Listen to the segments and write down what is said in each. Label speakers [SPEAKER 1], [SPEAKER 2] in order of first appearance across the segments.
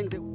[SPEAKER 1] think that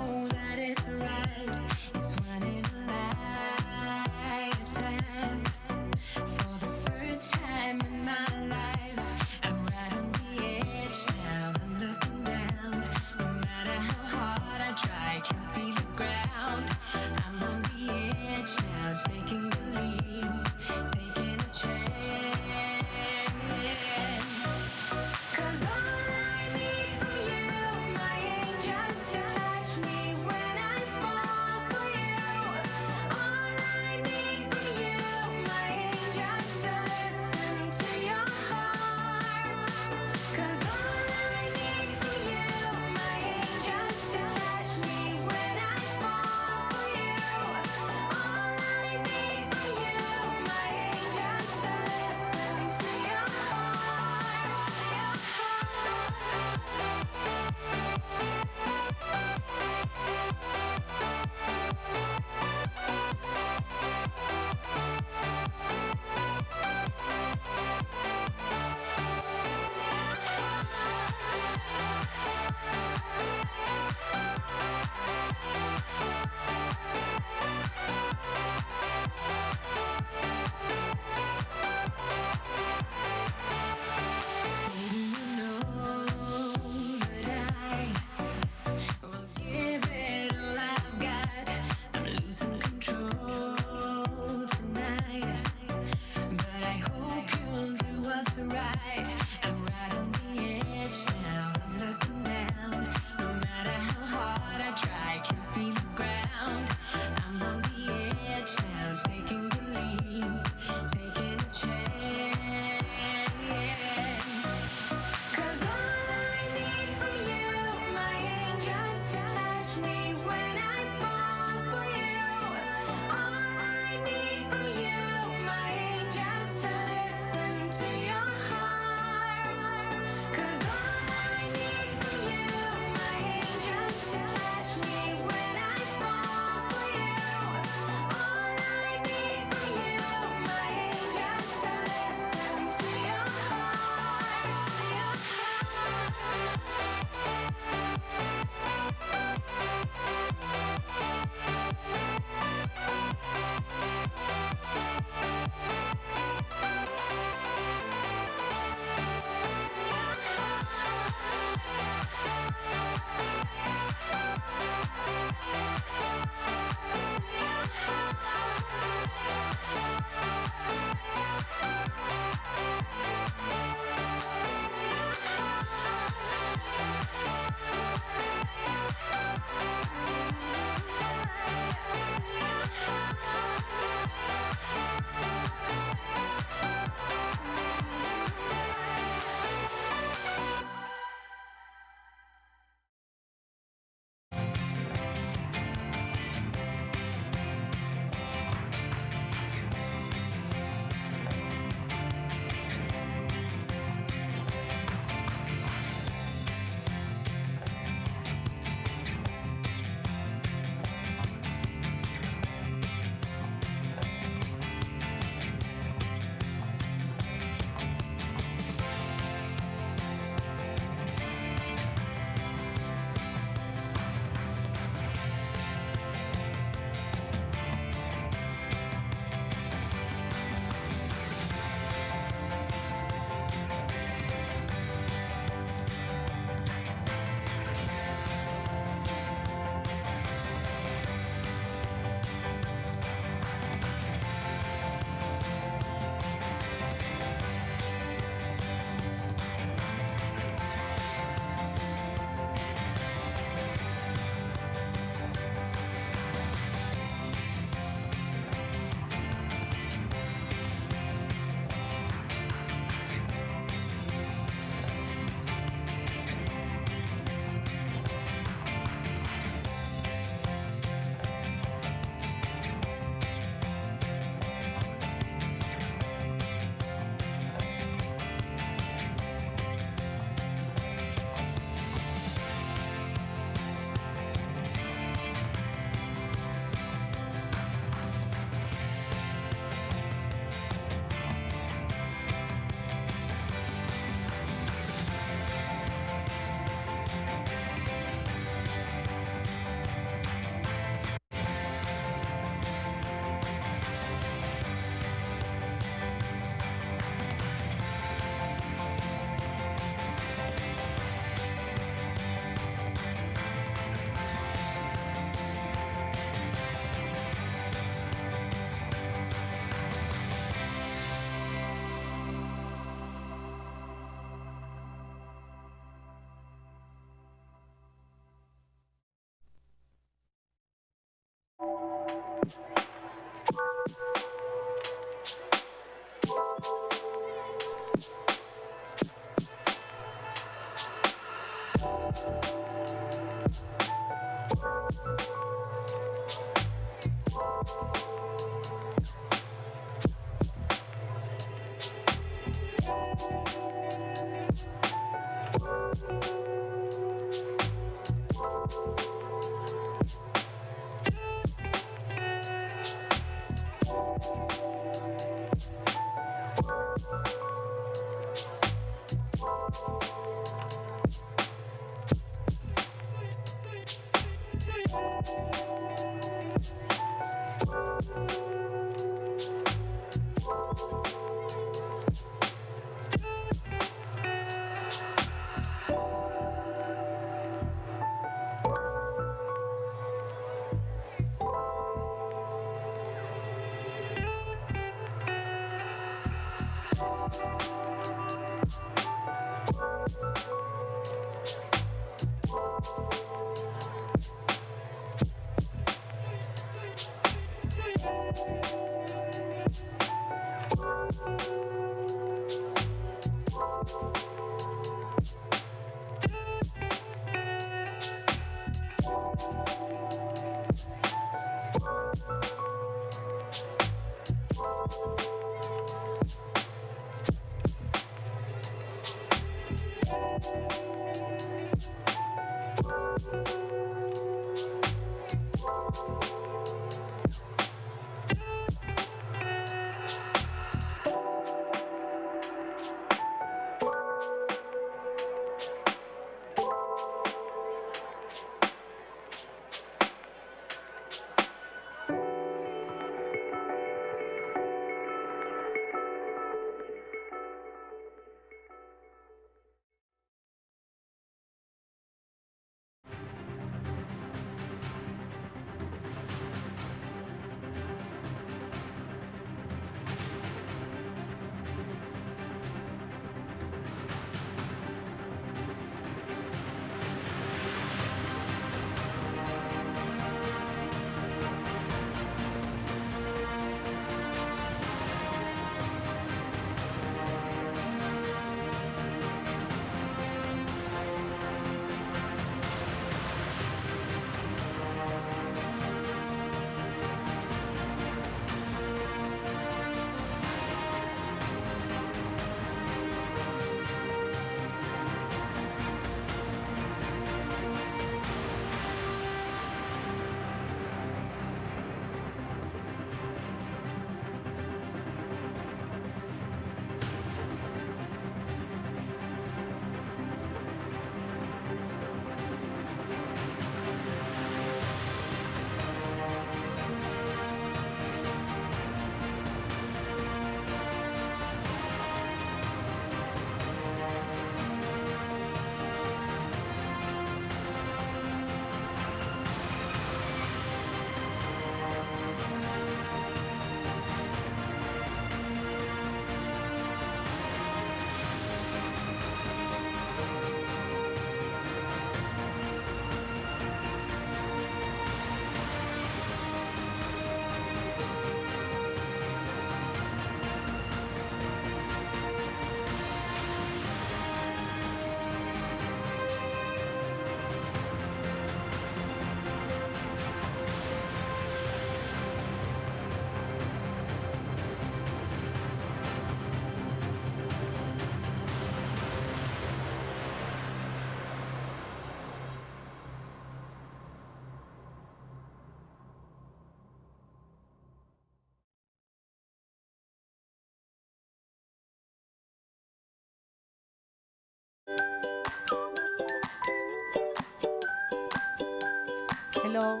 [SPEAKER 1] Hello.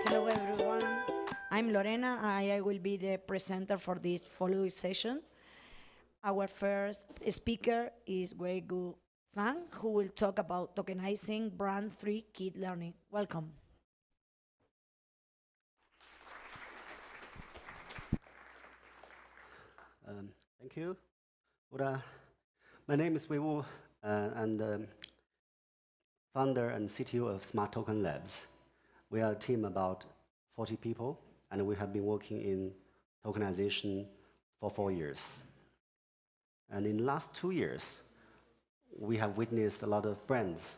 [SPEAKER 1] Hello, everyone. I'm Lorena. I will be the presenter for this following session. Our first speaker is Wei-Gu Zhang, who will talk about tokenizing brand 3 key learning. Welcome.
[SPEAKER 2] Thank you. My name is Wei-Gu, and founder and CTO of Smart Token Labs. We are a team about 40 people, and we have been working in tokenization for 4 years. And in the last 2 years, we have witnessed a lot of brands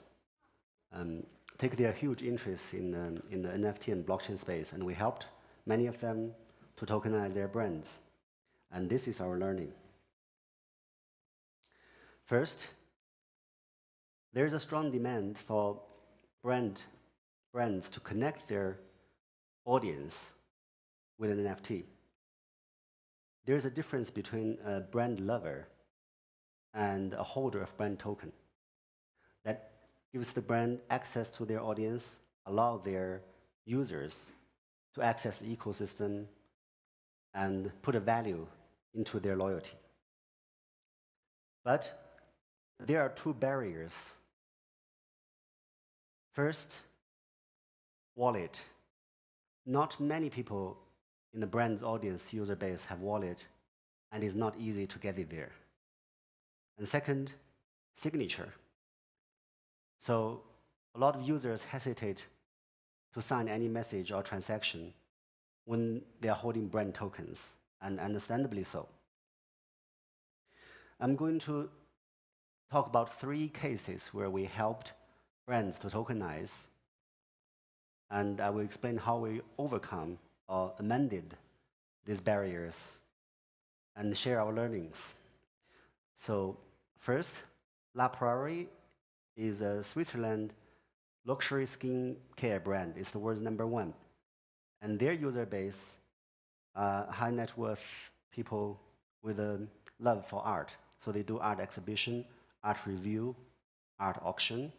[SPEAKER 2] take their huge interest in the NFT and blockchain space, and we helped many of them to tokenize their brands. And this is our learning. First, there is a strong demand for brands to connect their audience with an NFT. There is a difference between a brand lover and a holder of brand token that gives the brand access to their audience, allow their users to access the ecosystem and put a value into their loyalty. But there are 2 barriers. First, wallet. Not many people in the brand's audience user base have wallet and it's not easy to get it there. And second, signature. So a lot of users hesitate to sign any message or transaction when they are holding brand tokens, and understandably so. I'm going to talk about 3 cases where we helped brands to tokenize, and I will explain how we overcome or amended these barriers and share our learnings. So first, La Prairie is a Switzerland luxury skincare brand. It's the world's #1. And their user base are high net worth people with a love for art. So they do art exhibition, art review, art auction,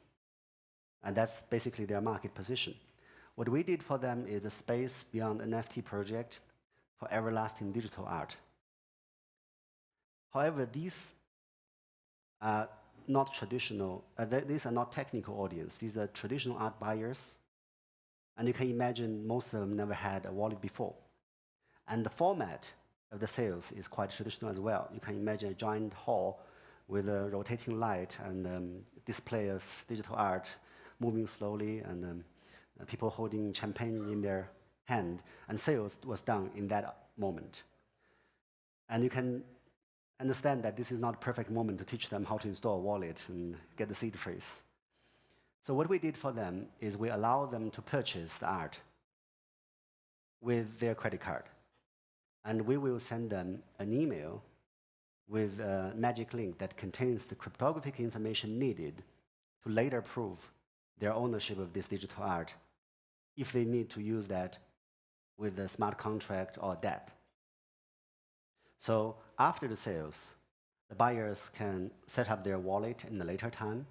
[SPEAKER 2] and that's basically their market position. What we did for them is a space beyond NFT project for everlasting digital art. However, these are not traditional, these are not technical audience. These are traditional art buyers. And you can imagine most of them never had a wallet before. And the format of the sales is quite traditional as well. You can imagine a giant hall with a rotating light and display of digital art moving slowly, and people holding champagne in their hand. And sales was done in that moment. And you can understand that this is not a perfect moment to teach them how to install a wallet and get the seed phrase. So what we did for them is we allow them to purchase the art with their credit card. And we will send them an email with a magic link that contains the cryptographic information needed to later prove their ownership of this digital art if they need to use that with a smart contract or dApp. So after the sales, the buyers can set up their wallet in a later time.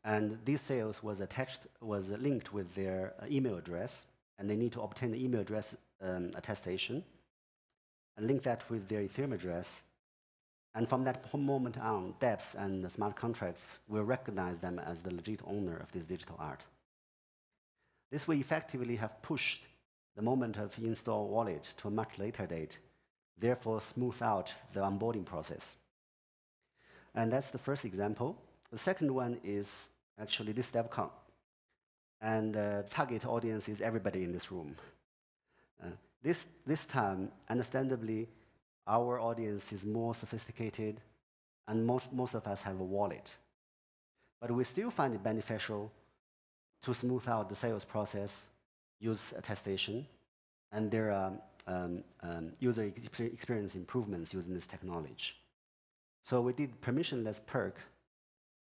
[SPEAKER 2] And these sales was linked with their email address, and they need to obtain the email address attestation and link that with their Ethereum address. And from that moment on, dApps and the smart contracts will recognize them as the legit owner of this digital art. This will effectively have pushed the moment of install wallet to a much later date, therefore smooth out the onboarding process. And that's the first example. The second one is actually this Devcon. And the target audience is everybody in this room. This time, understandably, our audience is more sophisticated, and most of us have a wallet. But we still find it beneficial to smooth out the sales process, use attestation, and there are user experience improvements using this technology. So we did permissionless perk,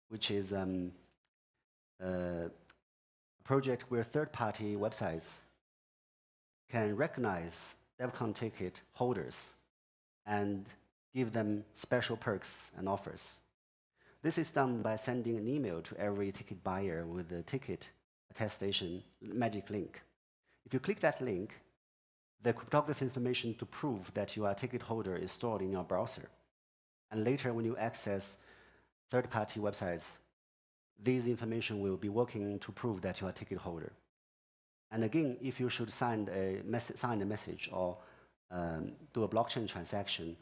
[SPEAKER 2] which is a project where third-party websites can recognize Devcon ticket holders and give them special perks and offers. This is done by sending an email to every ticket buyer with a ticket attestation magic link. If you click that link, the cryptographic information to prove that you are a ticket holder is stored in your browser. And later, when you access third-party websites, this information will be working to prove that you are a ticket holder. And again, if you should sign a message or do a blockchain transaction,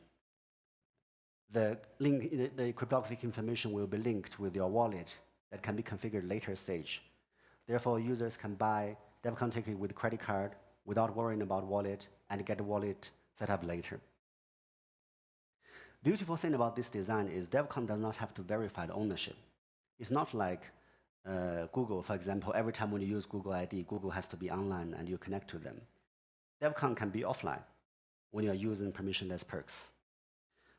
[SPEAKER 2] the cryptographic information will be linked with your wallet that can be configured later stage. Therefore, users can buy Devcon ticket with credit card without worrying about wallet and get the wallet set up later. Beautiful thing about this design is Devcon does not have to verify the ownership. It's not like Google, for example. Every time when you use Google ID, Google has to be online and you connect to them. Devcon can be offline when you're using permissionless perks.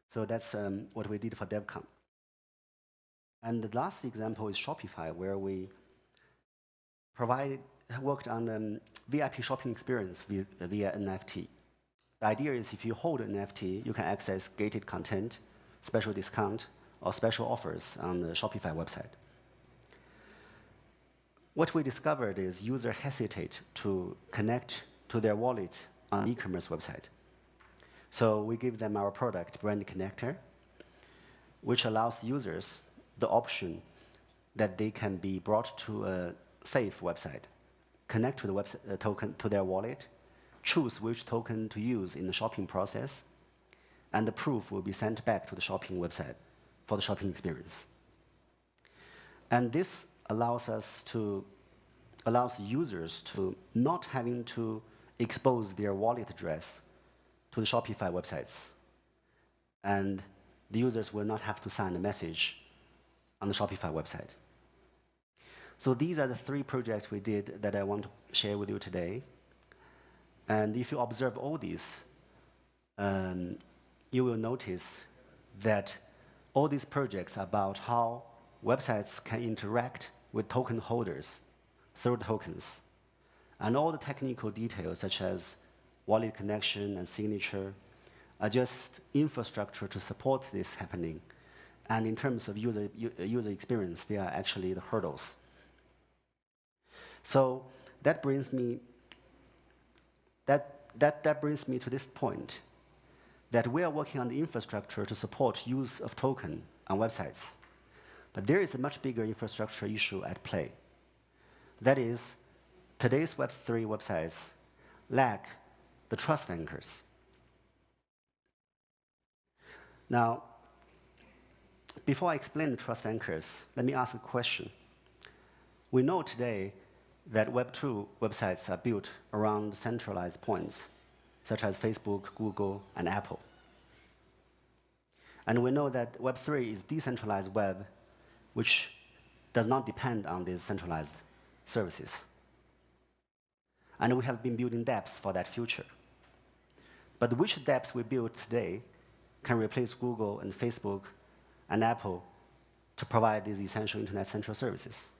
[SPEAKER 2] So that's what we did for Devcon. And the last example is Shopify, where we worked on VIP shopping experience via NFT. The idea is if you hold an NFT, you can access gated content, special discount, or special offers on the Shopify website. What we discovered is users hesitate to connect to their wallet on an e-commerce website. So we give them our product, Brand Connector, which allows users the option that they can be brought to a safe website, connect to the token to their wallet, choose which token to use in the shopping process, and the proof will be sent back to the shopping website for the shopping experience. And this allows users to not having to expose their wallet address to the Shopify websites. And the users will not have to sign a message on the Shopify website. So these are the 3 projects we did that I want to share with you today. And if you observe all these, you will notice that all these projects are about how websites can interact with token holders through tokens. And all the technical details, such as wallet connection and signature, are just infrastructure to support this happening. And in terms of user experience, they are actually the hurdles. So that brings me to this point, that we are working on the infrastructure to support use of token on websites. But there is a much bigger infrastructure issue at play. That is, today's Web3 websites lack the trust anchors. Now, before I explain the trust anchors, let me ask a question. We know today that Web2 websites are built around centralized points, such as Facebook, Google, and Apple. And we know that Web3 is decentralized web, which does not depend on these centralized services. And we have been building dApps for that future. But which dApps we build today can replace Google and Facebook and Apple to provide these essential Internet Central services?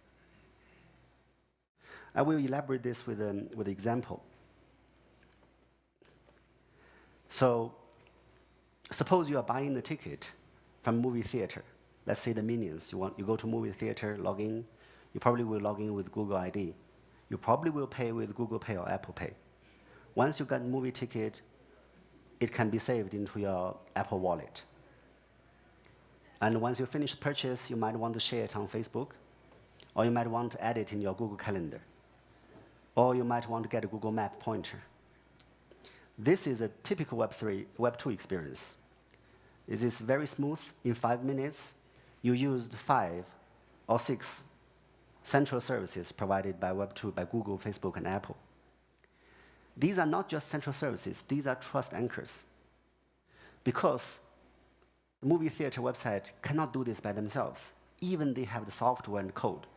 [SPEAKER 2] I will elaborate this with an example. So suppose you are buying a ticket from a movie theater. Let's say the Minions. You go to movie theater, log in. You probably will log in with Google ID. You probably will pay with Google Pay or Apple Pay. Once you get a movie ticket, it can be saved into your Apple Wallet. And once you finish the purchase, you might want to share it on Facebook, or you might want to add it in your Google Calendar, or you might want to get a Google Map pointer. This is a typical Web2 experience. It is very smooth. In 5 minutes, you used 5 or 6 central services provided by Web2 by Google, Facebook, and Apple. These are not just central services. These are trust anchors. Because the movie theater website cannot do this by themselves, even they have the software and code.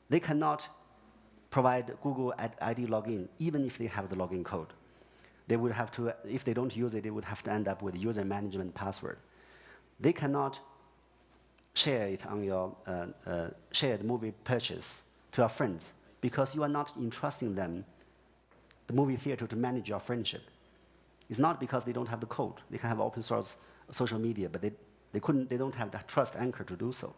[SPEAKER 2] They cannot provide Google ID login, even if they have the login code. They would have to, if they don't use it, they would have to end up with user management password. They cannot share it on your shared movie purchase to your friends, because you are not entrusting them, the movie theater, to manage your friendship. It's not because they don't have the code. They can have open source social media, but they don't have that trust anchor to do so.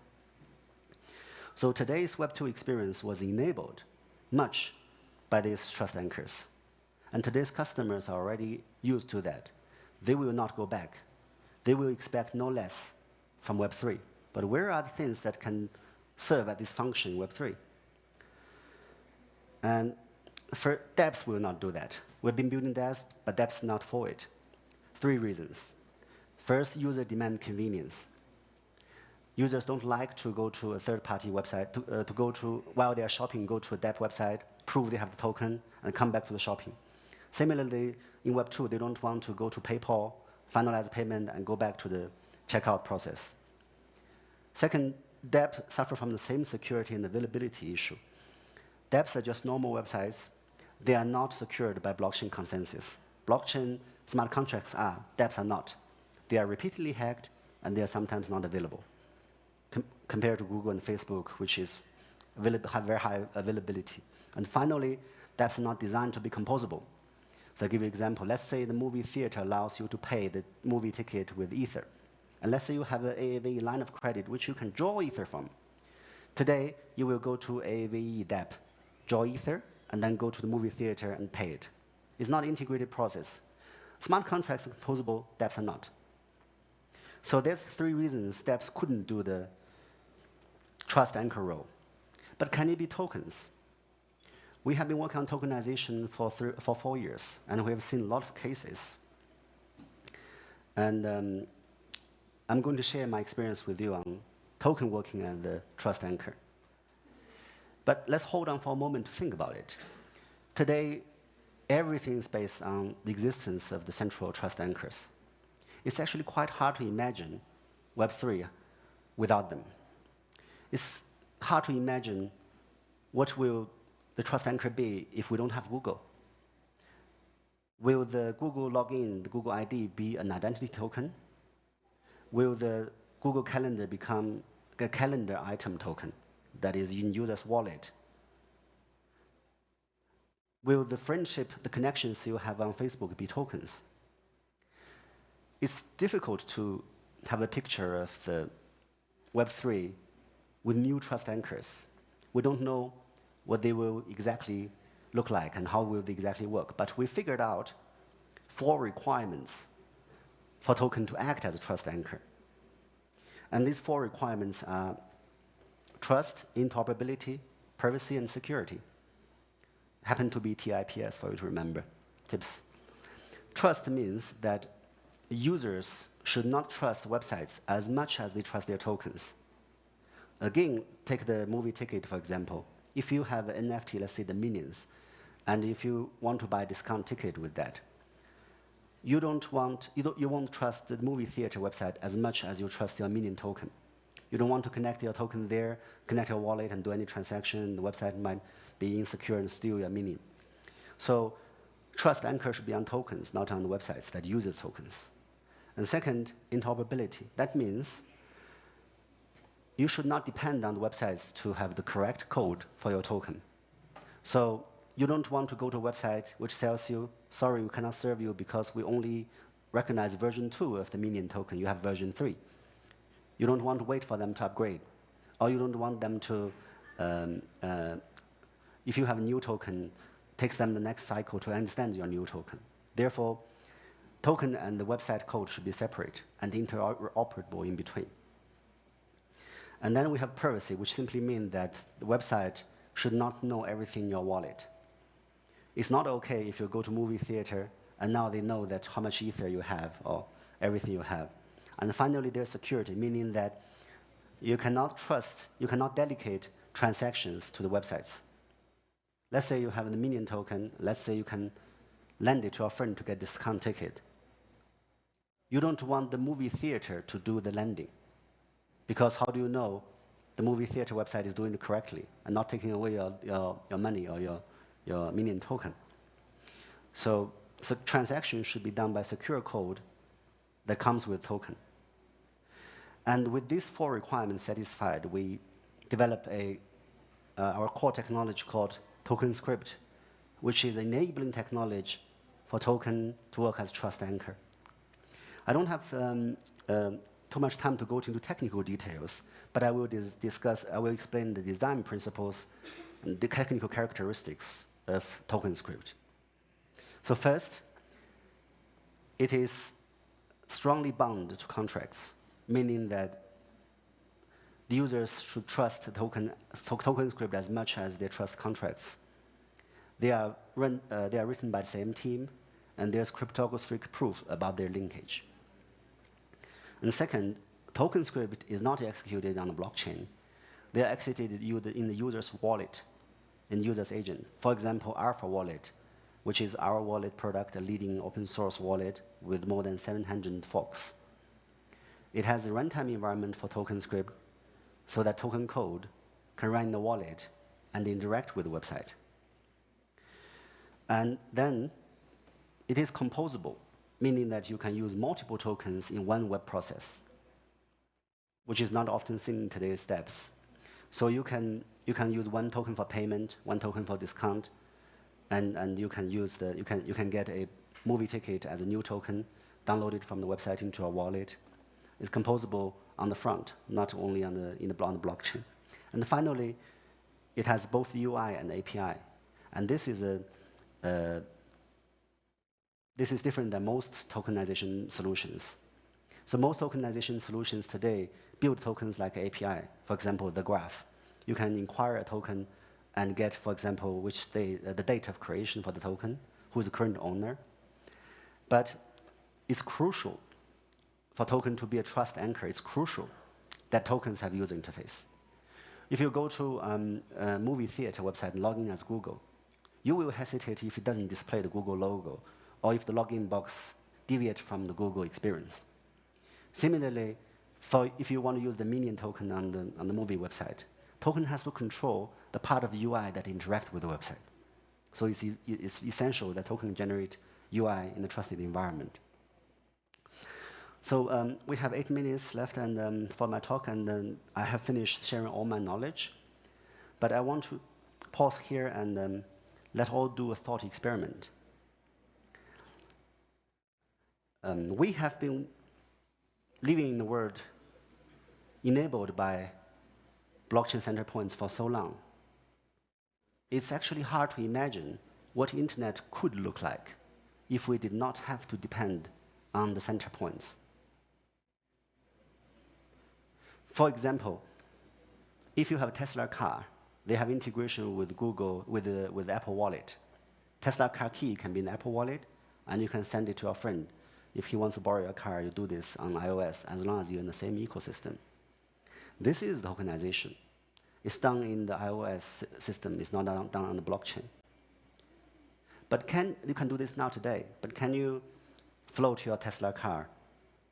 [SPEAKER 2] So today's Web2 experience was enabled much by these trust anchors. And today's customers are already used to that. They will not go back. They will expect no less from Web3. But where are the things that can serve at this function in Web3? And for dApps will not do that. We've been building dApps, but dApps not for it. 3 reasons. First, user demand convenience. Users don't like to go to a third-party website, to go to, while they are shopping, go to a dApp website, prove they have the token, and come back to the shopping. Similarly, in Web2, they don't want to go to PayPal, finalize payment, and go back to the checkout process. Second, dApps suffer from the same security and availability issue. dApps are just normal websites. They are not secured by blockchain consensus. Blockchain smart contracts are, dApps are not. They are repeatedly hacked, and they are sometimes not available, compared to Google and Facebook, which have very high availability. And finally, dApps are not designed to be composable. So I'll give you an example. Let's say the movie theater allows you to pay the movie ticket with Ether. And let's say you have an AAVE line of credit, which you can draw Ether from. Today, you will go to AAVE dApp, draw Ether, and then go to the movie theater and pay it. It's not an integrated process. Smart contracts are composable, dApps are not. So there's 3 reasons dApps couldn't do the trust anchor role. But can it be tokens? We have been working on tokenization for 4 years, and we have seen a lot of cases. And I'm going to share my experience with you on token working and the trust anchor. But let's hold on for a moment to think about it. Today, everything is based on the existence of the central trust anchors. It's actually quite hard to imagine Web3 without them. It's hard to imagine what will the trust anchor be if we don't have Google. Will the Google login, the Google ID, be an identity token? Will the Google Calendar become a calendar item token that is in user's wallet? Will the friendship, the connections you have on Facebook be tokens? It's difficult to have a picture of the Web3 with new trust anchors. We don't know what they will exactly look like and how will they exactly work. But we figured out 4 requirements for token to act as a trust anchor. And these 4 requirements are trust, interoperability, privacy, and security. Happen to be TIPS for you to remember, tips. Trust means that users should not trust websites as much as they trust their tokens. Again, take the movie ticket, for example. If you have an NFT, let's say the Minions, and if you want to buy a discount ticket with that, you won't trust the movie theater website as much as you trust your Minion token. You don't want to connect your token there, connect your wallet and do any transaction. The website might be insecure and steal your Minion. So trust anchor should be on tokens, not on the websites that uses tokens. And second, interoperability. That means you should not depend on the websites to have the correct code for your token. So you don't want to go to a website which tells you, sorry, we cannot serve you because we only recognize version 2 of the Minion token. You have version 3. You don't want to wait for them to upgrade. Or you don't want them to, if you have a new token, takes them the next cycle to understand your new token. Therefore, token and the website code should be separate and interoperable in between. And then we have privacy, which simply means that the website should not know everything in your wallet. It's not okay if you go to movie theater and now they know that how much Ether you have or everything you have. And finally, there's security, meaning that you cannot delegate transactions to the websites. Let's say you have the Minion token. Let's say you can lend it to a friend to get a discount ticket. You don't want the movie theater to do the lending, because how do you know the movie theater website is doing it correctly and not taking away your money or your Minion token? So transactions should be done by secure code that comes with token. And with these 4 requirements satisfied, we develop our core technology called Tokenscript, which is enabling technology for token to work as trust anchor. I don't have too much time to go into technical details, but I will explain the design principles and the technical characteristics of Tokenscript. So first, it is strongly bound to contracts, meaning that the users should trust Tokenscript as much as they trust contracts. They are written by the same team, and there's cryptographic proof about their linkage. And second, Tokenscript is not executed on the blockchain. They are executed in the user's wallet, in the user's agent. For example, Alpha Wallet, which is our wallet product, a leading open source wallet with more than 700 forks. It has a runtime environment for Tokenscript so that token code can run in the wallet and interact with the website. And then it is composable, meaning that you can use multiple tokens in one web process, which is not often seen in today's steps. So you can use one token for payment, one token for discount, and you can get a movie ticket as a new token, download it from the website into a wallet. It's composable on the front, not only on the blockchain. And finally, it has both UI and API, and this is different than most tokenization solutions. So most tokenization solutions today build tokens like API. For example, the graph. You can inquire a token and get, for example, the date of creation for the token, who is the current owner. But it's crucial for token to be a trust anchor, it's crucial that tokens have user interface. If you go to a movie theater website and log in as Google, you will hesitate if it doesn't display the Google logo or if the login box deviates from the Google experience. Similarly, if you want to use the Minion token on the movie website, token has to control the part of the UI that interacts with the website. So it's essential that token generate UI in a trusted environment. So we have 8 minutes left for my talk, and then I have finished sharing all my knowledge. But I want to pause here and let all do a thought experiment. We have been living in a world enabled by blockchain center points for so long. It's actually hard to imagine what the internet could look like if we did not have to depend on the center points. For example, if you have a Tesla car, they have integration with Google, with Apple Wallet. Tesla car key can be in Apple Wallet, and you can send it to your friend. If he wants to borrow your car, you do this on iOS, as long as you're in the same ecosystem. This is tokenization. It's done in the iOS system. It's not done on the blockchain. But you can do this now today, but can you float your Tesla car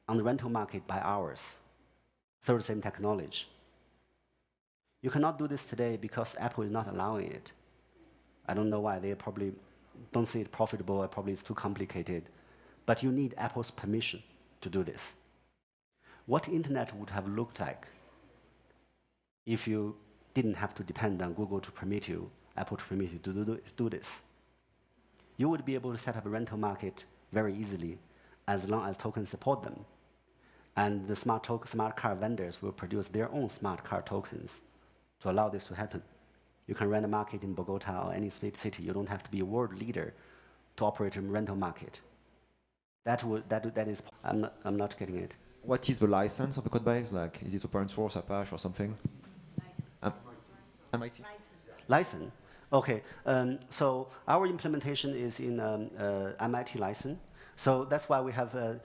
[SPEAKER 2] on the rental market by hours through the same technology? You cannot do this today because Apple is not allowing it. I don't know why. They probably don't see it profitable, or probably it's too complicated. But you need Apple's permission to do this. What the internet would have looked like if you didn't have to depend on Google to permit you, Apple to permit you to do this? You would be able to set up a rental market very easily as long as tokens support them. And the smart car vendors will produce their own smart car tokens to allow this to happen. You can rent a market in Bogotá or any city. You don't have to be a world leader to operate a rental market. That is, I'm not getting it.
[SPEAKER 3] What is the license of the code base? Like, is it open source, Apache, or something? MIT.
[SPEAKER 2] License. Okay. So our implementation is in MIT license. So that's why we have,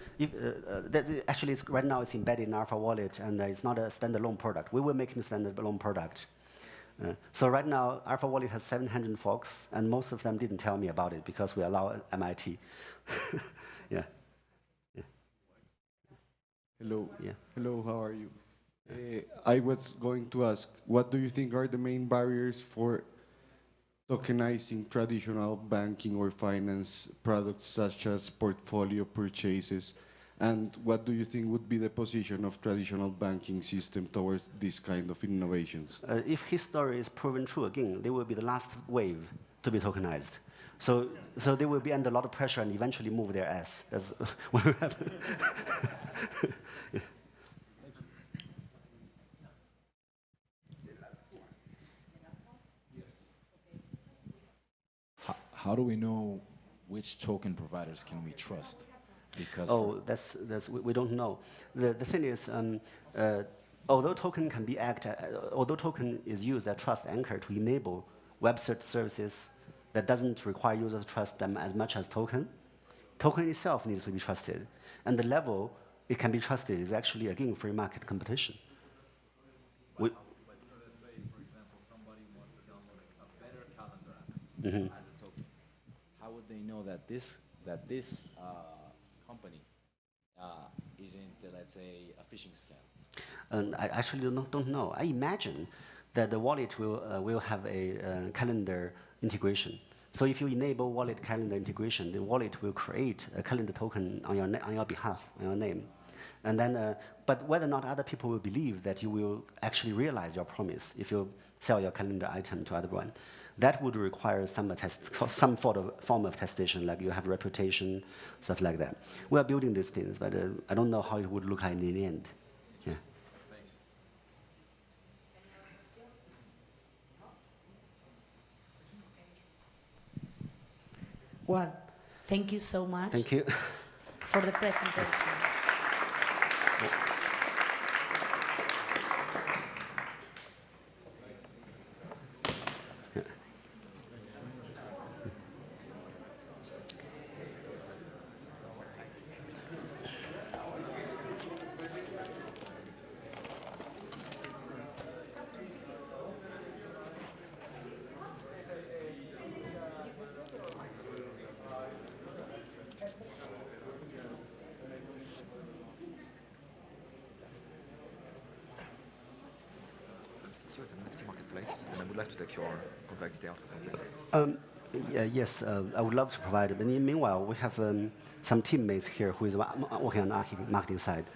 [SPEAKER 2] actually right now it's embedded in Alpha Wallet, and it's not a standalone product. We will make it a standalone product. So right now, Alpha Wallet has 700 folks, and most of them didn't tell me about it because we allow MIT. Yeah. Yeah.
[SPEAKER 4] Hello.
[SPEAKER 2] Yeah.
[SPEAKER 4] Hello, how are you? I was going to ask, what do you think are the main barriers for tokenizing traditional banking or finance products such as portfolio purchases? And what do you think would be the position of traditional banking system towards this kind of innovations?
[SPEAKER 2] If his story is proven true again, they will be the last wave to be tokenized. So they will be under a lot of pressure and eventually move their ass. That's what will happen. Yeah.
[SPEAKER 5] How do we know which token providers can we trust? Because
[SPEAKER 2] we don't know. The thing is, although token is used as trust anchor to enable web search services that doesn't require users to trust them as much as token itself needs to be trusted, and the level it can be trusted is actually again free market competition.
[SPEAKER 5] So let's say, for example, somebody wants to download a better calendar app as a token. How would they know that this company isn't, let's say, a phishing scam?
[SPEAKER 2] And I actually don't know. I imagine that the wallet will have a calendar integration. So if you enable wallet calendar integration, the wallet will create a calendar token on your behalf, on your name. And then, but whether or not other people will believe that you will actually realize your promise if you sell your calendar item to other one, that would require some form of testation, like you have reputation, stuff like that. We are building these things, but I don't know how it would look like in the end. Yeah.
[SPEAKER 1] Well, thank you so much.
[SPEAKER 2] Thank you.
[SPEAKER 1] For the presentation.
[SPEAKER 3] CTO at an NFT marketplace, and I would like to take your contact details or something.
[SPEAKER 2] Yes, I would love to provide it. But meanwhile, we have some teammates here who is working on the marketing side.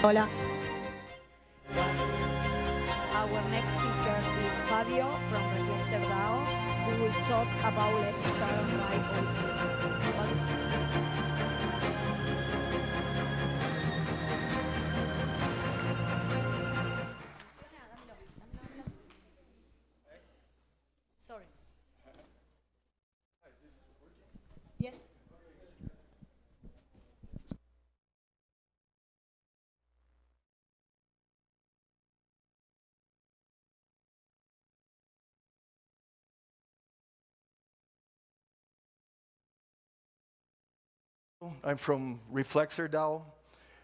[SPEAKER 1] Hola. Our next speaker is Fabio from Reflexer DAO, who will talk about Let's Start on Live OT. Sorry. Yes.
[SPEAKER 6] I'm from Reflexer DAO,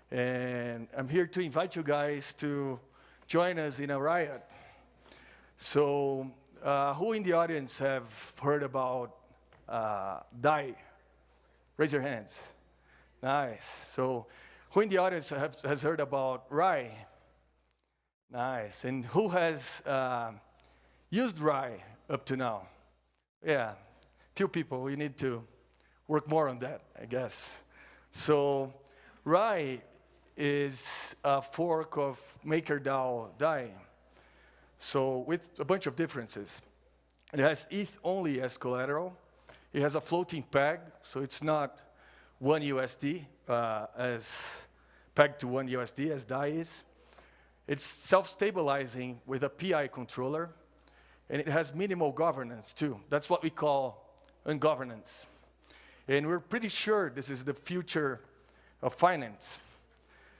[SPEAKER 6] and I'm here to invite you guys to join us in a riot. So, who in the audience have heard about DAI? Raise your hands. Nice. So, who in the audience has heard about RAI? Nice. And who has used RAI up to now? Yeah, few people. We need to work more on that, I guess. So RAI is a fork of MakerDAO DAI. So with a bunch of differences. It has ETH only as collateral. It has a floating peg, so it's not one USD as pegged to one USD as DAI is. It's self-stabilizing with a PI controller, and it has minimal governance too. That's what we call ungovernance. And we're pretty sure this is the future of finance.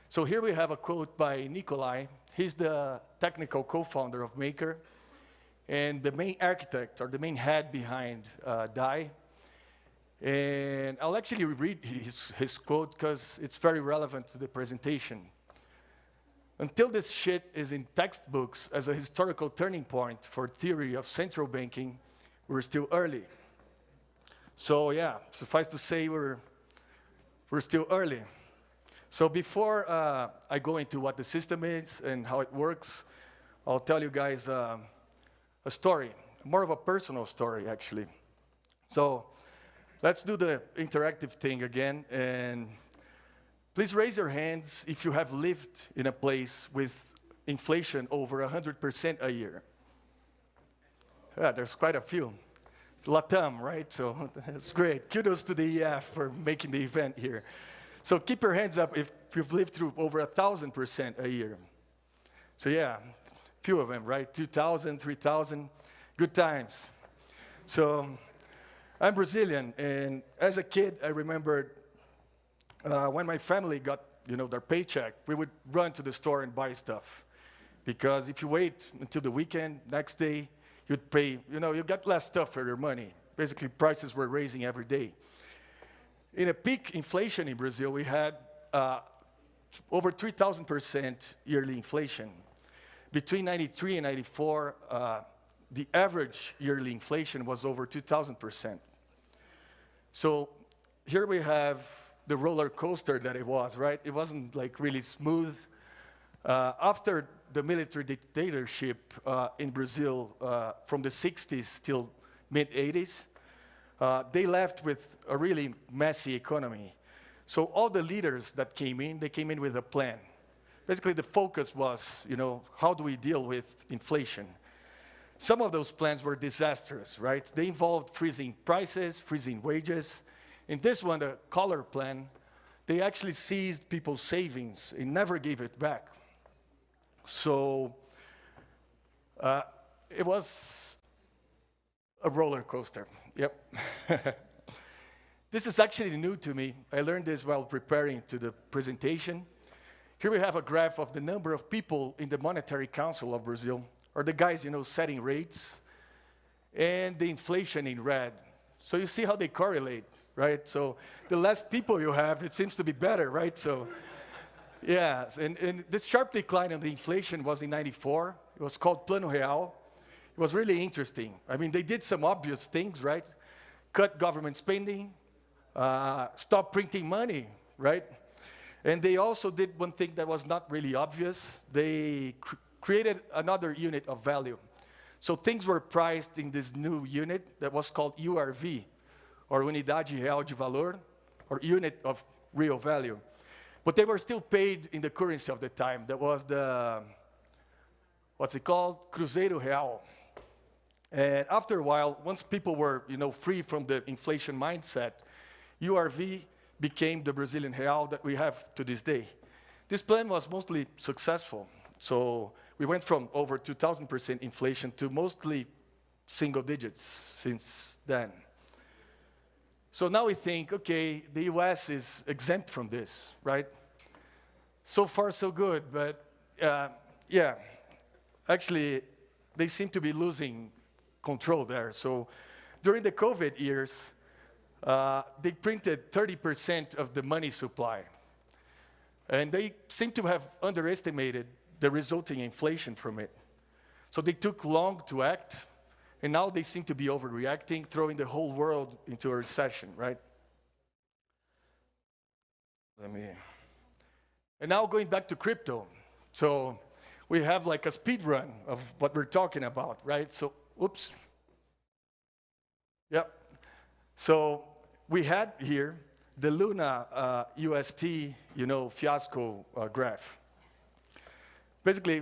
[SPEAKER 6] So here we have a quote by Nikolai. He's the technical co-founder of Maker and the main architect or the main head behind DAI. And I'll actually read his quote because it's very relevant to the presentation. Until this shit is in textbooks as a historical turning point for theory of central banking, we're still early. So yeah, suffice to say we're still early. So before I go into what the system is and how it works, I'll tell you guys a story, more of a personal story actually. So let's do the interactive thing again, and please raise your hands if you have lived in a place with inflation over 100% a year. Yeah, there's quite a few. It's LATAM, right? So that's great. Kudos to the EF for making the event here. So keep your hands up if you've lived through over 1,000% a year. So yeah, few of them, right? 2,000, 3,000, good times. So I'm Brazilian, and as a kid, I remembered when my family got, their paycheck, we would run to the store and buy stuff. Because if you wait until the weekend, next day, you'd pay, you get less stuff for your money. Basically, prices were raising every day. In a peak inflation in Brazil, we had over 3,000% yearly inflation. Between 93 and 94, the average yearly inflation was over 2,000%. So here we have the roller coaster that it was, right? It wasn't like really smooth. After the military dictatorship in Brazil from the 60s till mid-80s, they left with a really messy economy. So all the leaders that came in, they came in with a plan. Basically, the focus was, how do we deal with inflation? Some of those plans were disastrous, right? They involved freezing prices, freezing wages. In this one, the collar plan, they actually seized people's savings and never gave it back. So it was a roller coaster. Yep. This is actually new to me. I learned this while preparing to the presentation. Here we have a graph of the number of people in the Monetary Council of Brazil, or the guys, setting rates, and the inflation in red. So you see how they correlate, right? So the less people you have, it seems to be better, right? So yeah, and this sharp decline in the inflation was in 94. It was called Plano Real. It was really interesting. I mean, they did some obvious things, right? Cut government spending, stop printing money, right? And they also did one thing that was not really obvious. They created another unit of value. So things were priced in this new unit that was called URV, or Unidade Real de Valor, or unit of real value. But they were still paid in the currency of the time. That was the, what's it called? Cruzeiro Real. And after a while, once people were, free from the inflation mindset, URV became the Brazilian real that we have to this day. This plan was mostly successful. So we went from over 2,000% inflation to mostly single digits since then. So now we think, okay, the US is exempt from this, right? So far, so good, but yeah, actually, they seem to be losing control there. So during the COVID years, they printed 30% of the money supply. And they seem to have underestimated the resulting inflation from it. So they took long to act, and now they seem to be overreacting, throwing the whole world into a recession, right? And now going back to crypto. So we have like a speed run of what we're talking about, right? So, oops. Yep. So we had here the Luna UST, fiasco graph. Basically,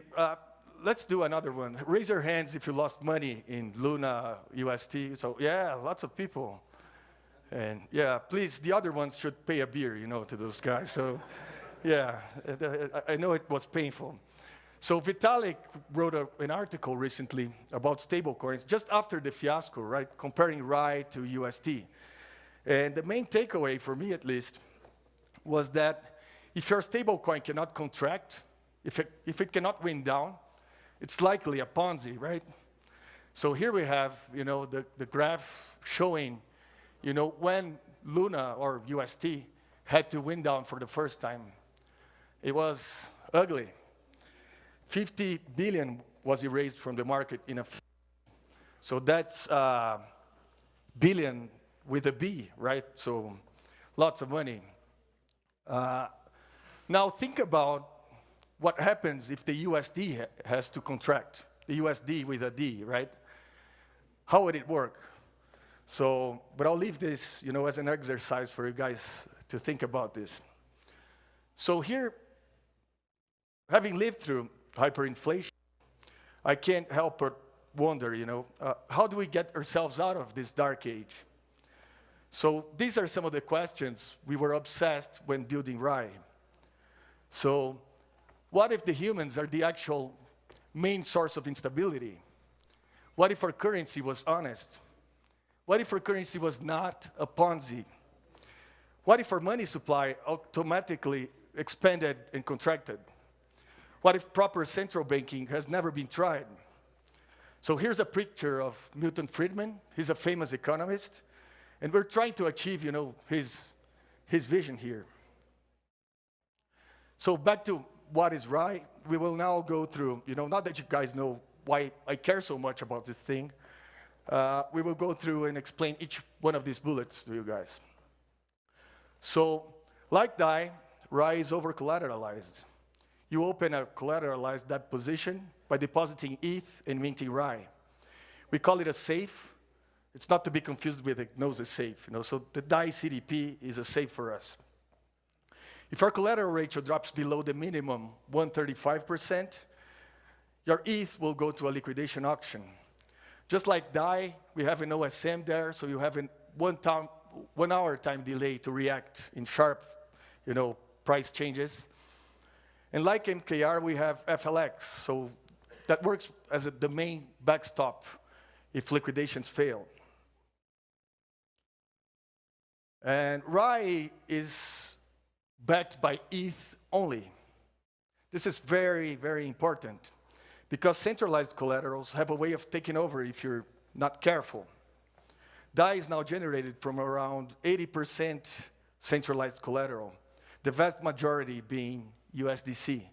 [SPEAKER 6] let's do another one. Raise your hands if you lost money in Luna UST. So yeah, lots of people. And yeah, please, the other ones should pay a beer, to those guys. So yeah, I know it was painful. So Vitalik wrote an article recently about stablecoins just after the fiasco, right? Comparing RAI to UST. And the main takeaway, for me at least, was that if your stablecoin cannot contract, if it cannot wind down, it's likely a Ponzi, right? So here we have, the graph showing, when Luna or UST had to wind down for the first time. It was ugly. 50 billion was erased from the market in a few. So that's billion with a B, right? So lots of money. Now think about what happens if the USD has to contract, the USD with a D, right? How would it work? So, but I'll leave this, as an exercise for you guys to think about this. So here, having lived through hyperinflation, I can't help but wonder, how do we get ourselves out of this dark age? So these are some of the questions we were obsessed when building RAI. So what if the humans are the actual main source of instability? What if our currency was honest? What if our currency was not a Ponzi? What if our money supply automatically expanded and contracted? What if proper central banking has never been tried? So here's a picture of Milton Friedman. He's a famous economist. And we're trying to achieve, his vision here. So back to what is RAI, we will now go through, now that you guys know why I care so much about this thing, we will go through and explain each one of these bullets to you guys. So, like DAI, RAI is over-collateralized. You open a collateralized debt position by depositing ETH and minting RAI. We call it a safe. It's not to be confused with a Gnosis safe. So the DAI CDP is a safe for us. If our collateral ratio drops below the minimum 135%, your ETH will go to a liquidation auction. Just like DAI, we have an OSM there, so you have a 1 hour time delay to react in sharp, price changes. And like MKR, we have FLX, so that works as the main backstop if liquidations fail. And RAI is backed by ETH only. This is very, very important because centralized collaterals have a way of taking over if you're not careful. DAI is now generated from around 80% centralized collateral, the vast majority being USDC.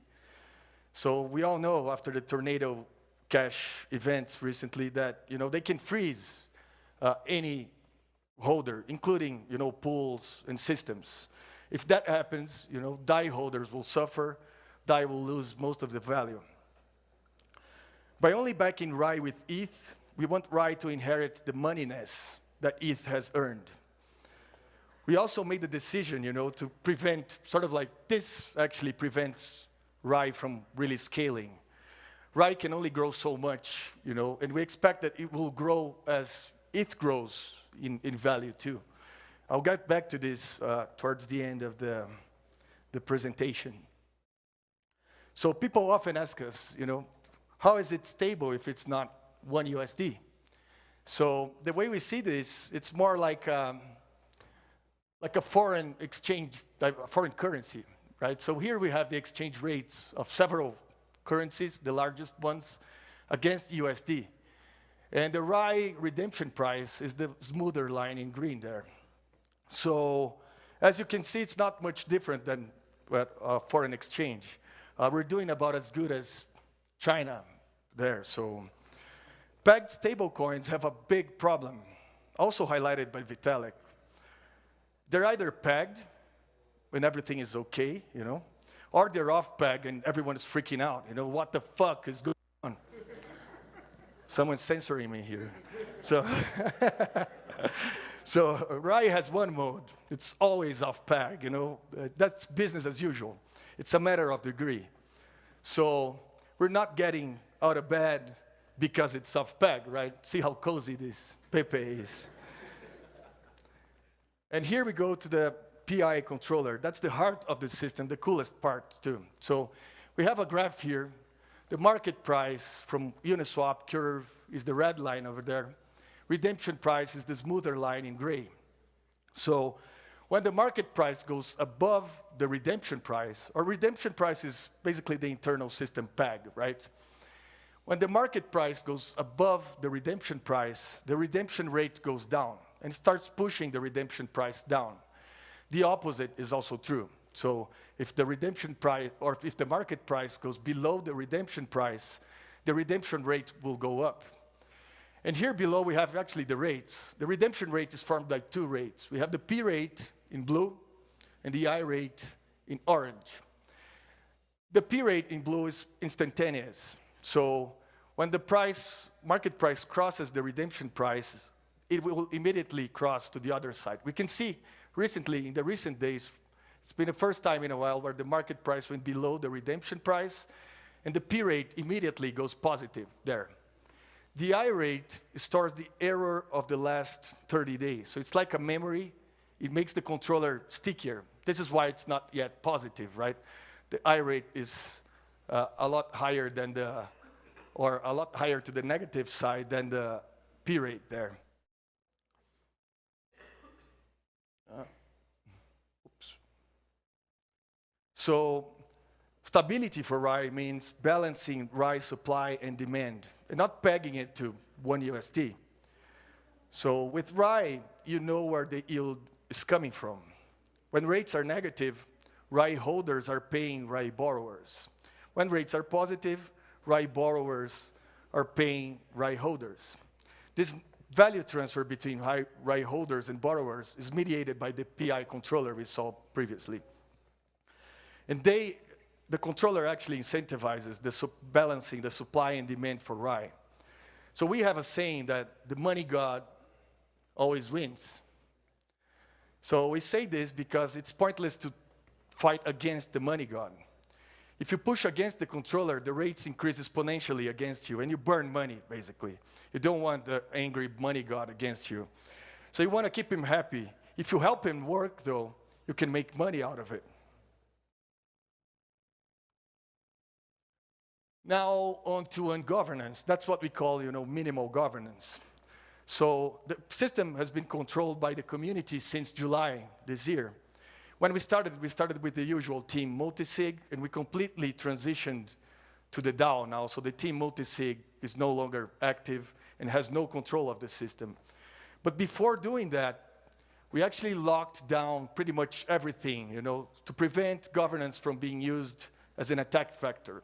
[SPEAKER 6] So we all know after the tornado cash events recently that they can freeze any holder, including pools and systems. If that happens, DAI holders will suffer. DAI will lose most of the value. By only backing RAI with ETH, we want RAI to inherit the moneyness that ETH has earned. We also made the decision, to prevent, sort of like this actually prevents RAI from really scaling. RAI can only grow so much, and we expect that it will grow as it grows in value too. I'll get back to this towards the end of the presentation. So people often ask us, how is it stable if it's not one USD? So the way we see this, it's more like a foreign exchange, a foreign currency, right? So here we have the exchange rates of several currencies, the largest ones, against USD. And the RAI redemption price is the smoother line in green there. So as you can see, it's not much different than foreign exchange. We're doing about as good as China there. So pegged stablecoins have a big problem, also highlighted by Vitalik. They're either pegged when everything is okay, or they're off peg and everyone is freaking out. What the fuck is going on? Someone's censoring me here. So RAI has one mode. It's always off peg, That's business as usual. It's a matter of degree. So we're not getting out of bed because it's off peg, right? See how cozy this Pepe is. And here we go to the PI controller. That's the heart of the system, the coolest part too. So we have a graph here. The market price from Uniswap curve is the red line over there. Redemption price is the smoother line in gray. So when the market price goes above the redemption price, or redemption price is basically the internal system peg, right? When the market price goes above the redemption price, the redemption rate goes down and starts pushing the redemption price down. The opposite is also true. So if the redemption price, or if the market price goes below the redemption price, the redemption rate will go up. And here below we have actually the rates. The redemption rate is formed by two rates. We have the P rate in blue and the I rate in orange. The P rate in blue is instantaneous. So when the market price crosses the redemption price, it will immediately cross to the other side. We can see recently, in the recent days, it's been the first time in a while where the market price went below the redemption price, and the P rate immediately goes positive there. The I rate stores the error of the last 30 days. So it's like a memory. It makes the controller stickier. This is why it's not yet positive, right? The I rate is a lot higher than or a lot higher to the negative side than the P rate there. So stability for RAI means balancing RAI supply and demand, and not pegging it to one USD. So with RAI, you know where the yield is coming from. When rates are negative, RAI holders are paying RAI borrowers. When rates are positive, RAI borrowers are paying RAI holders. This value transfer between RAI holders and borrowers is mediated by the PI controller we saw previously. And the controller actually incentivizes balancing the supply and demand for RAI. So we have a saying that the money god always wins. So we say this because it's pointless to fight against the money god. If you push against the controller, the rates increase exponentially against you, and you burn money, basically. You don't want the angry money god against you. So you want to keep him happy. If you help him work, though, you can make money out of it. Now on to governance. That's what we call, minimal governance. So the system has been controlled by the community since July this year. When we started with the usual team multisig, and we completely transitioned to the DAO now. So the team multisig is no longer active and has no control of the system. But before doing that, we actually locked down pretty much everything, to prevent governance from being used as an attack vector.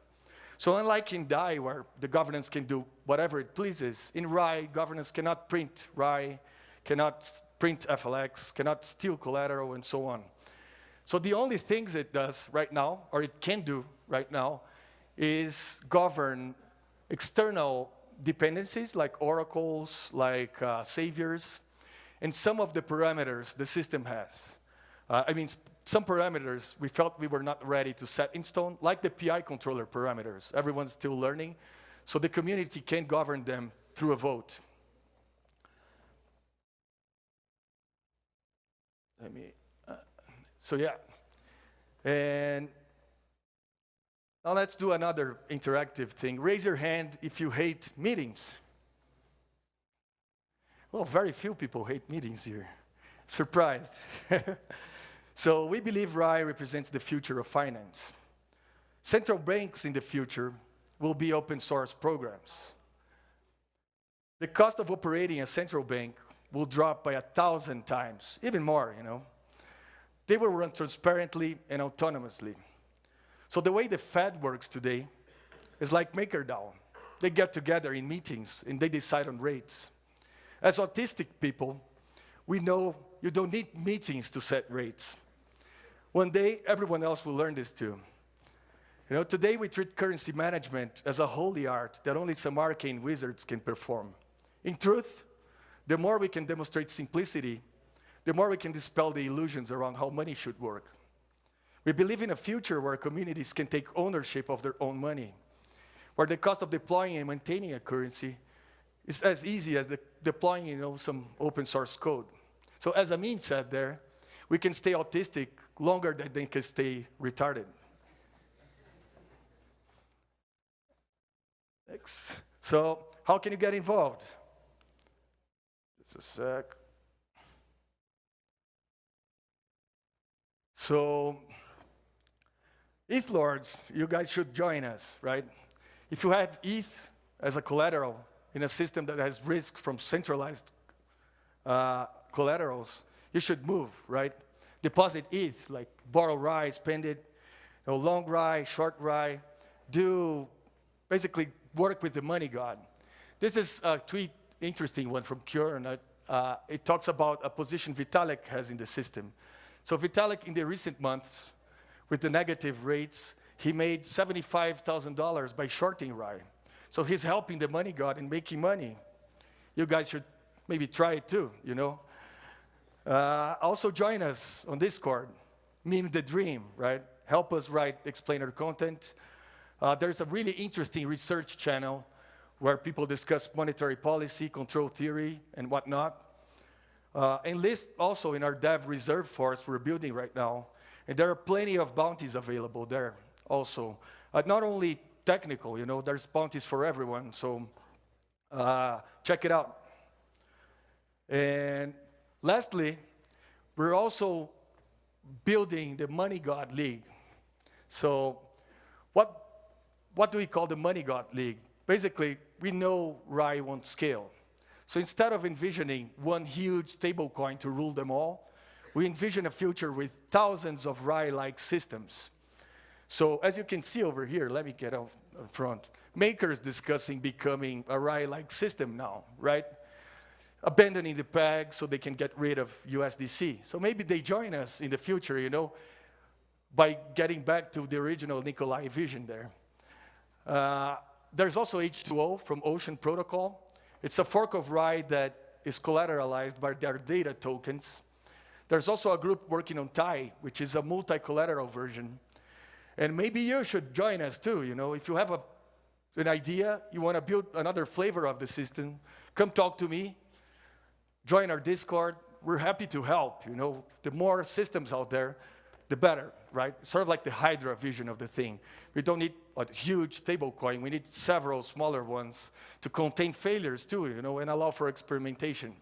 [SPEAKER 6] So unlike in DAI, where the governance can do whatever it pleases, in RAI, governance cannot print RAI, cannot print FLX, cannot steal collateral, and so on. So the only things it does right now, or it can do right now, is govern external dependencies like oracles, like saviors, and some of the parameters the system has. I mean, some parameters we felt we were not ready to set in stone, like the PI controller parameters. Everyone's still learning, so the community can govern them through a vote. So yeah, and now let's do another interactive thing. Raise your hand if you hate meetings. Well, very few people hate meetings here. Surprised. So we believe RAI represents the future of finance. Central banks in the future will be open source programs. The cost of operating a central bank will drop by 1,000 times, even more, you know. They will run transparently and autonomously. So the way the Fed works today is like MakerDAO. They get together in meetings and they decide on rates. As autistic people, we know you don't need meetings to set rates. One day, everyone else will learn this too. You know, today we treat currency management as a holy art that only some arcane wizards can perform. In truth, the more we can demonstrate simplicity, the more we can dispel the illusions around how money should work. We believe in a future where communities can take ownership of their own money, where the cost of deploying and maintaining a currency is as easy as deploying, you know, some open source code. So as Amin said there, we can stay autistic longer than they can stay retarded. Next. So how can you get involved? Just a sec. So ETH lords, you guys should join us, right? If you have ETH as a collateral in a system that has risk from centralized collaterals, you should move, right? Deposit ETH, like borrow RAI, spend it, you know, long RAI, short RAI, do basically work with the money god. This is a tweet, interesting one from Kjörn. It talks about a position Vitalik has in the system. So Vitalik, in the recent months, with the negative rates, he made $75,000 by shorting RAI. So he's helping the money god and making money. You guys should maybe try it too, you know. Also join us on Discord, Meme the Dream, right? Help us write explainer content. There's a really interesting research channel where people discuss monetary policy, control theory, and whatnot. Enlist also in our dev reserve force we're building right now. And there are plenty of bounties available there also. Not only technical, you know, there's bounties for everyone. So check it out. And lastly, we're also building the Money God League. So what do we call the Money God League? Basically, we know RAI won't scale. So instead of envisioning one huge stablecoin to rule them all, we envision a future with thousands of RAI-like systems. So as you can see over here, let me get out front. Makers discussing becoming a RAI-like system now, right? Abandoning the peg so they can get rid of USDC. So maybe they join us in the future, you know, by getting back to the original Nikolai vision there. There's also H2O from Ocean Protocol. It's a fork of RAI that is collateralized by their data tokens. There's also a group working on TAI, which is a multi-collateral version. And maybe you should join us too, you know. If you have an idea, you want to build another flavor of the system, come talk to me. Join our Discord. We're happy to help, you know. The more systems out there, the better, right? Sort of like the Hydra vision of the thing. We don't need a huge stablecoin. We need several smaller ones to contain failures too, you know, and allow for experimentation.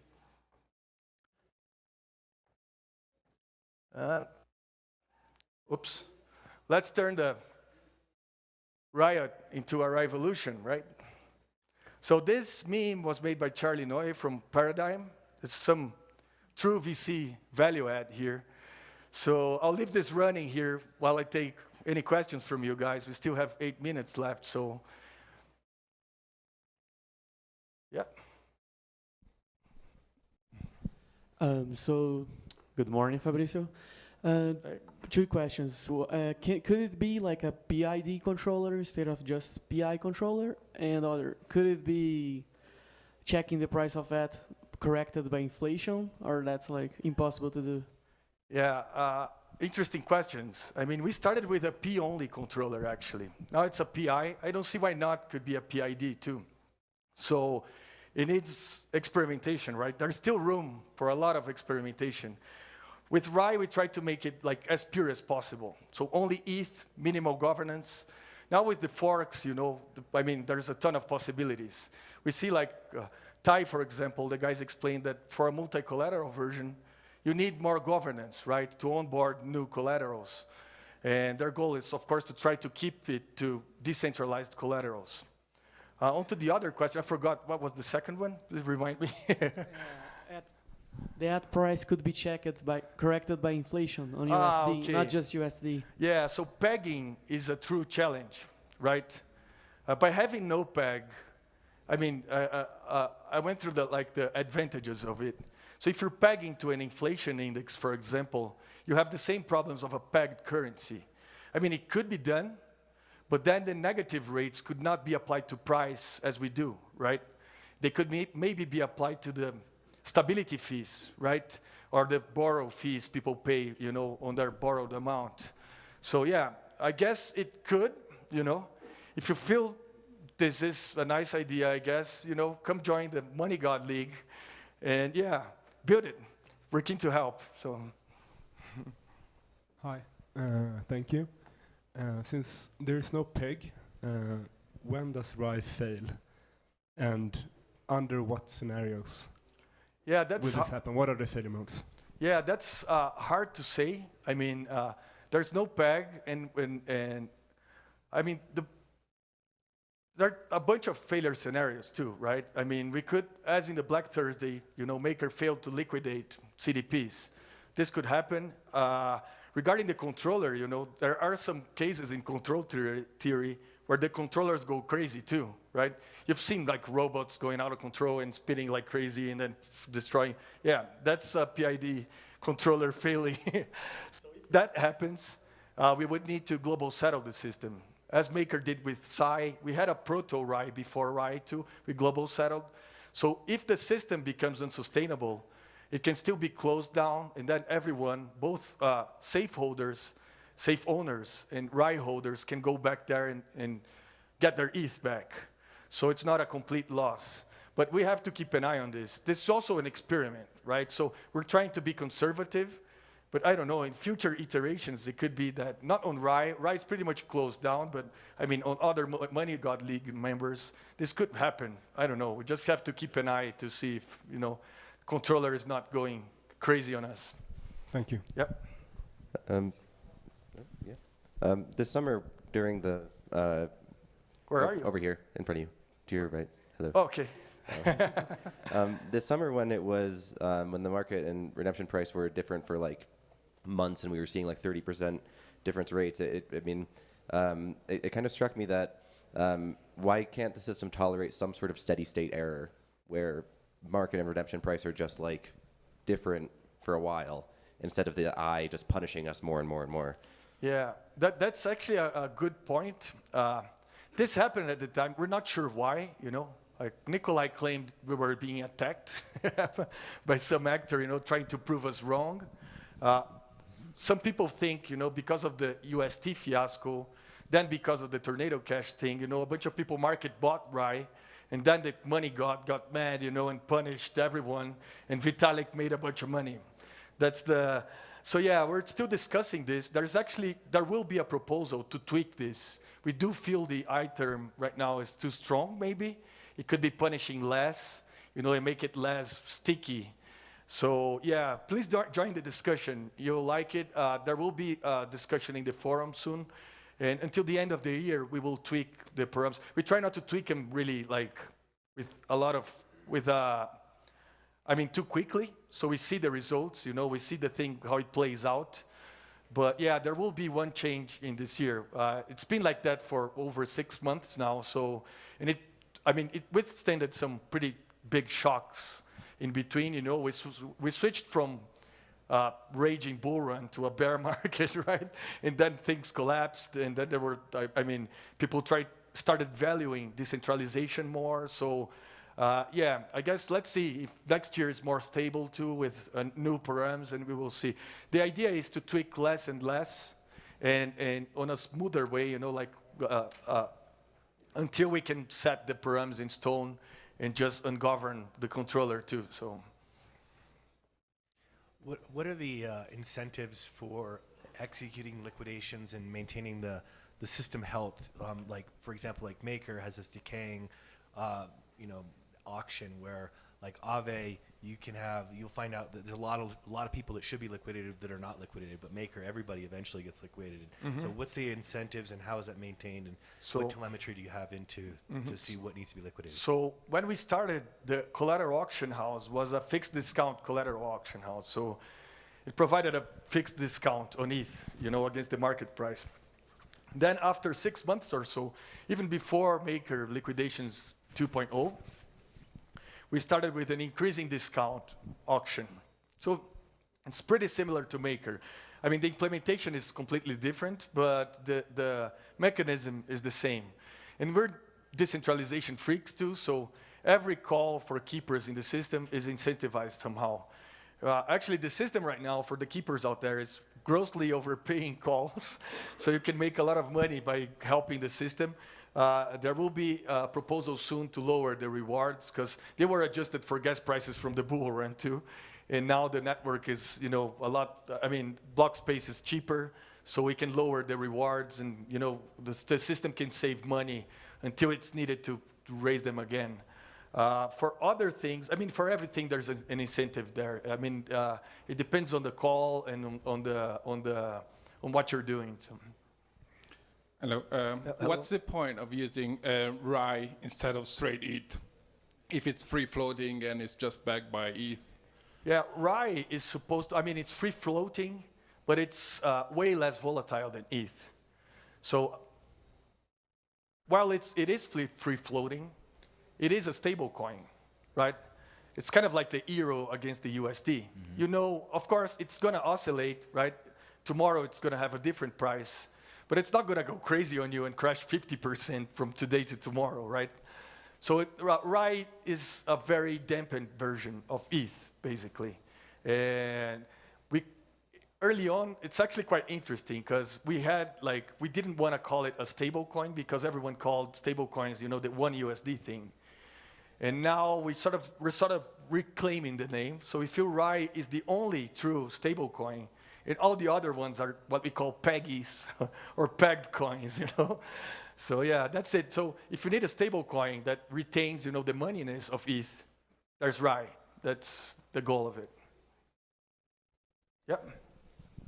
[SPEAKER 6] Oops. Let's turn the riot into a revolution, right? So this meme was made by Charlie Noy from Paradigm. There's some true VC value add here. So I'll leave this running here while I take any questions from you guys. We still have 8 minutes left, so yeah.
[SPEAKER 7] So good morning, Fabrizio. Two questions. So, could it be like a PID controller instead of just PI controller? And could it be checking the price of that corrected by inflation, or that's like impossible to do?
[SPEAKER 6] Yeah, interesting questions. I mean, we started with a P-only controller, actually. Now it's a PI. I don't see why not could be a PID, too. So it needs experimentation, right? There's still room for a lot of experimentation. With RAI, we try to make it like as pure as possible. So only ETH, minimal governance. Now with the forks, you know, I mean, there's a ton of possibilities. We see like TAI, for example, the guys explained that for a multi-collateral version, you need more governance, right, to onboard new collaterals. And their goal is, of course, to try to keep it to decentralized collaterals. On to the other question. I forgot, what was the second one? Please remind me.
[SPEAKER 7] The ad price could be corrected by inflation on USD,
[SPEAKER 6] okay.
[SPEAKER 7] not just USD.
[SPEAKER 6] Yeah, so pegging is a true challenge, right? By having no peg, I mean, I went through the advantages of it. So if you're pegging to an inflation index, for example, you have the same problems of a pegged currency. I mean, it could be done, but then the negative rates could not be applied to price as we do, right? They could maybe be applied to the stability fees, right? Or the borrow fees people pay, you know, on their borrowed amount. So yeah, I guess it could, you know, if you feel this is a nice idea, I guess, you know, come join the Money God League and yeah, build it. We're keen to help, so.
[SPEAKER 8] Hi, thank you. Since there is no peg, when does RAI fail? And under what scenarios
[SPEAKER 6] will
[SPEAKER 8] this happen? What are the failure modes?
[SPEAKER 6] Yeah, that's hard to say. I mean, there's no peg, and I mean, there are a bunch of failure scenarios too, right? I mean, we could, as in the Black Thursday, you know, Maker failed to liquidate CDPs. This could happen. Regarding the controller, you know, there are some cases in control theory where the controllers go crazy too, right? You've seen like robots going out of control and spinning like crazy and then destroying. Yeah, that's a PID controller failing. So if that happens, we would need to global settle the system. As Maker did with Psi, we had a proto-RAI before RAI too, we global settled. So if the system becomes unsustainable, it can still be closed down, and then everyone, both safe holders, safe owners, and RAI holders can go back there and get their ETH back. So it's not a complete loss. But we have to keep an eye on this. This is also an experiment, right? So we're trying to be conservative, but I don't know, in future iterations, it could be that, not on RAI, RAI is pretty much closed down, but I mean, on other Money God League members, this could happen. I don't know, we just have to keep an eye to see if, you know, controller is not going crazy on us.
[SPEAKER 8] Thank you.
[SPEAKER 6] Yep.
[SPEAKER 9] This summer during the
[SPEAKER 6] where are you?
[SPEAKER 9] Over here in front of you, to your right. Hello.
[SPEAKER 6] Oh, okay.
[SPEAKER 9] This summer when it was when the market and redemption price were different for like months and we were seeing like 30% difference rates, it kind of struck me that why can't the system tolerate some sort of steady state error where market and redemption price are just like different for a while instead of the eye just punishing us more and more and more? Yeah,
[SPEAKER 6] that's actually a good point. This happened at the time. We're not sure why, you know. Like Nikolai claimed we were being attacked by some actor, you know, trying to prove us wrong. Some people think, you know, because of the UST fiasco, then because of the Tornado Cash thing, you know, a bunch of people market bought RAI, and then the money got mad, you know, and punished everyone, and Vitalik made a bunch of money. So yeah, we're still discussing this. There will be a proposal to tweak this. We do feel the I term right now is too strong, maybe. It could be punishing less, you know, and make it less sticky. So yeah, please join the discussion. You'll like it. There will be a discussion in the forum soon. And until the end of the year, we will tweak the programs. We try not to tweak them really like too quickly. So we see the results, you know, we see the thing, how it plays out. But yeah, there will be one change in this year. It's been like that for over 6 months now. So, and it withstanded some pretty big shocks in between, you know. We switched from raging bull run to a bear market, right? And then things collapsed, and then people started valuing decentralization more. So yeah, I guess let's see if next year is more stable too with new params, and we will see. The idea is to tweak less and less, and on a smoother way, you know, like until we can set the params in stone and just ungovern the controller too. So,
[SPEAKER 10] what are the incentives for executing liquidations and maintaining the system health? Like, for example, like Maker has this decaying, you know, auction where, like Aave, you'll find out that there's a lot of people that should be liquidated that are not liquidated, but Maker, everybody eventually gets liquidated. So what's the incentives and how is that maintained, and what telemetry do you have into to see what needs to be liquidated?
[SPEAKER 6] So when we started, the collateral auction house was a fixed discount collateral auction house. So it provided a fixed discount on ETH, you know, against the market price. Then after 6 months or so, even before Maker liquidations 2.0, we started with an increasing discount auction. So it's pretty similar to Maker. I mean, the implementation is completely different, but the mechanism is the same. And we're decentralization freaks too, so every call for keepers in the system is incentivized somehow. Actually, the system right now for the keepers out there is grossly overpaying calls, so you can make a lot of money by helping the system. There will be a proposal soon to lower the rewards because they were adjusted for gas prices from the bull run too. And now the network is, you know, a lot, I mean, block space is cheaper, so we can lower the rewards and, you know, the system can save money until it's needed to raise them again. For other things, I mean, for everything, there's an incentive there. I mean, it depends on the call and on what you're doing. So.
[SPEAKER 11] Hello. What's the point of using RAI instead of straight ETH if it's free floating and it's just backed by ETH?
[SPEAKER 6] Yeah, RAI is supposed to, I mean, it's free floating, but it's way less volatile than ETH. So while it is free floating, it is a stable coin, right? It's kind of like the euro against the USD. You know, of course, it's going to oscillate, right? Tomorrow it's going to have a different price. But it's not going to go crazy on you and crash 50% from today to tomorrow, right? So RAI is a very dampened version of ETH, basically. And early on, it's actually quite interesting because we didn't want to call it a stable coin because everyone called stable coins, you know, the one USD thing. And now we're sort of reclaiming the name. So we feel RAI is the only true stable coin. And all the other ones are what we call peggies or pegged coins, you know. So yeah, that's it. So if you need a stable coin that retains, you know, the moneyness of ETH, there's RAI. That's the goal of it. Yep.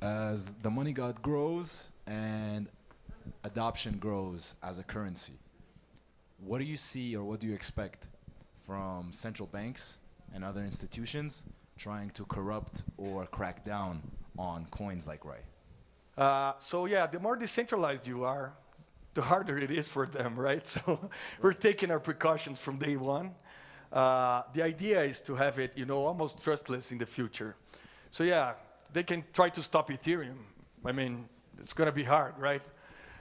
[SPEAKER 5] As the money god grows and adoption grows as a currency, what do you see or what do you expect from central banks and other institutions trying to corrupt or crack down on coins like RAI?
[SPEAKER 6] So yeah, the more decentralized you are, the harder it is for them, right? So we're taking our precautions from day one. The idea is to have it, you know, almost trustless in the future. So yeah, they can try to stop Ethereum. I mean, it's going to be hard, right?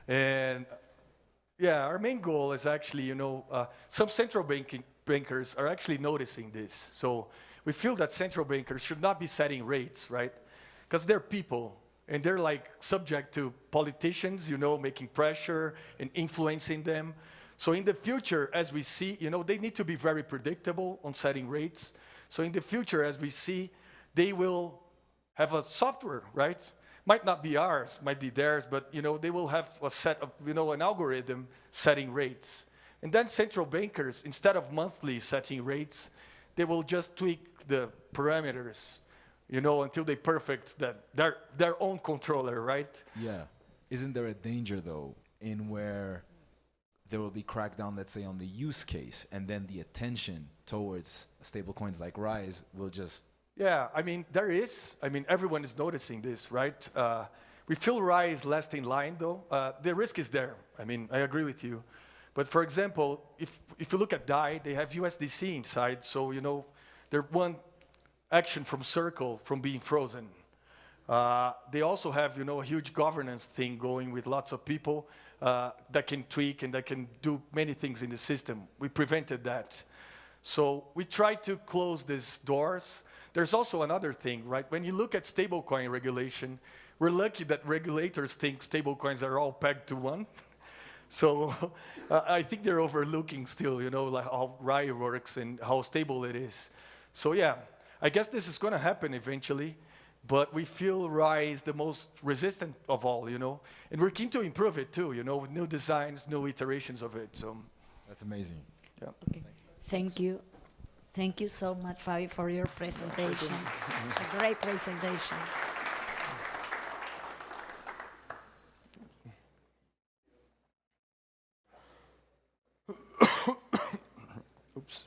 [SPEAKER 6] And yeah, our main goal is actually, you know, some central bankers are actually noticing this. So we feel that central bankers should not be setting rates, right? Because they're people, and they're like subject to politicians, you know, making pressure and influencing them. So in the future, as we see, you know, they need to be very predictable on setting rates. So in the future, as we see, they will have a software, right? Might not be ours, might be theirs, but, you know, they will have a set of, you know, an algorithm setting rates. And then central bankers, instead of monthly setting rates, they will just tweak the parameters, you know, until they perfect their own controller, right?
[SPEAKER 5] Yeah. Isn't there a danger, though, in where there will be crackdown, let's say, on the use case, and then the attention towards stablecoins like RAI will just...
[SPEAKER 6] Yeah, I mean, there is. I mean, everyone is noticing this, right? We feel RAI is last in line, though. The risk is there. I mean, I agree with you. But for example, if you look at DAI, they have USDC inside, so, you know, they're one action from Circle from being frozen. They also have, you know, a huge governance thing going with lots of people that can tweak and that can do many things in the system. We prevented that. So we try to close these doors. There's also another thing, right? When you look at stablecoin regulation, we're lucky that regulators think stablecoins are all pegged to one. So I think they're overlooking still, you know, like how RAI works and how stable it is. So yeah, I guess this is going to happen eventually, but we feel RAI is the most resistant of all, you know, and we're keen to improve it too, you know, with new designs, new iterations of it. So
[SPEAKER 5] That's amazing.
[SPEAKER 6] yeah.
[SPEAKER 1] Okay. Thank you. Thank you so much, Fabi, for your presentation. A great presentation.
[SPEAKER 6] Oops.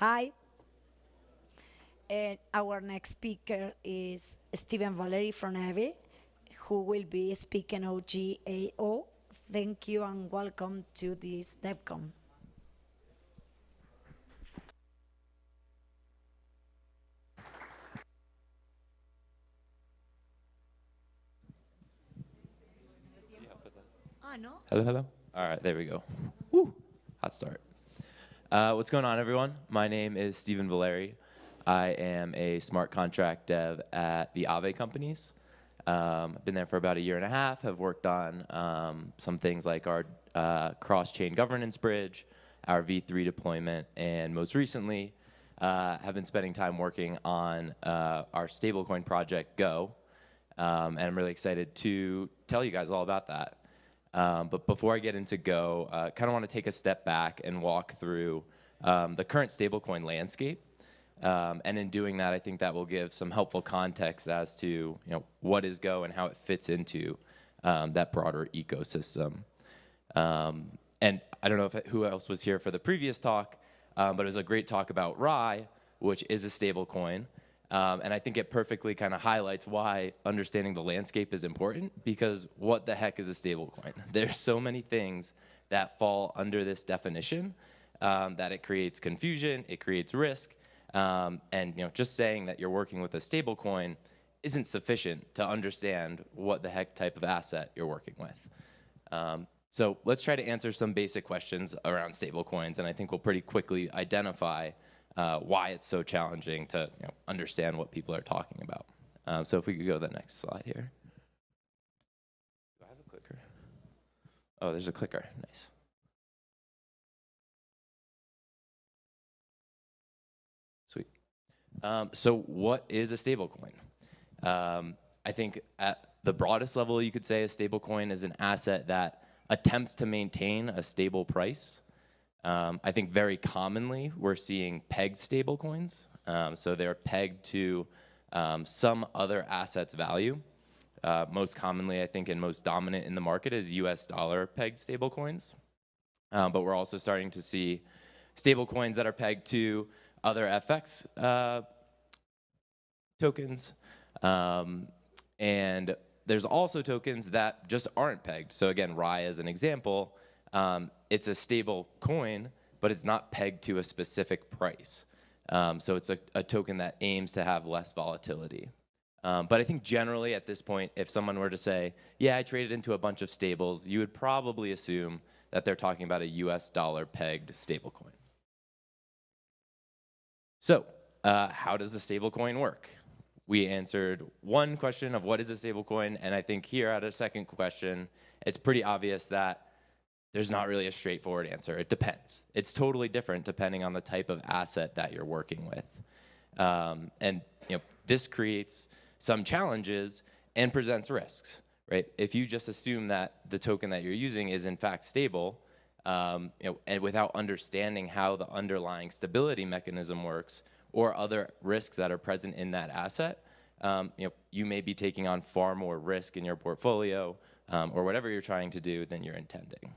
[SPEAKER 1] Hi. And our next speaker is Stephen Valeri from Ave, who will be speaking OGAO. Thank you and welcome to this Devcon. No?
[SPEAKER 12] Hello, hello. All right, there we go. Woo, hot start. What's going on, everyone? My name is Stephen Valeri. I am a smart contract dev at the Aave companies. I've been there for about a year and a half. Have worked on some things like our cross-chain governance bridge, our V3 deployment, and most recently, have been spending time working on our stablecoin project, Go. And I'm really excited to tell you guys all about that. But before I get into Go, kind of want to take a step back and walk through the current stablecoin landscape. And in doing that, I think that will give some helpful context as to what is Go and how it fits into that broader ecosystem. And I don't know who else was here for the previous talk, but it was a great talk about Rye, which is a stablecoin. And I think it perfectly kind of highlights why understanding the landscape is important, because what the heck is a stablecoin? There's so many things that fall under this definition that it creates confusion, it creates risk, and just saying that you're working with a stablecoin isn't sufficient to understand what the heck type of asset you're working with. So let's try to answer some basic questions around stablecoins, and I think we'll pretty quickly identify why it's so challenging to understand what people are talking about. So if we could go to the next slide here. Do I have a clicker? Oh, there's a clicker. Nice. Sweet. So what is a stablecoin? I think at the broadest level, you could say a stablecoin is an asset that attempts to maintain a stable price. I think very commonly we're seeing pegged stablecoins. So they're pegged to some other asset's value. Most commonly, I think, and most dominant in the market is US dollar pegged stablecoins. But we're also starting to see stablecoins that are pegged to other FX tokens. And there's also tokens that just aren't pegged. So again, Rye as an example, it's a stable coin, but it's not pegged to a specific price. So it's a token that aims to have less volatility. But I think generally at this point, if someone were to say, yeah, I traded into a bunch of stables, you would probably assume that they're talking about a US dollar pegged stablecoin. So how does a stablecoin work? We answered one question of what is a stablecoin, and I think here at a second question, it's pretty obvious that there's not really a straightforward answer. It depends. It's totally different depending on the type of asset that you're working with. And this creates some challenges and presents risks, right? If you just assume that the token that you're using is in fact stable, and without understanding how the underlying stability mechanism works, or other risks that are present in that asset, you may be taking on far more risk in your portfolio or whatever you're trying to do than you're intending.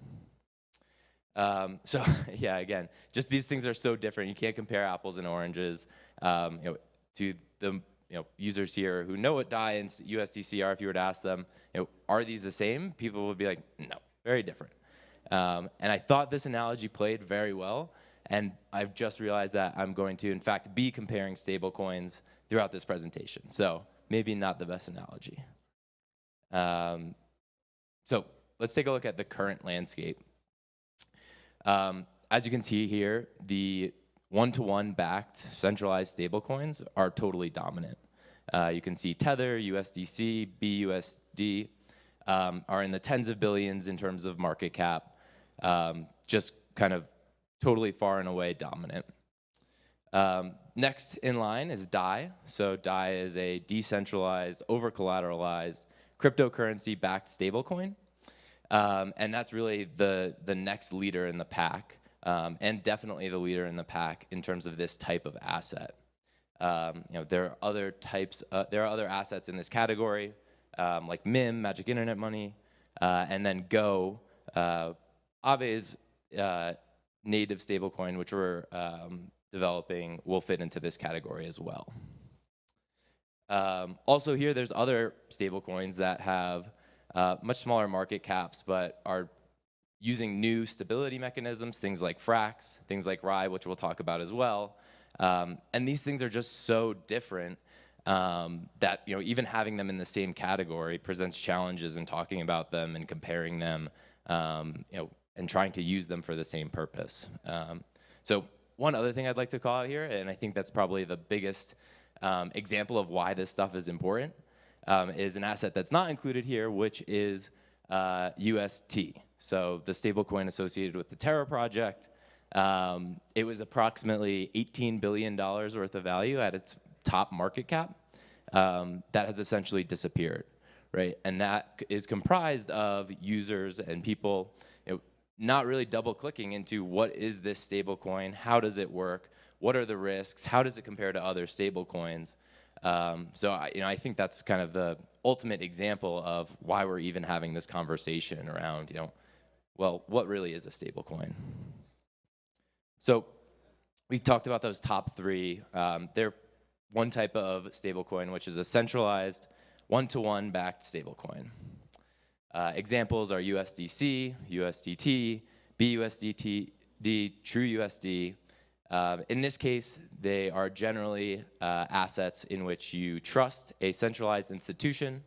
[SPEAKER 12] So yeah, again, just these things are so different. You can't compare apples and oranges. To the users here who know what DAI and USDC are, if you were to ask them, are these the same? People would be like, no, very different. And I thought this analogy played very well. And I've just realized that I'm going to, in fact, be comparing stablecoins throughout this presentation. So maybe not the best analogy. So let's take a look at the current landscape. As you can see here, the one-to-one backed centralized stablecoins are totally dominant. You can see Tether, USDC, BUSD are in the tens of billions in terms of market cap, just kind of totally far and away dominant. Next in line is DAI. So DAI is a decentralized, over-collateralized, cryptocurrency-backed stablecoin. And that's really the next leader in the pack, and definitely the leader in the pack in terms of this type of asset. There are other types, there are other assets in this category, like MIM, Magic Internet Money, and then Go, Aave's native stablecoin, which we're developing, will fit into this category as well. Also here, there's other stablecoins that have much smaller market caps, but are using new stability mechanisms, things like Frax, things like Rye, which we'll talk about as well. And these things are just so different that even having them in the same category presents challenges in talking about them and comparing them, and trying to use them for the same purpose. So one other thing I'd like to call out here, and I think that's probably the biggest example of why this stuff is important, is an asset that's not included here, which is UST. So the stablecoin associated with the Terra project. It was approximately $18 billion worth of value at its top market cap. That has essentially disappeared, right? And that is comprised of users and people, not really double clicking into what is this stablecoin, how does it work, what are the risks, how does it compare to other stablecoins. So I think that's kind of the ultimate example of why we're even having this conversation around, well, what really is a stablecoin? So we talked about those top three. They're one type of stablecoin, which is a centralized one-to-one backed stablecoin. Examples are USDC, USDT, BUSDT, TrueUSD. In this case, they are generally assets in which you trust a centralized institution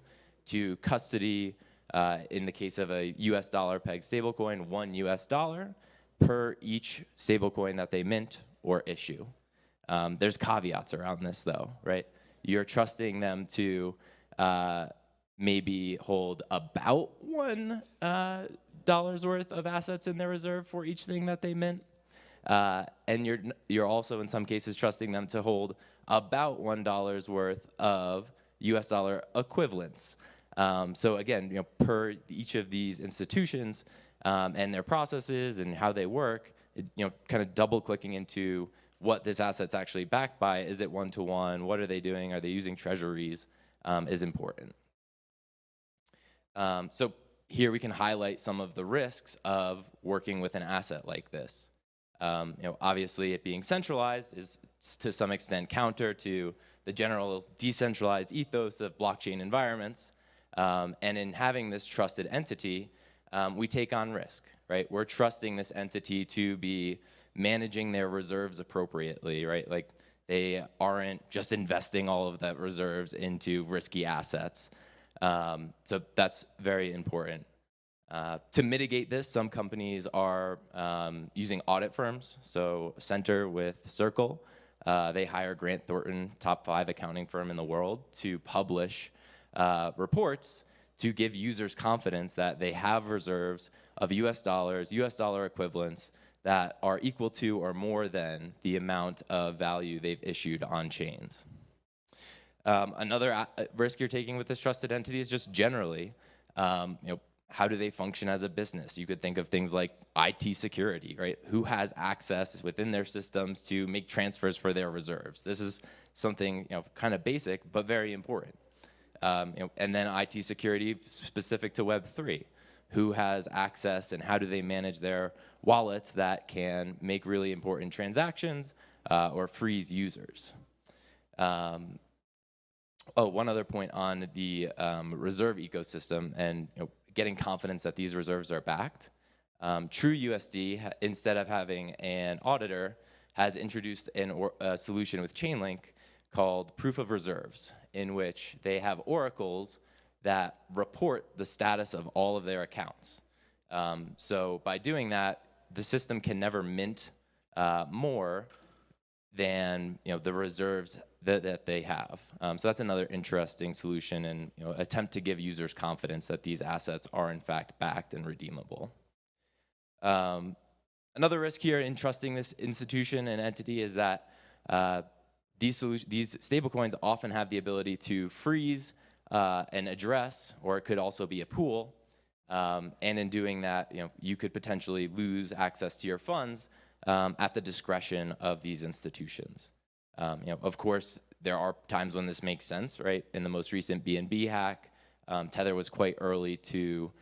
[SPEAKER 12] to custody, in the case of a US dollar pegged stablecoin, $1 US per each stablecoin that they mint or issue. There's caveats around this though, right? You're trusting them to maybe hold about $1 worth of assets in their reserve for each thing that they mint. And you're also in some cases trusting them to hold about $1 worth of US dollar equivalents. So again, per each of these institutions and their processes and how they work, kind of double clicking into what this asset's actually backed by. Is it one-to-one? What are they doing? Are they using treasuries? Is important. So here we can highlight some of the risks of working with an asset like this. Obviously it being centralized is to some extent counter to the general decentralized ethos of blockchain environments. And in having this trusted entity, we take on risk, right? We're trusting this entity to be managing their reserves appropriately, right? Like they aren't just investing all of that reserves into risky assets. So that's very important. To mitigate this, some companies are using audit firms. So Center with Circle, they hire Grant Thornton, top 5 accounting firm in the world, to publish reports to give users confidence that they have reserves of US dollars, US dollar equivalents that are equal to or more than the amount of value they've issued on chains. Another risk you're taking with this trusted entity is just generally, how do they function as a business? You could think of things like IT security, right? Who has access within their systems to make transfers for their reserves? This is something kind of basic, but very important. And then IT security specific to Web3. Who has access and how do they manage their wallets that can make really important transactions or freeze users? One other point on the reserve ecosystem and getting confidence that these reserves are backed. TrueUSD, instead of having an auditor, has introduced a solution with Chainlink called Proof of Reserves, in which they have oracles that report the status of all of their accounts. So by doing that, the system can never mint more than the reserves that they have. So that's another interesting solution and attempt to give users confidence that these assets are in fact backed and redeemable. Another risk here in trusting this institution and entity is that these stablecoins often have the ability to freeze an address, or it could also be a pool. And in doing that, you could potentially lose access to your funds at the discretion of these institutions. Of course, there are times when this makes sense, right? In the most recent BNB hack, Tether was quite early to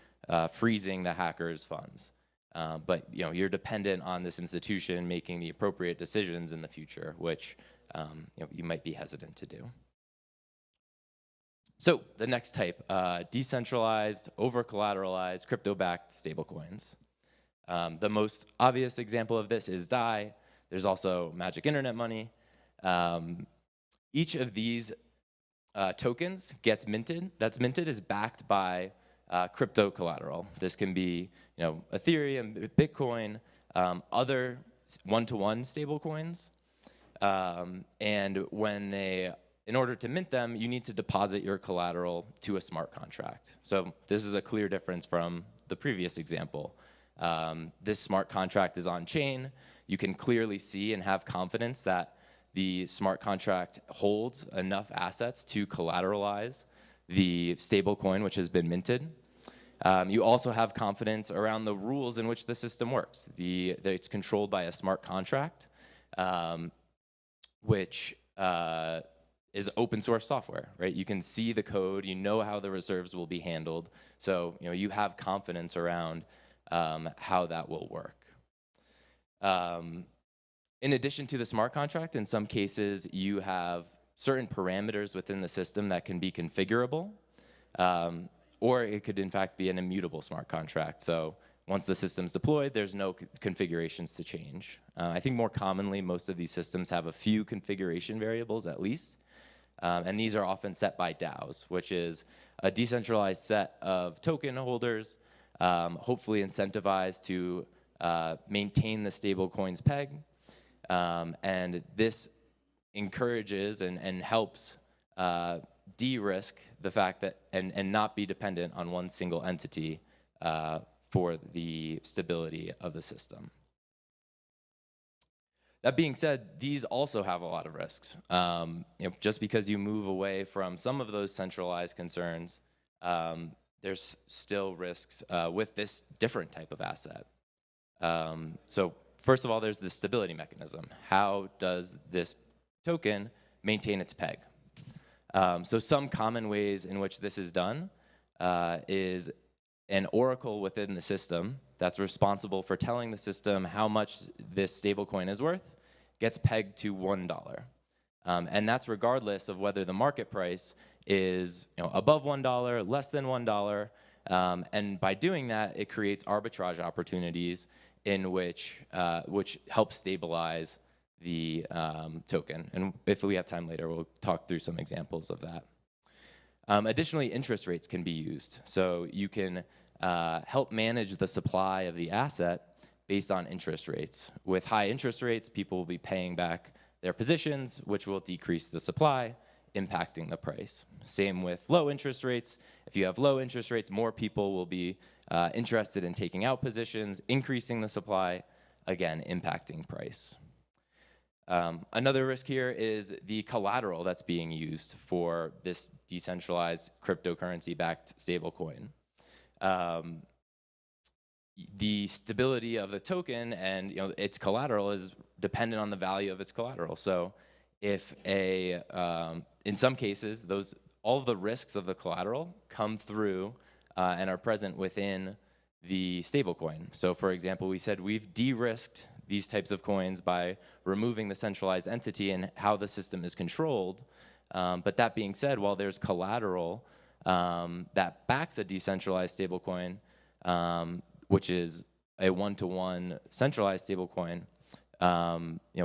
[SPEAKER 12] freezing the hackers' funds. But you're dependent on this institution making the appropriate decisions in the future, which you might be hesitant to do. So the next type, decentralized, over-collateralized, crypto-backed stablecoins. The most obvious example of this is DAI. There's also Magic Internet Money. Each of these tokens gets minted. That's minted is backed by crypto collateral. This can be Ethereum, Bitcoin, other one-to-one stablecoins. And in order to mint them, you need to deposit your collateral to a smart contract. So this is a clear difference from the previous example. This smart contract is on chain. You can clearly see and have confidence that the smart contract holds enough assets to collateralize the stablecoin which has been minted. You also have confidence around the rules in which the system works. It's controlled by a smart contract, which is open source software, right? You can see the code, you know how the reserves will be handled, so you have confidence around how that will work. In addition to the smart contract, in some cases you have certain parameters within the system that can be configurable, or it could in fact be an immutable smart contract. So once the system's deployed, there's no configurations to change. I think more commonly, most of these systems have a few configuration variables at least, and these are often set by DAOs, which is a decentralized set of token holders, hopefully incentivized to maintain the stablecoin's peg, and this encourages and helps de-risk the fact that and not be dependent on one single entity for the stability of the system. That being said, these also have a lot of risks. Just because you move away from some of those centralized concerns, there's still risks with this different type of asset. So first of all, there's the stability mechanism. How does this token maintain its peg? So some common ways in which this is done is an oracle within the system that's responsible for telling the system how much this stablecoin is worth gets pegged to $1. And that's regardless of whether the market price is above $1, less than $1. And by doing that, it creates arbitrage opportunities in which help stabilize the token. And if we have time later, we'll talk through some examples of that. Additionally, interest rates can be used. So you can help manage the supply of the asset based on interest rates. With high interest rates, people will be paying back their positions, which will decrease the supply, impacting the price. Same with low interest rates. If you have low interest rates, more people will be interested in taking out positions, increasing the supply, again, impacting price. Another risk here is the collateral that's being used for this decentralized cryptocurrency-backed stablecoin. The stability of the token and its collateral is dependent on the value of its collateral. So if in some cases, all of the risks of the collateral come through and are present within the stablecoin. So for example, we said we've de-risked these types of coins by removing the centralized entity and how the system is controlled. But that being said, while there's collateral that backs a decentralized stablecoin, which is a one-to-one centralized stablecoin,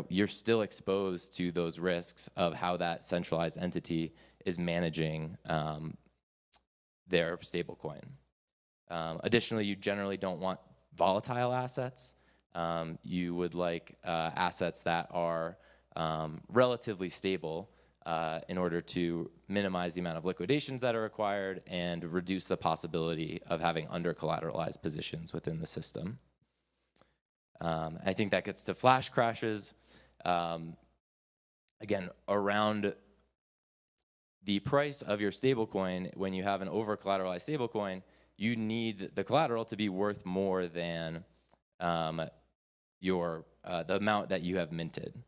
[SPEAKER 12] you're still exposed to those risks of how that centralized entity is managing their stablecoin. Additionally, you generally don't want volatile assets. You would like assets that are relatively stable in order to minimize the amount of liquidations that are required and reduce the possibility of having under-collateralized positions within the system. I think that gets to flash crashes. Again, around the price of your stablecoin, when you have an over-collateralized stablecoin, you need the collateral to be worth more than the amount that you have minted.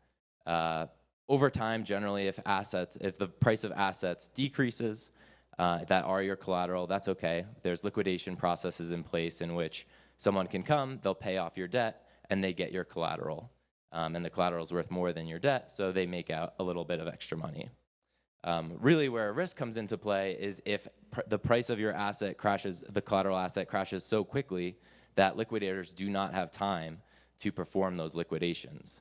[SPEAKER 12] Over time, generally, if the price of assets decreases that are your collateral, that's okay. There's liquidation processes in place in which someone can come, they'll pay off your debt, and they get your collateral. And the collateral is worth more than your debt, so they make out a little bit of extra money. Really, where a risk comes into play is if the price of your asset crashes, the collateral asset crashes so quickly that liquidators do not have time to perform those liquidations.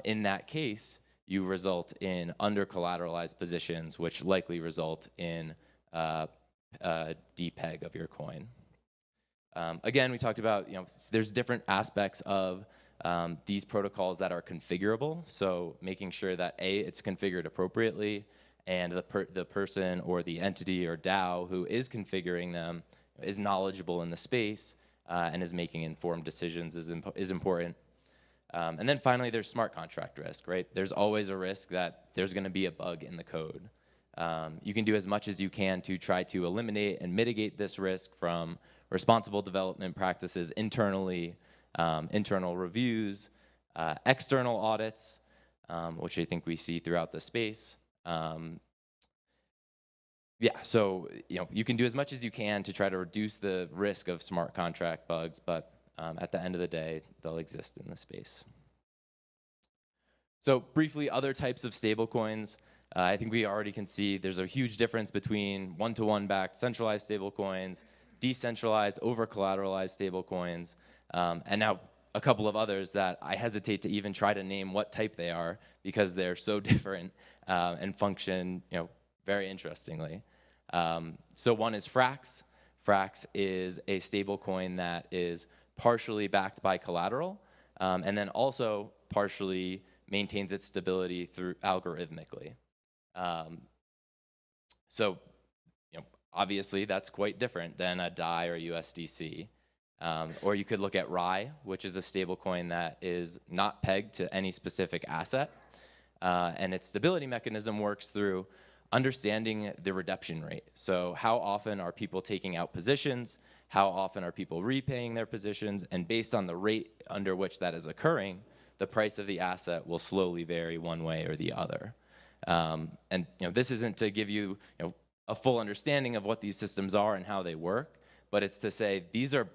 [SPEAKER 12] In that case, you result in under-collateralized positions, which likely result in a depeg of your coin. Again, we talked about, there's different aspects of these protocols that are configurable. So making sure that it's configured appropriately, and the person or the entity or DAO who is configuring them is knowledgeable in the space and is making informed decisions is important. And then finally, there's smart contract risk, right? There's always a risk that there's going to be a bug in the code. You can do as much as you can to try to eliminate and mitigate this risk from responsible development practices internally, internal reviews, external audits, which I think we see throughout the space. Yeah, so you can do as much as you can to try to reduce the risk of smart contract bugs, but at the end of the day, they'll exist in the space. So briefly, other types of stablecoins. I think we already can see there's a huge difference between one-to-one backed centralized stablecoins, decentralized, over-collateralized stablecoins, and now a couple of others that I hesitate to even try to name what type they are because they're so different and function very interestingly. So one is Frax. Frax is a stablecoin that is partially backed by collateral and then also partially maintains its stability through algorithmically. So obviously that's quite different than a DAI or USDC. Or you could look at RAI, which is a stablecoin that is not pegged to any specific asset. And its stability mechanism works through understanding the redemption rate. So how often are people taking out positions? How often are people repaying their positions? And based on the rate under which that is occurring, the price of the asset will slowly vary one way or the other. And this isn't to give you, a full understanding of what these systems are and how they work, but it's to say these are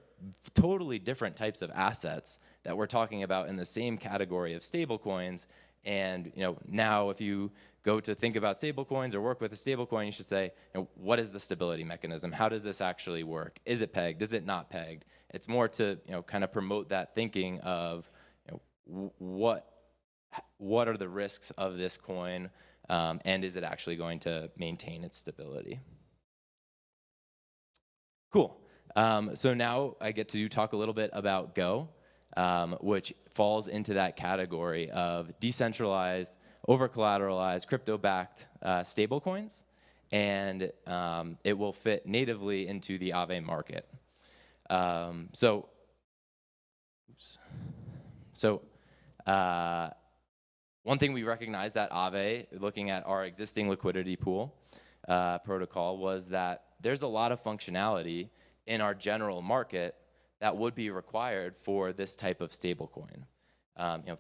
[SPEAKER 12] totally different types of assets that we're talking about in the same category of stablecoins. And now if you go to think about stablecoins or work with a stablecoin, you should say, what is the stability mechanism? How does this actually work? Is it pegged? Is it not pegged? It's more to kind of promote that thinking of what are the risks of this coin, and is it actually going to maintain its stability? Cool. So now I get to talk a little bit about Go, which falls into that category of decentralized, over-collateralized, crypto-backed stablecoins, and it will fit natively into the Aave market. One thing we recognized at Aave, looking at our existing liquidity pool protocol, was that there's a lot of functionality in our general market that would be required for this type of stablecoin.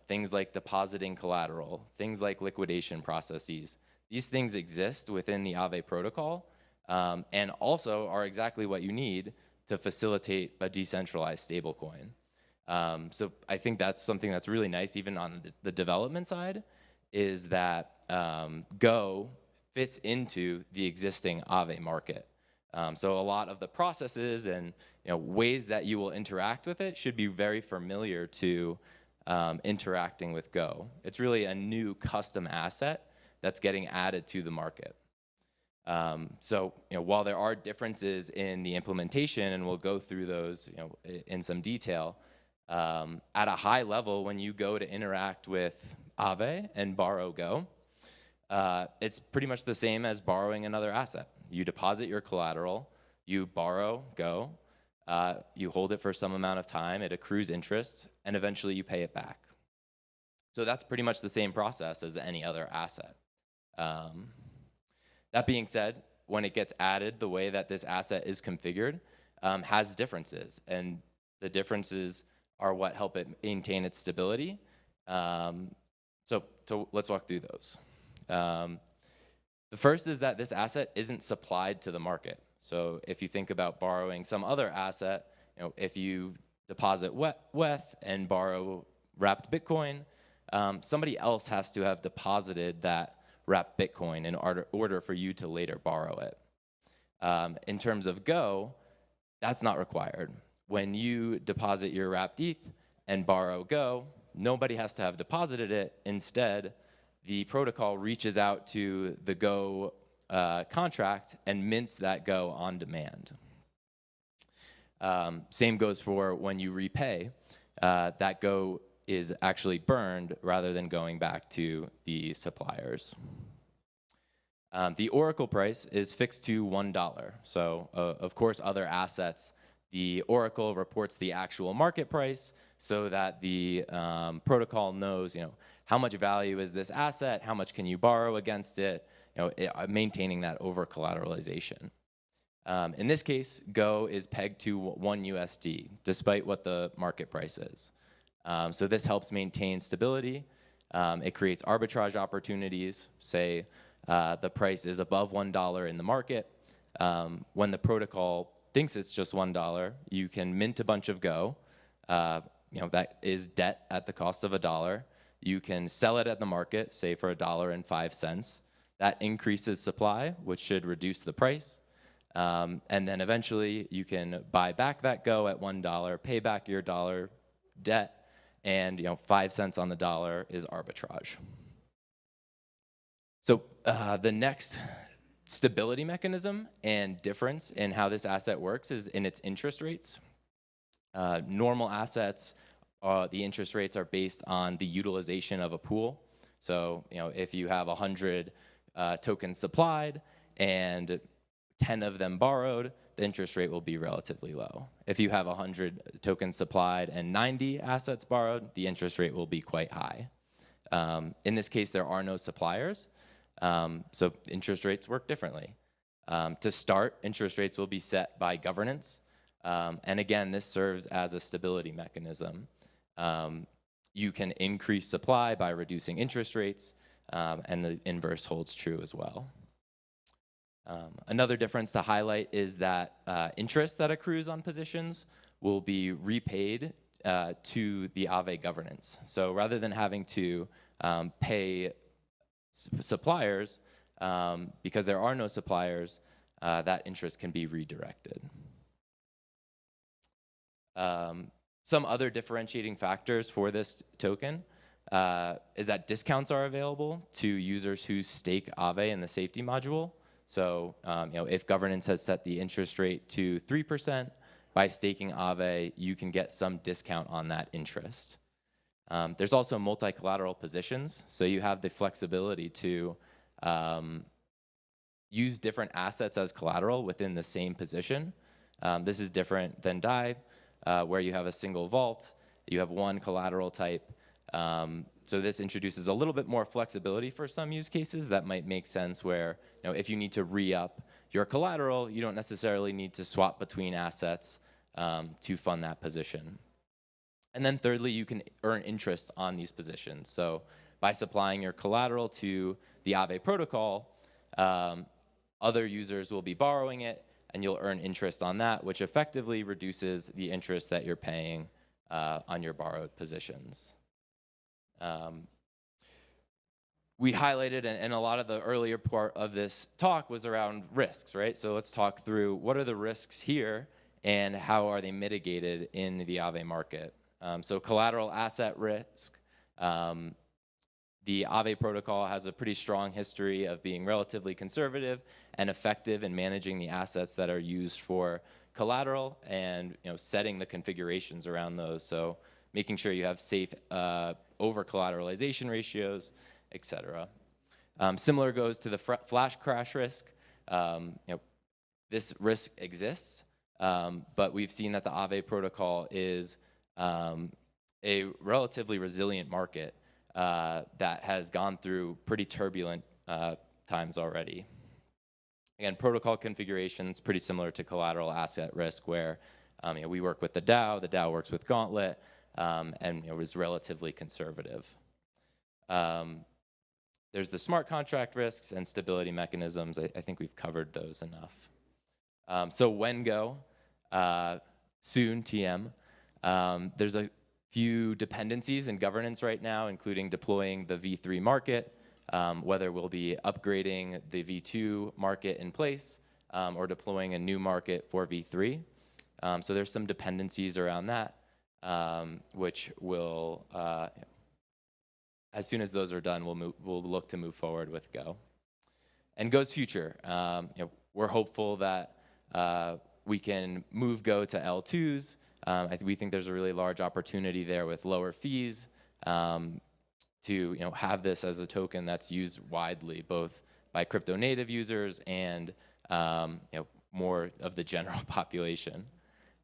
[SPEAKER 12] Things like depositing collateral, things like liquidation processes. These things exist within the Aave protocol and also are exactly what you need to facilitate a decentralized stablecoin. So I think that's something that's really nice, even on the development side, is that Go fits into the existing Aave market. So a lot of the processes and ways that you will interact with it should be very familiar to interacting with Go. It's really a new custom asset that's getting added to the market. So while there are differences in the implementation, and we'll go through those in some detail, at a high level, when you go to interact with Aave and borrow Go, it's pretty much the same as borrowing another asset. You deposit your collateral, you borrow Go, you hold it for some amount of time, it accrues interest, and eventually you pay it back. So that's pretty much the same process as any other asset. That being said, when it gets added, the way that this asset is configured has differences, and the differences are what help it maintain its stability. So let's walk through those. The first is that this asset isn't supplied to the market. So if you think about borrowing some other asset, if you deposit WETH and borrow wrapped Bitcoin, somebody else has to have deposited that wrapped Bitcoin in order for you to later borrow it. In terms of Go, that's not required. When you deposit your wrapped ETH and borrow Go, nobody has to have deposited it. Instead, the protocol reaches out to the Go contract and mints that Go on demand. Same goes for when you repay. That Go is actually burned rather than going back to the suppliers. The Oracle price is fixed to $1. So, of course, other assets, the Oracle reports the actual market price so that the protocol knows, how much value is this asset, how much can you borrow against it, maintaining that over collateralization. In this case, Go is pegged to 1 USD, despite what the market price is. So this helps maintain stability. It creates arbitrage opportunities. Say the price is above $1 in the market. When the protocol thinks it's just $1, you can mint a bunch of Go. That is debt at the cost of $1. You can sell it at the market, say for $1.05. That increases supply, which should reduce the price. And then eventually you can buy back that Go at $1, pay back your dollar debt, and 5 cents on the dollar is arbitrage. So the next stability mechanism and difference in how this asset works is in its interest rates. Normal assets, the interest rates are based on the utilization of a pool. So if you have 100 tokens supplied and 10 of them borrowed, the interest rate will be relatively low. If you have 100 tokens supplied and 90 assets borrowed, the interest rate will be quite high. In this case, there are no suppliers, so interest rates work differently. To start, interest rates will be set by governance, and again, this serves as a stability mechanism. You can increase supply by reducing interest rates, and the inverse holds true as well. Another difference to highlight is that interest that accrues on positions will be repaid to the Aave governance. So rather than having to pay suppliers, because there are no suppliers, that interest can be redirected. Some other differentiating factors for this token is that discounts are available to users who stake Aave in the safety module. So if governance has set the interest rate to 3%, by staking Aave, you can get some discount on that interest. There's also multi-collateral positions, so you have the flexibility to use different assets as collateral within the same position. This is different than DAI, where you have a single vault, you have one collateral type. So this introduces a little bit more flexibility for some use cases that might make sense where if you need to re-up your collateral, you don't necessarily need to swap between assets to fund that position. And then thirdly, you can earn interest on these positions. So by supplying your collateral to the Aave protocol, other users will be borrowing it, and you'll earn interest on that, which effectively reduces the interest that you're paying on your borrowed positions. We highlighted, and a lot of the earlier part of this talk was around risks, right? So let's talk through what are the risks here and how are they mitigated in the Aave market. So collateral asset risk. The Aave protocol has a pretty strong history of being relatively conservative and effective in managing the assets that are used for collateral and setting the configurations around those. So making sure you have safe over-collateralization ratios, et cetera. Similar goes to the flash crash risk. This risk exists, but we've seen that the Aave protocol is a relatively resilient market that has gone through pretty turbulent times already. Again, protocol configurations pretty similar to collateral asset risk, where we work with the DAO works with Gauntlet, and it was relatively conservative. There's the smart contract risks and stability mechanisms. I think we've covered those enough. So when Go, soon TM, there's a few dependencies in governance right now, including deploying the V3 market, whether we'll be upgrading the V2 market in place or deploying a new market for V3. So there's some dependencies around that, which will, as soon as those are done, we'll look to move forward with Go. And Go's future, we're hopeful that we can move Go to L2s. We think there's a really large opportunity there with lower fees to have this as a token that's used widely, both by crypto native users and more of the general population.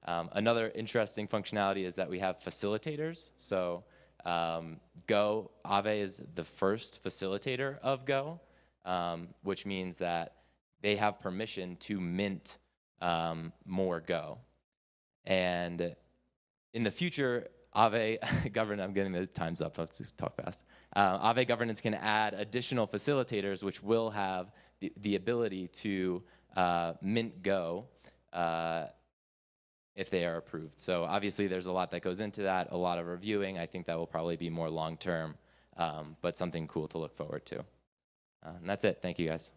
[SPEAKER 12] Another interesting functionality is that we have facilitators. So Aave is the first facilitator of Go. which means that they have permission to mint more Go. And in the future, Aave governance, I'm getting the times up, let's just talk fast. Aave governance can add additional facilitators which will have the ability to mint Go if they are approved. So obviously there's a lot that goes into that, a lot of reviewing. I think that will probably be more long-term, but something cool to look forward to. And that's it, thank you guys.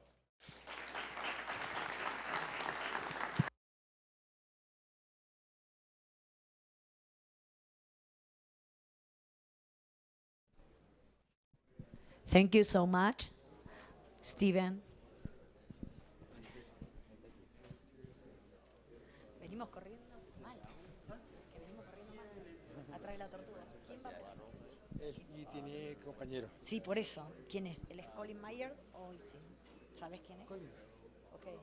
[SPEAKER 1] Thank you so much, Steven. Venimos corriendo mal. Que venimos corriendo mal. Atrás de la tortuga. ¿Quién va a presentar?
[SPEAKER 13] Y tiene compañero.
[SPEAKER 1] Sí, por eso. ¿Quién es? ¿Él es Colin Mayer o sí? ¿Sabes quién es?
[SPEAKER 13] Colin.
[SPEAKER 1] Okay.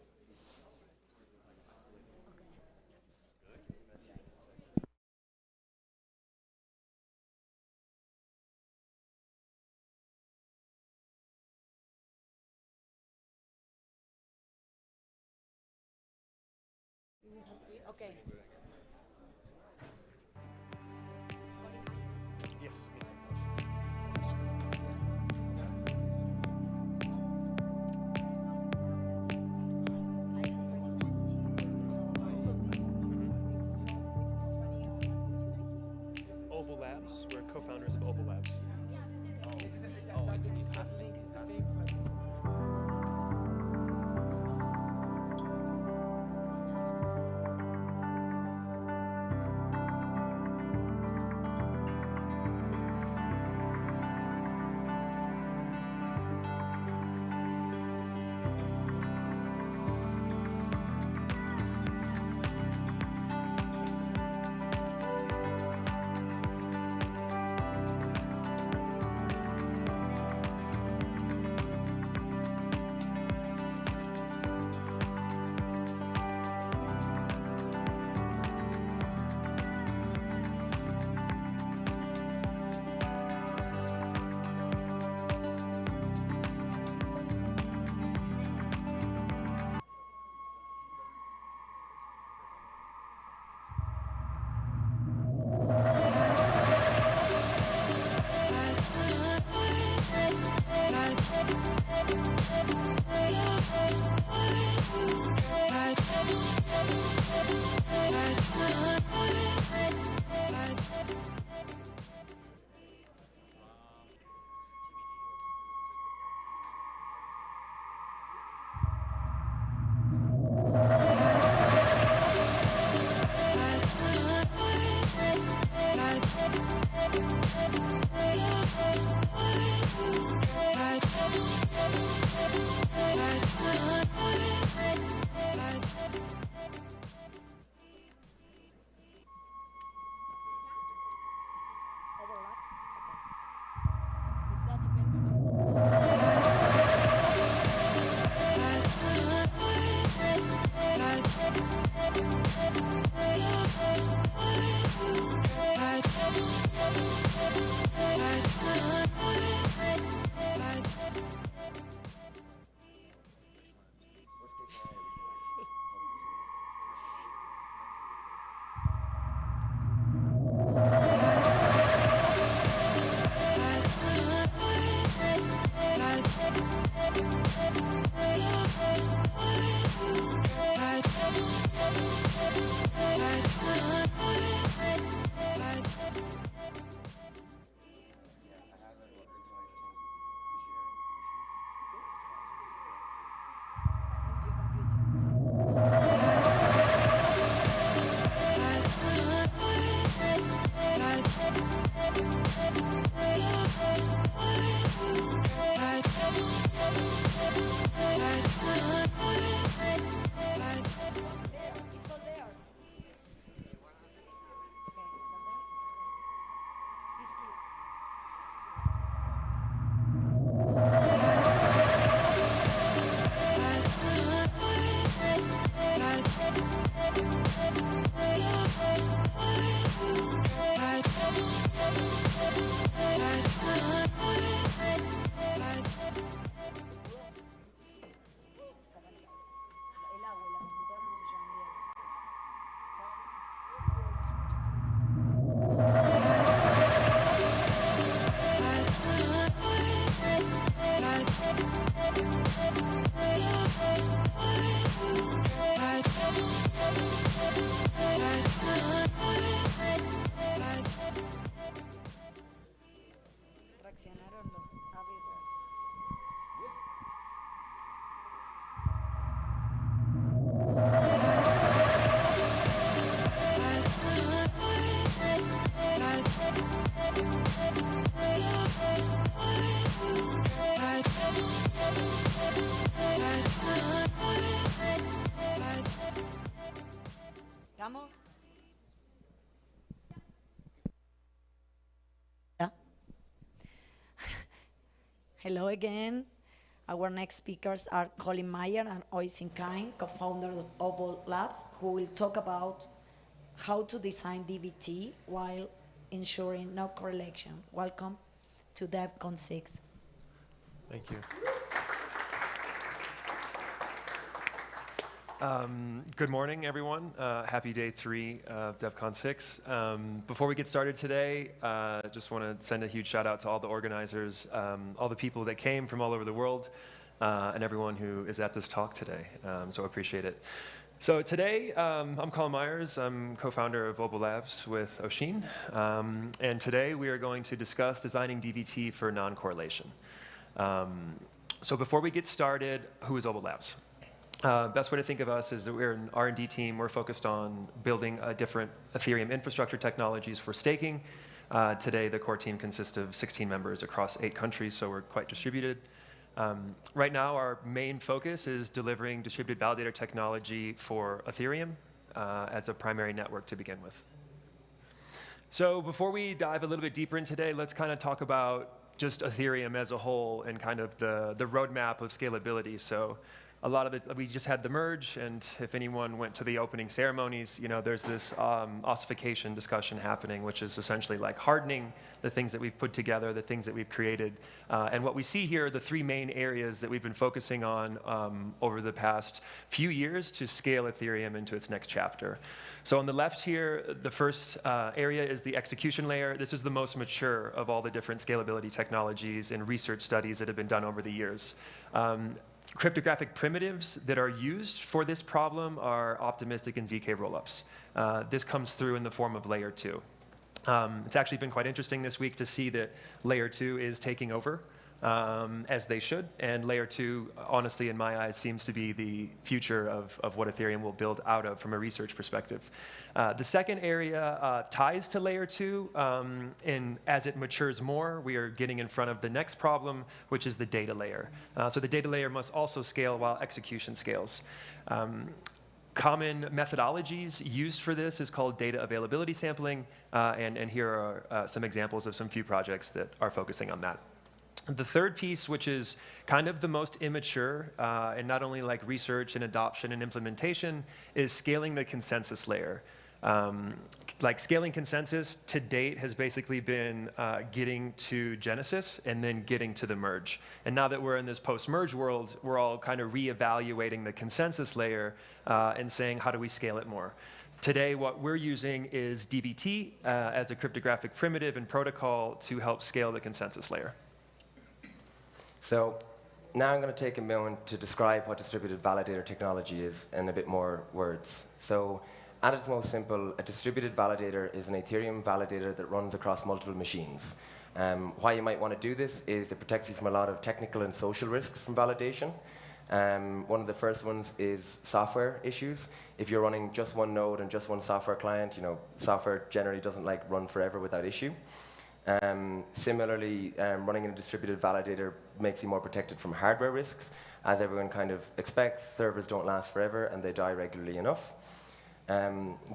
[SPEAKER 1] Okay.
[SPEAKER 13] Yes. Opal Labs. We're co-founders of Opal Labs.
[SPEAKER 1] ¿Estamos? Yeah. Hello again. Our next speakers are Colin Meyer and Oisin Kine, co-founders of Oval Labs, who will talk about how to design DVT while ensuring no correlation. Welcome to Devcon VI.
[SPEAKER 13] Thank you. Good morning, everyone. Happy day 3 of Devcon 6. Before we get started today, just want to send a huge shout out to all the organizers, all the people that came from all over the world, and everyone who is at this talk today. So appreciate it. So today, I'm Colin Myers. I'm co-founder of Oval Labs with Oisin. And today we are going to discuss designing DVT for non-correlation. So before we get started, who is Oval Labs? Best way to think of us is that we're an R&D team. We're focused on building different Ethereum infrastructure technologies for staking. Today, the core team consists of 16 members across 8 countries, so we're quite distributed. Right now, our main focus is delivering distributed validator technology for Ethereum as a primary network to begin with. So before we dive a little bit deeper in today, let's kind of talk about just Ethereum as a whole and kind of the roadmap of scalability. So a lot of it, we just had the merge, and if anyone went to the opening ceremonies, you know, there's this ossification discussion happening, which is essentially like hardening the things that we've put together, the things that we've created. And what we see here are the 3 main areas that we've been focusing on over the past few years to scale Ethereum into its next chapter. So on the left here, the first area is the execution layer. This is the most mature of all the different scalability technologies and research studies that have been done over the years. Cryptographic primitives that are used for this problem are optimistic and ZK rollups. This comes through in the form of layer 2. It's actually been quite interesting this week to see that layer 2 is taking over, as they should. And layer 2, honestly, in my eyes, seems to be the future of what Ethereum will build out of from a research perspective. The second area ties to layer 2, and as it matures more, we are getting in front of the next problem, which is the data layer. So the data layer must also scale while execution scales. Common methodologies used for this is called data availability sampling, and here are some examples of some few projects that are focusing on that. The third piece, which is kind of the most immature, and not only like research and adoption and implementation, is scaling the consensus layer. Like scaling consensus to date has basically been getting to Genesis and then getting to the merge. And now that we're in this post-merge world, we're all kind of reevaluating the consensus layer and saying, how do we scale it more? Today, what we're using is DVT as a cryptographic primitive and protocol to help scale the consensus layer.
[SPEAKER 14] So now I'm going to take a moment to describe what distributed validator technology is in a bit more words. So at its most simple, a distributed validator is an Ethereum validator that runs across multiple machines. Why you might want to do this is it protects you from a lot of technical and social risks from validation. One of the first ones is software issues. If you're running just one node and just one software client, you know, software generally doesn't like run forever without issue. Similarly, running in a distributed validator makes you more protected from hardware risks. As everyone kind of expects, servers don't last forever and they die regularly enough.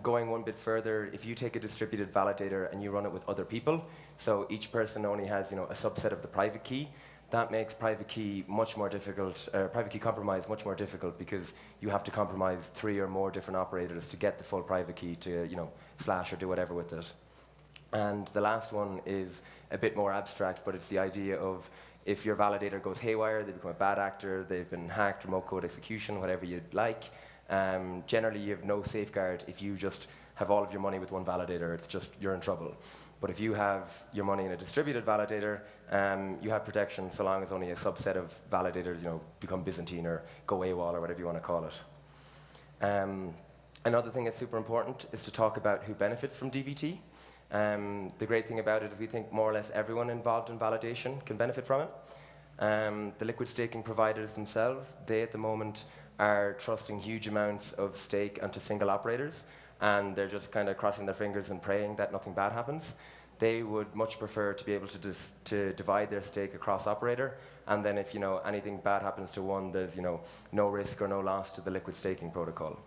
[SPEAKER 14] Going one bit further, if you take a distributed validator and you run it with other people, so each person only has, you know, a subset of the private key, that makes private key much more difficult, private key compromise much more difficult, because you have to compromise 3 or more different operators to get the full private key to, you know, slash or do whatever with it. And the last one is a bit more abstract, but it's the idea of if your validator goes haywire, they become a bad actor, they've been hacked, remote code execution, whatever you'd like. Generally, you have no safeguard if you just have all of your money with one validator. It's just, you're in trouble. But if you have your money in a distributed validator, you have protection so long as only a subset of validators, you know, become Byzantine or go AWOL or whatever you want to call it. Another thing that's super important is to talk about who benefits from DVT. The great thing about it is we think more or less everyone involved in validation can benefit from it. The liquid staking providers themselves, they at the moment are trusting huge amounts of stake onto single operators, and they're just kind of crossing their fingers and praying that nothing bad happens. They would much prefer to be able to divide their stake across operator, and then if, you know, anything bad happens to one, there's, you know, no risk or no loss to the liquid staking protocol.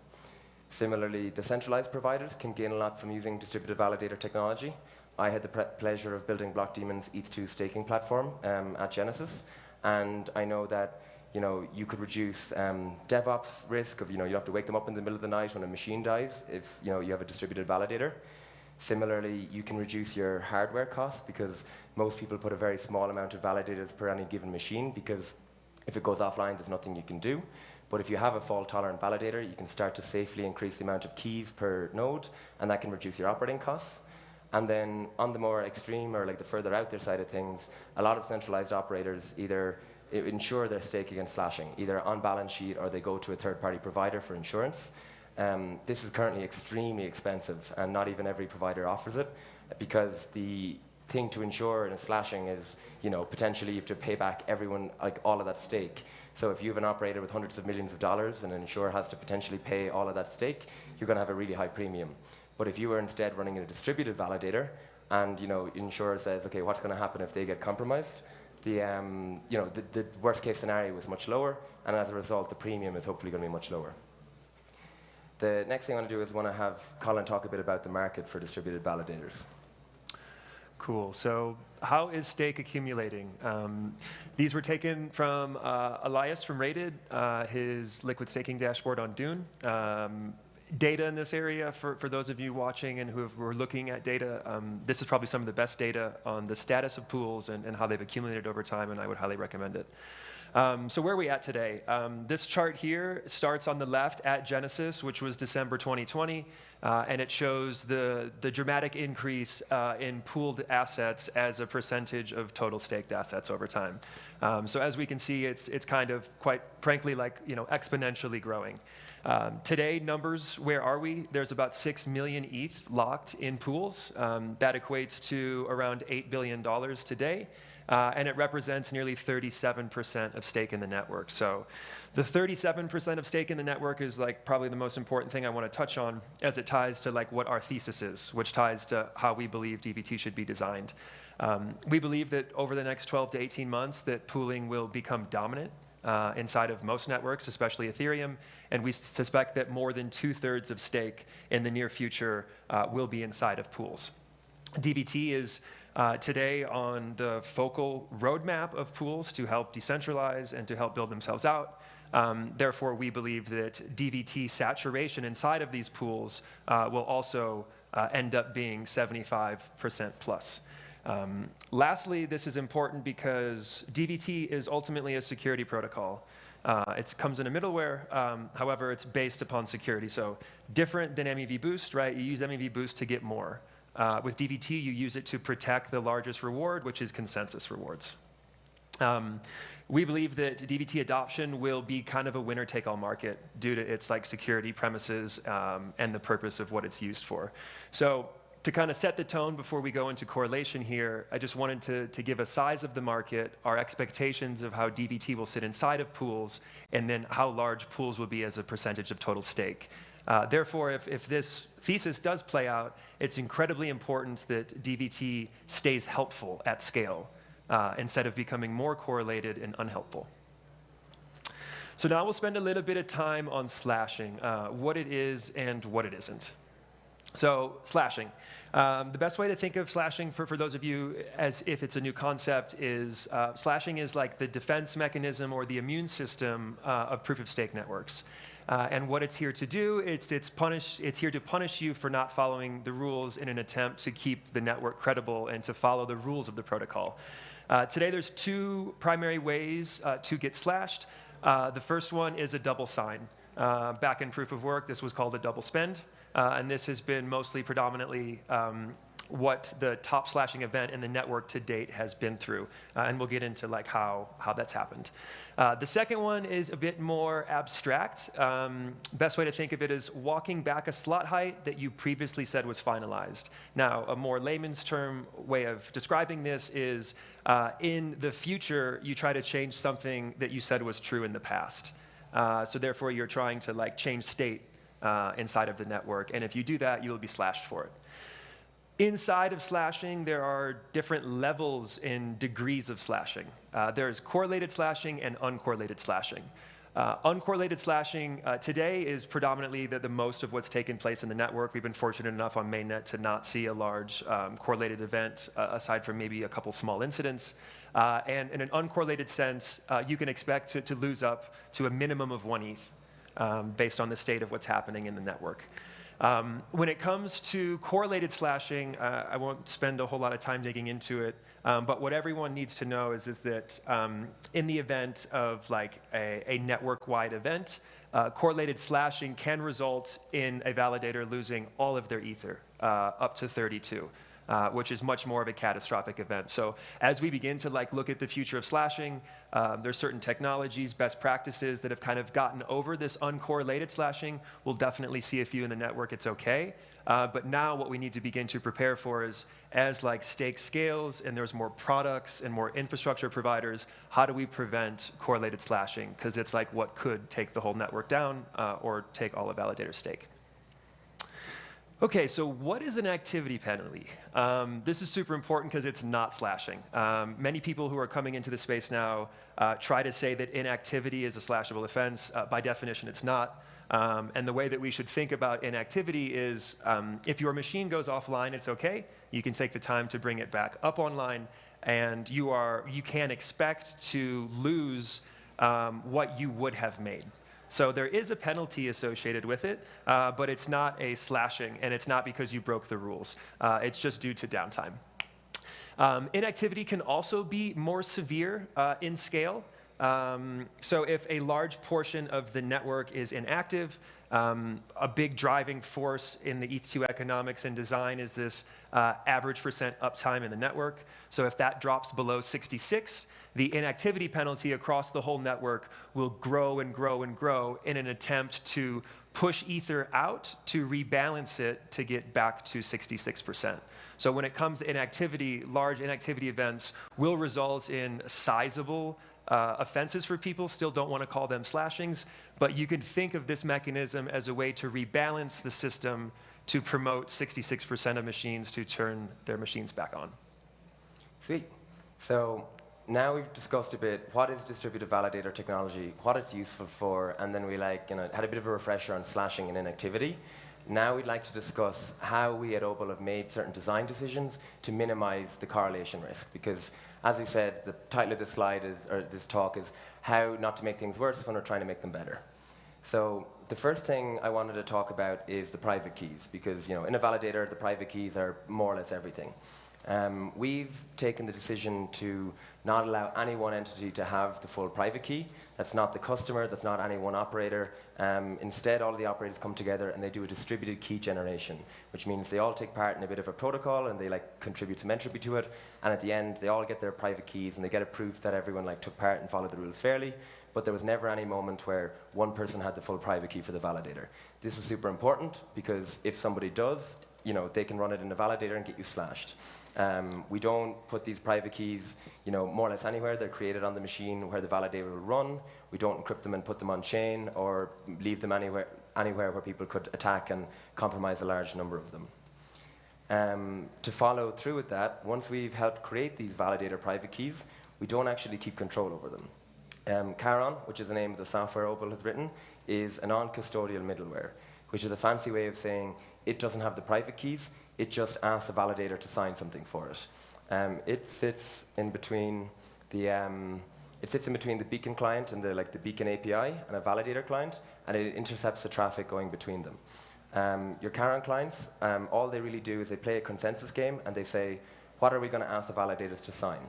[SPEAKER 14] Similarly, the centralized providers can gain a lot from using distributed validator technology. I had the pleasure of building BlockDemon's ETH2 staking platform at Genesis, and I know that you could reduce DevOps risk of you have to wake them up in the middle of the night when a machine dies if you have a distributed validator. Similarly, you can reduce your hardware costs because most people put a very small amount of validators per any given machine because if it goes offline, there's nothing you can do. But if you have a fault-tolerant validator, you can start to safely increase the amount of keys per node, and that can reduce your operating costs. And then on the more extreme or like the further out there side of things, a lot of centralized operators either ensure their stake against slashing, either on balance sheet or they go to a third-party provider for insurance. This is currently extremely expensive, and not even every provider offers it, because the thing to insure in a slashing is, potentially you have to pay back everyone, like all of that stake. So if you have an operator with hundreds of millions of dollars and an insurer has to potentially pay all of that stake, you're going to have a really high premium. But if you were instead running a distributed validator, and insurer says, okay, what's going to happen if they get compromised? The worst case scenario is much lower, and as a result, the premium is hopefully going to be much lower. The next thing I want to do is have Colin talk a bit about the market for distributed validators.
[SPEAKER 13] Cool. So how is stake accumulating? These were taken from Elias from Rated, his liquid staking dashboard on Dune. Data in this area, for those of you watching and who are looking at data, this is probably some of the best data on the status of pools and how they've accumulated over time, and I would highly recommend it. So where are we at today? This chart here starts on the left at Genesis, which was December 2020, and it shows the dramatic increase in pooled assets as a percentage of total staked assets over time. So as we can see, it's kind of quite frankly like exponentially growing. Today, numbers, where are we? There's about 6 million ETH locked in pools. That equates to around $8 billion today. And it represents nearly 37% of stake in the network. So the 37% of stake in the network is like probably the most important thing I want to touch on, as it ties to like what our thesis is, which ties to how we believe DVT should be designed. We believe that over the next 12 to 18 months that pooling will become dominant inside of most networks, especially Ethereum, and we suspect that more than 2/3 of stake in the near future will be inside of pools. DVT is today on the focal roadmap of pools to help decentralize and to help build themselves out. Therefore, we believe that DVT saturation inside of these pools will also end up being 75% plus. Lastly, this is important because DVT is ultimately a security protocol. It comes in a middleware, however, it's based upon security. So different than MEV Boost, right? You use MEV Boost to get more. With DVT, you use it to protect the largest reward, which is consensus rewards. We believe that DVT adoption will be kind of a winner-take-all market due to its security premises and the purpose of what it's used for. So to kind of set the tone before we go into correlation here, I just wanted to give a size of the market, our expectations of how DVT will sit inside of pools, and then how large pools will be as a percentage of total stake. Therefore, if this thesis does play out, it's incredibly important that DVT stays helpful at scale instead of becoming more correlated and unhelpful. So now we'll spend a little bit of time on slashing, what it is and what it isn't. So slashing. The best way to think of slashing for those of you as if it's a new concept is slashing is like the defense mechanism or the immune system of proof-of-stake networks. And what it's here to do, it's here to punish you for not following the rules in an attempt to keep the network credible and to follow the rules of the protocol. Today there's two primary ways to get slashed. The first one is a double sign. Back in proof of work, this was called a double spend. And this has been mostly predominantly what the top slashing event in the network to date has been through. And we'll get into how that's happened. The second one is a bit more abstract. Best way to think of it is walking back a slot height that you previously said was finalized. Now, a more layman's term way of describing this is in the future, you try to change something that you said was true in the past. So therefore, you're trying to change state inside of the network. And if you do that, you will be slashed for it. Inside of slashing, there are different levels and degrees of slashing. There's correlated slashing and uncorrelated slashing. Uncorrelated slashing today is predominantly the most of what's taken place in the network. We've been fortunate enough on mainnet to not see a large correlated event aside from maybe a couple small incidents. And in an uncorrelated sense, you can expect to lose up to a minimum of 1 ETH based on the state of what's happening in the network. When it comes to correlated slashing, I won't spend a whole lot of time digging into it, but what everyone needs to know is that in the event of like a network-wide event, correlated slashing can result in a validator losing all of their Ether, up to 32. Which is much more of a catastrophic event. So as we begin to look at the future of slashing, there's certain technologies, best practices that have kind of gotten over this uncorrelated slashing. We'll definitely see a few in the network, it's okay. But now what we need to begin to prepare for is, as stake scales and there's more products and more infrastructure providers, how do we prevent correlated slashing? Because it's what could take the whole network down or take all of validator stake. Okay, so what is an activity penalty? This is super important because it's not slashing. Many people who are coming into the space now try to say that inactivity is a slashable offense. By definition, it's not. And the way that we should think about inactivity is if your machine goes offline, it's okay. You can take the time to bring it back up online, and you can expect to lose what you would have made. So there is a penalty associated with it, but it's not a slashing, and it's not because you broke the rules. It's just due to downtime. Inactivity can also be more severe in scale. So if a large portion of the network is inactive, a big driving force in the ETH2 economics and design is this average % uptime in the network. So if that drops below 66, the inactivity penalty across the whole network will grow and grow and grow in an attempt to push Ether out to rebalance it to get back to 66%. So when it comes to inactivity, large inactivity events will result in sizable offenses for people. Still don't want to call them slashings, but you can think of this mechanism as a way to rebalance the system to promote 66% of machines to turn their machines back on.
[SPEAKER 14] Sweet. So now we've discussed a bit what is distributed validator technology, what it's useful for, and then we had a bit of a refresher on slashing and inactivity. Now we'd like to discuss how we at Opal have made certain design decisions to minimize the correlation risk, because as we said, the title of this slide this talk is how not to make things worse when we're trying to make them better. So the first thing I wanted to talk about is the private keys, because in a validator, the private keys are more or less everything. We've taken the decision to not allow any one entity to have the full private key. That's not the customer, that's not any one operator. Instead, all of the operators come together and they do a distributed key generation, which means they all take part in a bit of a protocol and they contribute some entropy to it. And at the end, they all get their private keys and they get a proof that everyone took part and followed the rules fairly. But there was never any moment where one person had the full private key for the validator. This is super important because if somebody does, they can run it in a validator and get you slashed. We don't put these private keys, more or less anywhere. They're created on the machine where the validator will run. We don't encrypt them and put them on chain or leave them anywhere where people could attack and compromise a large number of them. To follow through with that, once we've helped create these validator private keys, we don't actually keep control over them. Charon, which is the name of the software Opal has written, is a non-custodial middleware, which is a fancy way of saying it doesn't have the private keys. It just asks the validator to sign something for it. It sits in between the beacon client and the beacon API and a validator client, and it intercepts the traffic going between them. Your Charon clients, all they really do is they play a consensus game and they say, what are we going to ask the validators to sign?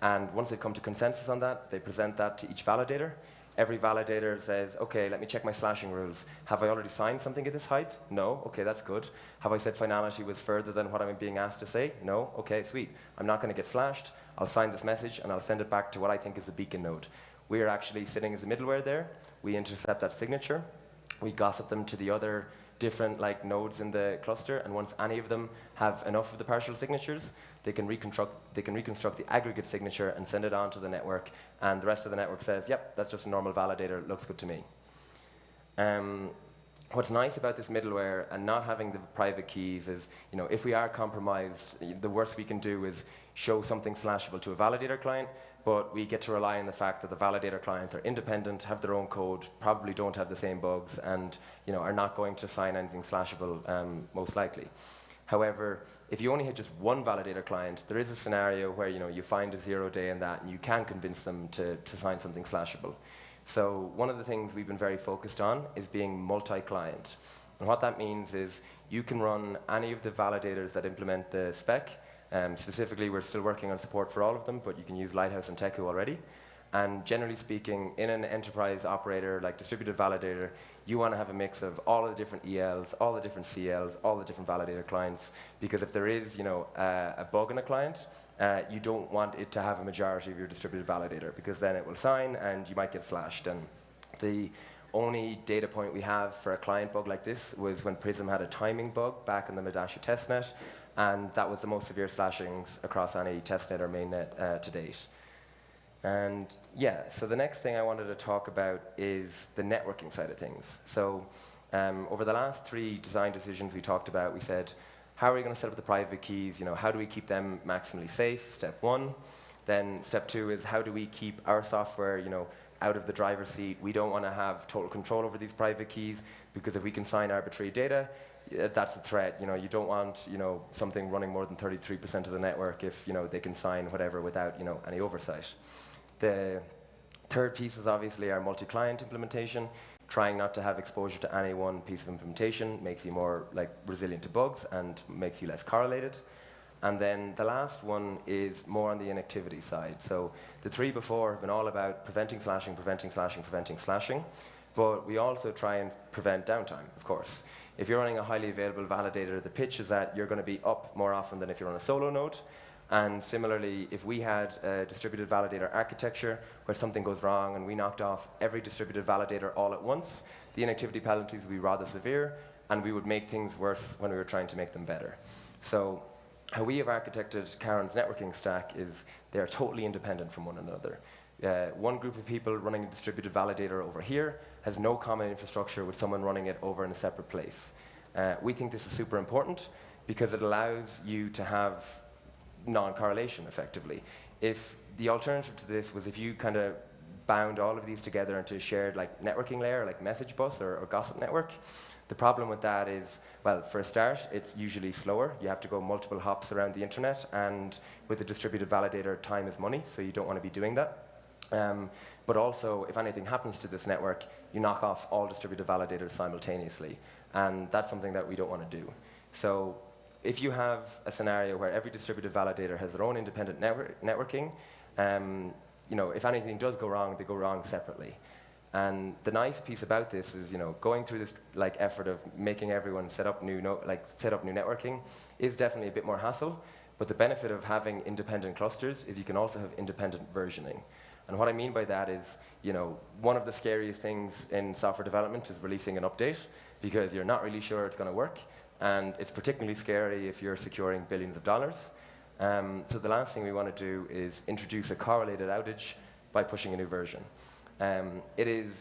[SPEAKER 14] And once they come to consensus on that, they present that to each validator. Every validator says, okay, let me check my slashing rules. Have I already signed something at this height? No. Okay, that's good. Have I said finality was further than what I'm being asked to say? No. Okay, sweet. I'm not going to get slashed. I'll sign this message, and I'll send it back to what I think is the beacon node. We are actually sitting as a middleware there. We intercept that signature. We gossip them to the other different nodes in the cluster, and once any of them have enough of the partial signatures, they can reconstruct the aggregate signature and send it on to the network, and the rest of the network says, yep, that's just a normal validator, it looks good to me. What's nice about this middleware and not having the private keys is, if we are compromised, the worst we can do is show something slashable to a validator client, but we get to rely on the fact that the validator clients are independent, have their own code, probably don't have the same bugs, and are not going to sign anything slashable, most likely. However, if you only had just one validator client, there is a scenario where you find a 0 day in that and you can convince them to sign something slashable. So one of the things we've been very focused on is being multi-client. And what that means is you can run any of the validators that implement the spec. Specifically, we're still working on support for all of them, but you can use Lighthouse and Teku already. And generally speaking, in an enterprise operator like distributed validator, you want to have a mix of all of the different ELs, all the different CLs, all the different validator clients, because if there is a bug in a client, you don't want it to have a majority of your distributed validator, because then it will sign and you might get flashed. And the only data point we have for a client bug like this was when Prism had a timing bug back in the Medasha testnet, and that was the most severe slashings across any testnet or mainnet to date. And yeah, so the next thing I wanted to talk about is the networking side of things. So over the last 3 design decisions we talked about, we said, how are we going to set up the private keys? How do we keep them maximally safe? Step 1. Then step 2 is how do we keep our software, out of the driver's seat? We don't want to have total control over these private keys, because if we can sign arbitrary data, that's a threat. You don't want something running more than 33% of the network if they can sign whatever without any oversight. The third piece is obviously our multi-client implementation. Trying not to have exposure to any one piece of implementation makes you more resilient to bugs and makes you less correlated. And then the last one is more on the inactivity side. So the 3 before have been all about preventing slashing, preventing slashing, preventing slashing. But we also try and prevent downtime, of course. If you're running a highly available validator, the pitch is that you're going to be up more often than if you're on a solo node. And similarly, if we had a distributed validator architecture where something goes wrong and we knocked off every distributed validator all at once, the inactivity penalties would be rather severe, and we would make things worse when we were trying to make them better. So how we have architected Karen's networking stack is they're totally independent from one another. One group of people running a distributed validator over here has no common infrastructure with someone running it over in a separate place. We think this is super important because it allows you to have non-correlation, effectively. If the alternative to this was if you kind of bound all of these together into a shared networking layer, like message bus or gossip network, the problem with that is, well, for a start, it's usually slower. You have to go multiple hops around the internet, and with a distributed validator, time is money, so you don't want to be doing that. But also, if anything happens to this network, you knock off all distributed validators simultaneously, and that's something that we don't want to do. So if you have a scenario where every distributed validator has their own independent networking, if anything does go wrong, they go wrong separately. And the nice piece about this is, going through this effort of making everyone set up new networking is definitely a bit more hassle. But the benefit of having independent clusters is you can also have independent versioning. And what I mean by that is, one of the scariest things in software development is releasing an update, because you're not really sure it's going to work. And it's particularly scary if you're securing billions of dollars. So the last thing we want to do is introduce a correlated outage by pushing a new version. It is,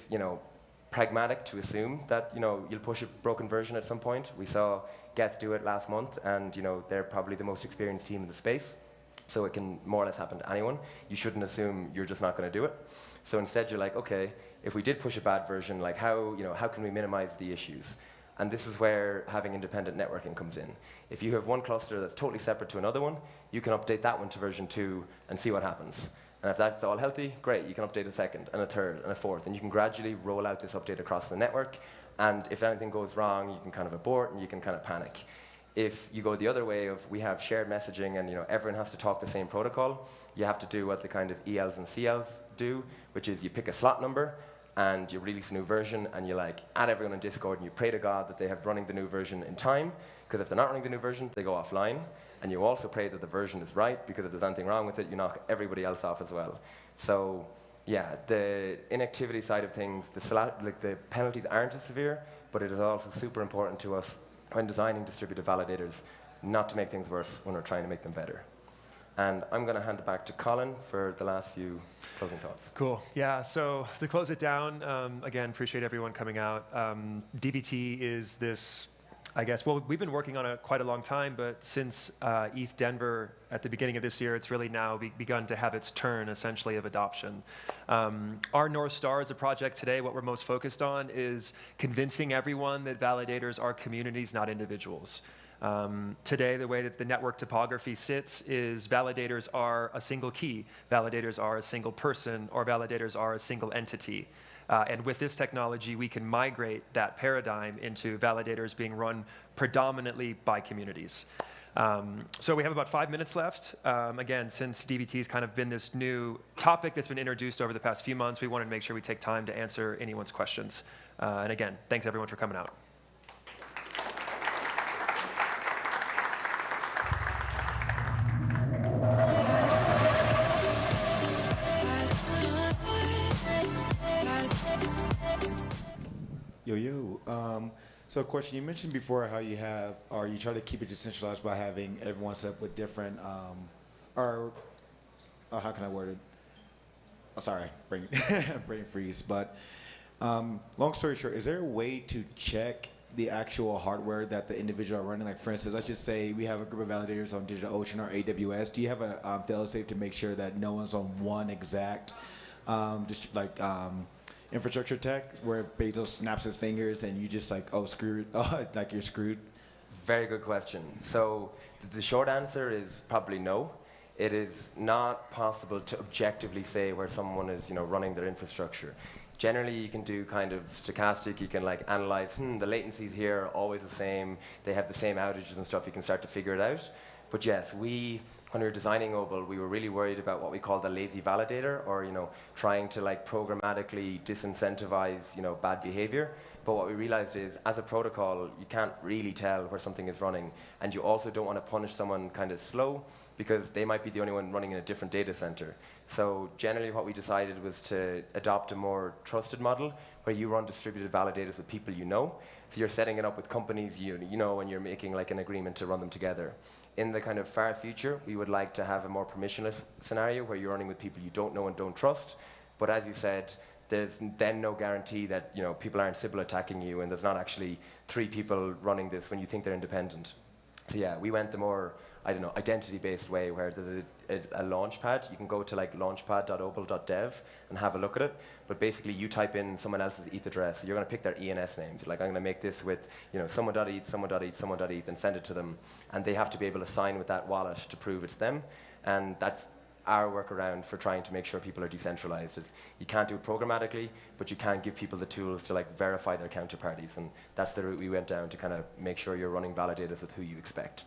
[SPEAKER 14] pragmatic to assume that, you'll push a broken version at some point. We saw Geth do it last month, and, they're probably the most experienced team in the space. So it can more or less happen to anyone. You shouldn't assume you're just not going to do it. So instead, you're like, okay, if we did push a bad version, how can we minimize the issues? And this is where having independent networking comes in. If you have one cluster that's totally separate to another one, you can update that one to version 2 and see what happens. And if that's all healthy, great, you can update a second, and a third, and a fourth, and you can gradually roll out this update across the network. And if anything goes wrong, you can kind of abort, and you can kind of panic. If you go the other way of we have shared messaging and everyone has to talk the same protocol, you have to do what the kind of ELs and CLs do, which is you pick a slot number, and you release a new version, and you add everyone in Discord, and you pray to God that they have running the new version in time, because if they're not running the new version, they go offline. And you also pray that the version is right, because if there's anything wrong with it, you knock everybody else off as well. So yeah, the inactivity side of things, the penalties aren't as severe, but it is also super important to us when designing distributed validators not to make things worse when we're trying to make them better. And I'm going to hand it back to Colin for the last few closing thoughts.
[SPEAKER 13] Cool. Yeah, so to close it down, again, appreciate everyone coming out. DVT is this, I guess, well, we've been working on it quite a long time, but since ETH Denver at the beginning of this year, it's really now begun to have its turn, essentially, of adoption. Our North Star as a project today, what we're most focused on is convincing everyone that validators are communities, not individuals. Today, the way that the network topography sits is validators are a single key, validators are a single person, or validators are a single entity. And with this technology, we can migrate that paradigm into validators being run predominantly by communities. So we have about 5 minutes left. Again, since DVT's kind of been this new topic that's been introduced over the past few months, we wanted to make sure we take time to answer anyone's questions. And again, thanks everyone for coming out.
[SPEAKER 15] So question, you mentioned before how you have, or you try to keep it decentralized by having everyone set up with different, how can I word it? Oh, sorry, brain freeze. But long story short, is there a way to check the actual hardware that the individual are running? Like for instance, let's just say we have a group of validators on DigitalOcean or AWS. Do you have a fail-safe to make sure that no one's on one exact, infrastructure tech where Bezos snaps his fingers and you just like, oh, screwed, like you're screwed?
[SPEAKER 14] Very good question. So the short answer is probably no. It is not possible to objectively say where someone is, running their infrastructure. Generally, you can do kind of stochastic, you can like analyze, the latencies here are always the same, they have the same outages and stuff, you can start to figure it out. But yes, when we were designing Obel, we were really worried about what we call the lazy validator, or trying to like programmatically disincentivize bad behavior. But what we realized is, as a protocol, you can't really tell where something is running, and you also don't want to punish someone kind of slow because they might be the only one running in a different data center. So generally, what we decided was to adopt a more trusted model where you run distributed validators with people you know. So you're setting it up with companies you know, and you're making like an agreement to run them together. In the kind of far future, we would like to have a more permissionless scenario where you're running with people you don't know and don't trust. But as you said, there's then no guarantee that people aren't Sybil attacking you, and there's not actually 3 people running this when you think they're independent. So yeah, we went the more, identity-based way where there's a launch pad. You can go to like launchpad.obel.dev and have a look at it. But basically, you type in someone else's ETH address. So you're going to pick their ENS names. Like, I'm going to make this with someone.eth, someone.eth, someone.eth, and send it to them. And they have to be able to sign with that wallet to prove it's them. And that's our workaround for trying to make sure people are decentralized. You can't do it programmatically, but you can give people the tools to like verify their counterparties. And that's the route we went down to kind of make sure you're running validators with who you expect.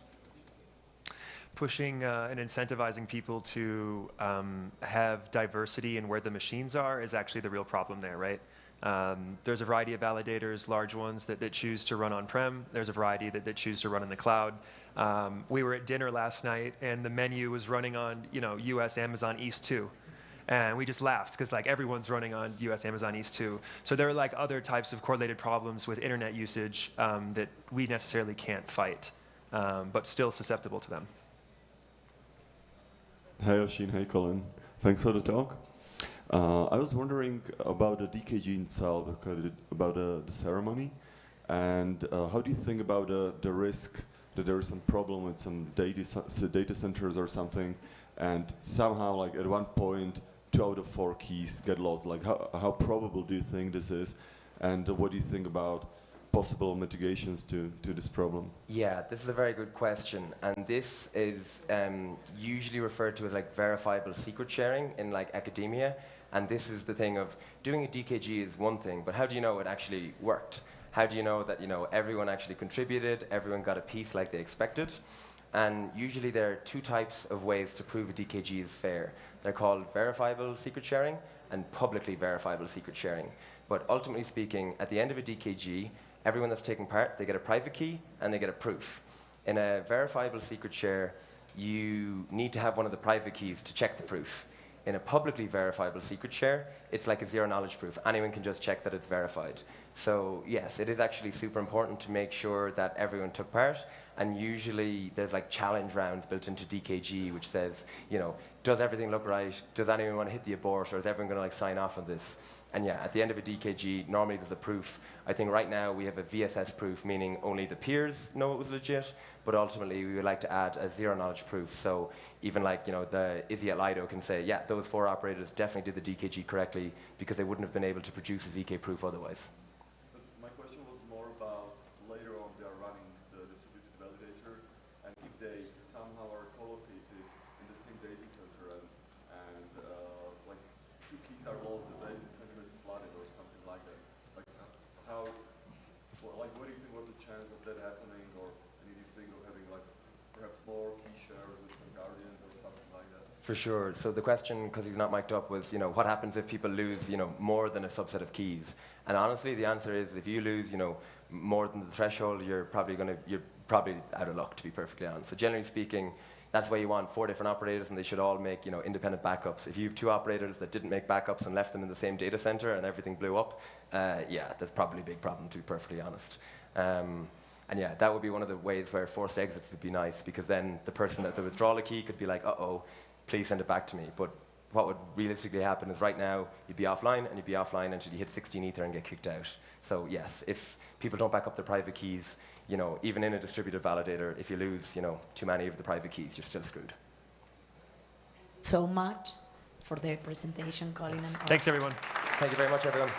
[SPEAKER 13] Pushing and incentivizing people to have diversity in where the machines are is actually the real problem there, right? There's a variety of validators, large ones that choose to run on-prem. There's a variety that choose to run in the cloud. We were at dinner last night, and the menu was running on US Amazon East 2. And we just laughed because like everyone's running on US Amazon East 2. So there are like other types of correlated problems with internet usage that we necessarily can't fight, but still susceptible to them.
[SPEAKER 16] Hey Oshin, hey Colin. Thanks for the talk. I was wondering about the DKG itself, about the ceremony, and how do you think about the risk that there is some problem with some data centers or something, and somehow like at one point 2 out of 4 keys get lost? Like how probable do you think this is, and what do you think about possible mitigations to this problem?
[SPEAKER 14] Yeah, this is a very good question, and this is usually referred to as like verifiable secret sharing in like academia. And this is the thing of doing a DKG is one thing, but how do you know it actually worked? How do you know that everyone actually contributed, everyone got a piece like they expected? And usually there are 2 types of ways to prove a DKG is fair. They're called verifiable secret sharing and publicly verifiable secret sharing. But ultimately speaking, at the end of a DKG, everyone that's taking part, they get a private key and they get a proof. In a verifiable secret share, you need to have one of the private keys to check the proof. In a publicly verifiable secret share, it's like a zero knowledge proof. Anyone can just check that it's verified. So yes, it is actually super important to make sure that everyone took part. And usually there's like challenge rounds built into DKG, which says, you know, does everything look right? Does anyone want to hit the abort, or is everyone going to like sign off on this? And yeah, at the end of a DKG, normally there's a proof. I think right now we have a VSS proof, meaning only the peers know it was legit, but ultimately we would like to add a zero knowledge proof. So even like, you know, the Izzy at Lido can say, yeah, those 4 operators definitely did the DKG correctly because they wouldn't have been able to produce a ZK proof otherwise.
[SPEAKER 16] But my question was more about later on they are running the distributed validator, and if they somehow are co-located in the same data center and like 2 keys are lost, the data center is flooded or something like that. Like how, well, like what do you think, what's the chance of that happening, or any do you think of having like perhaps more key shares with some guardians or something like that?
[SPEAKER 14] For sure. So the question, because he's not mic'd up, was, you know, what happens if people lose, you know, more than a subset of keys? And honestly, the answer is if you lose, you know, more than the threshold, you're probably out of luck, to be perfectly honest. So generally speaking, that's why you want 4 different operators, and they should all make, you know, independent backups. If you have 2 operators that didn't make backups and left them in the same data center and everything blew up, yeah, that's probably a big problem, to be perfectly honest. And yeah, that would be one of the ways where forced exits would be nice, because then the person at the withdrawal key could be like, uh-oh, please send it back to me. But what would realistically happen is right now, you'd be offline, and you'd be offline until you hit 16 Ether and get kicked out. So yes, if people don't back up their private keys, you know, even in a distributed validator, if you lose, you know, too many of the private keys, you're still screwed.
[SPEAKER 1] So much for the presentation, Colin and Carl.
[SPEAKER 13] Thanks, everyone.
[SPEAKER 14] Thank you very much, everyone.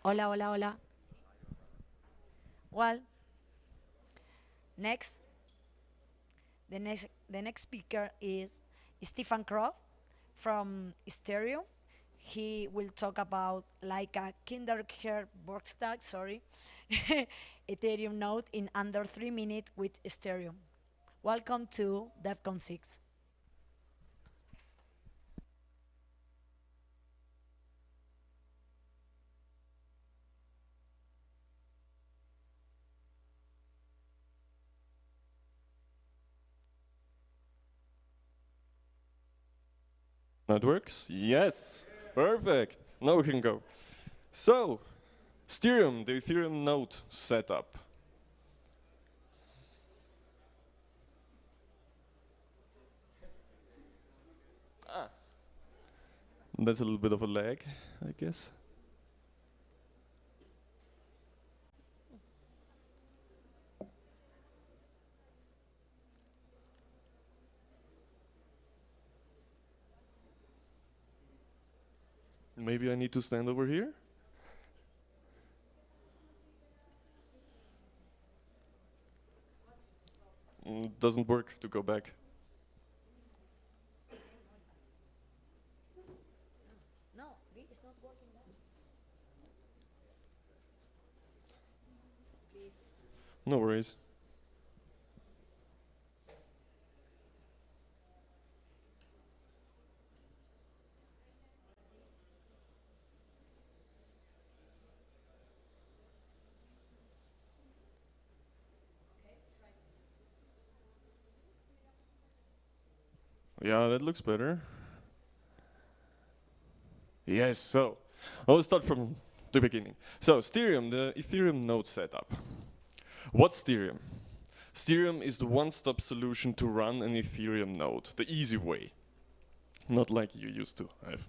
[SPEAKER 1] Hola, hola, hola. Well, next, the next speaker is Stephen Croft from Sterium. He will talk about like a kindergarten stack, sorry, Ethereum node in under 3 minutes with Sterium. Welcome to Devcon 6.
[SPEAKER 17] That works? Yes. Perfect. Now we can go. So, Sterium, the Ethereum node setup. That's a little bit of a lag, I guess. Maybe I need to stand over here? doesn't work to go back.
[SPEAKER 1] No, it's not working now. Please.
[SPEAKER 17] No worries. Yeah, that looks better. Yes, so I'll start from the beginning. So Sterium, the Ethereum node setup. What's Sterium? Sterium is the one-stop solution to run an Ethereum node, the easy way. Not like you used to have.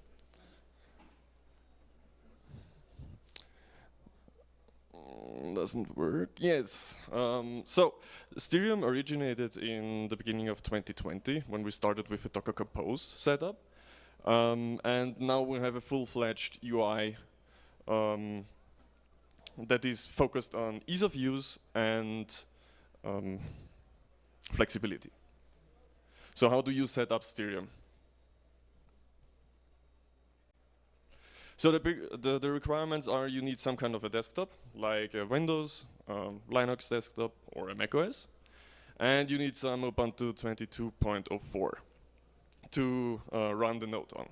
[SPEAKER 17] Doesn't work. Yes. So Sterium originated in the beginning of 2020 when we started with a Docker Compose setup. And now we have a full-fledged UI that is focused on ease of use and flexibility. So how do you set up Sterium? So the requirements are you need some kind of a desktop, like a Windows, Linux desktop, or a macOS. And you need some Ubuntu 22.04 to run the node on.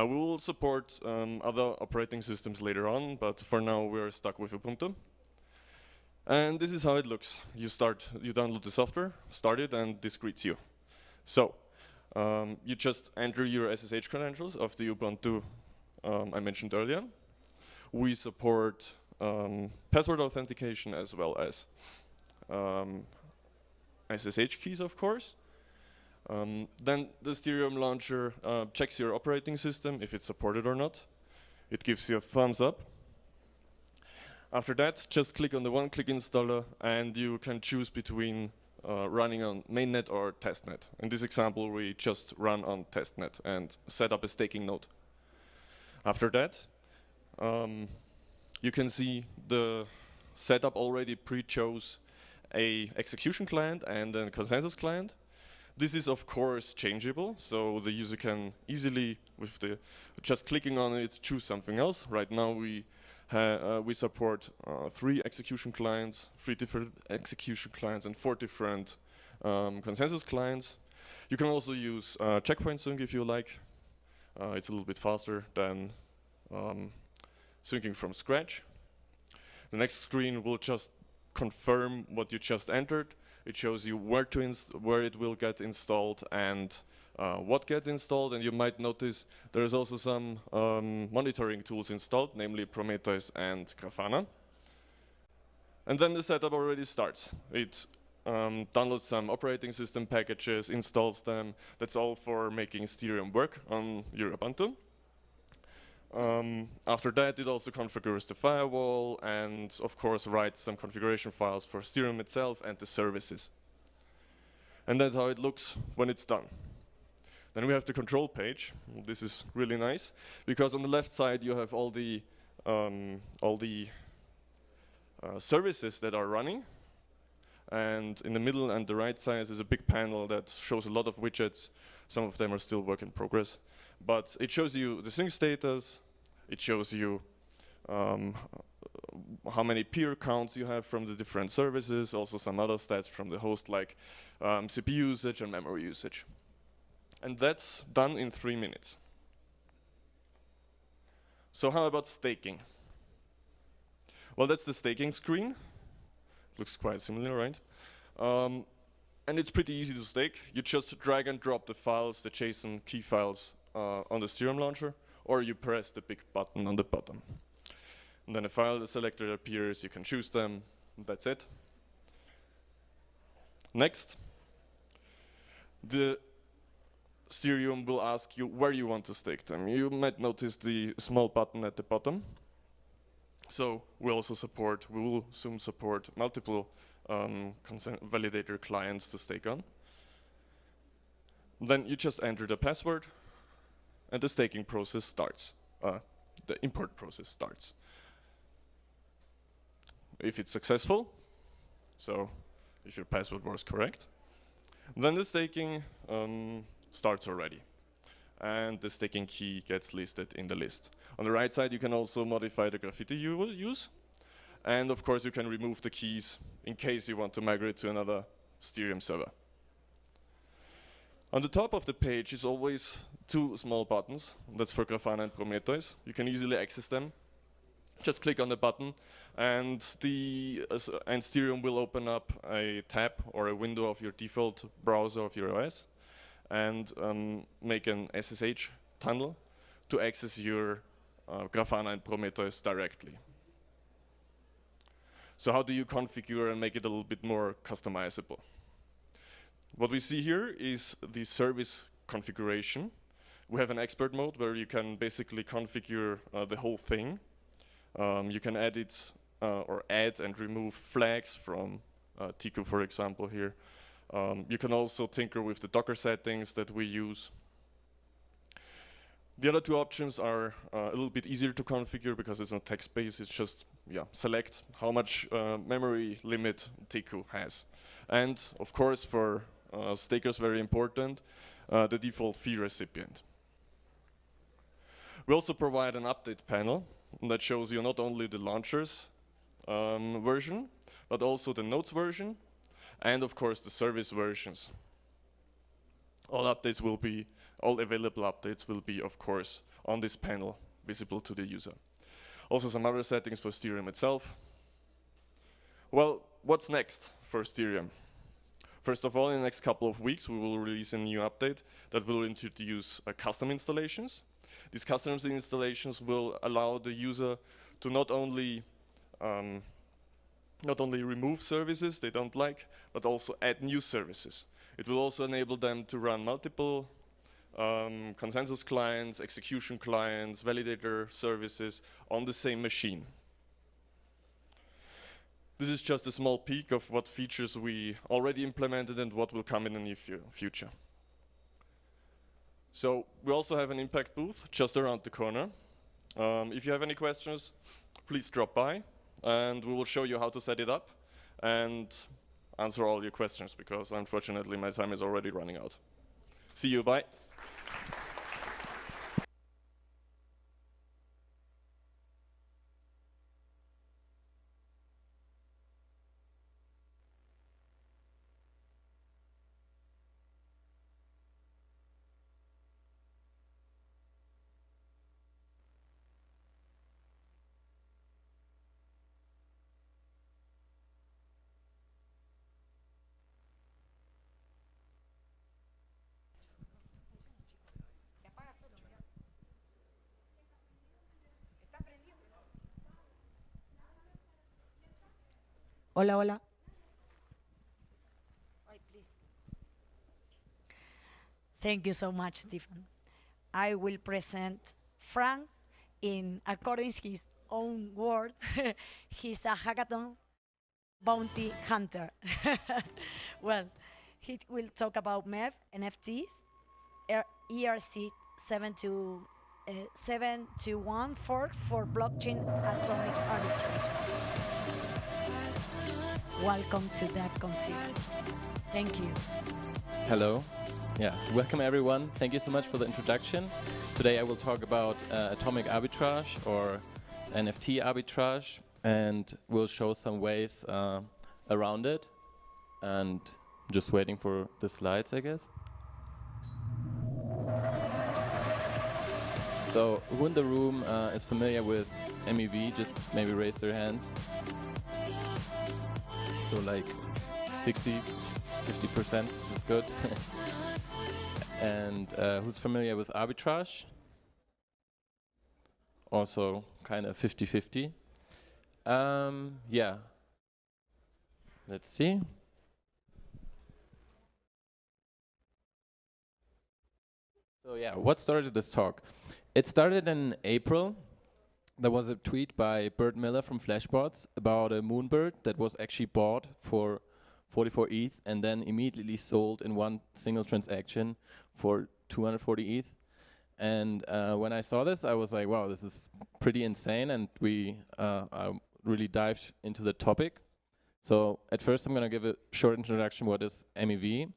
[SPEAKER 17] We will support other operating systems later on, but for now we're stuck with Ubuntu. And this is how it looks. You download the software, start it, and this greets you. So you just enter your SSH credentials of the Ubuntu I mentioned earlier. We support password authentication as well as SSH keys, of course. Then the Sterium launcher checks your operating system, if it's supported or not. It gives you a thumbs up. After that, just click on the one-click installer, and you can choose between running on mainnet or testnet. In this example, we just run on testnet and set up a staking node. After that, you can see the setup already pre-chose a execution client and a consensus client. This is of course changeable, so the user can easily, with just clicking on it, choose something else. Right now we support 3 execution clients, 3 different execution clients, and 4 different consensus clients. You can also use checkpoint sync if you like. It's a little bit faster than syncing from scratch. The next screen will just confirm what you just entered. It shows you where it will get installed and what gets installed. And you might notice there's also some monitoring tools installed, namely Prometheus and Grafana. And then the setup already starts. It downloads some operating system packages, installs them. That's all for making Sterium work on your Ubuntu. After that, it also configures the firewall and, of course, writes some configuration files for Sterium itself and the services. And that's how it looks when it's done. Then we have the control page. This is really nice because on the left side you have all the services that are running. And in the middle and the right side is a big panel that shows a lot of widgets. Some of them are still work in progress. But it shows you the sync status. It shows you how many peer counts you have from the different services. Also some other stats from the host like CPU usage and memory usage. And that's done in 3 minutes. So how about staking? Well, that's the staking screen. Looks quite similar, right? And it's pretty easy to stake. You just drag and drop the files, the JSON key files, on the Sterium launcher, or you press the big button on the bottom. And then a file selector appears, you can choose them, that's it. Next, the Sterium will ask you where you want to stake them. You might notice the small button at the bottom. So we will soon support multiple validator clients to stake on. Then you just enter the password and the staking process starts. The import process starts. If it's successful, so if your password was correct, Then the staking starts already, and the staking key gets listed in the list. On the right side, you can also modify the graffiti you will use, and of course, you can remove the keys in case you want to migrate to another Sterium server. On the top of the page is always two small buttons. That's for Grafana and Prometheus. You can easily access them. Just click on the button, and Sterium will open up a tab or a window of your default browser of your OS, and make an SSH tunnel to access your Grafana and Prometheus directly. So how do you configure and make it a little bit more customizable? What we see here is the service configuration. We have an expert mode where you can basically configure the whole thing. You can edit or add and remove flags from Tiku, for example, here. You can also tinker with the Docker settings that we use. The other two options are a little bit easier to configure because it's not text-based. It's just select how much memory limit Tiku has. And of course, for stakers, very important, the default fee recipient. We also provide an update panel that shows you not only the launchers version, but also the nodes version, and of course the service versions. All available updates will be, of course, on this panel, visible to the user. Also some other settings for Sterium itself. Well, what's next for Sterium? First of all, in the next couple of weeks, we will release a new update that will introduce custom installations. These custom installations will allow the user to not only remove services they don't like, but also add new services. It will also enable them to run multiple consensus clients, execution clients, validator services on the same machine. This is just a small peek of what features we already implemented and what will come in the near future. So we also have an impact booth just around the corner. If you have any questions, please drop by, and we will show you how to set it up and answer all your questions, because unfortunately my time is already running out. See you, bye.
[SPEAKER 1] Hola, hola. Thank you so much, Stephen. I will present Frank in according to his own word. He's a hackathon bounty hunter. Well, he will talk about MEV, NFTs, ERC 7214 for blockchain atomic arbitrage. Welcome to Devcon VI. Thank you.
[SPEAKER 18] Hello. Yeah, welcome everyone. Thank you so much for the introduction. Today I will talk about atomic arbitrage or NFT arbitrage, and we'll show some ways around it. And just waiting for the slides, I guess. So who in the room is familiar with MEV? Just maybe raise their hands. So like 60, 50% is good. And who's familiar with arbitrage? Also kind of 50-50. Yeah. Let's see. So yeah, what started this talk? It started in April. There was a tweet by Bert Miller from Flashbots about a moonbird that was actually bought for 44 ETH and then immediately sold in one single transaction for 240 ETH. And when I saw this, I was like, wow, this is pretty insane. And I really dived into the topic. So at first, I'm going to give a short introduction. What is MEV?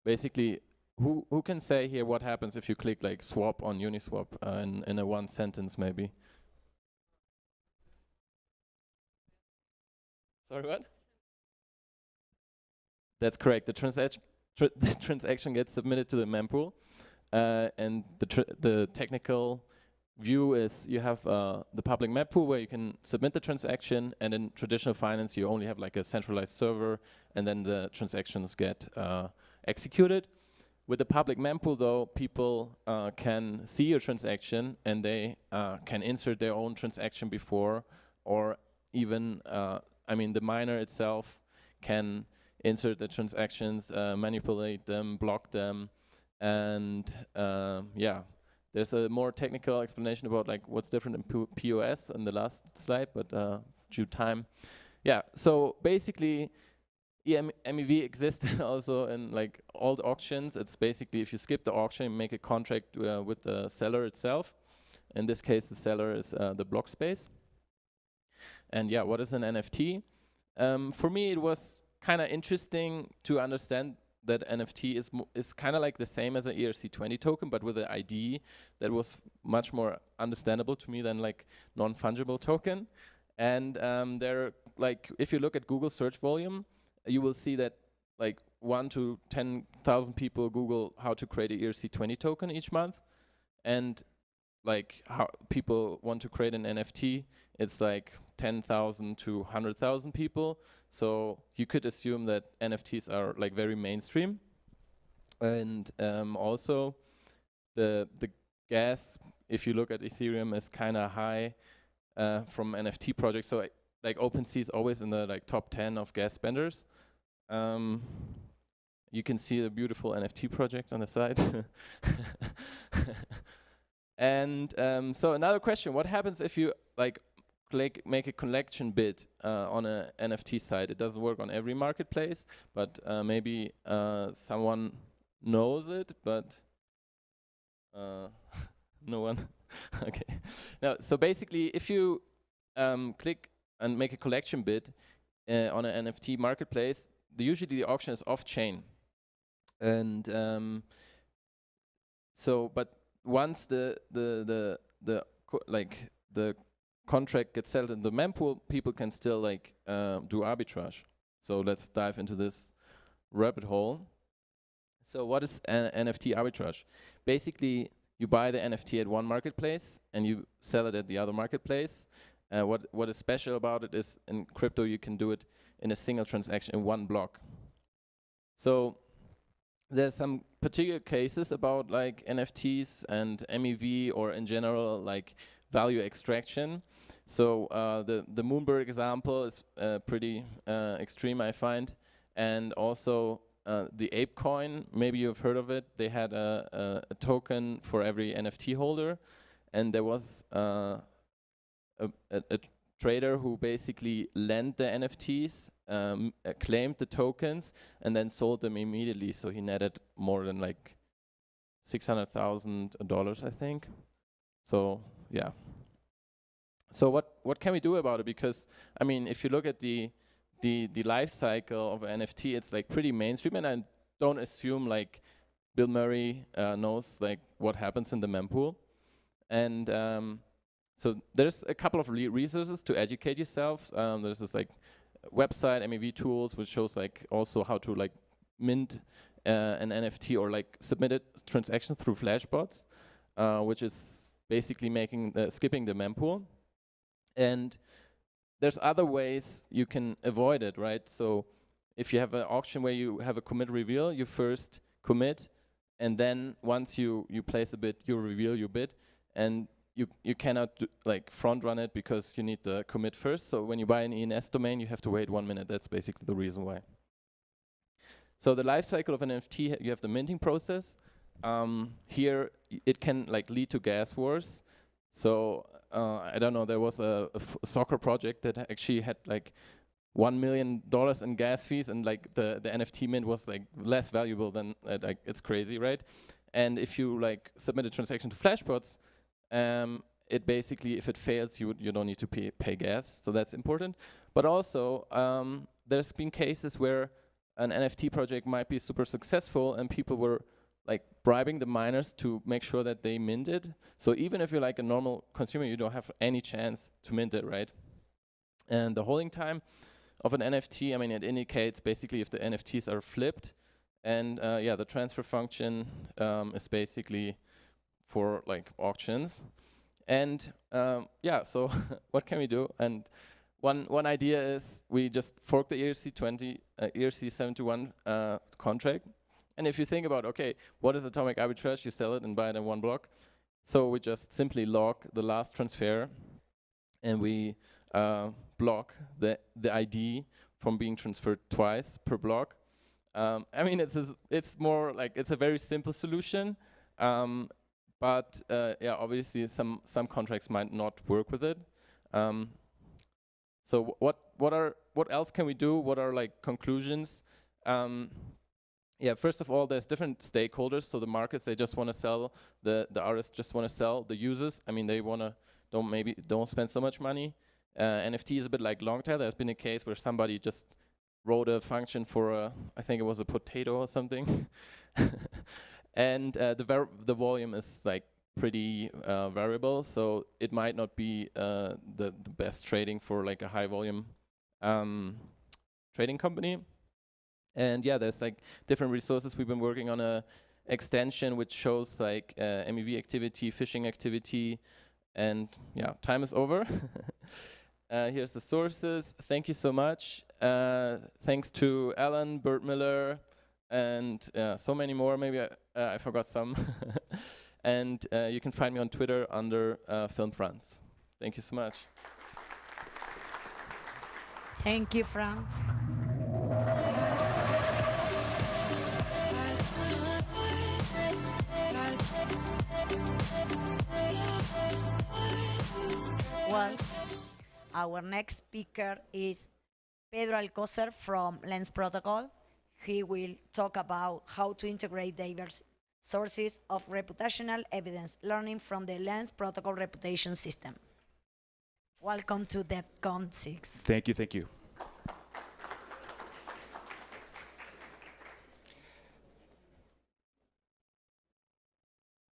[SPEAKER 18] Basically, who can say here what happens if you click like swap on Uniswap in a one sentence maybe? Sorry, what? That's correct. The transaction gets submitted to the mempool, and the technical view is you have the public mempool where you can submit the transaction, and in traditional finance you only have like a centralized server, and then the transactions get executed. With the public mempool though, people can see your transaction, and they can insert their own transaction before, or even, I mean, the miner itself can insert the transactions, manipulate them, block them, and yeah. There's a more technical explanation about like what's different in POS in the last slide, but due time. Yeah, so basically MEV existed also in like old auctions. It's basically if you skip the auction, you make a contract with the seller itself. In this case, the seller is the block space. And yeah, what is an NFT? For me, it was kind of interesting to understand that NFT is kind of like the same as an ERC20 token, but with an ID that was much more understandable to me than like non-fungible token. And there, like, if you look at Google search volume, you will see that like 1 to 10,000 people Google how to create an ERC20 token each month, and like how people want to create an NFT, it's like 10,000 to 100,000 people. So you could assume that NFTs are like very mainstream, and also the gas, if you look at Ethereum, is kind of high from NFT projects. So like OpenSea is always in the like top 10 of gas spenders. You can see the beautiful NFT project on the side. And so another question: what happens if you like make a collection bid on a NFT site? It doesn't work on every marketplace, but maybe someone knows it, but no one. Okay. Now, so basically, if you click and make a collection bid on an NFT marketplace, usually the auction is off-chain, and so but once the contract gets settled in the mempool, people can still like do arbitrage. So let's dive into this rabbit hole. So what is NFT arbitrage? Basically, you buy the NFT at one marketplace and you sell it at the other marketplace. What is special about it is in crypto you can do it in a single transaction in one block. So there's some particular cases about like NFTs and MEV, or in general like value extraction. So the Moonbird example is pretty extreme, I find, and also the ApeCoin, maybe you've heard of it. They had a token for every NFT holder, and there was a trader who basically lent the NFTs, claimed the tokens, and then sold them immediately. So he netted more than like $600,000, I think. So yeah. So what can we do about it? Because I mean, if you look at the life cycle of an NFT, it's like pretty mainstream, and I don't assume like Bill Murray knows like what happens in the mempool. And so there's a couple of resources to educate yourself. There's this like website, MEV tools, which shows like also how to like mint an NFT or like submit a transaction through flashbots, which is basically skipping the mempool. And there's other ways you can avoid it, right? So if you have an auction where you have a commit reveal, you first commit, and then once you place a bid, you reveal your bid, and you cannot like front run it because you need the commit first. So when you buy an ENS domain, you have to wait 1 minute. That's basically the reason why. So the life cycle of an NFT, you have the minting process. Here it can like lead to gas wars. So I don't know, there was a soccer project that actually had like $1 million in gas fees, and like the NFT mint was like less valuable than like, it's crazy, right? And if you like submit a transaction to flashbots, it basically, if it fails, you don't need to pay gas, so that's important. But also there's been cases where an NFT project might be super successful and people were like bribing the miners to make sure that they mint it. So even if you're like a normal consumer, you don't have any chance to mint it, right? And the holding time of an NFT, I mean, it indicates basically if the NFTs are flipped. And yeah, the transfer function is basically for like auctions. And yeah, so what can we do? And one idea is we just fork the ERC71 contract. And if you think about, okay, what is atomic arbitrage? You sell it and buy it in one block. So we just simply log the last transfer, and we block the ID from being transferred twice per block. I mean, it's more like it's a very simple solution, but yeah, obviously some contracts might not work with it. So what else can we do? What are like conclusions? Yeah, first of all, there's different stakeholders. So the markets, they just want to sell, the artists just want to sell, the users, I mean, they want to don't spend so much money. NFT is a bit like long tail. There's been a case where somebody just wrote a function for I think it was a potato or something. And the volume is like pretty variable, so it might not be the best trading for like a high volume trading company. And yeah, there's like different resources. We've been working on a extension which shows like MEV activity, phishing activity, and yeah, time is over. Here's the sources. Thank you so much. Thanks to Alan, Bert Miller, and so many more. Maybe I forgot some. And you can find me on Twitter under Film France. Thank you so much.
[SPEAKER 1] Thank you, Franz. Well, our next speaker is Pedro Alcocer from Lens Protocol. He will talk about how to integrate diverse sources of reputational evidence, learning from the Lens Protocol reputation system. Welcome to Devcon 6.
[SPEAKER 19] Thank you, thank you.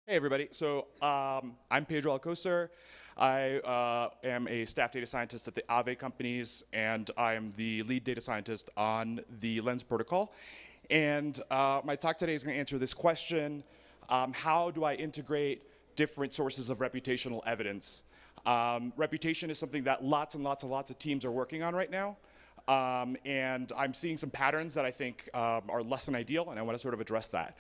[SPEAKER 19] Hey everybody, so I'm Pedro Alcocer. I am a staff data scientist at the Aave companies, and I'm the lead data scientist on the Lens protocol. And my talk today is going to answer this question: how do I integrate different sources of reputational evidence? Reputation is something that lots and lots of teams are working on right now. And I'm seeing some patterns that I think are less than ideal, and I want to sort of address that.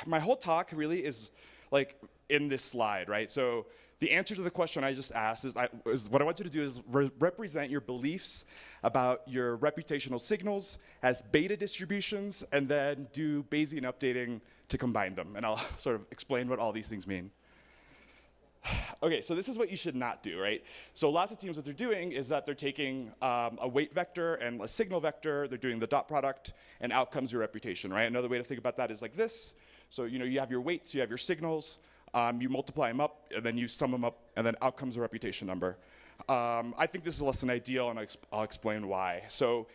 [SPEAKER 19] My whole talk really is like in this slide, right? So the answer to the question I just asked is what I want you to do is represent your beliefs about your reputational signals as beta distributions, and then do Bayesian updating to combine them. And I'll sort of explain what all these things mean. Okay, so this is what you should not do, right? So lots of teams, what they're doing is that they're taking a weight vector and a signal vector, they're doing the dot product, and out comes your reputation, right? Another way to think about that is like this. So you have your weights, you have your signals, you multiply them up, and then you sum them up, and then out comes a reputation number. I think this is less than ideal, and I'll explain why. So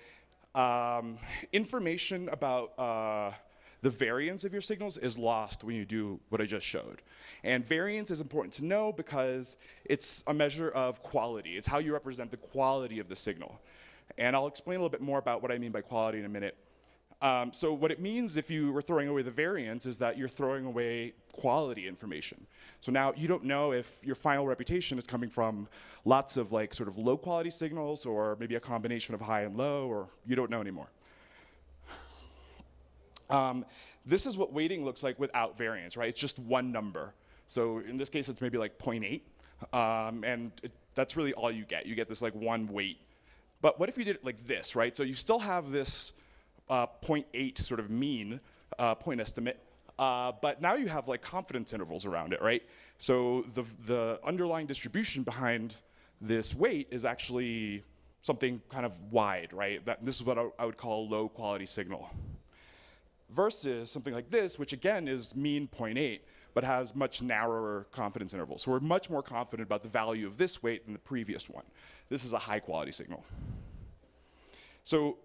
[SPEAKER 19] information about the variance of your signals is lost when you do what I just showed. And variance is important to know because it's a measure of quality. It's how you represent the quality of the signal. And I'll explain a little bit more about what I mean by quality in a minute. So what it means if you were throwing away the variance is that you're throwing away quality information. So now you don't know if your final reputation is coming from lots of like sort of low quality signals, or maybe a combination of high and low, or you don't know anymore. This is what weighting looks like without variance, right? It's just one number. So in this case, it's maybe like 0.8. And that's really all you get. You get this like one weight. But what if you did it like this, right? So you still have this 0.8 sort of mean point estimate, but now you have like confidence intervals around it, right? So the underlying distribution behind this weight is actually something kind of wide, right? This is what I would call a low quality signal. Versus something like this, which again is mean 0.8, but has much narrower confidence intervals. So we're much more confident about the value of this weight than the previous one. This is a high quality signal. So,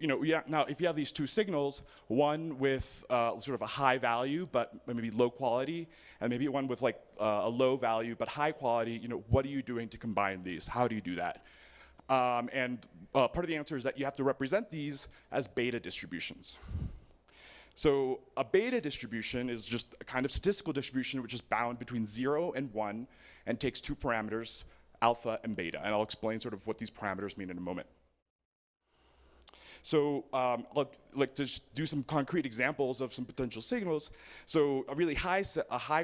[SPEAKER 19] now if you have these two signals, one with sort of a high value but maybe low quality, and maybe one with like a low value but high quality, what are you doing to combine these? How do you do that? And part of the answer is that you have to represent these as beta distributions. So a beta distribution is just a kind of statistical distribution which is bound between 0 and 1 and takes two parameters, alpha and beta. And I'll explain sort of what these parameters mean in a moment. So like to just do some concrete examples of some potential signals. So a really high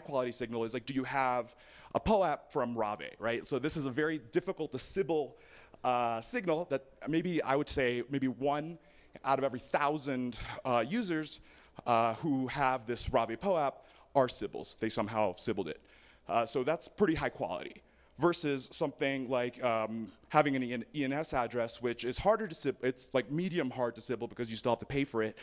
[SPEAKER 19] quality signal is like, do you have a POAP from Rave, right? So this is a very difficult to Sybil signal that maybe I would say maybe 1 out of every 1,000 users who have this Rave POAP are Sybils. They somehow Sybiled it. So that's pretty high quality. Versus something like having an ENS address, which is harder to Sybil. It's like medium hard to Sybil because you still have to pay for it.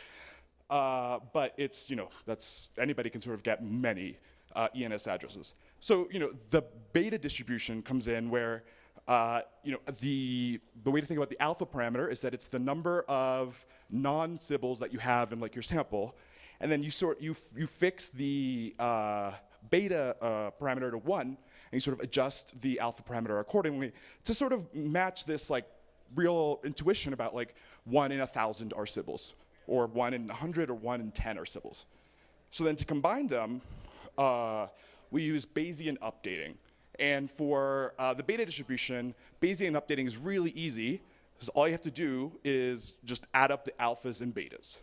[SPEAKER 19] But it's, that's anybody can sort of get many ENS addresses. So, the beta distribution comes in where, the way to think about the alpha parameter is that it's the number of non-Sybils that you have in like your sample, and then you fix the beta parameter to 1, and you sort of adjust the alpha parameter accordingly to sort of match this like real intuition about like 1 in 1,000 are Sybils, or 1 in 100 or 1 in 10 are Sybils. So then to combine them, we use Bayesian updating. And for the beta distribution, Bayesian updating is really easy, because all you have to do is just add up the alphas and betas.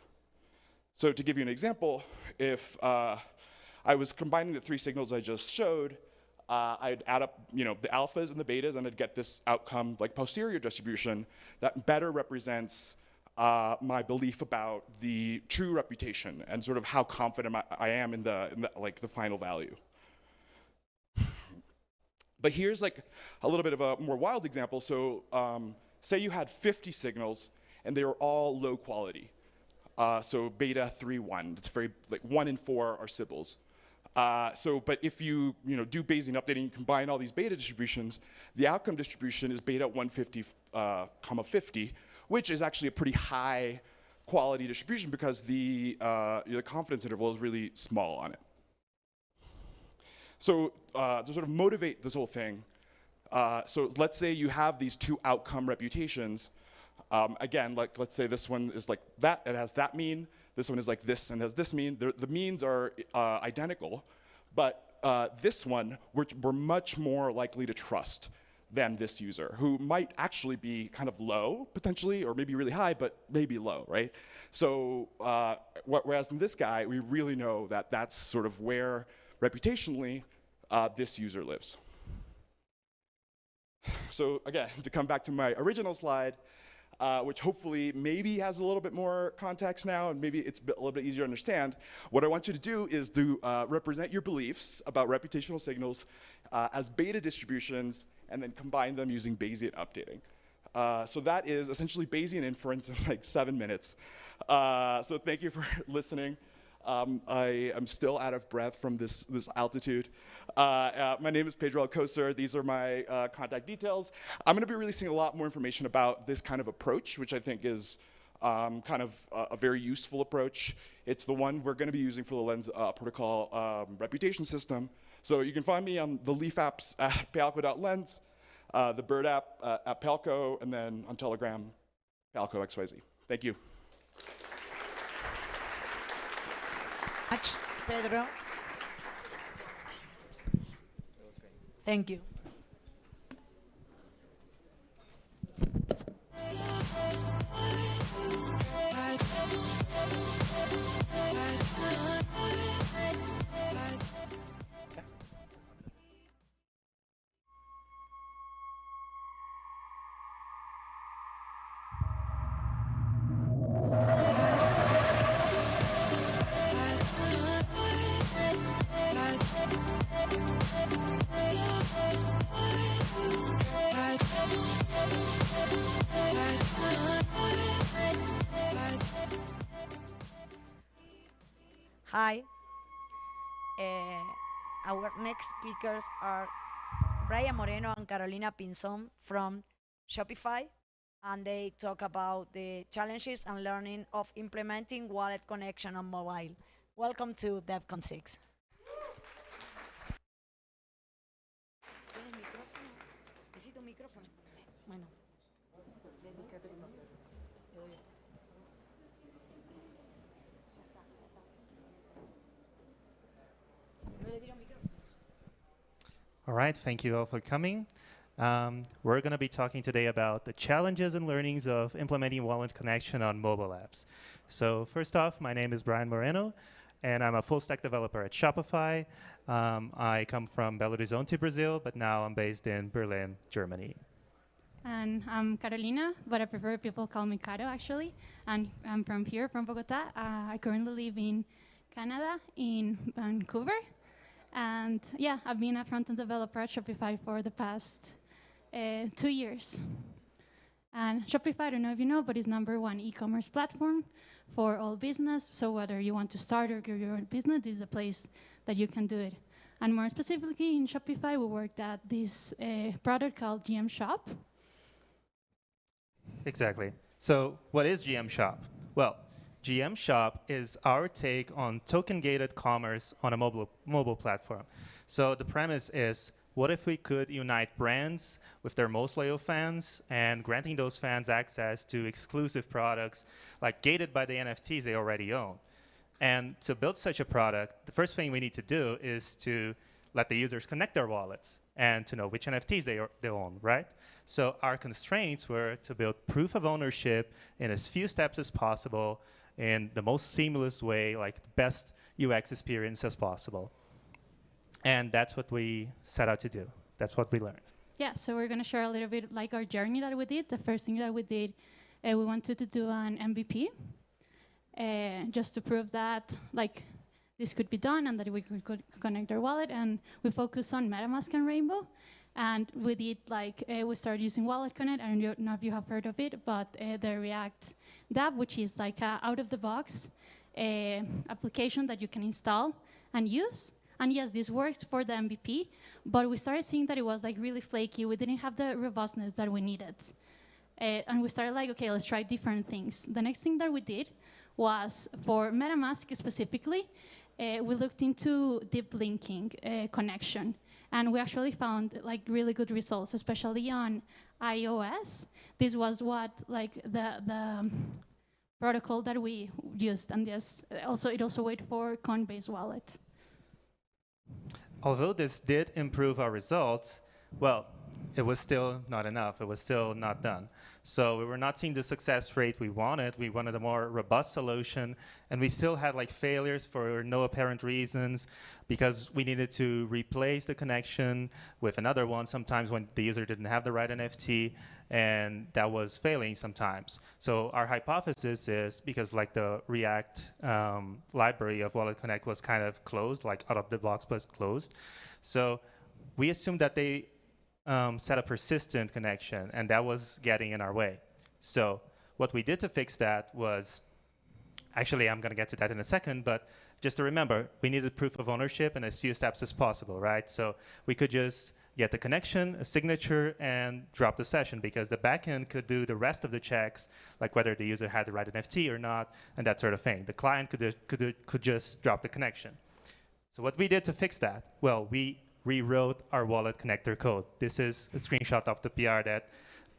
[SPEAKER 19] So to give you an example, if I was combining the 3 signals I just showed, I'd add up the alphas and the betas, and I'd get this outcome like posterior distribution that better represents my belief about the true reputation and sort of how confident I am in the final value. But here's like a little bit of a more wild example. So say you had 50 signals and they were all low quality. So beta 3-1, it's very like 1 in 4 are Sybils. But if you do Bayesian updating, you combine all these beta distributions, the outcome distribution is beta 150, 50, which is actually a pretty high quality distribution because the confidence interval is really small on it. So to sort of motivate this whole thing, so let's say you have these 2 outcome reputations. Again, like let's say this one is like that, it has that mean. This one is like this and has this mean. The means are identical, but this one we're much more likely to trust than this user, who might actually be kind of low, potentially, or maybe really high, but maybe low, right? So whereas in this guy, we really know that that's sort of where reputationally this user lives. So again, to come back to my original slide, which hopefully maybe has a little bit more context now, and maybe it's a little bit easier to understand. What I want you to do is to represent your beliefs about reputational signals as beta distributions, and then combine them using Bayesian updating. So that is essentially Bayesian inference in like 7 minutes. So thank you for listening. I am still out of breath from this altitude. My name is Pedro Alcocer. These are my contact details. I'm going to be releasing a lot more information about this kind of approach, which I think is kind of a very useful approach. It's the one we're going to be using for the Lens protocol reputation system. So you can find me on the Leaf apps at palco.lens, the Bird app at Palco, and then on Telegram, Palco XYZ. Thank you.
[SPEAKER 1] Much, Pedro. Thank you. Hi. Our next speakers are Brian Moreno and Carolina Pinzon from Shopify. and they talk about the challenges and learning of implementing wallet connection on mobile. Welcome to Devcon 6. Necesito un micrófono. Sí. Bueno.
[SPEAKER 20] All right, thank you all for coming. We're going to be talking today about the challenges and learnings of implementing wallet connection on mobile apps. So first off, my name is Brian Moreno, and I'm a full-stack developer at Shopify. I come from Belo Horizonte, Brazil, but now I'm based in Berlin, Germany.
[SPEAKER 21] And I'm Carolina, but I prefer people call me Caro, actually. And I'm from here, from Bogotá. I currently live in Canada, in Vancouver. And yeah, I've been a front-end developer at Shopify for the past 2 years. And Shopify, I don't know if you know, but it's #1 e-commerce platform for all business. So whether you want to start or grow your own business, this is the place that you can do it. And more specifically, in Shopify, we worked at this product called GM Shop.
[SPEAKER 20] Exactly. So what is GM Shop? Well, GM Shop is our take on token-gated commerce on a mobile platform. So the premise is, what if we could unite brands with their most loyal fans and granting those fans access to exclusive products, like gated by the NFTs they already own? And to build such a product, the first thing we need to do is to let the users connect their wallets and to know which NFTs they own, right? So our constraints were to build proof of ownership in as few steps as possible in the most seamless way, like the best UX experience as possible. And that's what we set out to do. That's what we learned.
[SPEAKER 21] Yeah, so we're going to share a little bit like our journey that we did. The first thing that we did, we wanted to do an MVP just to prove that like this could be done and that we could connect our wallet. And we focused on MetaMask and Rainbow. And we did like, we started using Wallet Connect. I don't know if you have heard of it, but the React dApp, which is like a out-of-the-box application that you can install and use. And yes, this works for the MVP, but we started seeing that it was like really flaky. We didn't have the robustness that we needed. And we started like, okay, let's try different things. The next thing that we did was for MetaMask specifically, we looked into deep linking connection. And we actually found like really good results, especially on iOS. This was what like the protocol that we used, and this it also worked for Coinbase Wallet.
[SPEAKER 20] Although this did improve our results, well, it was still not enough. It was still not done. So we were not seeing the success rate we wanted. We wanted a more robust solution, and we still had like failures for no apparent reasons because we needed to replace the connection with another one sometimes when the user didn't have the right NFT, and that was failing sometimes. So our hypothesis is because like the React library of Wallet Connect was kind of closed, like out of the box was closed. So we assumed that they set a persistent connection, and that was getting in our way. So what we did to fix that was, actually I'm going to get to that in a second, but just to remember, we needed proof of ownership in as few steps as possible, right? So we could just get the connection, a signature, and drop the session because the backend could do the rest of the checks, like whether the user had the right NFT or not, and that sort of thing. The client could just drop the connection. So what we did to fix that? Well, we rewrote our wallet connector code. This is a screenshot of the PR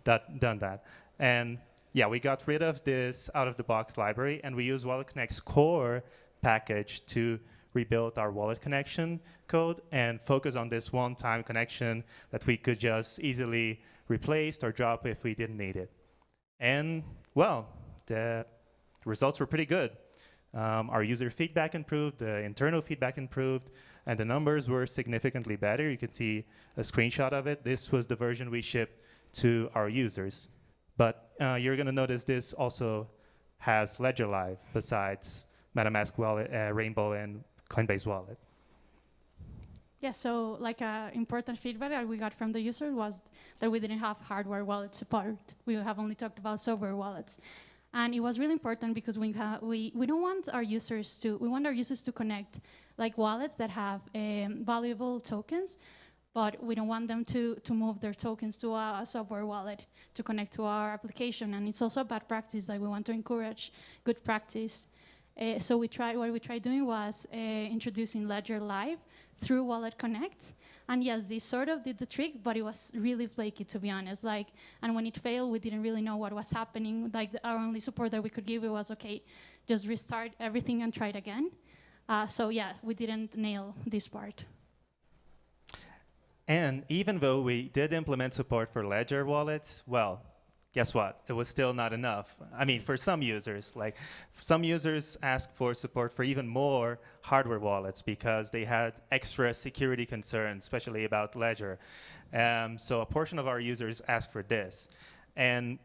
[SPEAKER 20] that done that. And yeah, we got rid of this out-of-the-box library, and we used Wallet Connect's core package to rebuild our wallet connection code and focus on this one-time connection that we could just easily replace or drop if we didn't need it. And well, the results were pretty good. Our user feedback improved, the internal feedback improved, and the numbers were significantly better. You can see a screenshot of it. This was the version we shipped to our users. But you're going to notice this also has Ledger Live besides MetaMask Wallet, Rainbow, and Coinbase Wallet.
[SPEAKER 21] Yeah, so like important feedback that we got from the user was that we didn't have hardware wallet support. We have only talked about software wallets. And it was really important because we don't want our users to, we want our users to connect like wallets that have valuable tokens, but we don't want them to move their tokens to a software wallet to connect to our application. And it's also a bad practice that we want to encourage good practice. So what we tried doing was introducing Ledger Live through Wallet Connect. And yes, this sort of did the trick, but it was really flaky, to be honest. And when it failed, we didn't really know what was happening. Our only support that we could give it was, okay, just restart everything and try it again. So yeah, we didn't nail this part.
[SPEAKER 20] And even though we did implement support for Ledger wallets, well, guess what? It was still not enough. I mean, for some users, some users asked for support for even more hardware wallets because they had extra security concerns, especially about Ledger. So a portion of our users asked for this. And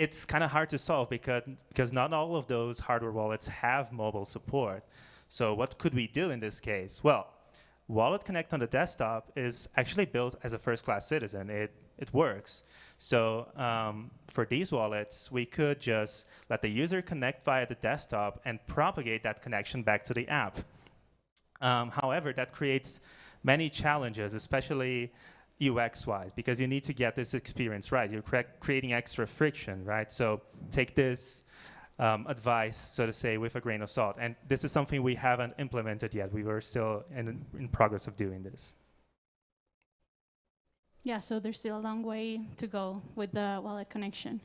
[SPEAKER 20] it's kind of hard to solve because not all of those hardware wallets have mobile support. So what could we do in this case? Well, Wallet Connect on the desktop is actually built as a first-class citizen. It works. So for these wallets, we could just let the user connect via the desktop and propagate that connection back to the app. However, that creates many challenges, especially UX-wise, because you need to get this experience right. You're creating extra friction, right? So take this advice, so to say, with a grain of salt. And this is something we haven't implemented yet. We were still in progress of doing this.
[SPEAKER 21] Yeah, so there's still a long way to go with the wallet connection.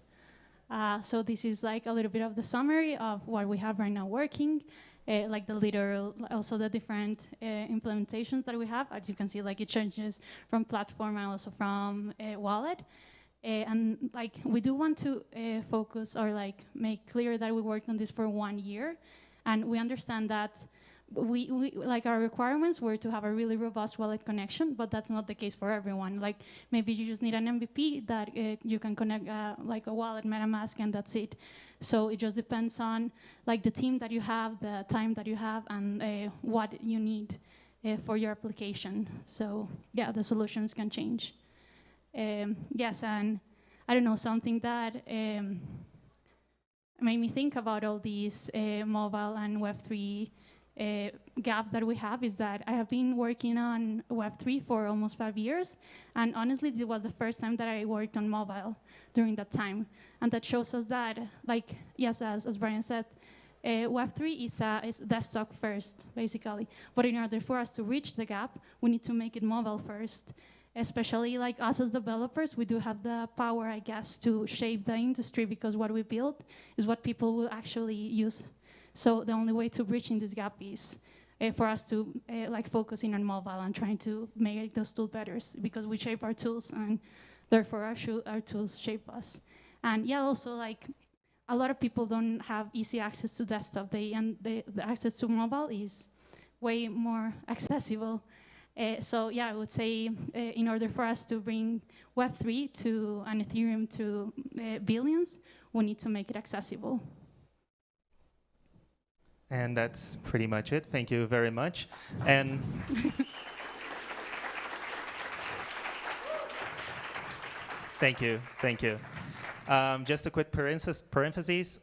[SPEAKER 21] So this is like a little bit of the summary of what we have right now working, like the literal, also the different implementations that we have. As you can see, like it changes from platform and also from wallet. And like we do want to focus or like make clear that we worked on this for 1 year, and we understand that we like our requirements were to have a really robust wallet connection, but that's not the case for everyone. Like maybe you just need an MVP that you can connect like a wallet, MetaMask, and that's it. So it just depends on like the team that you have, the time that you have, and what you need for your application. So yeah, the solutions can change. Yes, and I don't know, something that made me think about all these mobile and Web3 gap that we have is that I have been working on Web3 for almost 5 years, and honestly, this was the first time that I worked on mobile during that time, and that shows us that, like, yes, as Brian said, Web3 is desktop first, basically, but in order for us to reach the gap, we need to make it mobile first. Especially like us as developers, we do have the power, I guess, to shape the industry because what we build is what people will actually use. So the only way to bridging this gap is for us to like focusing on mobile and trying to make those tools better because we shape our tools and therefore our tools shape us. And yeah, also like a lot of people don't have easy access to desktop. The access to mobile is way more accessible. So yeah, I would say in order for us to bring Web3 to and Ethereum to billions, we need to make it accessible.
[SPEAKER 20] And that's pretty much it. Thank you very much. And thank you. Just a quick parentheses.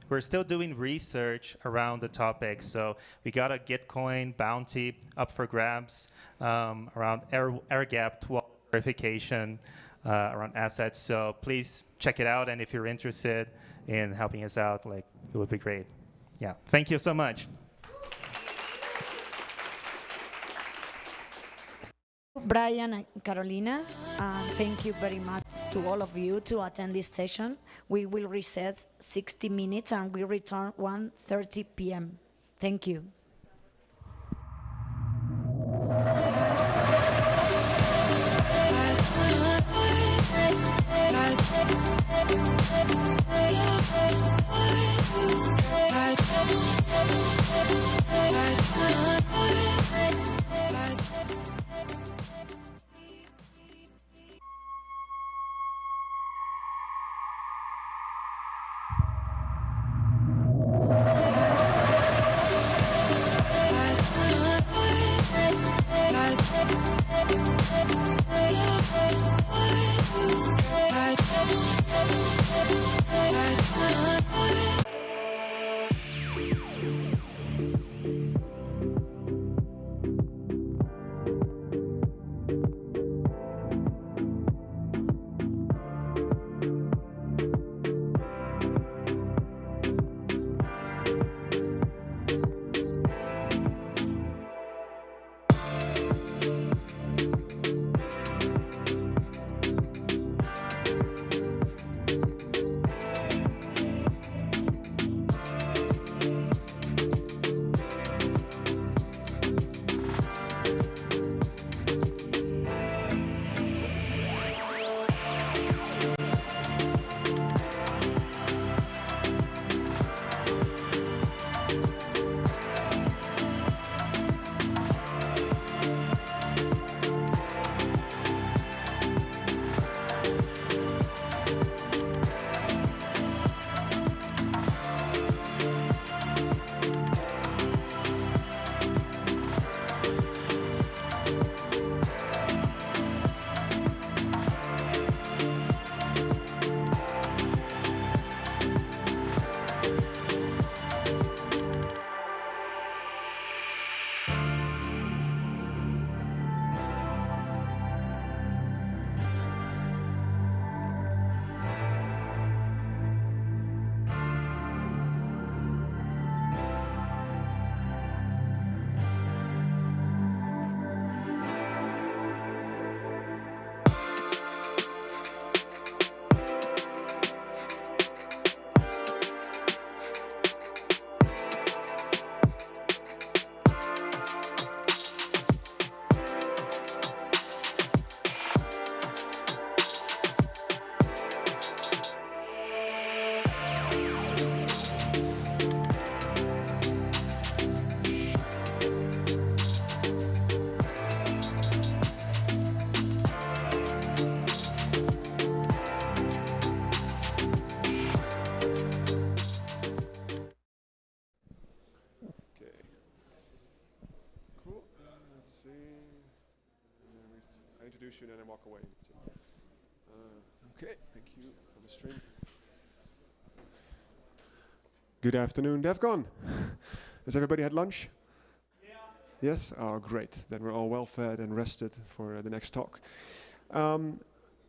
[SPEAKER 20] We're still doing research around the topic. So we got a Gitcoin bounty up for grabs around air-gapped verification around assets. So please check it out. And if you're interested in helping us out, like it would be great. Yeah. Thank you so much.
[SPEAKER 1] Brian and Carolina, thank you very much to all of you to attend this session. We will recess 60 minutes and we return 1:30 p.m. Thank you.
[SPEAKER 4] I introduce you and then I walk away. Okay, thank you for the stream. Good afternoon, Devcon. Has everybody had lunch? Yeah. Yes? Oh, great. Then we're all well fed and rested for the next talk. I'm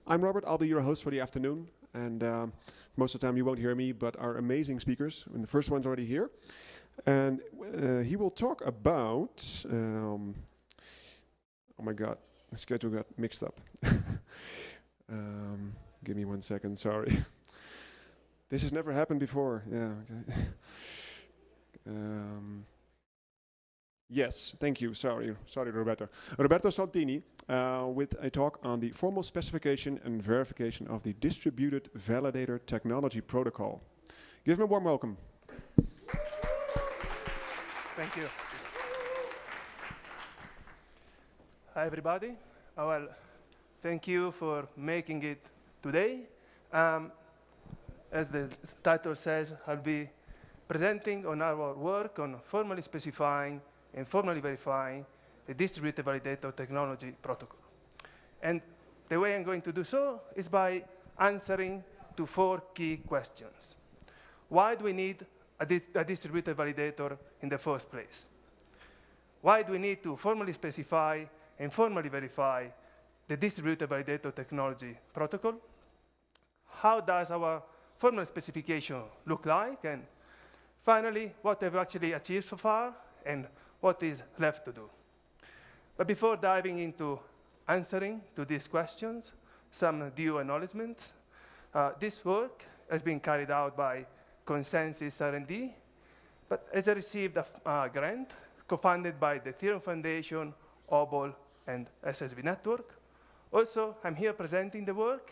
[SPEAKER 4] Robert. I'll be your host for the afternoon. And most of the time you won't hear me, but our amazing speakers. And the first one's already here. And he will talk about... oh my God, the schedule got mixed up. Give me 1 second, sorry. This has never happened before. Yeah. Okay. Yes, thank you. Sorry, Roberto. Roberto Saltini with a talk on the formal specification and verification of the distributed validator technology protocol. Give him a warm welcome.
[SPEAKER 22] Thank you. Hi, everybody. Well, thank you for making it today. As the title says, I'll be presenting on our work on formally specifying and formally verifying the distributed validator technology protocol. And the way I'm going to do so is by answering to 4 key questions. Why do we need a distributed validator in the first place? Why do we need to formally specify and formally verify the distributed validator technology protocol? How does our formal specification look like? And finally, what have we actually achieved so far and what is left to do? But before diving into answering to these questions, some due acknowledgements. This work has been carried out by Consensus R&D, but as I received a grant co-funded by the Ethereum Foundation, OBOL, and SSV Network. Also, I'm here presenting the work,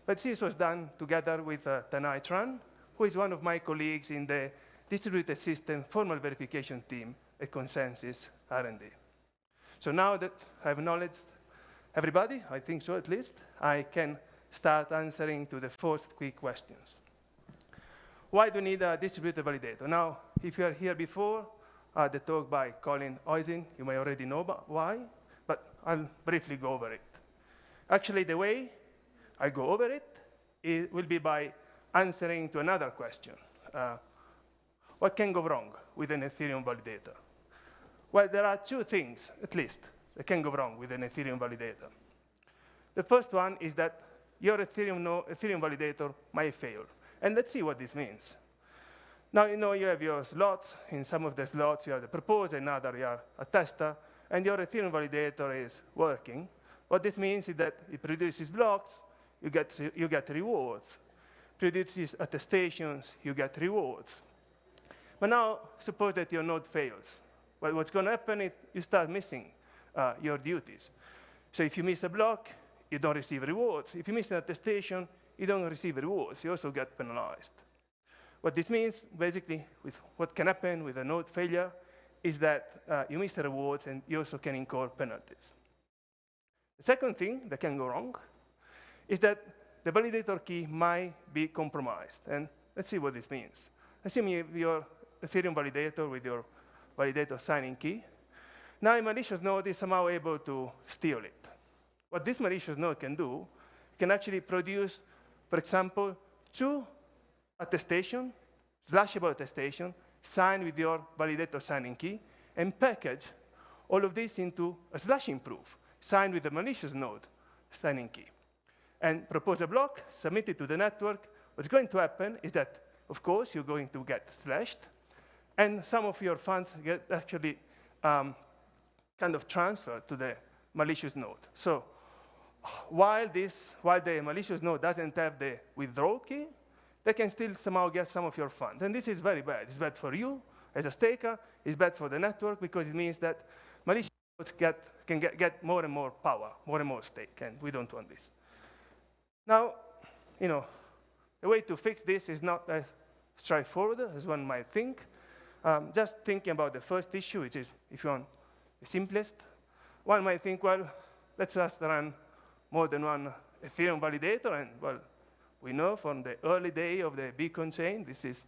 [SPEAKER 22] but this was done together with Tanay Tran, who is one of my colleagues in the distributed system formal verification team at Consensus R&D. So now that I've acknowledged everybody, I think so at least, I can start answering to the first quick questions. Why do we need a distributed validator? Now, if you are here before the talk by Colin Oisin, you may already know why, but I'll briefly go over it. Actually, the way I go over it will be by answering to another question. What can go wrong with an Ethereum validator? Well, there are 2 things, at least, that can go wrong with an Ethereum validator. The first one is that your Ethereum validator might fail. And let's see what this means. Now, you have your slots. In some of the slots, you have the proposer, in other, you are a tester, and your Ethereum validator is working. What this means is that it produces blocks, you get rewards. Produces attestations, you get rewards. But now, suppose that your node fails. Well, what's going to happen is you start missing your duties. So if you miss a block, you don't receive rewards. If you miss an attestation, you don't receive rewards. You also get penalized. What this means, basically, with what can happen with a node failure, is that you miss the rewards and you also can incur penalties. The second thing that can go wrong is that the validator key might be compromised. And let's see what this means. Assume you have your Ethereum validator with your validator signing key. Now a malicious node is somehow able to steal it. What this malicious node can do, can actually produce, for example, 2 attestation, slashable attestation, signed with your validator signing key, and package all of this into a slashing proof, signed with the malicious node signing key. And propose a block, submit it to the network. What's going to happen is that, of course, you're going to get slashed, and some of your funds get actually kind of transferred to the malicious node. So while the malicious node doesn't have the withdraw key, they can still somehow get some of your funds. And this is very bad. It's bad for you as a staker. It's bad for the network because it means that malicious nodes can get more and more power, more and more stake, and we don't want this. Now, the way to fix this is not as straightforward as one might think. Just thinking about the first issue, which is, if you want, the simplest, one might think, well, let's just run more than one Ethereum validator, and well, we know from the early day of the Beacon chain, this is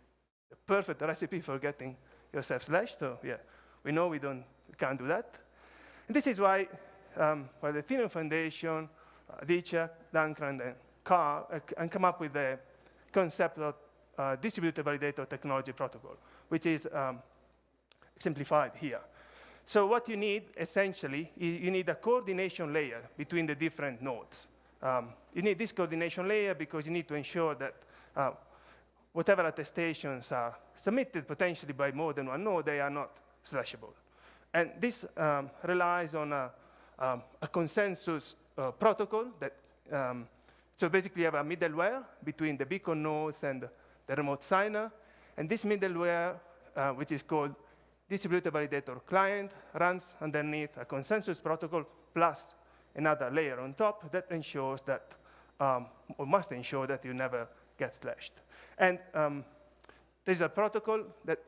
[SPEAKER 22] the perfect recipe for getting yourself slashed. So yeah, we know we can't do that. And this is why well, the Ethereum Foundation, Dichak, Duncan, and Carr, and come up with the concept of distributed validator technology protocol, which is simplified here. So what you need, essentially, you need a coordination layer between the different nodes. You need this coordination layer because you need to ensure that whatever attestations are submitted potentially by more than one node, they are not slashable. And this relies on a consensus protocol that, so basically you have a middleware between the beacon nodes and the remote signer. And this middleware, which is called distributed validator client, runs underneath a consensus protocol plus another layer on top that ensures that, or must ensure that you never get slashed. And there's a protocol that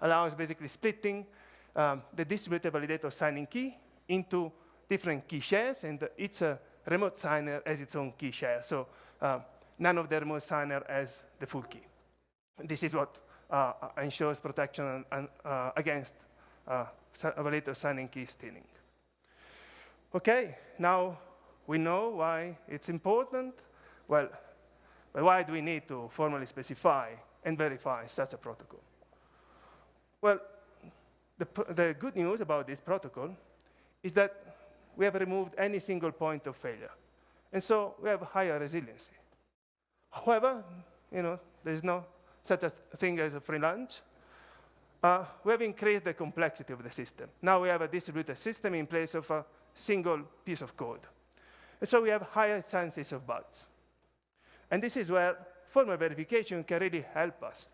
[SPEAKER 22] allows basically splitting the distributed validator signing key into different key shares, and each remote signer has its own key share. So none of the remote signer has the full key. This is what ensures protection against validator signing key stealing. Okay, now we know why it's important. Well, why do we need to formally specify and verify such a protocol? Well, the good news about this protocol is that we have removed any single point of failure. And so we have higher resiliency. However, there's no such a thing as a free lunch. We have increased the complexity of the system. Now we have a distributed system in place of a single piece of code. And so we have higher chances of bugs. And this is where formal verification can really help us.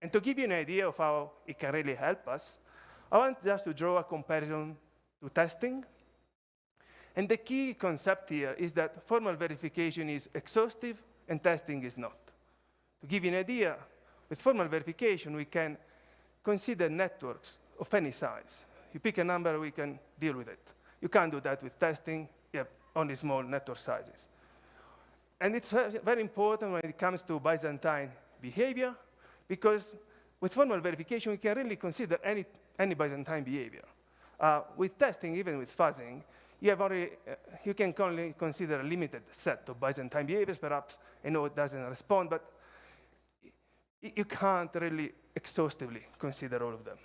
[SPEAKER 22] And to give you an idea of how it can really help us, I want just to draw a comparison to testing. And the key concept here is that formal verification is exhaustive and testing is not. To give you an idea, with formal verification, we can consider networks of any size. You pick a number, we can deal with it. You can't do that with testing. You have only small network sizes. And it's very important when it comes to Byzantine behavior, because with formal verification, we can really consider any Byzantine behavior. With testing, even with fuzzing, you can only consider a limited set of Byzantine behaviors. Perhaps a node doesn't respond, but you can't really exhaustively consider all of them.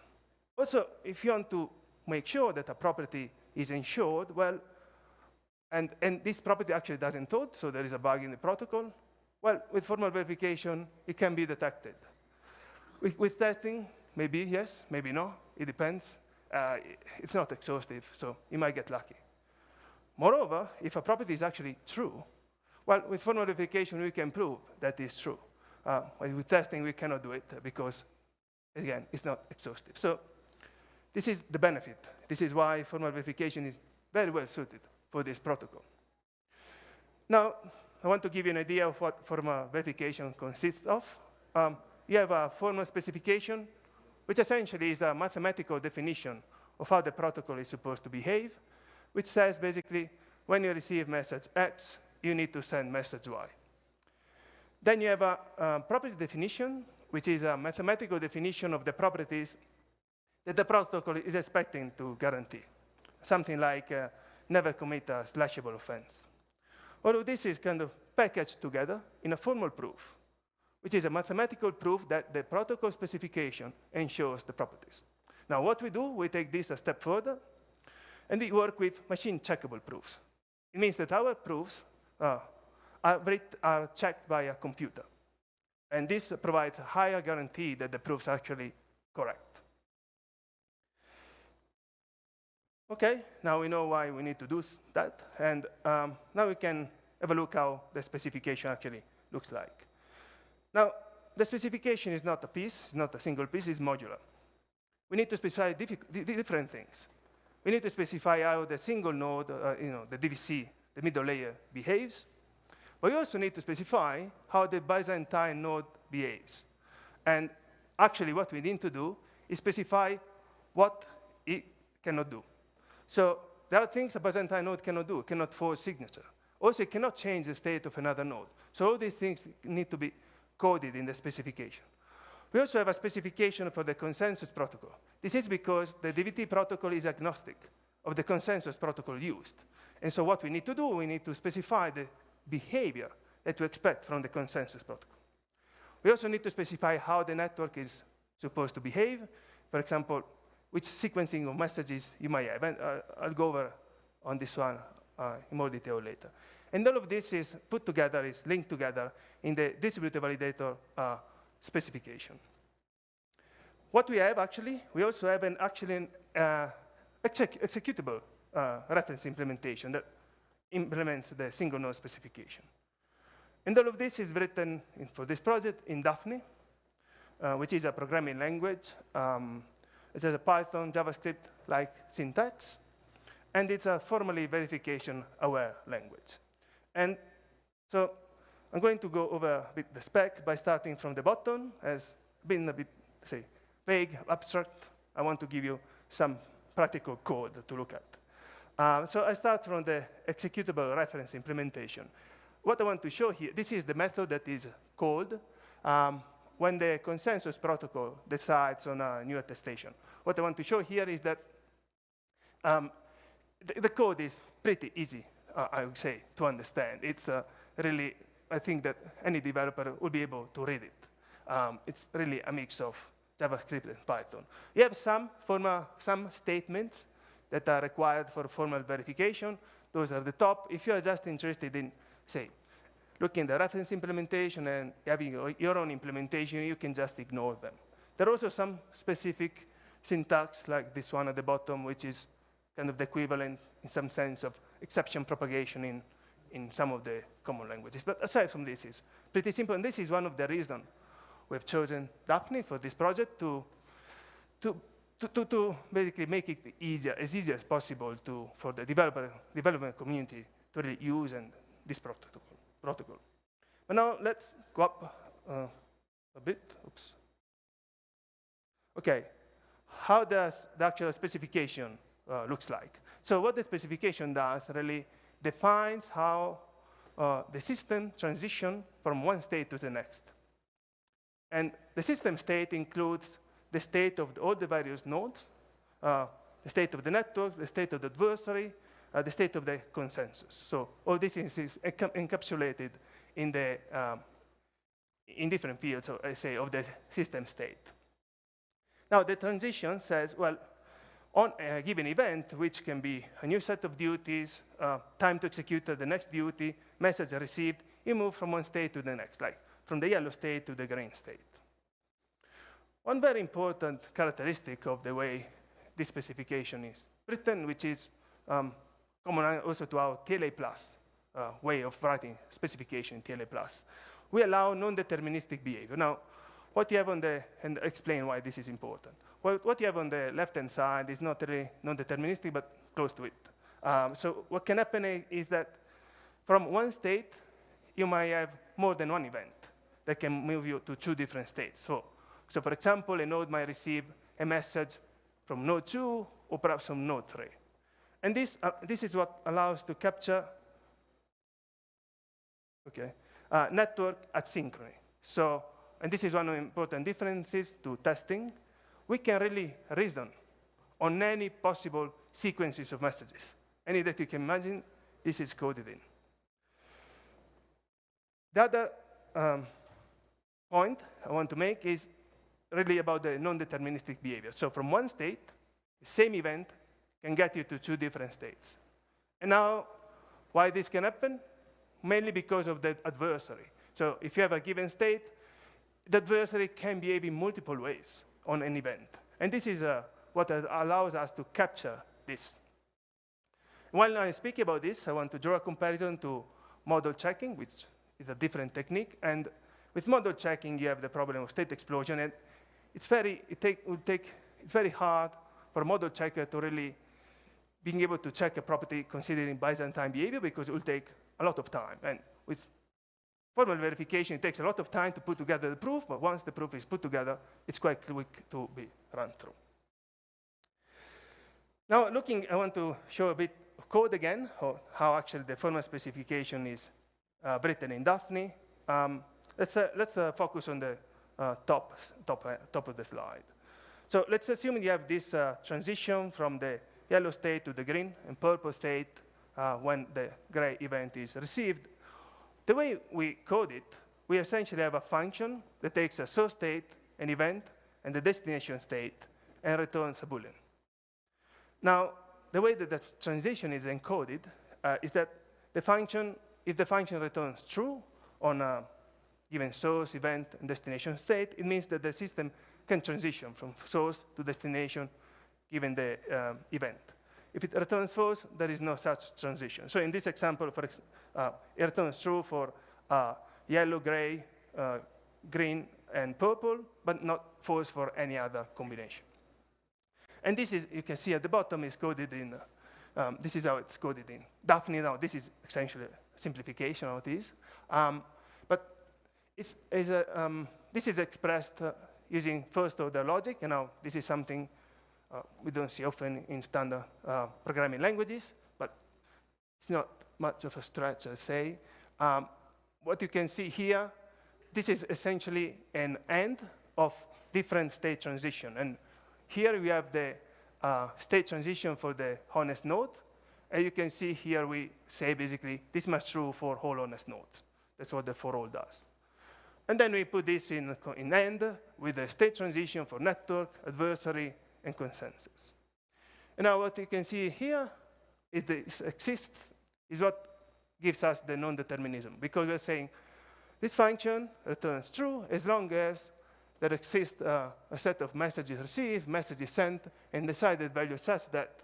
[SPEAKER 22] Also, if you want to make sure that a property is ensured, well, and this property actually doesn't hold, so there is a bug in the protocol, well, with formal verification, it can be detected. With testing, maybe yes, maybe no, it depends. It's not exhaustive, so you might get lucky. Moreover, if a property is actually true, well, with formal verification, we can prove that it's true. With testing, we cannot do it because, again, it's not exhaustive. So this is the benefit. This is why formal verification is very well suited for this protocol. Now, I want to give you an idea of what formal verification consists of. You have a formal specification, which essentially is a mathematical definition of how the protocol is supposed to behave, which says basically, when you receive message X, you need to send message Y. Then you have a property definition, which is a mathematical definition of the properties that the protocol is expecting to guarantee. Something like never commit a slashable offense. All of this is kind of packaged together in a formal proof, which is a mathematical proof that the protocol specification ensures the properties. Now, what we do, we take this a step further, and we work with machine checkable proofs. It means that our proofs are checked by a computer. And this provides a higher guarantee that the proofs are actually correct. OK, now we know why we need to do that. And now we can have a look how the specification actually looks like. Now, the specification is not a piece. It's not a single piece. It's modular. We need to specify different things. We need to specify how the single node, the DVC, the middle layer, behaves. But we also need to specify how the Byzantine node behaves. And actually, what we need to do is specify what it cannot do. So there are things a Byzantine node cannot do. It cannot forge signature. Also, it cannot change the state of another node. So all these things need to be coded in the specification. We also have a specification for the consensus protocol. This is because the DVT protocol is agnostic of the consensus protocol used. And so what we need to do, we need to specify the behavior that we expect from the consensus protocol. We also need to specify how the network is supposed to behave. For example, which sequencing of messages you might have. And I'll go over on this one in more detail later. And all of this is put together, is linked together in the distributed validator specification. What we have actually, we also have an actually executable reference implementation that implements the single node specification. And all of this is written for this project in Daphne, which is a programming language. It has a Python, JavaScript-like syntax, and it's a formally verification-aware language. And so I'm going to go over a bit the spec by starting from the bottom. As been a bit, say, vague, abstract, I want to give you some practical code to look at. So I start from the executable reference implementation. What I want to show here, this is the method that is called when the consensus protocol decides on a new attestation. What I want to show here is that the code is pretty easy, I would say, to understand. It's really, I think that any developer will be able to read it. It's really a mix of JavaScript and Python. You have some statements that are required for formal verification. Those are the top. If you are just interested in, say, looking at the reference implementation and having your own implementation, you can just ignore them. There are also some specific syntax, like this one at the bottom, which is kind of the equivalent, in some sense, of exception propagation in some of the common languages. But aside from this, it's pretty simple. And this is one of the reasons we've chosen Daphne for this project to basically make it as easy as possible for the development community to really use this protocol. But now let's go up a bit. Oops. OK, how does the actual specification looks like? So what the specification does really defines how the system transitions from one state to the next. And the system state includes the state of all the various nodes, the state of the network, the state of the adversary, the state of the consensus. So all this is encapsulated in different fields, I say, of the system state. Now the transition says, well, on a given event, which can be a new set of duties, time to execute the next duty, message received, you move from one state to the next, like from the yellow state to the green state. One very important characteristic of the way this specification is written, which is common also to our TLA plus way of writing specification in TLA plus. We allow non-deterministic behavior. Now, what you have on the, and explain why this is important. What you have on the left-hand side is not really non-deterministic, but close to it. So what can happen is that from one state, you might have more than one event that can move you to two different states. So for example, a node might receive a message from node 2 or perhaps from node 3. And this is what allows to capture network asynchrony. So, and this is one of the important differences to testing. We can really reason on any possible sequences of messages. Any that you can imagine, this is coded in. The other point I want to make is really about the non-deterministic behavior. So from one state, the same event can get you to two different states. And now, why this can happen? Mainly because of the adversary. So if you have a given state, the adversary can behave in multiple ways on an event. And this is what allows us to capture this. While I speak about this, I want to draw a comparison to model checking, which is a different technique. And with model checking, you have the problem of state explosion. And it's very hard for a model checker to really being able to check a property considering Byzantine behavior, because it will take a lot of time. And with formal verification, it takes a lot of time to put together the proof, but once the proof is put together, it's quite quick to be run through. Now, I want to show a bit of code again, how actually the formal specification is written in Daphne. Let's focus on the top of the slide. So let's assume you have this transition from the yellow state to the green and purple state when the gray event is received. The way we code it, we essentially have a function that takes a source state, an event, and the destination state, and returns a Boolean. Now, the way that the transition is encoded is that the function, if the function returns true on a given source, event, and destination state, it means that the system can transition from source to destination given the event. If it returns false, there is no such transition. So in this example, it returns true for yellow, gray, green, and purple, but not false for any other combination. And this is, you can see at the bottom, is coded in, this is how it's coded in Daphne. Now, this is essentially a simplification of this. But this is expressed using first-order logic. And now, this is something we don't see often in standard programming languages, but it's not much of a stretch, I'd say. What you can see here, this is essentially an end of different state transition. And here we have the state transition for the honest node. And you can see here we say basically this must true for all honest nodes. That's what the for all does. And then we put this in end with the state transition for network, adversary, and consensus. And now what you can see here is this exists is what gives us the non-determinism, because we're saying this function returns true as long as there exists a set of messages received, messages sent, and decided value such that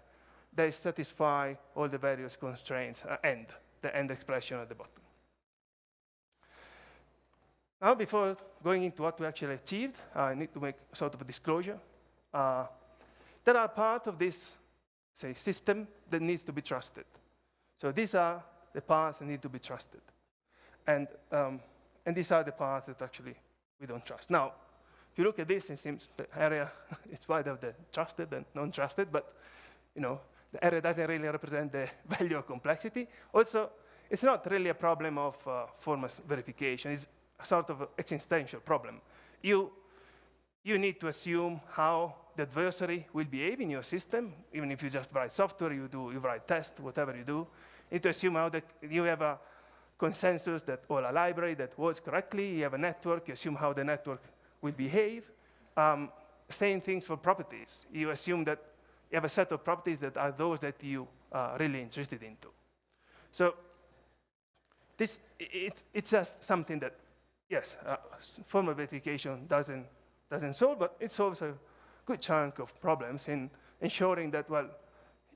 [SPEAKER 22] they satisfy all the various constraints and the end expression at the bottom. Now, before going into what we actually achieved, I need to make sort of a disclosure. There are parts of this, say, system that needs to be trusted. So these are the parts that need to be trusted. And these are the parts that actually we don't trust. Now, if you look at this, it seems the area is wide of the trusted and non-trusted, but the area doesn't really represent the value of complexity. Also, it's not really a problem of formal verification. It's a sort of existential problem. You need to assume how the adversary will behave in your system. Even if you just write software, you write tests, whatever you do. You need to assume how you have a consensus that or a library that works correctly. You have a network. You assume how the network will behave. Same things for properties. You assume that you have a set of properties that are those that you are really interested into. So it's just something that, yes, formal verification doesn't solve, but it solves a good chunk of problems in ensuring that, well,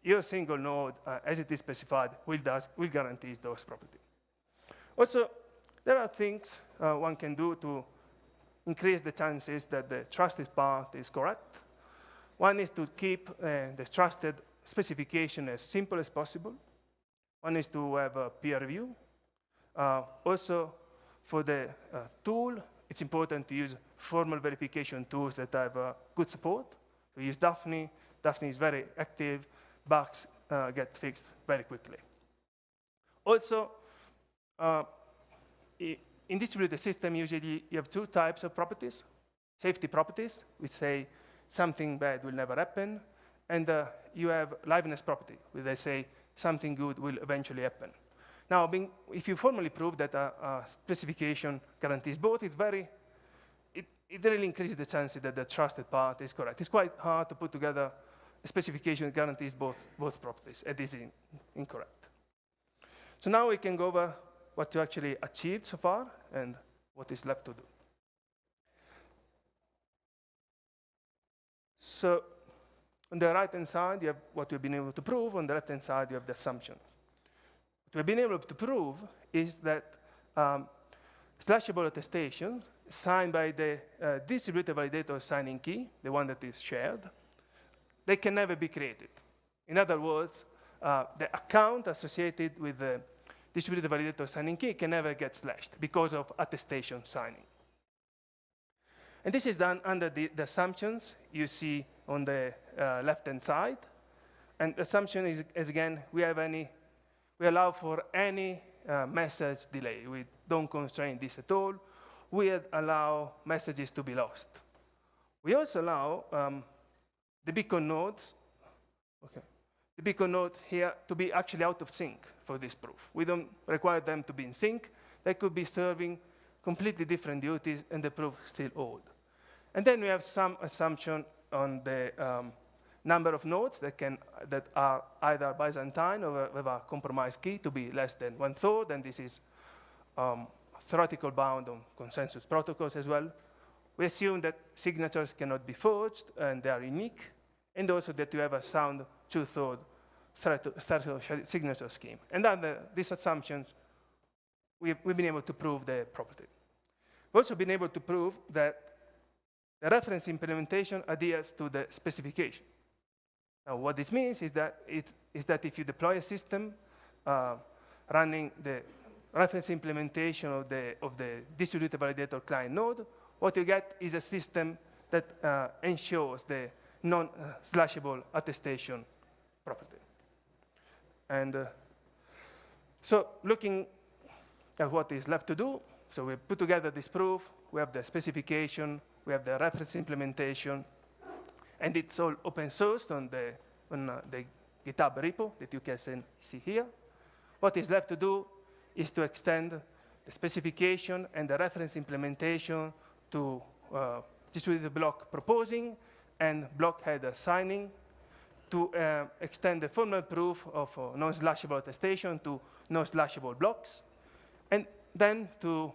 [SPEAKER 22] your single node, as it is specified, will guarantee those properties. Also, there are things one can do to increase the chances that the trusted part is correct. One is to keep the trusted specification as simple as possible. One is to have a peer review. Also, for the tool, it's important to use formal verification tools that have good support. We use Daphne. Daphne is very active. Bugs get fixed very quickly. Also, in distributed system, usually you have two types of properties. Safety properties, which say something bad will never happen. And you have liveness property, where they say something good will eventually happen. Now, if you formally prove that a specification guarantees both, it really increases the chances that the trusted part is correct. It's quite hard to put together a specification that guarantees both properties, and this is incorrect. So now we can go over what you actually achieved so far and what is left to do. So on the right-hand side, you have what we've been able to prove. On the left-hand side, you have the assumption. What we've been able to prove is that slashable attestation signed by the distributed validator signing key, the one that is shared, they can never be created. In other words, the account associated with the distributed validator signing key can never get slashed because of attestation signing. And this is done under the assumptions you see on the left-hand side. And the assumption is again, we allow for any message delay. We don't constrain this at all. We allow messages to be lost. We also allow the beacon nodes. Okay. the Bitcoin nodes here to be actually out of sync for this proof. We don't require them to be in sync. They could be serving completely different duties, and the proof still hold. And then we have some assumption on the number of nodes that are either Byzantine or with a compromised key to be less than 1/3, and this is theoretical bound on consensus protocols as well. We assume that signatures cannot be forged and they are unique, and also that you have a sound 2/3 threshold signature scheme. And under these assumptions, we've been able to prove the property. We've also been able to prove that the reference implementation adheres to the specification. Now, what this means is that if you deploy a system running the reference implementation of the distributed validator client node, what you get is a system that ensures the non-slashable attestation property. And so looking at what is left to do, so we put together this proof, we have the specification, we have the reference implementation, and it's all open sourced on the GitHub repo that you can see here. What is left to do is to extend the specification and the reference implementation to distributed block proposing and block header signing, to extend the formal proof of non-slashable attestation to non-slashable blocks, and then to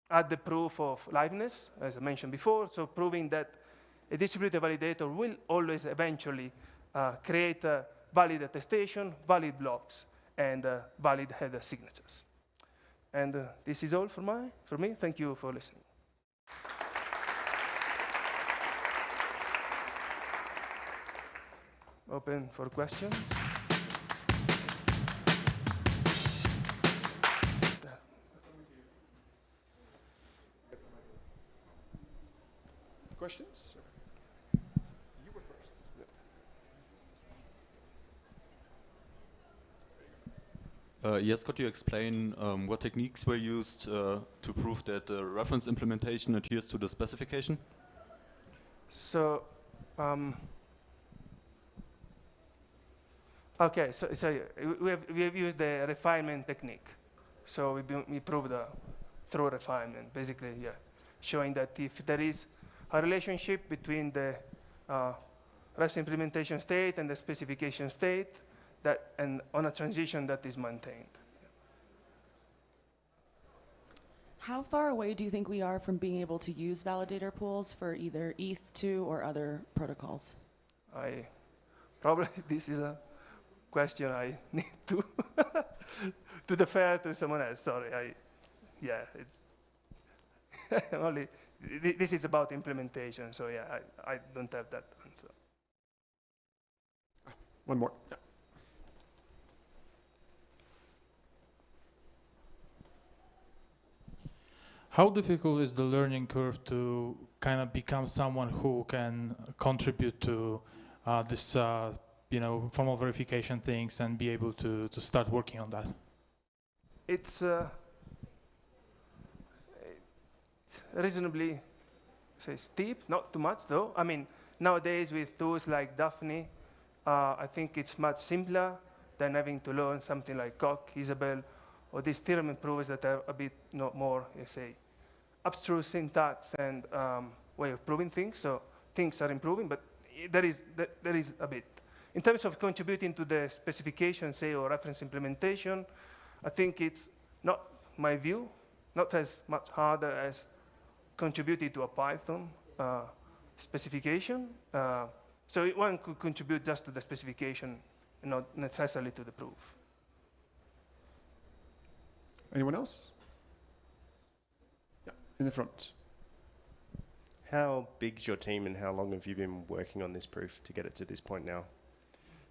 [SPEAKER 22] add the proof of liveness, as I mentioned before, so proving that a distributed validator will always eventually create a valid attestation, valid blocks, and valid header signatures. And this is all for me. Thank you for listening. Open for questions.
[SPEAKER 4] Questions? You were first. Yeah.
[SPEAKER 2] Yes, could you explain what techniques were used to prove that the reference implementation adheres to the specification?
[SPEAKER 22] So, okay, so we have used the refinement technique. So we proved through refinement, basically, yeah, showing that if there is a relationship between the reference implementation state and the specification state, and on a transition that is maintained.
[SPEAKER 3] How far away do you think we are from being able to use validator pools for either ETH2 or other protocols?
[SPEAKER 22] Probably this is a question I need to to defer to someone else. Sorry, yeah, it's only this is about implementation. So yeah, I don't have that answer.
[SPEAKER 4] One more. Yeah.
[SPEAKER 23] How difficult is the learning curve to kind of become someone who can contribute to this, formal verification things and be able to start working on that?
[SPEAKER 22] It's reasonably steep, not too much though. I mean, nowadays with tools like Daphne, I think it's much simpler than having to learn something like Coq, Isabel, or these theorem improvers that are a bit more, abstruse syntax and way of proving things. So things are improving, but there is a bit. In terms of contributing to the specification, say, or reference implementation, I think it's not my view, not as much harder as contributing to a Python specification. So one could contribute just to the specification, not necessarily to the proof.
[SPEAKER 4] Anyone else? Yeah, in the front.
[SPEAKER 24] How big's your team and how long have you been working on this proof to get it to this point now?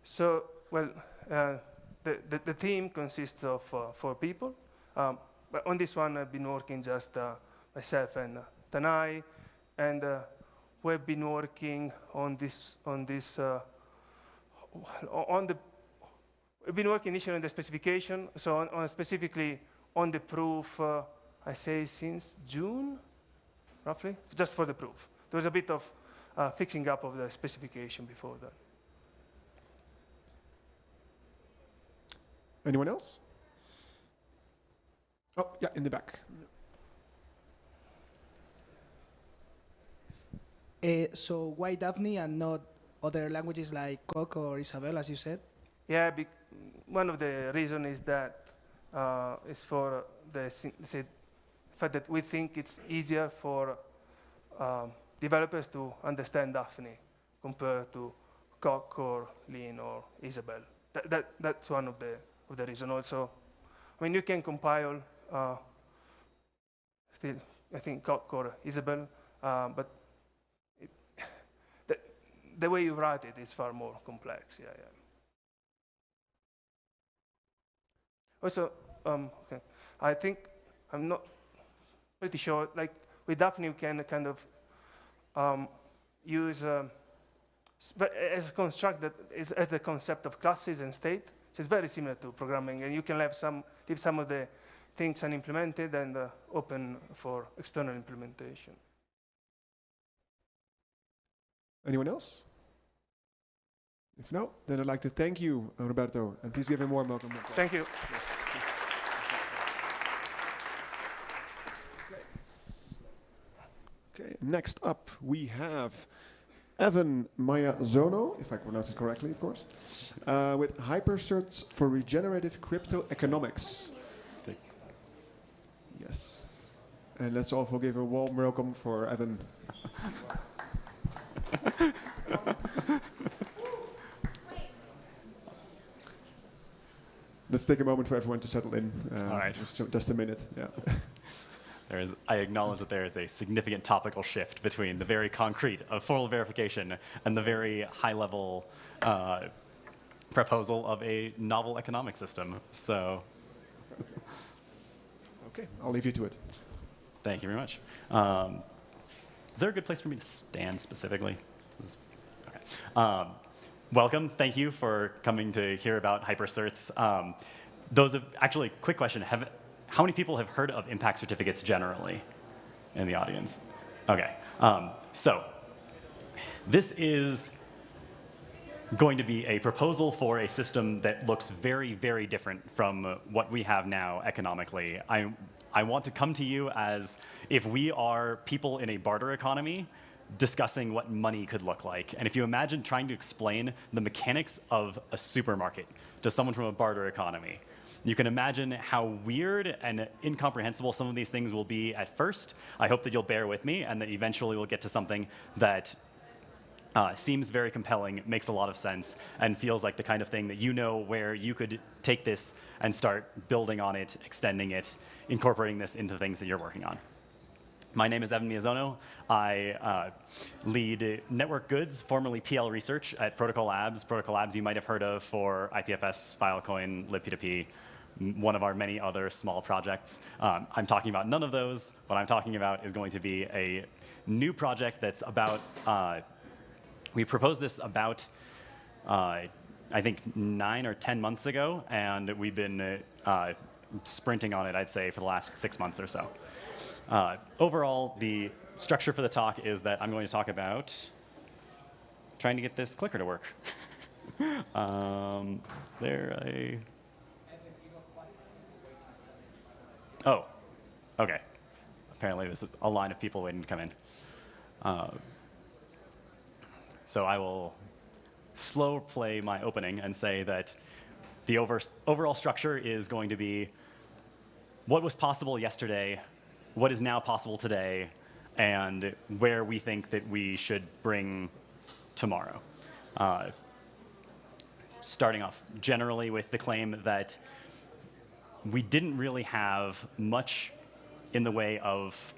[SPEAKER 22] So, well, the team consists of 4 people. But on this one, I've been working just myself and Tanai, and we've been working we've been working initially on the specification, so on specifically on the proof, I say since June, roughly, just for the proof. There was a bit of fixing up of the specification before that.
[SPEAKER 4] Anyone else? Oh, yeah, in the back.
[SPEAKER 7] So why Daphne and not other languages like Coq or Isabel, as you said?
[SPEAKER 22] Yeah, one of the reasons is that is for the fact that we think it's easier for developers to understand Daphne compared to Coq or Lean or Isabel. That's one of the reasons. Also, I mean, you can compile still, I think, Coq or Isabel, but the way you write it is far more complex. Yeah. Also, okay. I think I'm not pretty sure. Like with Daphne, you can kind of use but as a construct that is as the concept of classes and state. So it's very similar to programming, and you can leave some of the things unimplemented and open for external implementation.
[SPEAKER 4] Anyone else? If no, then I'd like to thank you, Roberto, and please give him warm welcome.
[SPEAKER 22] Thank you.
[SPEAKER 4] Okay, next up we have Evan Mayazono, if I pronounce it correctly, of course, with Hypercerts for regenerative crypto economics. Yes. And let's also give a warm welcome for Evan. Let's take a moment for everyone to settle in.
[SPEAKER 8] All right.
[SPEAKER 4] Just a minute. Yeah.
[SPEAKER 8] I acknowledge that there is a significant topical shift between the very concrete of formal verification and the very high-level proposal of a novel economic system. So,
[SPEAKER 4] okay, I'll leave you to it.
[SPEAKER 8] Thank you very much. Is there a good place for me to stand specifically? Okay. Welcome. Thank you for coming to hear about Hypercerts. Actually, quick question. How many people have heard of impact certificates generally in the audience? Okay. So this is going to be a proposal for a system that looks very, very different from what we have now economically. I want to come to you as if we are people in a barter economy discussing what money could look like. And if you imagine trying to explain the mechanics of a supermarket to someone from a barter economy, you can imagine how weird and incomprehensible some of these things will be at first. I hope that you'll bear with me and that eventually we'll get to something that seems very compelling, makes a lot of sense, and feels like the kind of thing that you know where you could take this and start building on it, extending it, incorporating this into things that you're working on. My name is Evan Miyazono. I lead network goods, formerly PL research at Protocol Labs. Protocol Labs you might have heard of for IPFS, Filecoin, libp2p, one of our many other small projects. I'm talking about none of those. What I'm talking about is going to be a new project that's about, we proposed this about, I think 9 or 10 months ago, and we've been sprinting on it, I'd say, for the last 6 months or so. Overall, the structure for the talk is that I'm going to talk about trying to get this clicker to work. Is there a... Oh, okay. Apparently there's a line of people waiting to come in. So I will slow play my opening and say that the overall structure is going to be what was possible yesterday, what is now possible today, and where we think that we should bring tomorrow. Starting off generally with the claim that we didn't really have much in the way of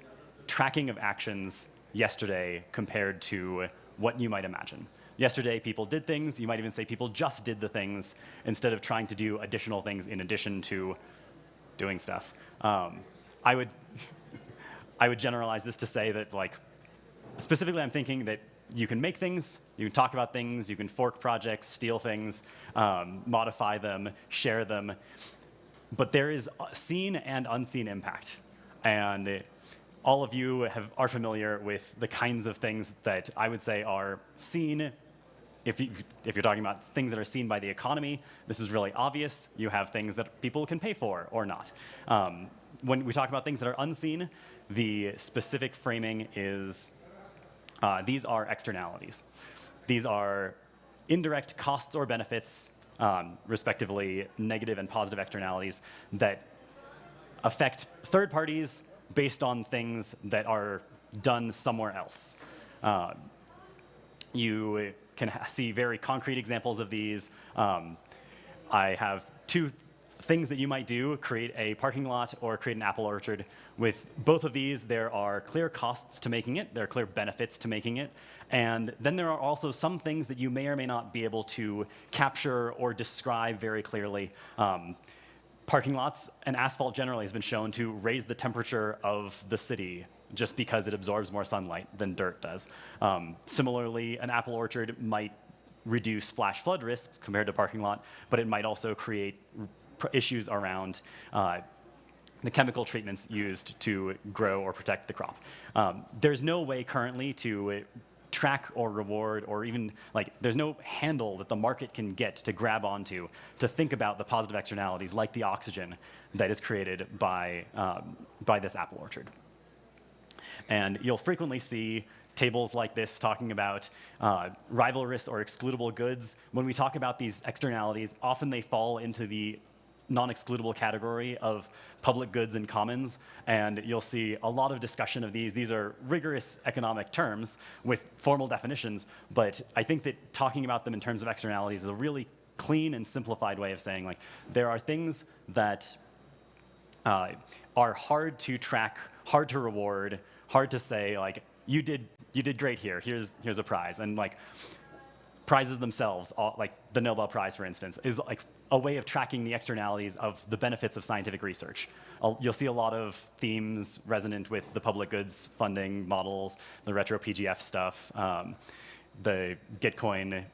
[SPEAKER 8] tracking of actions yesterday compared to what you might imagine. Yesterday, people did things. You might even say people just did the things instead of trying to do additional things in addition to doing stuff. I would generalize this to say that, like, specifically I'm thinking that you can make things, you can talk about things, you can fork projects, steal things, modify them, share them, but there is seen and unseen impact. And all of you are familiar with the kinds of things that I would say are seen if you're talking about things that are seen by the economy, this is really obvious. You have things that people can pay for or not. When we talk about things that are unseen, the specific framing is these are externalities. These are indirect costs or benefits, respectively negative and positive externalities that affect third parties based on things that are done somewhere else. You can see very concrete examples of these. I have two things that you might do: create a parking lot or create an apple orchard. With both of these, there are clear costs to making it. There are clear benefits to making it. And then there are also some things that you may or may not be able to capture or describe very clearly. Parking lots and asphalt generally has been shown to raise the temperature of the city just because it absorbs more sunlight than dirt does. Similarly, an apple orchard might reduce flash flood risks compared to a parking lot, but it might also create issues around the chemical treatments used to grow or protect the crop. There's no way currently to track or reward, or even there's no handle that the market can get to grab onto to think about the positive externalities like the oxygen that is created by this apple orchard. And you'll frequently see tables like this talking about rivalrous or excludable goods. When we talk about these externalities, often they fall into the non-excludable category of public goods and commons, and you'll see a lot of discussion of these. These are rigorous economic terms with formal definitions, but I think that talking about them in terms of externalities is a really clean and simplified way of saying there are things that are hard to track, hard to reward, hard to say you did great here. Here's a prize, and prizes themselves, like the Nobel Prize, for instance, is a way of tracking the externalities of the benefits of scientific research. You'll see a lot of themes resonant with the public goods funding models, the retro PGF stuff, the Gitcoin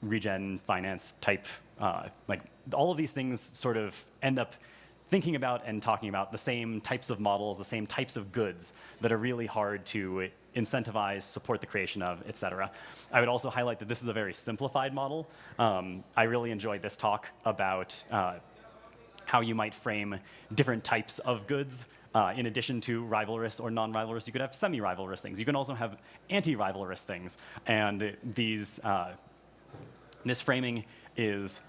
[SPEAKER 8] regen finance type, all of these things sort of end up thinking about and talking about the same types of models, the same types of goods that are really hard to incentivize, support the creation of, et cetera. I would also highlight that this is a very simplified model. I really enjoyed this talk about how you might frame different types of goods. In addition to rivalrous or non-rivalrous, you could have semi-rivalrous things. You can also have anti-rivalrous things. And this framing is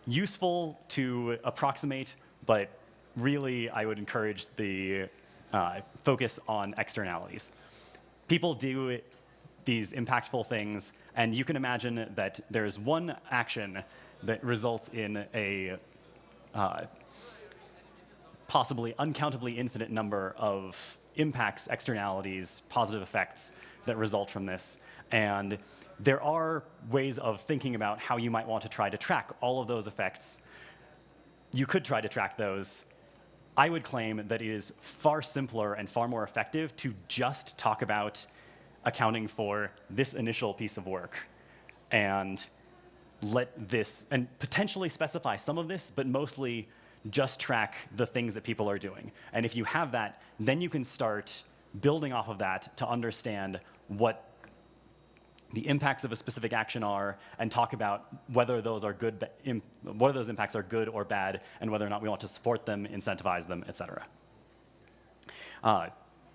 [SPEAKER 8] useful to approximate, but really I would encourage the focus on externalities. People do these impactful things, and you can imagine that there's one action that results in a possibly uncountably infinite number of impacts, externalities, positive effects that result from this. And there are ways of thinking about how you might want to try to track all of those effects. You could try to track those. I would claim that it is far simpler and far more effective to just talk about accounting for this initial piece of work and let this, and potentially specify some of this, but mostly just track the things that people are doing. And if you have that, then you can start building off of that to understand what the impacts of a specific action are, and talk about whether those are good, whether those impacts are good or bad, and whether or not we want to support them, incentivize them, et cetera.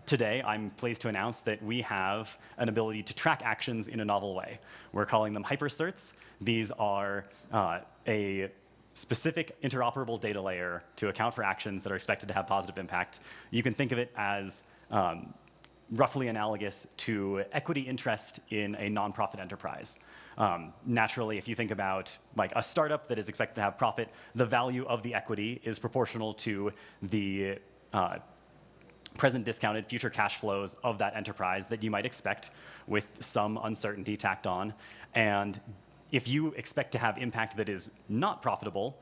[SPEAKER 8] Today, I'm pleased to announce that we have an ability to track actions in a novel way. We're calling them Hypercerts. These are a specific interoperable data layer to account for actions that are expected to have positive impact. You can think of it as roughly analogous to equity interest in a nonprofit enterprise. Naturally, if you think about a startup that is expected to have profit, the value of the equity is proportional to the present discounted future cash flows of that enterprise that you might expect, with some uncertainty tacked on. And if you expect to have impact that is not profitable,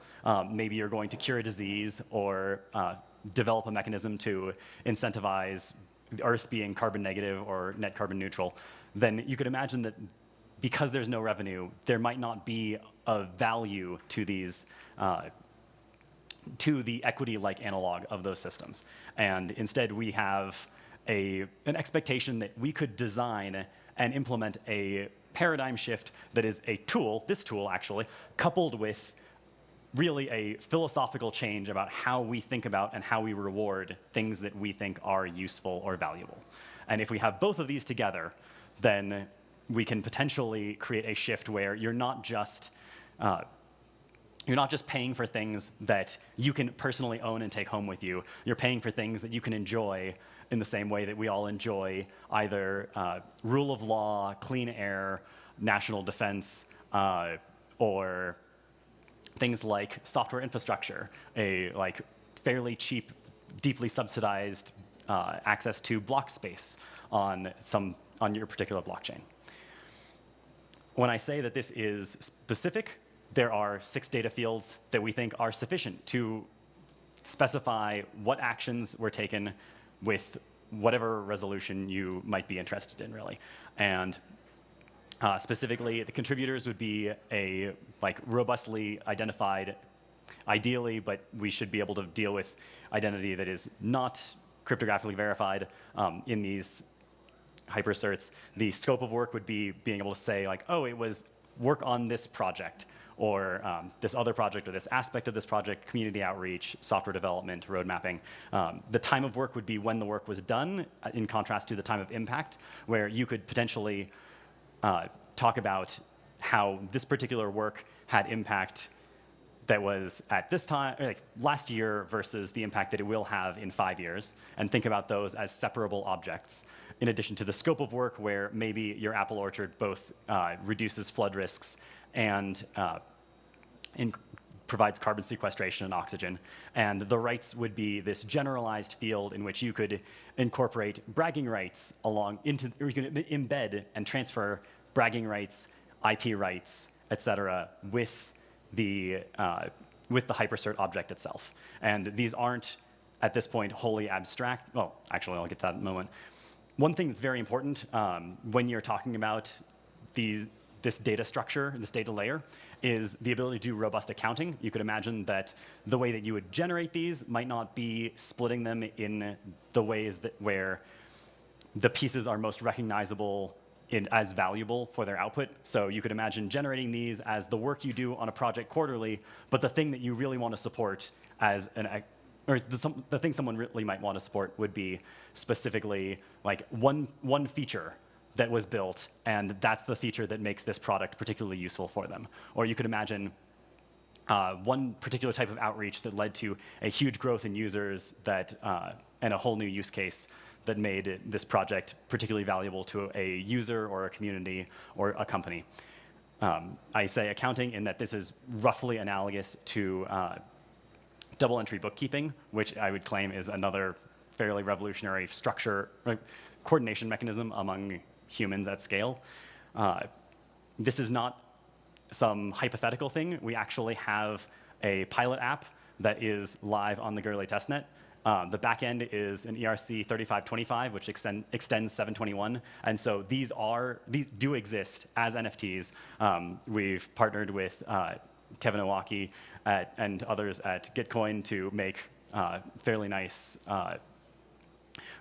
[SPEAKER 8] maybe you're going to cure a disease or develop a mechanism to incentivize the Earth being carbon negative or net carbon neutral, then you could imagine that because there's no revenue, there might not be a value to these, to the equity-like analog of those systems. And instead, we have an expectation that we could design and implement a paradigm shift that is a tool, this tool actually, coupled with really a philosophical change about how we think about and how we reward things that we think are useful or valuable. And if we have both of these together, then we can potentially create a shift where you're not just paying for things that you can personally own and take home with you. You're paying for things that you can enjoy in the same way that we all enjoy either rule of law, clean air, national defense, or things like software infrastructure, a fairly cheap, deeply subsidized access to block space on your particular blockchain. When I say that this is specific, there are 6 data fields that we think are sufficient to specify what actions were taken with whatever resolution you might be interested in, really. And specifically, the contributors would be a robustly identified, ideally, but we should be able to deal with identity that is not cryptographically verified in these hypercerts. The scope of work would be being able to say, oh, it was work on this project, or this other project, or this aspect of this project, community outreach, software development, road mapping. The time of work would be when the work was done, in contrast to the time of impact, where you could potentially talk about how this particular work had impact that was at this time, last year, versus the impact that it will have in 5 years, and think about those as separable objects. In addition to the scope of work, where maybe your apple orchard both reduces flood risks and provides carbon sequestration and oxygen. And the rights would be this generalized field in which you could incorporate bragging rights or you can embed and transfer bragging rights, IP rights, et cetera, with the Hypercert object itself. And these aren't, at this point, wholly abstract. Well, actually, I'll get to that in a moment. One thing that's very important when you're talking about this data structure, this data layer, is the ability to do robust accounting. You could imagine that the way that you would generate these might not be splitting them in the ways where the pieces are most recognizable as valuable for their output. So you could imagine generating these as the work you do on a project quarterly, but the thing that you really want to support as the thing someone really might want to support would be specifically one feature that was built, and that's the feature that makes this product particularly useful for them. Or you could imagine one particular type of outreach that led to a huge growth in users and a whole new use case that made this project particularly valuable to a user or a community or a company. I say accounting in that this is roughly analogous to double entry bookkeeping, which I would claim is another fairly revolutionary structure, coordination mechanism among humans at scale. This is not some hypothetical thing. We actually have a pilot app that is live on the Goerli testnet. The backend is an ERC 3525, which extends 721. And so these do exist as NFTs. We've partnered with Kevin Owaki and others at Gitcoin to make fairly nice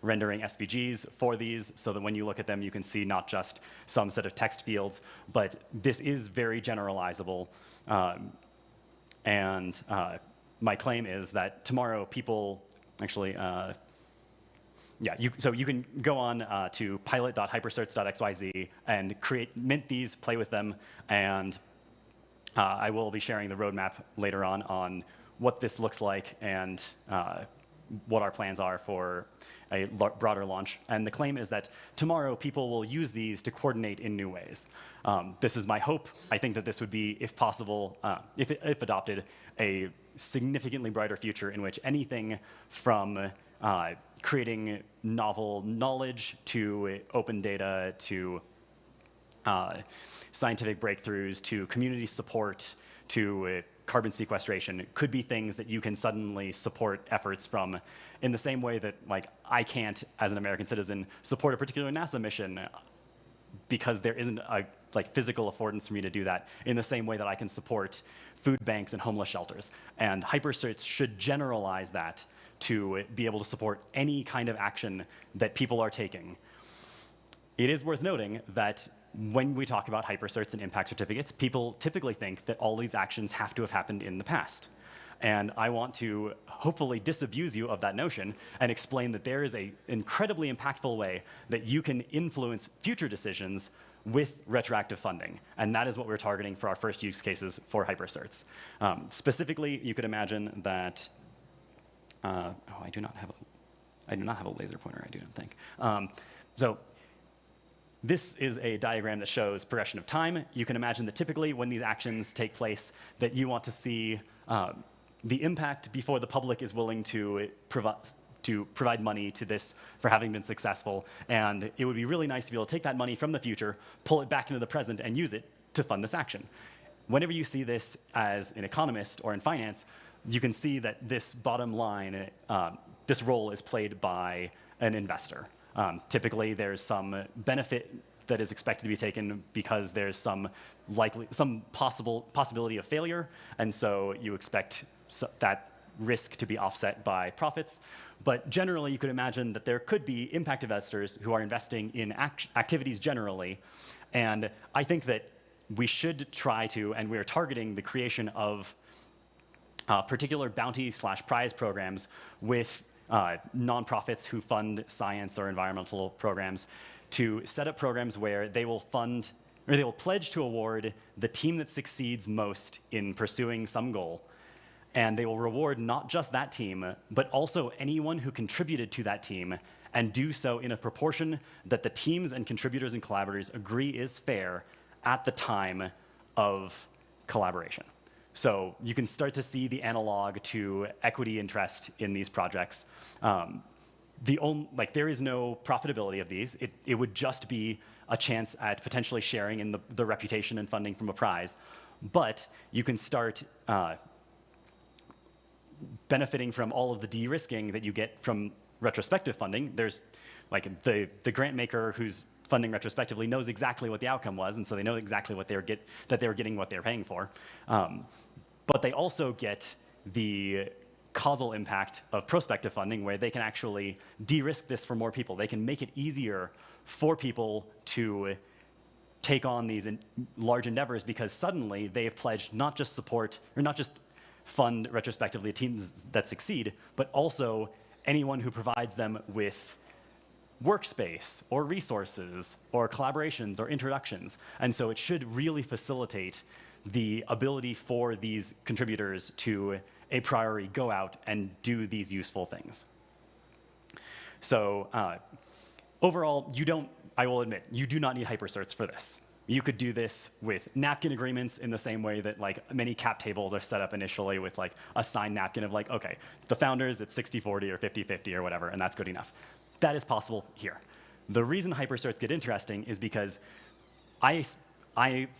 [SPEAKER 8] rendering SVGs for these, so that when you look at them, you can see not just some set of text fields, but this is very generalizable. And my claim is that tomorrow people actually, so you can go on to pilot.hypercerts.xyz and mint these, play with them, and I will be sharing the roadmap later on what this looks like and what our plans are for a broader launch. And the claim is that tomorrow people will use these to coordinate in new ways. This is my hope. I think that this would be, if possible, if adopted, a significantly brighter future in which anything from creating novel knowledge to open data to scientific breakthroughs to community support to carbon sequestration could be things that you can suddenly support efforts from, in the same way that I can't, as an American citizen, support a particular NASA mission because there isn't a physical affordance for me to do that, in the same way that I can support food banks and homeless shelters. And Hypercerts should generalize that to be able to support any kind of action that people are taking. It is worth noting that when we talk about hypercerts and impact certificates, people typically think that all these actions have to have happened in the past. And I want to hopefully disabuse you of that notion and explain that there is an incredibly impactful way that you can influence future decisions with retroactive funding. And that is what we're targeting for our first use cases for hypercerts. Specifically, you could imagine that, I do not have a laser pointer, I do not think. So this is a diagram that shows progression of time. You can imagine that typically when these actions take place, that you want to see the impact before the public is willing to provide money to this for having been successful. And it would be really nice to be able to take that money from the future, pull it back into the present, and use it to fund this action. Whenever you see this as an economist or in finance, you can see that this bottom line, this role is played by an investor. Typically, there's some benefit that is expected to be taken because there's some possibility of failure, and so you expect that risk to be offset by profits. But generally, you could imagine that there could be impact investors who are investing in activities generally, and I think that we should try to, and we're targeting the creation of particular bounty/prize programs with nonprofits who fund science or environmental programs, to set up programs where they will fund, or they will pledge to award the team that succeeds most in pursuing some goal. And they will reward not just that team, but also anyone who contributed to that team, and do so in a proportion that the teams and contributors and collaborators agree is fair at the time of collaboration. So you can start to see the analog to equity interest in these projects. There is no profitability of these. It would just be a chance at potentially sharing in the reputation and funding from a prize. But you can start benefiting from all of the de-risking that you get from retrospective funding. There's like the grant maker who's funding retrospectively knows exactly what the outcome was, and so they know exactly what that they were getting what they're paying for. But they also get the causal impact of prospective funding, where they can actually de-risk this for more people. They can make it easier for people to take on these large endeavors, because suddenly they have pledged not just support, or not just fund retrospectively teams that succeed, but also anyone who provides them with workspace or resources or collaborations or introductions. And so it should really facilitate the ability for these contributors to a priori go out and do these useful things. So overall, I will admit, you do not need hypercerts for this. You could do this with napkin agreements in the same way that like many cap tables are set up initially with like a signed napkin of like, okay, the founders it's 60-40 or 50-50 or whatever, and that's good enough. That is possible here. The reason hypercerts get interesting is because I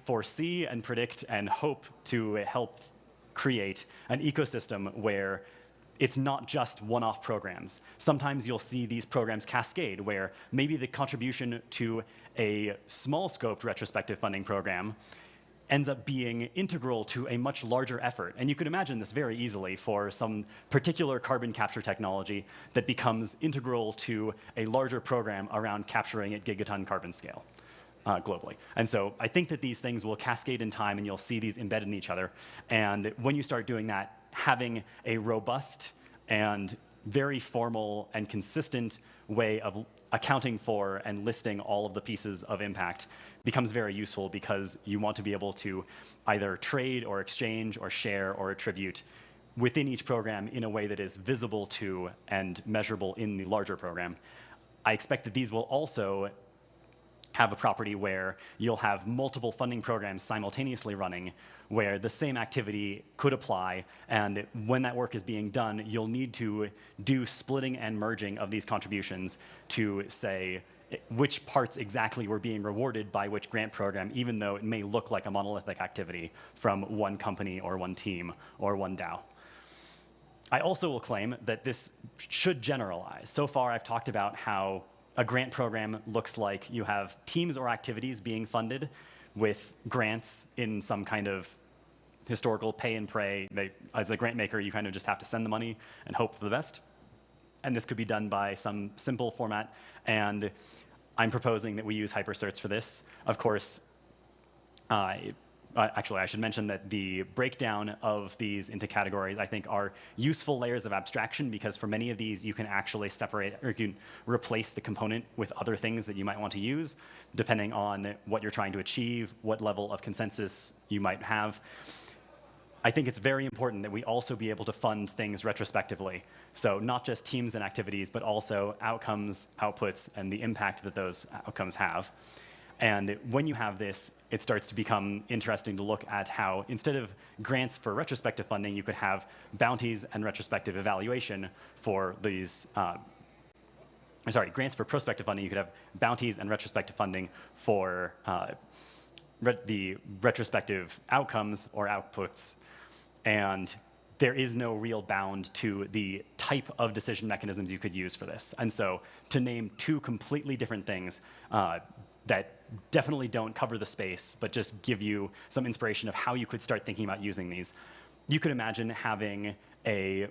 [SPEAKER 8] foresee and predict and hope to help create an ecosystem where it's not just one-off programs. Sometimes you'll see these programs cascade, where maybe the contribution to a small-scoped retrospective funding program ends up being integral to a much larger effort. And you could imagine this very easily for some particular carbon capture technology that becomes integral to a larger program around capturing at gigaton carbon scale globally. And so I think that these things will cascade in time, and you'll see these embedded in each other. And when you start doing that, having a robust and very formal and consistent way of accounting for and listing all of the pieces of impact becomes very useful, because you want to be able to either trade or exchange or share or attribute within each program in a way that is visible to and measurable in the larger program. I expect that these will also have a property where you'll have multiple funding programs simultaneously running, where the same activity could apply, and when that work is being done, you'll need to do splitting and merging of these contributions to say which parts exactly were being rewarded by which grant program, even though it may look like a monolithic activity from one company or one team or one DAO. I also will claim that this should generalize. So far, I've talked about how a grant program looks like you have teams or activities being funded with grants in some kind of historical pay and pray. As a grant maker, you kind of just have to send the money and hope for the best. And this could be done by some simple format. And I'm proposing that we use Hypercerts for this. Of course, actually, I should mention that the breakdown of these into categories, I think, are useful layers of abstraction, because for many of these, you can actually separate, or you can replace the component with other things that you might want to use, depending on what you're trying to achieve, what level of consensus you might have. I think it's very important that we also be able to fund things retrospectively. So not just teams and activities, but also outcomes, outputs, and the impact that those outcomes have. And when you have this, it starts to become interesting to look at how, instead of grants for retrospective funding, you could have bounties and retrospective evaluation for these, grants for prospective funding, you could have bounties and retrospective funding for the retrospective outcomes or outputs. And there is no real bound to the type of decision mechanisms you could use for this. And so to name two completely different things that definitely don't cover the space, but just give you some inspiration of how you could start thinking about using these. You could imagine having a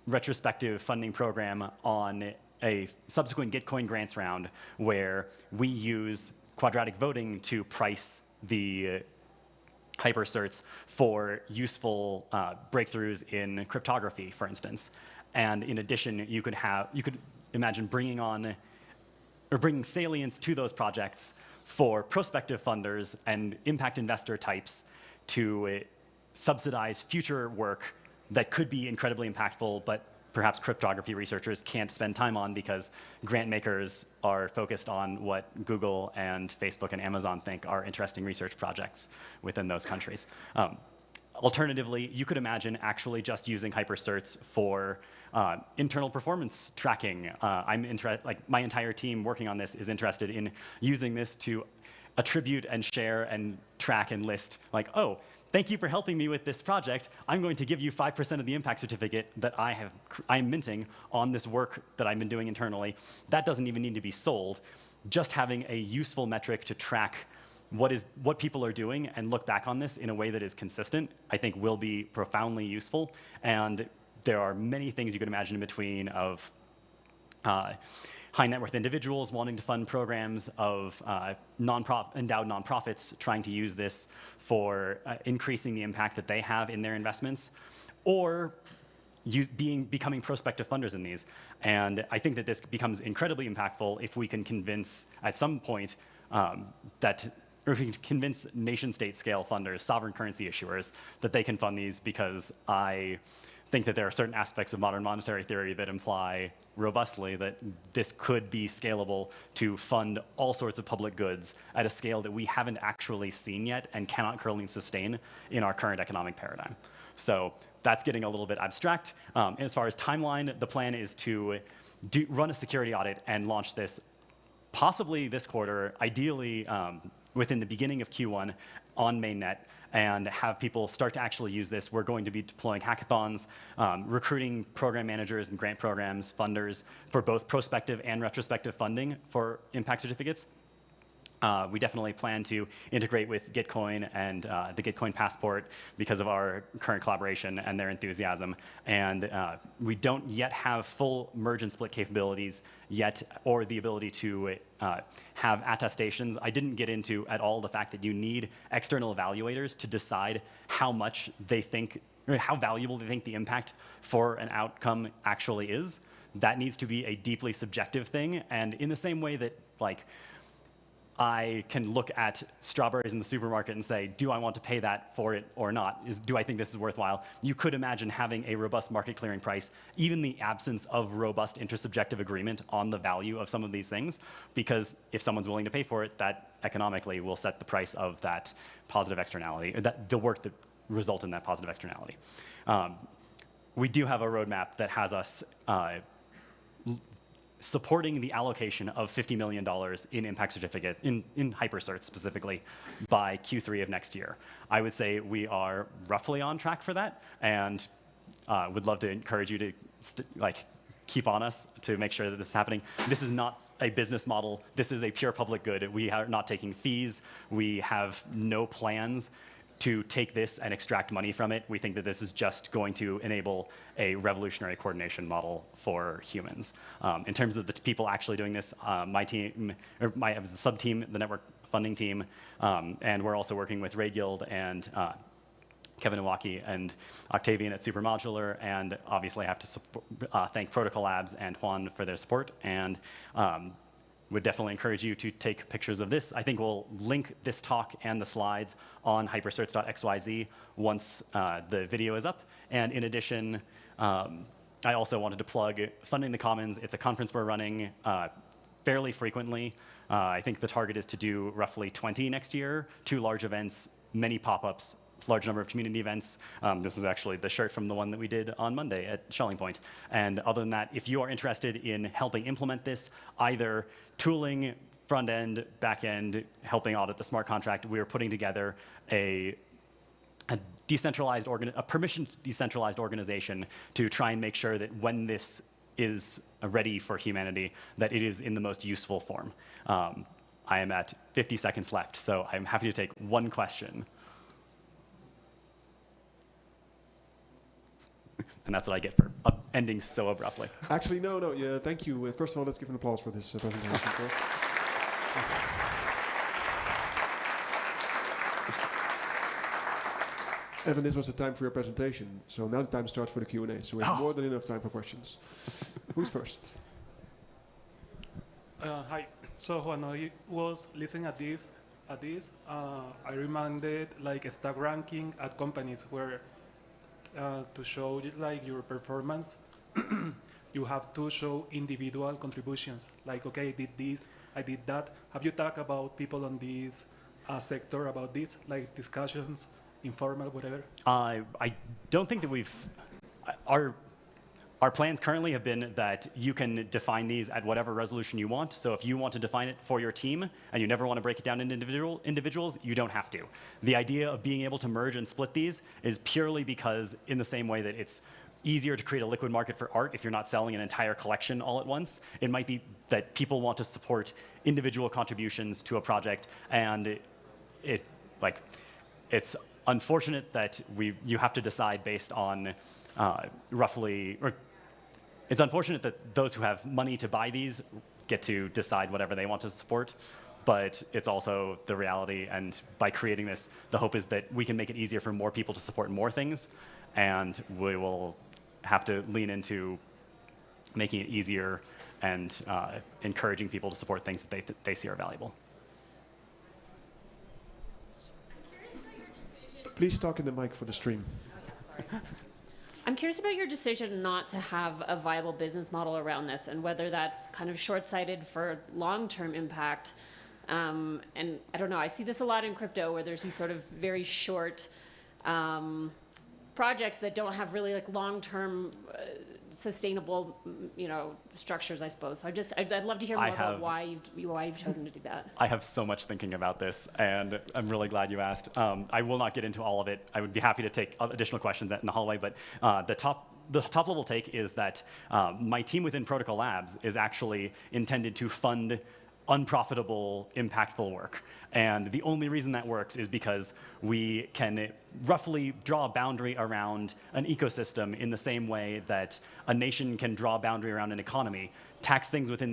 [SPEAKER 8] retrospective funding program on a subsequent Gitcoin grants round where we use quadratic voting to price the Hypercerts for useful breakthroughs in cryptography, for instance. And in addition, you could imagine bringing on, or bringing salience to those projects for prospective funders and impact investor types to subsidize future work that could be incredibly impactful, but perhaps cryptography researchers can't spend time on because grant makers are focused on what Google and Facebook and Amazon think are interesting research projects within those countries. Alternatively, you could imagine actually just using Hypercerts for internal performance tracking. My entire team working on this is interested in using this to attribute and share and track and list, like, oh, thank you for helping me with this project. I'm going to give you 5% of the impact certificate that I'm minting on this work that I've been doing internally. That doesn't even need to be sold. Just having a useful metric to track what people are doing and look back on this in a way that is consistent, I think will be profoundly useful. And there are many things you could imagine in between of high net worth individuals wanting to fund programs, of endowed nonprofits trying to use this for increasing the impact that they have in their investments, or becoming prospective funders in these. And I think that this becomes incredibly impactful if we can convince at some point or if we can convince nation-state scale funders, sovereign currency issuers, that they can fund these, because I think that there are certain aspects of modern monetary theory that imply robustly that this could be scalable to fund all sorts of public goods at a scale that we haven't actually seen yet and cannot currently sustain in our current economic paradigm. So that's getting a little bit abstract. As far as timeline, the plan is to run a security audit and launch this possibly this quarter, ideally within the beginning of Q1 on mainnet, and have people start to actually use this. We're going to be deploying hackathons, recruiting program managers and grant programs, funders for both prospective and retrospective funding for impact certificates. We definitely plan to integrate with Gitcoin and the Gitcoin Passport because of our current collaboration and their enthusiasm. And we don't yet have full merge and split capabilities yet, or the ability to have attestations. I didn't get into at all the fact that you need external evaluators to decide how much they think, or how valuable they think the impact for an outcome actually is. That needs to be a deeply subjective thing. And in the same way that, like, I can look at strawberries in the supermarket and say, do I want to pay that for it or not? Do I think this is worthwhile? You could imagine having a robust market clearing price, even the absence of robust intersubjective agreement on the value of some of these things, because if someone's willing to pay for it, that economically will set the price of that positive externality, or the work that result in that positive externality. We do have a roadmap that has us supporting the allocation of $50 million in impact certificate, in Hypercerts specifically, by Q3 of next year. I would say we are roughly on track for that, and would love to encourage you to keep on us to make sure that this is happening. This is not a business model. This is a pure public good. We are not taking fees. We have no plans to take this and extract money from it. We think that this is just going to enable a revolutionary coordination model for humans. In terms of the people actually doing this, my team, or my sub-team, the network funding team, and we're also working with Ray Guild and Kevin Iwaki and Octavian at Supermodular, and obviously I have to thank Protocol Labs and Juan for their support, and would definitely encourage you to take pictures of this. I think we'll link this talk and the slides on hypercerts.xyz once the video is up. And in addition, I also wanted to plug Funding the Commons. It's a conference we're running fairly frequently. I think the target is to do roughly 20 next year, 2 large events, many pop-ups, large number of community events. This is actually the shirt from the one that we did on Monday at Shelling Point. And other than that, if you are interested in helping implement this, either tooling, front end, back end, helping audit the smart contract, we are putting together a decentralized, a permissioned decentralized organization to try and make sure that when this is ready for humanity, that it is in the most useful form. I am at 50 seconds left, so I'm happy to take one question. And that's what I get for ending so abruptly.
[SPEAKER 4] Actually, no, yeah, thank you. First of all, let's give an applause for this presentation first. Evan, this was the time for your presentation, so now the time starts for the Q&A, so we have more than enough time for questions. Who's first?
[SPEAKER 5] Hi. So when I was listening at this, I reminded like stack ranking at companies where to show like your performance, you have to show individual contributions. Like, okay, I did this, I did that. Have you talked about people on this sector about this, like discussions, informal, whatever?
[SPEAKER 8] I don't think that our plans currently have been that you can define these at whatever resolution you want. So if you want to define it for your team and you never want to break it down into individuals, you don't have to. The idea of being able to merge and split these is purely because in the same way that it's easier to create a liquid market for art if you're not selling an entire collection all at once, it might be that people want to support individual contributions to a project, and it's unfortunate that you have to decide based on it's unfortunate that those who have money to buy these get to decide whatever they want to support, but it's also the reality, and by creating this, the hope is that we can make it easier for more people to support more things, and we will have to lean into making it easier and encouraging people to support things that they see are valuable.
[SPEAKER 4] Please talk in the mic for the stream.
[SPEAKER 9] I'm curious about your decision not to have a viable business model around this, and whether that's kind of short-sighted for long-term impact. And I don't know, I see this a lot in crypto where there's these sort of very short projects that don't have really like long-term sustainable, structures, I suppose. So I'd love to hear more about why you've chosen to do that.
[SPEAKER 8] I have so much thinking about this, and I'm really glad you asked. I will not get into all of it. I would be happy to take additional questions in the hallway, but the top level take is that my team within Protocol Labs is actually intended to fund unprofitable, impactful work. And the only reason that works is because we can roughly draw a boundary around an ecosystem in the same way that a nation can draw a boundary around an economy, tax certain things within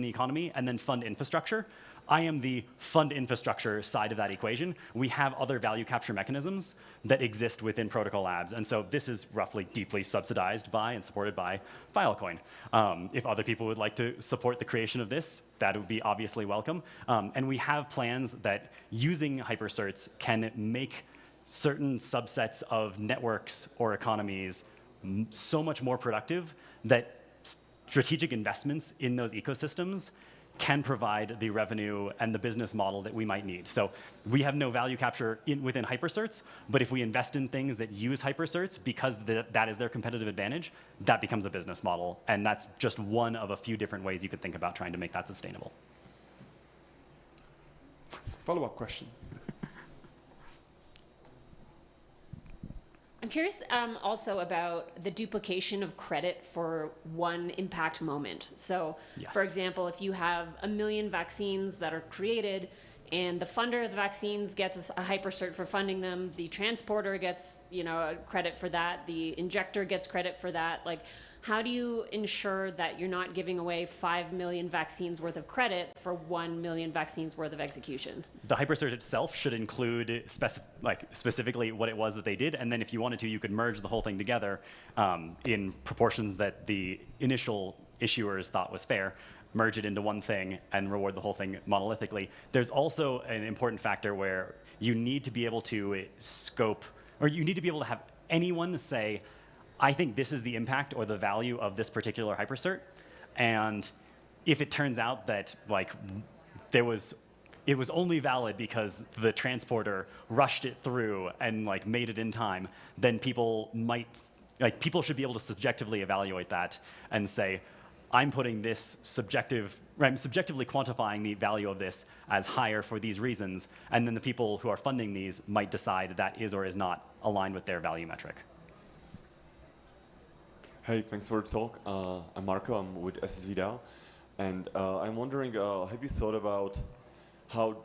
[SPEAKER 8] the economy, and then fund infrastructure. I am the fund infrastructure side of that equation. We have other value capture mechanisms that exist within Protocol Labs. And so this is roughly deeply subsidized by and supported by Filecoin. If other people would like to support the creation of this, that would be obviously welcome. And we have plans that using Hypercerts can make certain subsets of networks or economies so much more productive that strategic investments in those ecosystems can provide the revenue and the business model that we might need. So we have no value capture within Hypercerts, but if we invest in things that use Hypercerts because that is their competitive advantage, that becomes a business model. And that's just one of a few different ways you could think about trying to make that sustainable.
[SPEAKER 4] Follow-up question.
[SPEAKER 9] I'm curious also about the duplication of credit for one impact moment. So,
[SPEAKER 8] yes.
[SPEAKER 9] For example, if you have 1 million vaccines that are created and the funder of the vaccines gets a hypercert for funding them. The transporter gets, credit for that. The injector gets credit for that. Like, how do you ensure that you're not giving away 5 million vaccines worth of credit for 1 million vaccines worth of execution?
[SPEAKER 8] The hypercert itself should include specifically what it was that they did, and then if you wanted to, you could merge the whole thing together in proportions that the initial issuers thought was fair, merge it into one thing, and reward the whole thing monolithically. There's also an important factor where you need to be able to scope, or you need to be able to have anyone say, I think this is the impact or the value of this particular hypercert. And if it turns out that it was only valid because the transporter rushed it through and made it in time, then people should be able to subjectively evaluate that and say, I'm putting this I'm subjectively quantifying the value of this as higher for these reasons, and then the people who are funding these might decide that is or is not aligned with their value metric.
[SPEAKER 16] Hey, thanks for the talk. I'm Marco, I'm with SSV DAO, and I'm wondering, have you thought about how,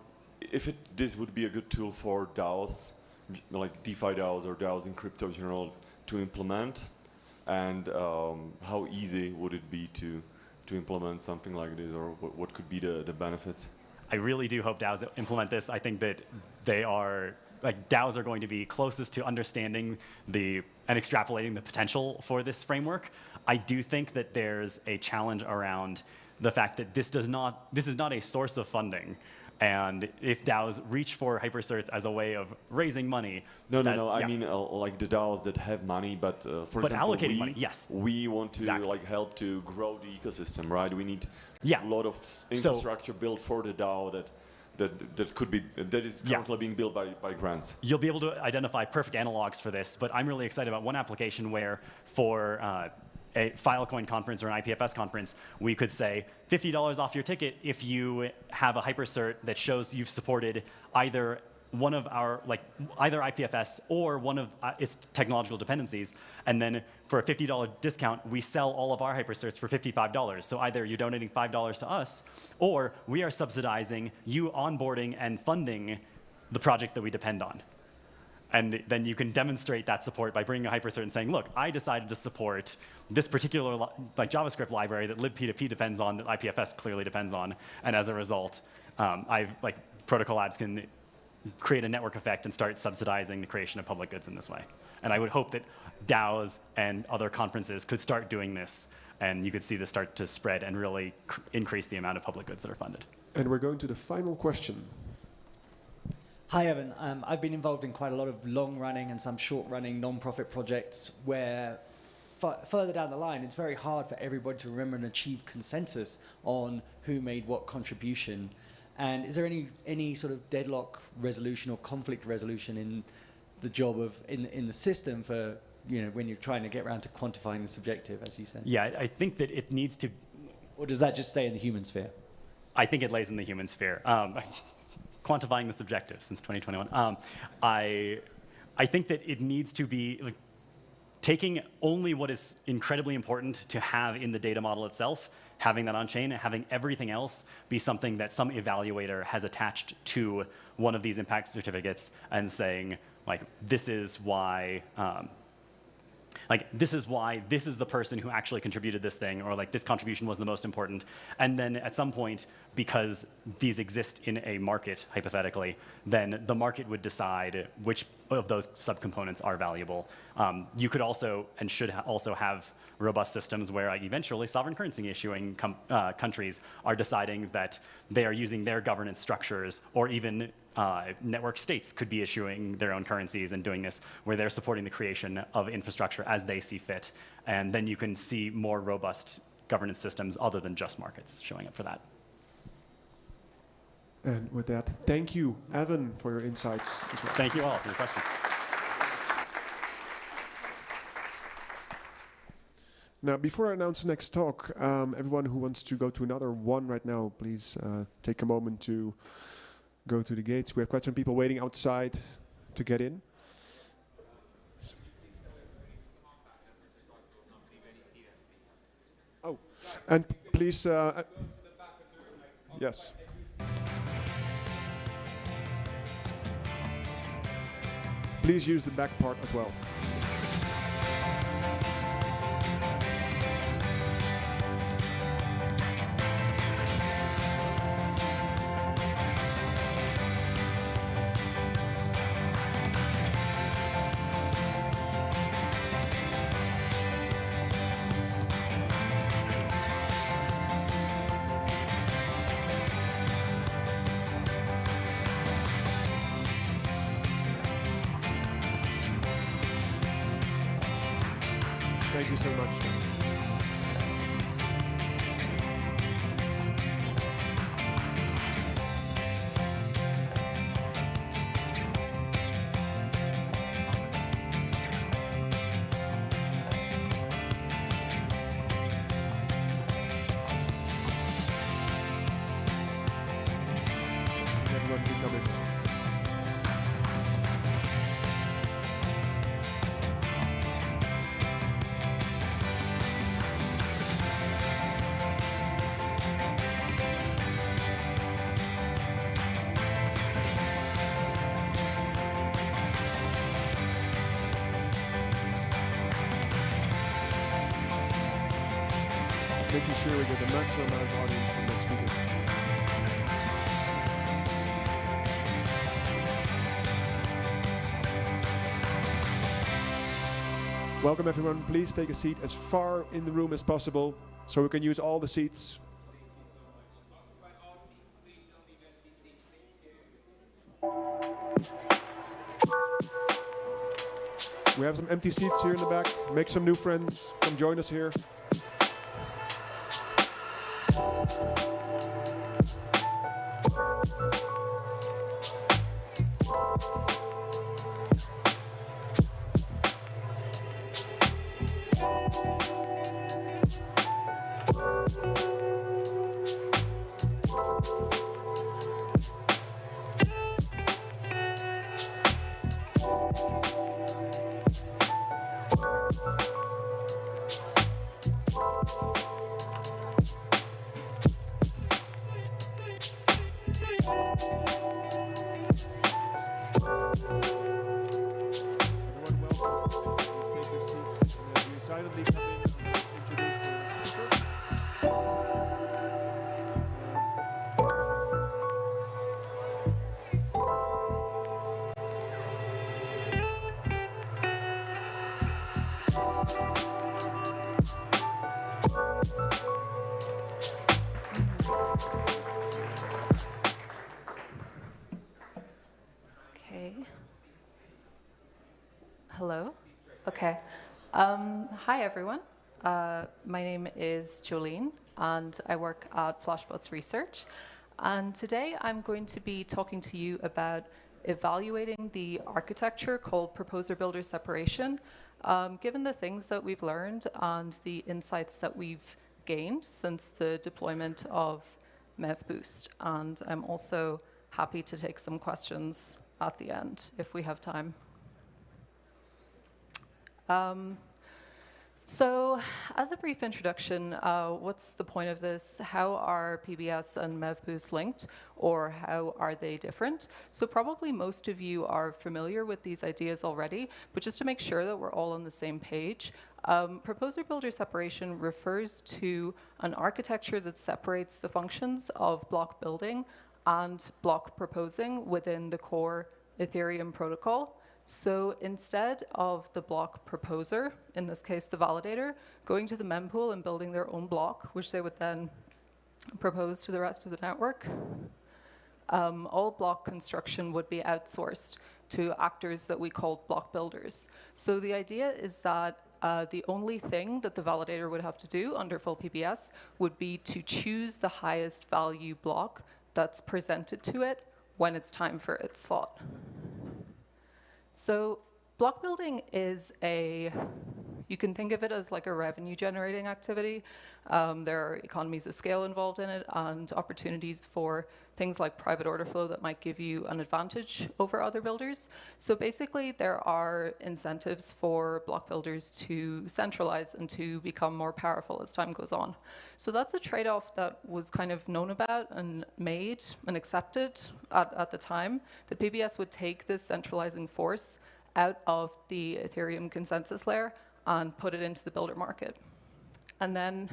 [SPEAKER 16] this would be a good tool for DAOs, like DeFi DAOs or DAOs in crypto in general, to implement? And how easy would it be to implement something like this, or what could be the benefits?
[SPEAKER 8] I really do hope DAOs implement this. I think that DAOs are going to be closest to understanding and extrapolating the potential for this framework. I do think that there's a challenge around the fact that this is not a source of funding. And if DAOs reach for hypercerts as a way of raising money,
[SPEAKER 16] No. I mean, like the DAOs that have money, but for example,
[SPEAKER 8] allocating money, yes.
[SPEAKER 16] We want to help to grow the ecosystem, right? We need a lot of infrastructure built for the DAO that is currently being built by grants.
[SPEAKER 8] You'll be able to identify perfect analogs for this, but I'm really excited about one application where for a Filecoin conference or an IPFS conference, we could say $50 off your ticket if you have a hypercert that shows you've supported either one of our, either IPFS or one of its technological dependencies. And then for a $50 discount, we sell all of our hypercerts for $55. So either you're donating $5 to us, or we are subsidizing you onboarding and funding the projects that we depend on. And then you can demonstrate that support by bringing a hypercert and saying, look, I decided to support this particular JavaScript library that libp2p depends on, that IPFS clearly depends on. And as a result, Protocol Labs can create a network effect and start subsidizing the creation of public goods in this way. And I would hope that DAOs and other conferences could start doing this, and you could see this start to spread and really increase the amount of public goods that are funded.
[SPEAKER 4] And we're going to the final question.
[SPEAKER 6] Hi, Evan. I've been involved in quite a lot of long-running and some short-running non-profit projects where further down the line, it's very hard for everybody to remember and achieve consensus on who made what contribution. And is there any sort of deadlock resolution or conflict resolution in the job of in the system for when you're trying to get around to quantifying the subjective, as you said?
[SPEAKER 8] Yeah, I think that it needs to.
[SPEAKER 6] Or does that just stay in the human sphere?
[SPEAKER 8] I think it lays in the human sphere. Quantifying the subjective since 2021. I think that it needs to be taking only what is incredibly important to have in the data model itself, having that on chain, and having everything else be something that some evaluator has attached to one of these impact certificates and saying, this is why. This is the person who actually contributed this thing, or this contribution was the most important. And then at some point, because these exist in a market, hypothetically, then the market would decide which of those subcomponents are valuable. You could also, and should also have robust systems where eventually sovereign currency issuing countries are deciding that they are using their governance structures, or even network states could be issuing their own currencies and doing this, where they're supporting the creation of infrastructure as they see fit. And then you can see more robust governance systems other than just markets showing up for that.
[SPEAKER 4] And with that, thank you, Evan, for your insights as well.
[SPEAKER 8] Thank you all for your questions.
[SPEAKER 4] Now, before I announce the next talk, everyone who wants to go to another one right now, please take a moment to go to the gates. We have quite some people waiting outside to get in. Oh, and please, yes. please use the back part as well. Thank you so much. Everyone can come in. Making sure we get the maximum amount of audience from next speaker. Welcome everyone, please take a seat as far in the room as possible so we can use all the seats. We have some empty seats here in the back. Make some new friends, come join us here.
[SPEAKER 10] Hello. Okay. Hi, everyone. My name is Jolene, and I work at Flashbots Research. And today I'm going to be talking to you about evaluating the architecture called proposer-builder separation, given the things that we've learned and the insights that we've gained since the deployment of MEV-Boost. And I'm also happy to take some questions at the end if we have time. So as a brief introduction, what's the point of this? How are PBS and MEV-Boost linked, or how are they different? So probably most of you are familiar with these ideas already, but just to make sure that we're all on the same page, proposer-builder separation refers to an architecture that separates the functions of block building and block proposing within the core Ethereum protocol. So instead of the block proposer, in this case the validator, going to the mempool and building their own block, which they would then propose to the rest of the network, all block construction would be outsourced to actors that we called block builders. So the idea is that the only thing that the validator would have to do under full PBS would be to choose the highest value block that's presented to it when it's time for its slot. So block building is you can think of it as like a revenue generating activity. There are economies of scale involved in it and opportunities for things like private order flow that might give you an advantage over other builders. So basically there are incentives for block builders to centralize and to become more powerful as time goes on. So that's a trade-off that was kind of known about and made and accepted at the time, that PBS would take this centralizing force out of the Ethereum consensus layer and put it into the builder market. And then,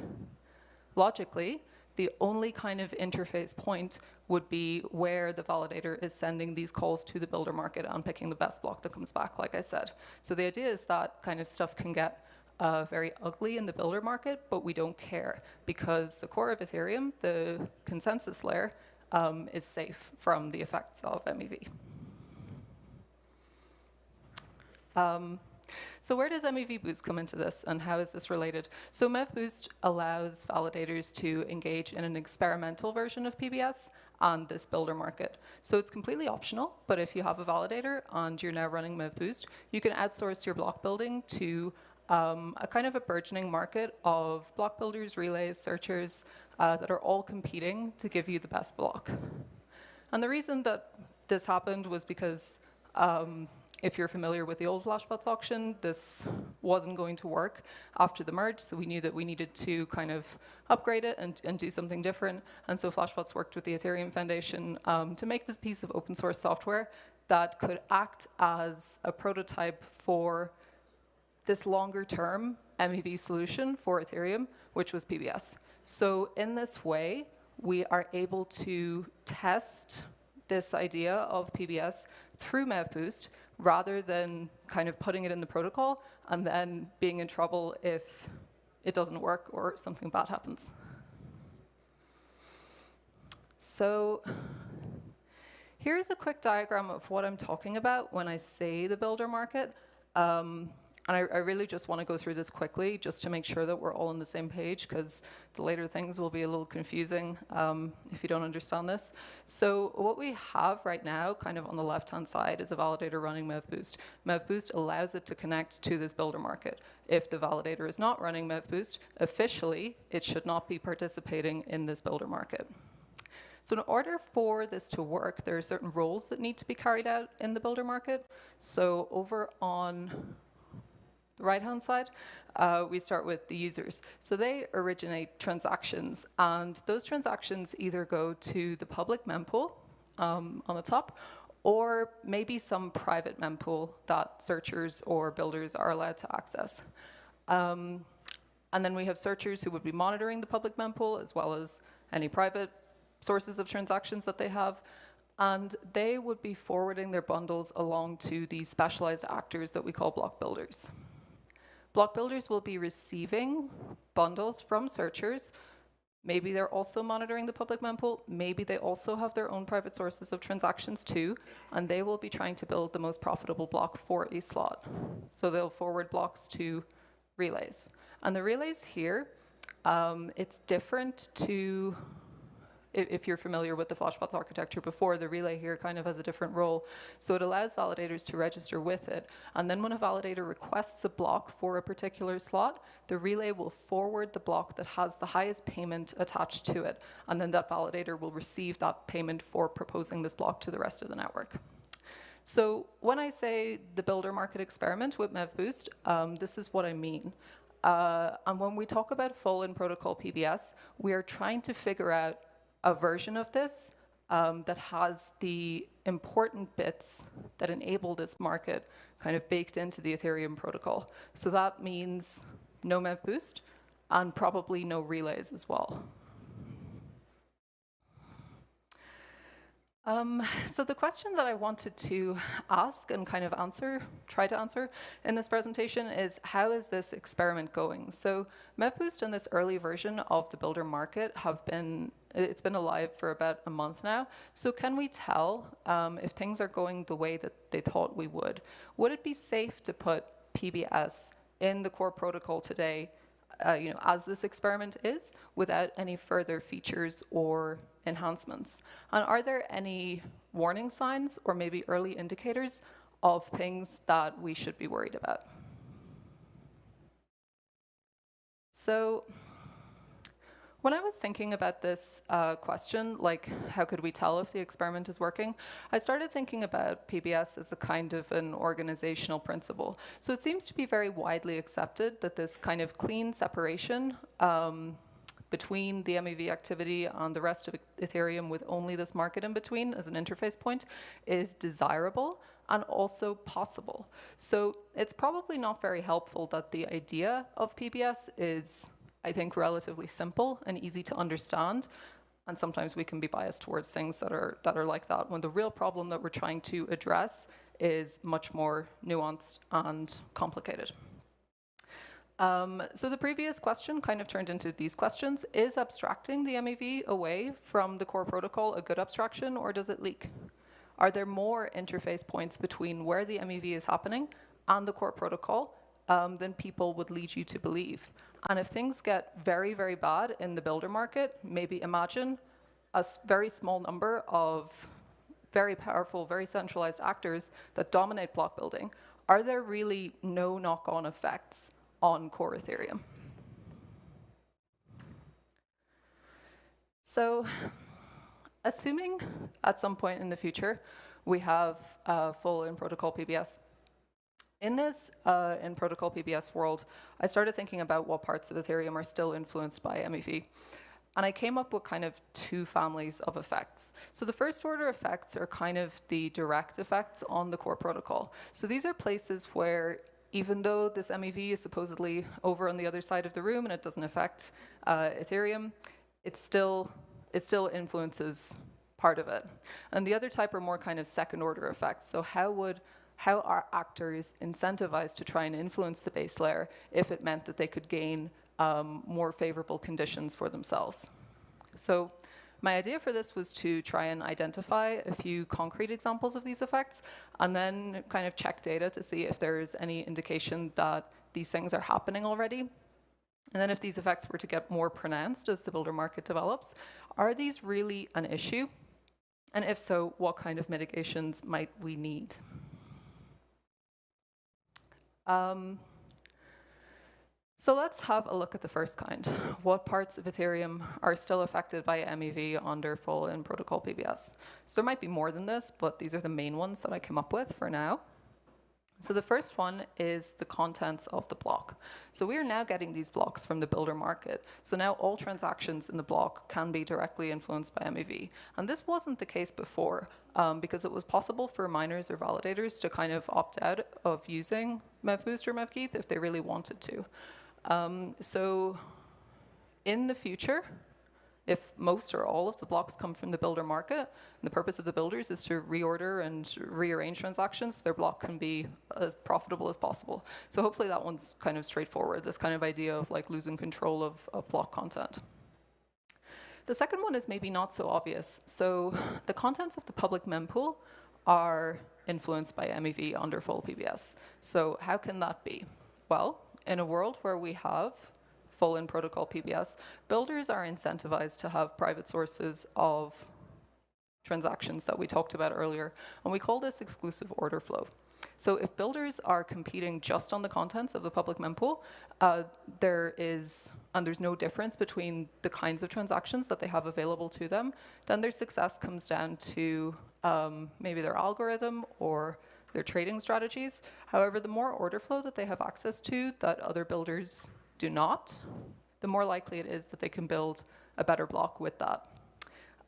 [SPEAKER 10] logically, the only kind of interface point would be where the validator is sending these calls to the builder market and picking the best block that comes back, like I said. So the idea is that kind of stuff can get very ugly in the builder market, but we don't care because the core of Ethereum, the consensus layer, is safe from the effects of MEV. So where does MEV Boost come into this, and how is this related? So MEV Boost allows validators to engage in an experimental version of PBS on this builder market. So it's completely optional, but if you have a validator and you're now running MEV Boost, you can outsource your block building to a kind of a burgeoning market of block builders, relays, searchers that are all competing to give you the best block. And the reason that this happened was because if you're familiar with the old Flashbots auction, this wasn't going to work after the merge, so we knew that we needed to kind of upgrade it and do something different. And so Flashbots worked with the Ethereum Foundation to make this piece of open source software that could act as a prototype for this longer term MEV solution for Ethereum, which was PBS. So in this way, we are able to test this idea of PBS through MEV Boost rather than kind of putting it in the protocol and then being in trouble if it doesn't work or something bad happens. So here's a quick diagram of what I'm talking about when I say the builder market. And I really just want to go through this quickly just to make sure that we're all on the same page, because the later things will be a little confusing if you don't understand this. So what we have right now, kind of on the left-hand side, is a validator running MEV Boost. MEV Boost allows it to connect to this builder market. If the validator is not running MEV Boost, officially, it should not be participating in this builder market. So in order for this to work, there are certain roles that need to be carried out in the builder market. So over on the right-hand side, we start with the users. So they originate transactions, and those transactions either go to the public mempool on the top, or maybe some private mempool that searchers or builders are allowed to access. And then we have searchers who would be monitoring the public mempool, as well as any private sources of transactions that they have. And they would be forwarding their bundles along to these specialized actors that we call block builders. Block builders will be receiving bundles from searchers. Maybe they're also monitoring the public mempool. Maybe they also have their own private sources of transactions too, and they will be trying to build the most profitable block for a slot. So they'll forward blocks to relays. And the relays here, it's different to, if you're familiar with the Flashbots architecture before, the relay here kind of has a different role. So it allows validators to register with it. And then when a validator requests a block for a particular slot, the relay will forward the block that has the highest payment attached to it. And then that validator will receive that payment for proposing this block to the rest of the network. So when I say the builder market experiment with MEV Boost, this is what I mean. And when we talk about full in protocol PBS, we are trying to figure out a version of this that has the important bits that enable this market kind of baked into the Ethereum protocol. So that means no MEV Boost and probably no relays as well. So the question that I wanted to ask and kind of try to answer in this presentation is, how is this experiment going? So MEV Boost and this early version of the builder market it's been alive for about a month now. So can we tell if things are going the way that they thought we would? Would it be safe to put PBS in the core protocol today, as this experiment is, without any further features or enhancements? And are there any warning signs or maybe early indicators of things that we should be worried about? So when I was thinking about this question, like how could we tell if the experiment is working, I started thinking about PBS as a kind of an organizational principle. So it seems to be very widely accepted that this kind of clean separation between the MEV activity and the rest of Ethereum with only this market in between as an interface point is desirable. and also possible. So it's probably not very helpful that the idea of PBS is, I think, relatively simple and easy to understand. And sometimes we can be biased towards things that are like that, when the real problem that we're trying to address is much more nuanced and complicated. So the previous question kind of turned into these questions. Is abstracting the MEV away from the core protocol a good abstraction, or does it leak? Are there more interface points between where the MEV is happening and the core protocol than people would lead you to believe? And if things get very, very bad in the builder market, maybe imagine a very small number of very powerful, very centralized actors that dominate block building. Are there really no knock-on effects on core Ethereum? So, assuming at some point in the future we have full in-protocol PBS, in this in-protocol PBS world, I started thinking about what parts of Ethereum are still influenced by MEV. And I came up with kind of two families of effects. So the first order effects are kind of the direct effects on the core protocol. So these are places where, even though this MEV is supposedly over on the other side of the room and it doesn't affect Ethereum, it still influences part of it. And the other type are more kind of second order effects. So how are actors incentivized to try and influence the base layer if it meant that they could gain more favorable conditions for themselves? So my idea for this was to try and identify a few concrete examples of these effects and then kind of check data to see if there's any indication that these things are happening already. And then if these effects were to get more pronounced as the builder market develops, are these really an issue? And if so, what kind of mitigations might we need? So let's have a look at the first kind. What parts of Ethereum are still affected by MEV under full in-protocol PBS? So there might be more than this, but these are the main ones that I came up with for now. So the first one is the contents of the block. So we are now getting these blocks from the builder market. So now all transactions in the block can be directly influenced by MEV. And this wasn't the case before, because it was possible for miners or validators to kind of opt out of using MEVBoost or MEVGETH if they really wanted to. So in the future, if most or all of the blocks come from the builder market, and the purpose of the builders is to reorder and rearrange transactions, their block can be as profitable as possible. So hopefully that one's kind of straightforward, this kind of idea of like losing control of block content. The second one is maybe not so obvious. So the contents of the public mempool are influenced by MEV under full PBS. So how can that be? Well, in a world where we have full in protocol PBS, builders are incentivized to have private sources of transactions that we talked about earlier, and we call this exclusive order flow. So if builders are competing just on the contents of the public mempool, there's no difference between the kinds of transactions that they have available to them, then their success comes down to maybe their algorithm or their trading strategies. However, the more order flow that they have access to that other builders do not, the more likely it is that they can build a better block with that.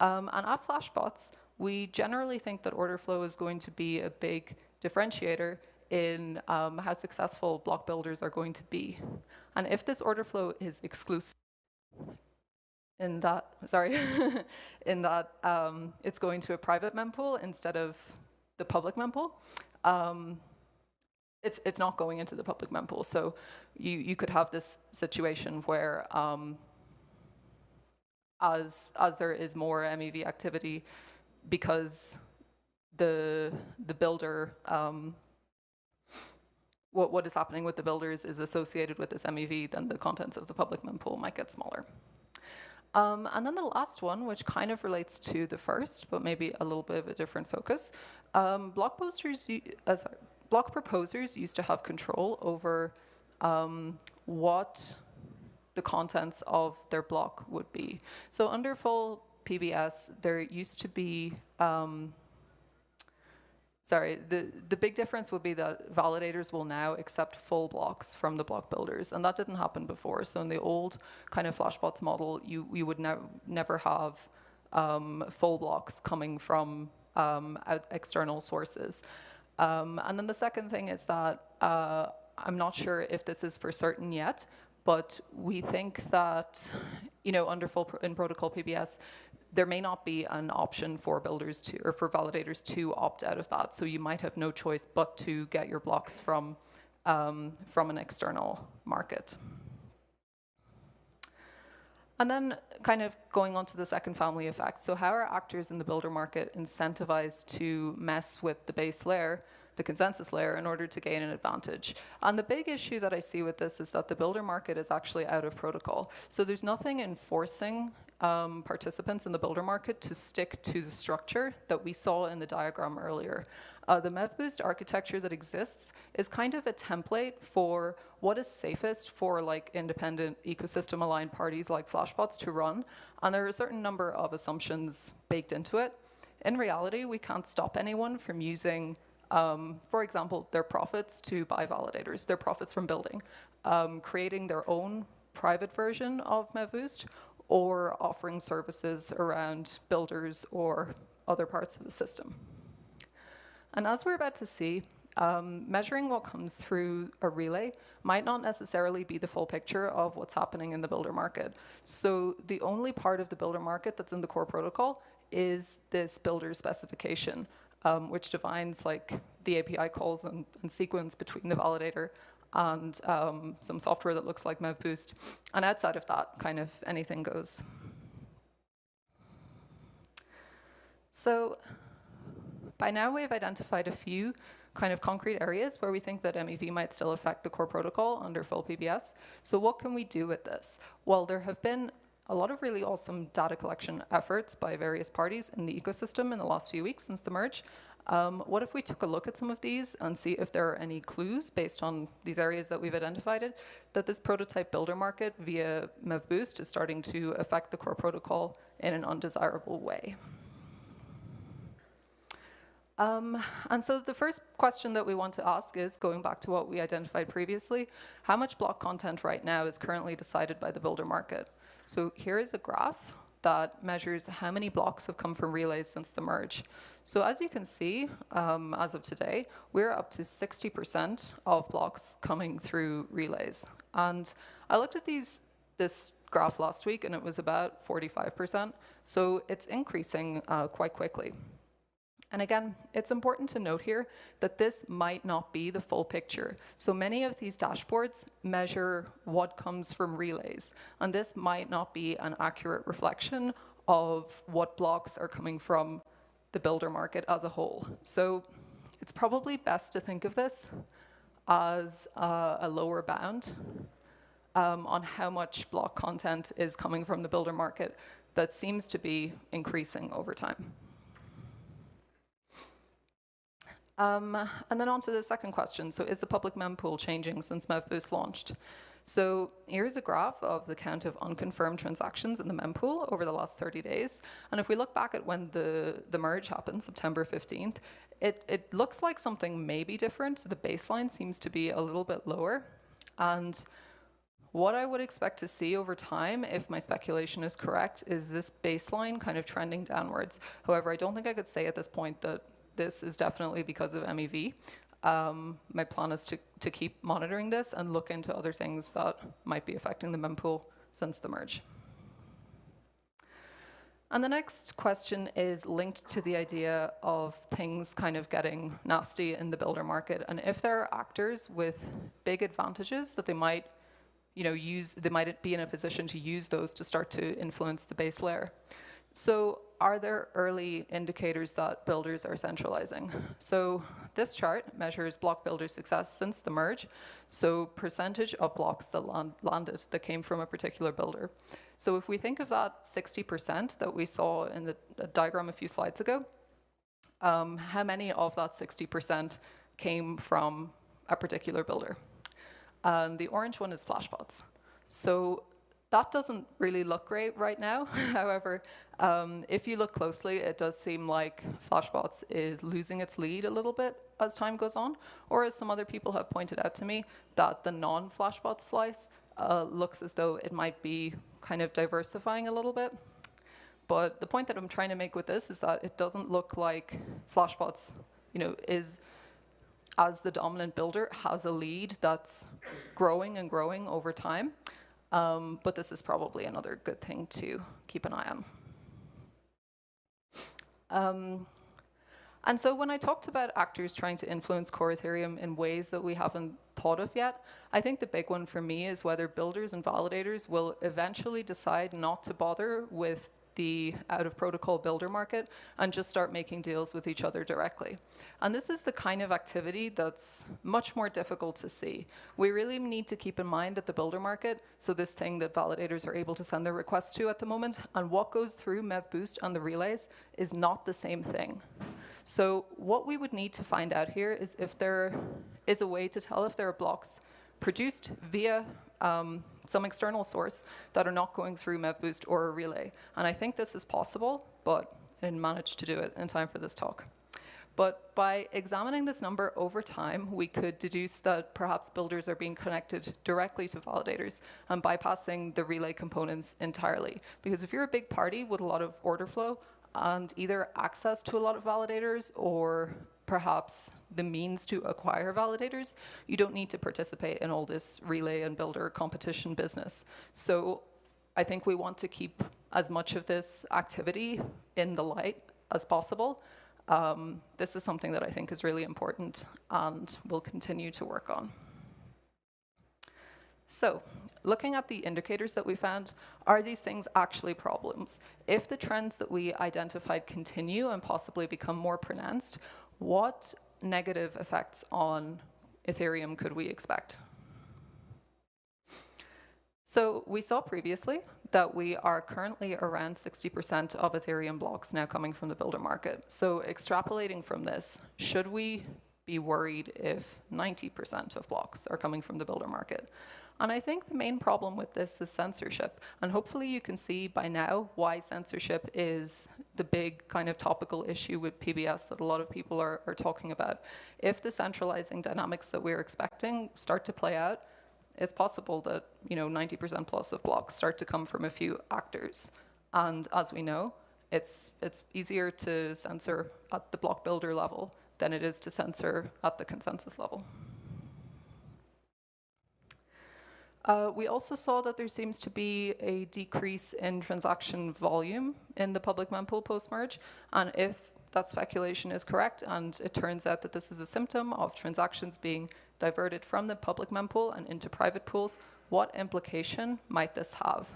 [SPEAKER 10] And at Flashbots, we generally think that order flow is going to be a big differentiator in how successful block builders are going to be. And if this order flow is exclusive, in that it's going to a private mempool instead of the public mempool, it's not going into the public mempool. So you could have this situation where as there is more MEV activity, because the builder, what is happening with the builders is associated with this MEV, then the contents of the public mempool might get smaller. And then the last one, which kind of relates to the first, but maybe a little bit of a different focus, block proposers used to have control over what the contents of their block would be. So under full PBS, there used to be, the big difference would be that validators will now accept full blocks from the block builders, and that didn't happen before. So in the old kind of Flashbots model, you would never have full blocks coming from external sources. And then the second thing is that I'm not sure if this is for certain yet, but we think that, under in protocol PBS, there may not be an option for builders to, or for validators to opt out of that. So you might have no choice but to get your blocks from an external market. And then kind of going on to the second family effect. So how are actors in the builder market incentivized to mess with the base layer, the consensus layer, in order to gain an advantage? And the big issue that I see with this is that the builder market is actually out of protocol. So there's nothing enforcing participants in the builder market to stick to the structure that we saw in the diagram earlier. The MEV-Boost architecture that exists is kind of a template for what is safest for like independent ecosystem aligned parties like Flashbots to run, and there are a certain number of assumptions baked into it. In reality, we can't stop anyone from using, for example, their profits to buy validators, their profits from building, creating their own private version of MEV-Boost, or offering services around builders or other parts of the system. And as we're about to see, measuring what comes through a relay might not necessarily be the full picture of what's happening in the builder market. So the only part of the builder market that's in the core protocol is this builder specification, which defines like the API calls and sequence between the validator and some software that looks like MEV-Boost. And outside of that, kind of anything goes. So by now, we've identified a few kind of concrete areas where we think that MEV might still affect the core protocol under full PBS. So what can we do with this? Well, there have been a lot of really awesome data collection efforts by various parties in the ecosystem in the last few weeks since the merge. What if we took a look at some of these and see if there are any clues based on these areas that we've identified that this prototype builder market via MEV-Boost is starting to affect the core protocol in an undesirable way? And so the first question that we want to ask is, going back to what we identified previously, how much block content right now is currently decided by the builder market? So here is a graph that measures how many blocks have come from relays since the merge. So as you can see, as of today, we're up to 60% of blocks coming through relays. And I looked at this graph last week, and it was about 45%. So it's increasing quite quickly. And again, it's important to note here that this might not be the full picture. So many of these dashboards measure what comes from relays, and this might not be an accurate reflection of what blocks are coming from the builder market as a whole. So it's probably best to think of this as a lower bound on how much block content is coming from the builder market that seems to be increasing over time. And then on to the second question. So is the public mempool changing since MEV-Boost launched? So here's a graph of the count of unconfirmed transactions in the mempool over the last 30 days. And if we look back at when the merge happened, September 15th, it looks like something may be different. So the baseline seems to be a little bit lower. And what I would expect to see over time, if my speculation is correct, is this baseline kind of trending downwards. However, I don't think I could say at this point that this is definitely because of MEV. My plan is to keep monitoring this and look into other things that might be affecting the mempool since the merge. And the next question is linked to the idea of things kind of getting nasty in the builder market, and if there are actors with big advantages that they might use, they might be in a position to use those to start to influence the base layer. So are there early indicators that builders are centralizing? So this chart measures block builder success since the merge, so percentage of blocks that landed that came from a particular builder. So if we think of that 60% that we saw in the diagram a few slides ago, how many of that 60% came from a particular builder? The orange one is Flashbots. So that doesn't really look great right now. However, if you look closely, it does seem like Flashbots is losing its lead a little bit as time goes on, or as some other people have pointed out to me, that the non-Flashbots slice looks as though it might be kind of diversifying a little bit. But the point that I'm trying to make with this is that it doesn't look like Flashbots, is as the dominant builder, has a lead that's growing and growing over time. But this is probably another good thing to keep an eye on. And so when I talked about actors trying to influence core Ethereum in ways that we haven't thought of yet, I think the big one for me is whether builders and validators will eventually decide not to bother with the out-of-protocol builder market and just start making deals with each other directly. And this is the kind of activity that's much more difficult to see. We really need to keep in mind that the builder market, so this thing that validators are able to send their requests to at the moment, and what goes through MEV-Boost and the relays is not the same thing. So what we would need to find out here is if there is a way to tell if there are blocks produced via some external source that are not going through MEV-Boost or a relay. And I think this is possible, but I didn't manage to do it in time for this talk. But by examining this number over time, we could deduce that perhaps builders are being connected directly to validators and bypassing the relay components entirely. Because if you're a big party with a lot of order flow and either access to a lot of validators or perhaps the means to acquire validators, you don't need to participate in all this relay and builder competition business. So I think we want to keep as much of this activity in the light as possible. This is something that I think is really important and we'll continue to work on. So, looking at the indicators that we found, are these things actually problems? If the trends that we identified continue and possibly become more pronounced, what negative effects on Ethereum could we expect? So we saw previously that we are currently around 60% of Ethereum blocks now coming from the builder market. So extrapolating from this, should we be worried if 90% of blocks are coming from the builder market? And I think the main problem with this is censorship. And hopefully you can see by now why censorship is the big kind of topical issue with PBS that a lot of people are talking about. If the centralizing dynamics that we're expecting start to play out, it's possible that 90% plus of blocks start to come from a few actors. And as we know, it's easier to censor at the block builder level than it is to censor at the consensus level. We also saw that there seems to be a decrease in transaction volume in the public mempool post-merge, and if that speculation is correct, and it turns out that this is a symptom of transactions being diverted from the public mempool and into private pools, what implication might this have?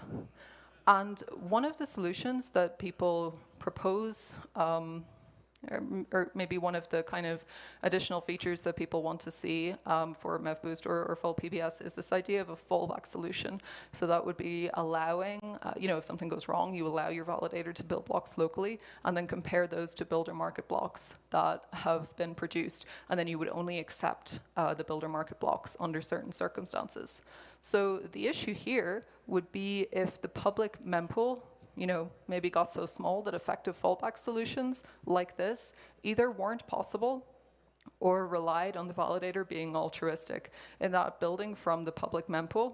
[SPEAKER 10] And one of the solutions that people propose, or maybe one of the kind of additional features that people want to see for MEV-Boost or full PBS is this idea of a fallback solution. So that would be allowing, if something goes wrong, you allow your validator to build blocks locally and then compare those to builder market blocks that have been produced. And then you would only accept the builder market blocks under certain circumstances. So the issue here would be if the public mempool maybe got so small that effective fallback solutions like this either weren't possible or relied on the validator being altruistic, and that building from the public mempool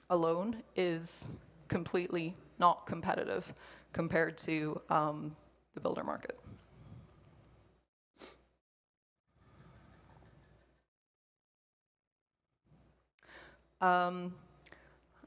[SPEAKER 10] alone is completely not competitive compared to the builder market.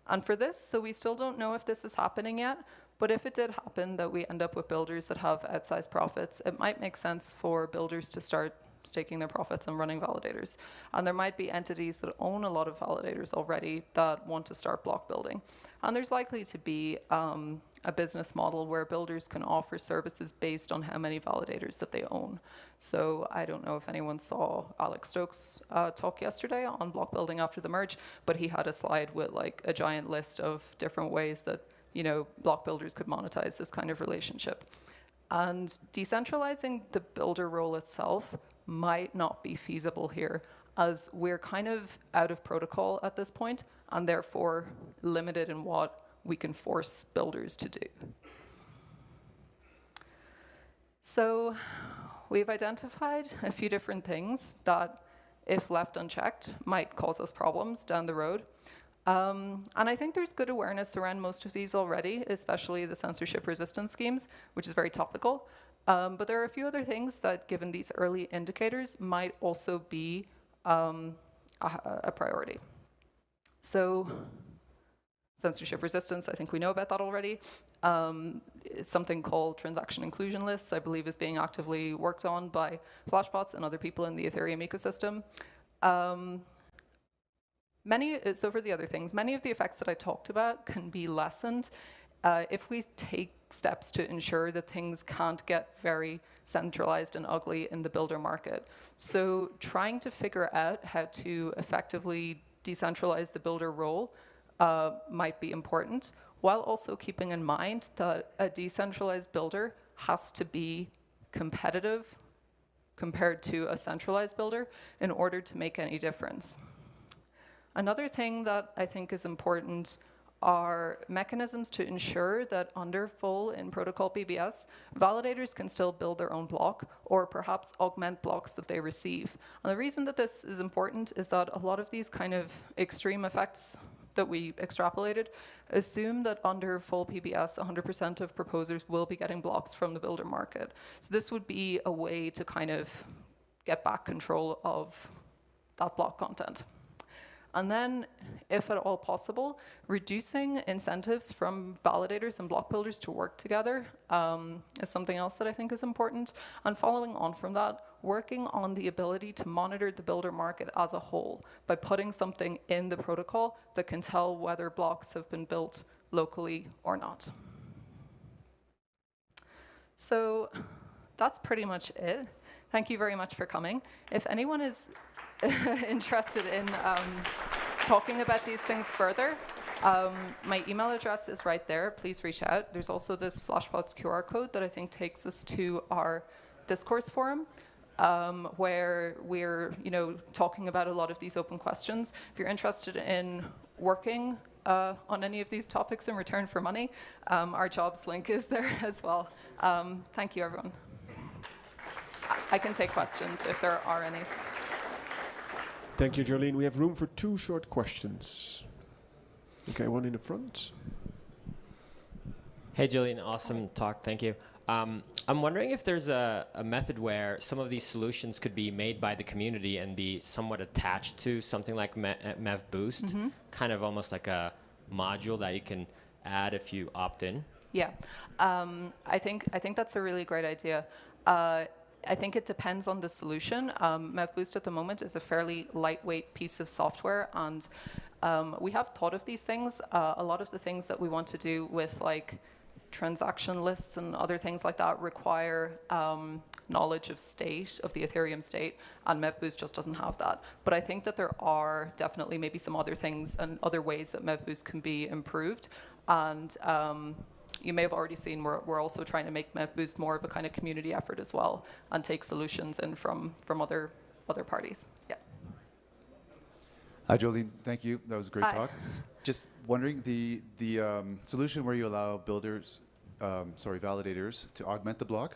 [SPEAKER 10] And for this, so we still don't know if this is happening yet, but if it did happen that we end up with builders that have outsized profits, it might make sense for builders to start staking their profits and running validators. And there might be entities that own a lot of validators already that want to start block building. And there's likely to be a business model where builders can offer services based on how many validators that they own. So I don't know if anyone saw Alex Stokes' talk yesterday on block building after the merge, but he had a slide with like a giant list of different ways that block builders could monetize this kind of relationship. And decentralizing the builder role itself might not be feasible here, as we're kind of out of protocol at this point, and therefore limited in what we can force builders to do. So we've identified a few different things that, if left unchecked, might cause us problems down the road. And I think there's good awareness around most of these already, especially the censorship resistance schemes, which is very topical. But there are a few other things that, given these early indicators, might also be a priority. So censorship resistance, I think we know about that already. It's something called transaction inclusion lists, I believe is being actively worked on by Flashbots and other people in the Ethereum ecosystem. So for the other things, many of the effects that I talked about can be lessened if we take steps to ensure that things can't get very centralized and ugly in the builder market. So trying to figure out how to effectively decentralize the builder role might be important, while also keeping in mind that a decentralized builder has to be competitive compared to a centralized builder in order to make any difference. Another thing that I think is important are mechanisms to ensure that under full in-protocol PBS, validators can still build their own block or perhaps augment blocks that they receive. And the reason that this is important is that a lot of these kind of extreme effects that we extrapolated assume that under full PBS, 100% of proposers will be getting blocks from the builder market. So this would be a way to kind of get back control of that block content. And then, if at all possible, reducing incentives from validators and block builders to work together is something else that I think is important. And following on from that, working on the ability to monitor the builder market as a whole by putting something in the protocol that can tell whether blocks have been built locally or not. So that's pretty much it. Thank you very much for coming. If anyone is interested in talking about these things further, my email address is right there. Please reach out. There's also this Flashbots QR code that I think takes us to our discourse forum, where we're talking about a lot of these open questions. If you're interested in working on any of these topics in return for money, our jobs link is there as well. Thank you, everyone. I can take questions if there are any.
[SPEAKER 4] Thank you, Jolene. We have room for 2 short questions. Okay, one in the front.
[SPEAKER 11] Hey, Jolene, awesome talk. Thank you. I'm wondering if there's a method where some of these solutions could be made by the community and be somewhat attached to something like MEV-Boost, kind of almost like a module that you can add if you opt in.
[SPEAKER 10] Yeah, I think that's a really great idea. I think it depends on the solution. MEV-Boost at the moment is a fairly lightweight piece of software, and we have thought of these things. A lot of the things that we want to do with like transaction lists and other things like that require knowledge of state, of the Ethereum state, and MEV-Boost just doesn't have that. But I think that there are definitely maybe some other things and other ways that MEV-Boost can be improved. And you may have already seen we're also trying to make MEV-Boost more of a kind of community effort as well, and take solutions in from other parties. Yeah.
[SPEAKER 12] Hi, Jolene. Thank you. That was a great
[SPEAKER 10] Hi.
[SPEAKER 12] talk. Just wondering, the solution where you allow validators to augment the block,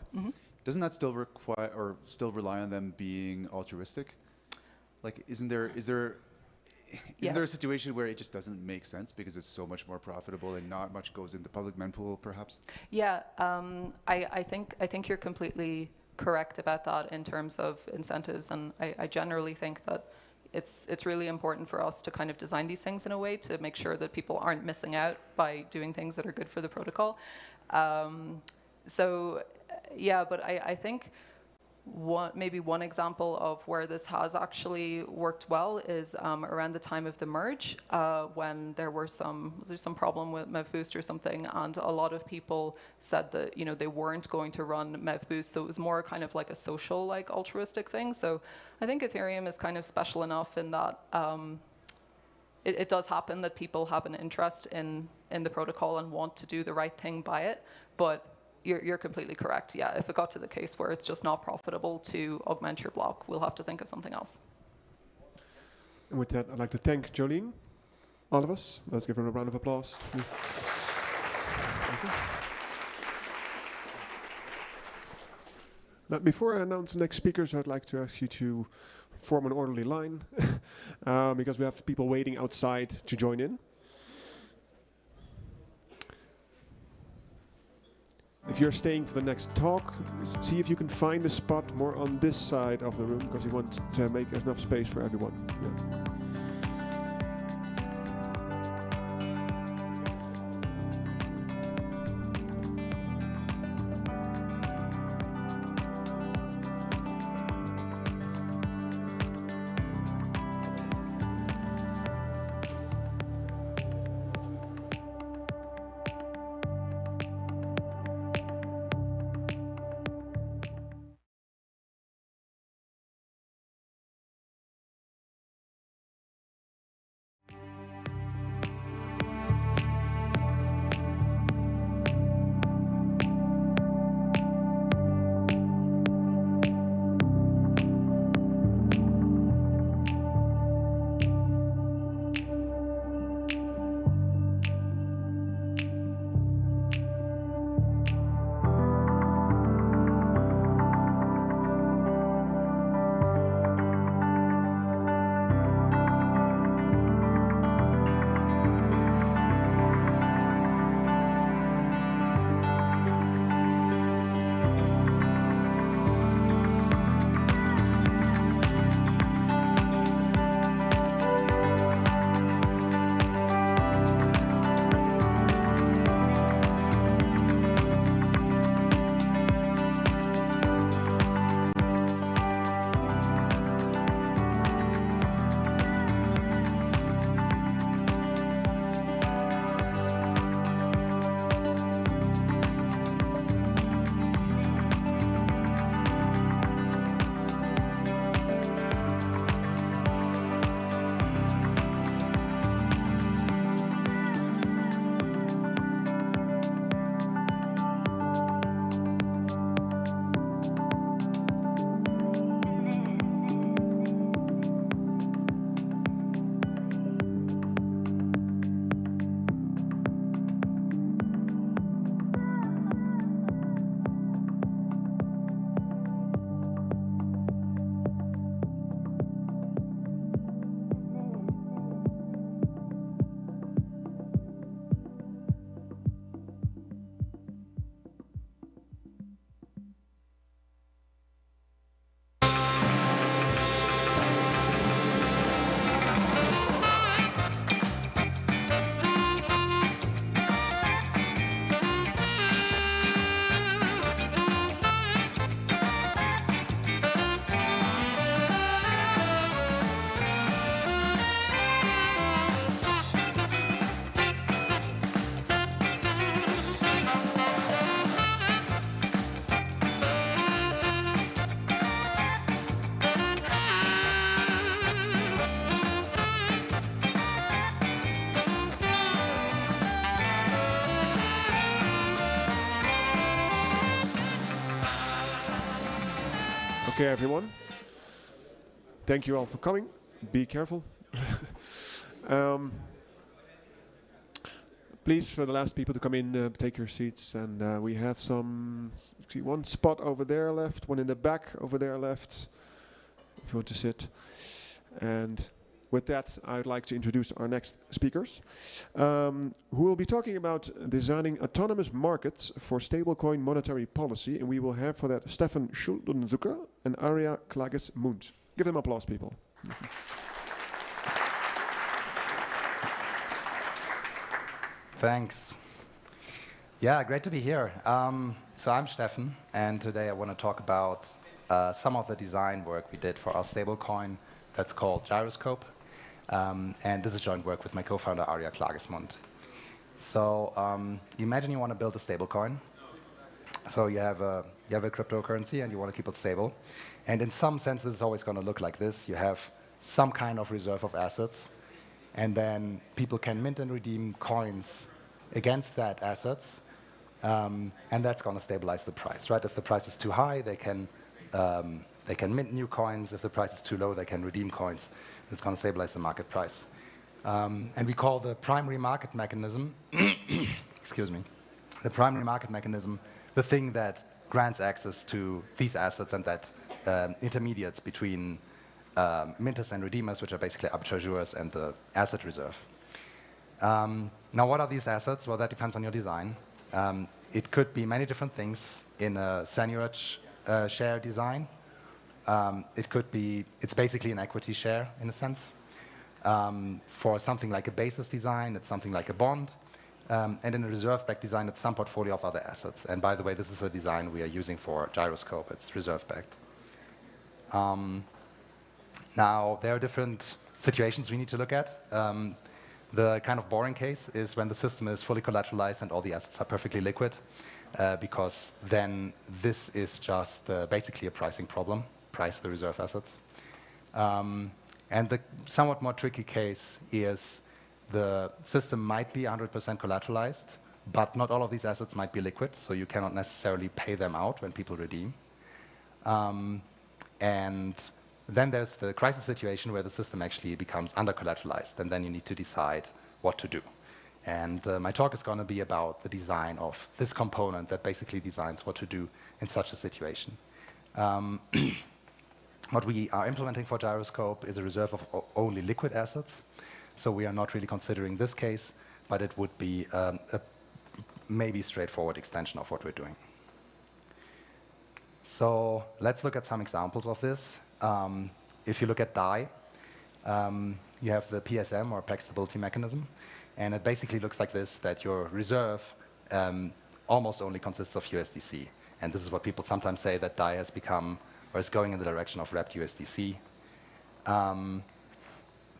[SPEAKER 12] doesn't that still require or still rely on them being altruistic? Like, is there a situation where it just doesn't make sense because it's so much more profitable and not much goes in the public mempool, perhaps?
[SPEAKER 10] Yeah, I think you're completely correct about that in terms of incentives, and I generally think that it's really important for us to kind of design these things in a way to make sure that people aren't missing out by doing things that are good for the protocol. So yeah, but I think maybe one example of where this has actually worked well is around the time of the merge, when was there some problem with MEV-Boost or something, and a lot of people said that they weren't going to run MEV-Boost, so it was more kind of like a social, like altruistic thing. So I think Ethereum is kind of special enough in that it does happen that people have an interest in the protocol and want to do the right thing by it, but you're completely correct. Yeah, if it got to the case where it's just not profitable to augment your block, we'll have to think of something else.
[SPEAKER 4] And with that, I'd like to thank Jolene, all of us. Let's give her a round of applause. Thank you. Now, before I announce the next speakers, I'd like to ask you to form an orderly line because we have people waiting outside to join in. if you're staying for the next talk, see if you can find a spot more on this side of the room, because we want to make enough space for everyone. Yeah. Okay, everyone. Thank you all for coming. Be careful. Please, for the last people to come in, take your seats. And we have one spot over there left, one in the back over there left, if you want to sit. And with that, I'd like to introduce our next speakers, who will be talking about designing autonomous markets for stablecoin monetary policy. And we will have for that Stefan Schuldenzucker and Aria Klages-Munt. Give them applause, people.
[SPEAKER 13] Thanks. Yeah, great to be here. So I'm Stefan, and today I want to talk about some of the design work we did for our stablecoin that's called Gyroscope. And this is joint work with my co-founder, Aria Klages-Munt. So imagine you want to build a stablecoin. So you have a cryptocurrency, and you want to keep it stable. And in some sense, this is always going to look like this. You have some kind of reserve of assets, and then people can mint and redeem coins against that assets, and that's going to stabilize the price, right? If the price is too high, they can mint new coins. If the price is too low, they can redeem coins. It's going to stabilize the market price. And we call the primary market mechanism, excuse me, the primary market mechanism, the thing that grants access to these assets and that intermediates between minters and redeemers, which are basically arbitrageurs and the asset reserve. Now, what are these assets? Well, that depends on your design. It could be many different things in a seigniorage share design. It could be, it's basically an equity share in a sense. For something like a basis design, it's something like a bond. And in a reserve-backed design, it's some portfolio of other assets. And by the way, this is a design we are using for Gyroscope. It's reserve-backed. Now, there are different situations we need to look at. The kind of boring case is when the system is fully collateralized and all the assets are perfectly liquid, because then this is just basically a pricing problem, price the reserve assets. And the somewhat more tricky case is the system might be 100% collateralized, but not all of these assets might be liquid, so you cannot necessarily pay them out when people redeem. And then there's the crisis situation where the system actually becomes under-collateralized, and then you need to decide what to do. And my talk is going to be about the design of this component that basically designs what to do in such a situation. What we are implementing for Gyroscope is a reserve of only liquid assets. So we are not really considering this case, but it would be a maybe straightforward extension of what we're doing. So let's look at some examples of this. If you look at DAI, you have the PSM, or peg stability mechanism, and it basically looks like this, that your reserve almost only consists of USDC. And this is what people sometimes say, that DAI has become, or is going in the direction of wrapped USDC.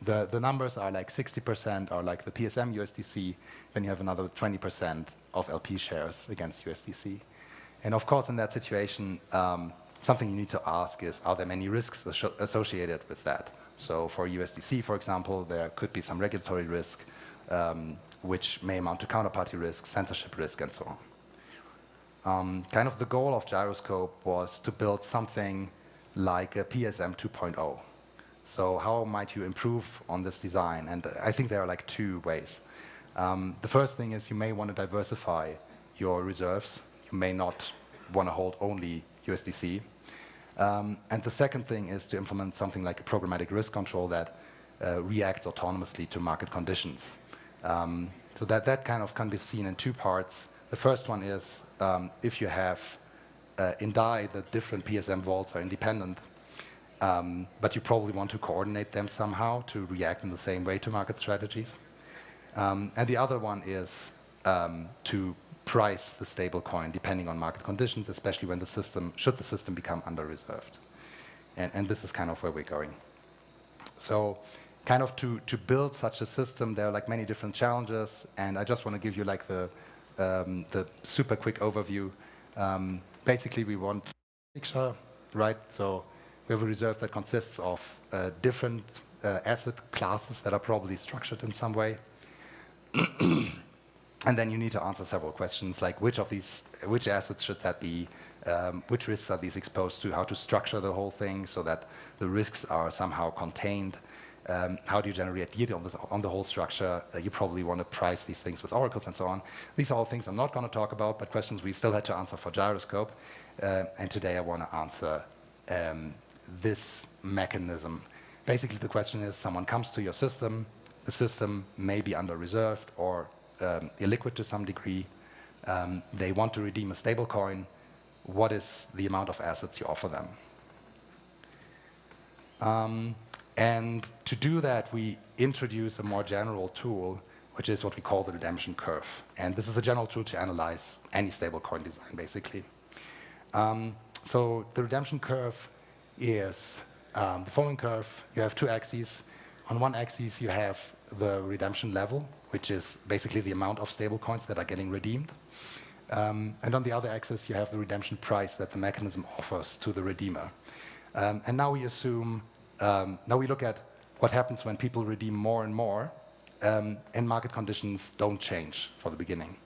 [SPEAKER 13] The numbers are like 60% are like the PSM USDC, then you have another 20% of LP shares against USDC. And of course, in that situation, something you need to ask is, are there many risks associated with that? So for USDC, for example, there could be some regulatory risk, which may amount to counterparty risk, censorship risk, and so on. Kind of the goal of Gyroscope was to build something like a PSM 2.0. So how might you improve on this design? And I think there are like two ways. The first thing is you may want to diversify your reserves. You may not want to hold only USDC. And the second thing is to implement something like a programmatic risk control that reacts autonomously to market conditions. So that kind of can be seen in two parts. The first one is if you have in DAI, the different PSM vaults are independent, but you probably want to coordinate them somehow to react in the same way to market strategies. And the other one is to price the stablecoin depending on market conditions, especially when the system, should the system become under-reserved. And this is kind of where we're going. So kind of to build such a system, there are like many different challenges, and I just want to give you like the super quick overview. Basically, we want a picture, right? So we have a reserve that consists of different asset classes that are probably structured in some way. And then you need to answer several questions, like which assets should that be, which risks are these exposed to, how to structure the whole thing so that the risks are somehow contained, how do you generate yield on the whole structure, you probably want to price these things with oracles and so on. These are all things I'm not going to talk about, but questions we still had to answer for Gyroscope, and today I want to answer this mechanism. Basically the question is, someone comes to your system, the system may be under-reserved or illiquid to some degree. They want to redeem a stablecoin. What is the amount of assets you offer them? And to do that, we introduce a more general tool, which is what we call the redemption curve. And this is a general tool to analyze any stablecoin design, basically. So the redemption curve is the following curve. You have two axes. On one axis, you have the redemption level, which is basically the amount of stablecoins that are getting redeemed. And on the other axis, you have the redemption price that the mechanism offers to the redeemer. And now we assume, now we look at what happens when people redeem more and more, and market conditions don't change for the beginning.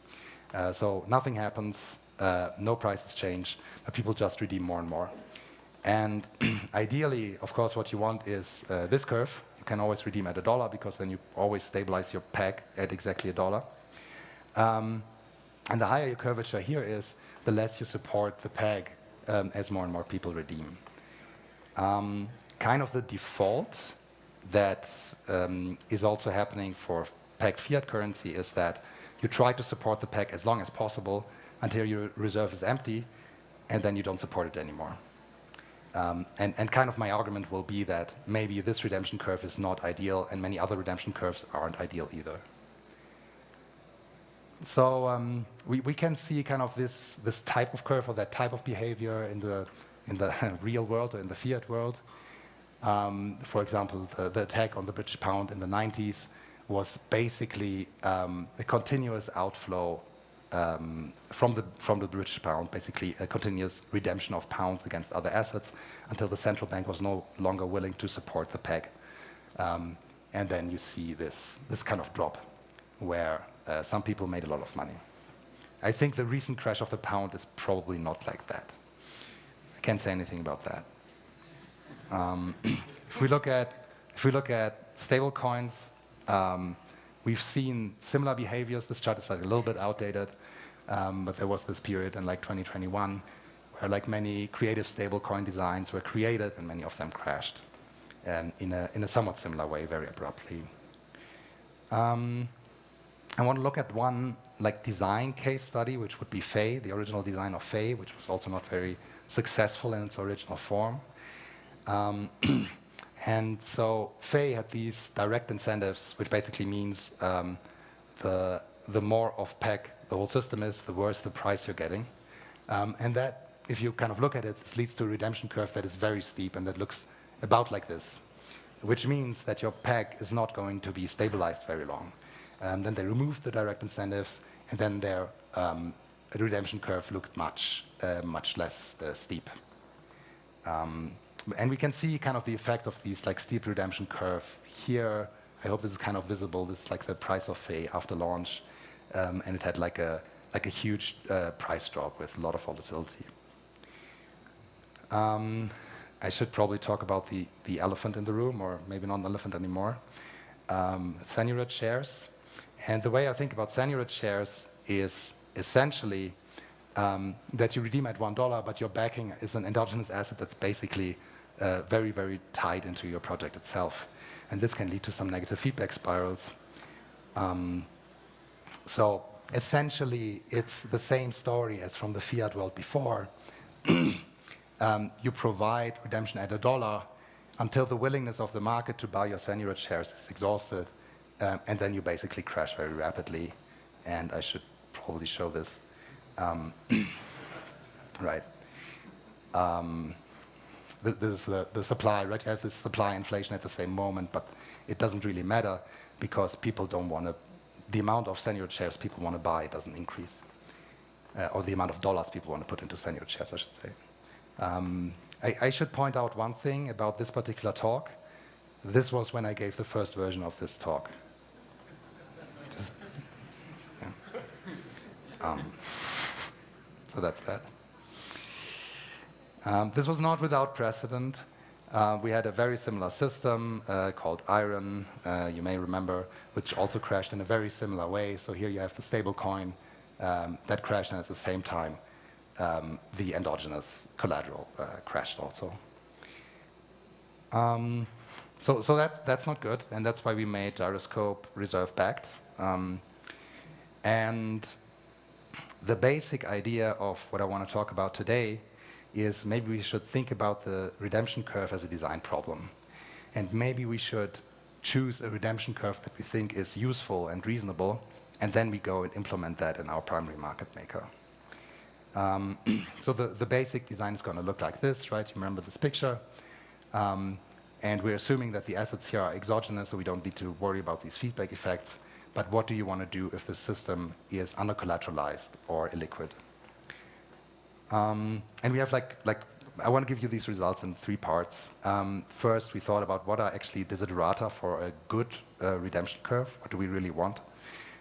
[SPEAKER 13] So nothing happens, no prices change, but people just redeem more and more. And ideally, of course, what you want is this curve. You can always redeem at $1 because then you always stabilize your peg at exactly $1. And the higher your curvature here is, the less you support the peg as more and more people redeem. Kind of the default that is also happening for pegged fiat currency is that you try to support the peg as long as possible until your reserve is empty, and then you don't support it anymore. And kind of my argument will be that maybe this redemption curve is not ideal, and many other redemption curves aren't ideal either. So we can see kind of this type of curve or that type of behavior in the real world or in the fiat world. For example, the attack on the British pound in the 90s was basically a continuous outflow from the British pound, basically a continuous redemption of pounds against other assets until the central bank was no longer willing to support the peg. And then you see this kind of drop where some people made a lot of money. I think the recent crash of the pound is probably not like that. I can't say anything about that. If we look at stable coins, we've seen similar behaviors. This chart is like a little bit outdated, but there was this period in like 2021 where like many creative stablecoin designs were created and many of them crashed in a somewhat similar way, very abruptly. I want to look at one like design case study, which would be Fei, the original design of Fei, which was also not very successful in its original form. And so Fei had these direct incentives, which basically means the more off peg the whole system is, the worse the price you're getting. And that, if you kind of look at it, this leads to a redemption curve that is very steep and that looks about like this, which means that your peg is not going to be stabilized very long. Then they removed the direct incentives, and then their redemption curve looked much less steep. And we can see kind of the effect of these like steep redemption curve here. I hope this is kind of visible. This is like the price of Fei after launch, and it had like a huge price drop with a lot of volatility. I should probably talk about the elephant in the room, or maybe not an elephant anymore. Seigniorage shares. And the way I think about seigniorage shares is essentially that you redeem at $1, but your backing is an endogenous asset that's basically very, very tied into your project itself. And this can lead to some negative feedback spirals. So essentially, it's the same story as from the fiat world before. You provide redemption at $1 until the willingness of the market to buy your seigniorage shares is exhausted, and then you basically crash very rapidly. And I should probably show this. Right. This is the supply, right? You have this supply inflation at the same moment, but it doesn't really matter because people don't want to, the amount of seigniorage shares people want to buy doesn't increase, or the amount of dollars people want to put into seigniorage shares, I should say. I should point out one thing about this particular talk. This was when I gave the first version of this talk. Just, yeah. So that's that. This was not without precedent. We had a very similar system called Iron, you may remember, which also crashed in a very similar way. So here you have the stablecoin that crashed, and at the same time, the endogenous collateral crashed also. So that's not good, and that's why we made Gyroscope reserve-backed. And the basic idea of what I want to talk about today is maybe we should think about the redemption curve as a design problem. And maybe we should choose a redemption curve that we think is useful and reasonable, and then we go and implement that in our primary market maker. So the basic design is going to look like this, right? You remember this picture. And we're assuming that the assets here are exogenous, so we don't need to worry about these feedback effects. But what do you want to do if the system is under-collateralized or illiquid? And we have I want to give you these results in 3 parts. First, we thought about what are actually desiderata for a good redemption curve. What do we really want?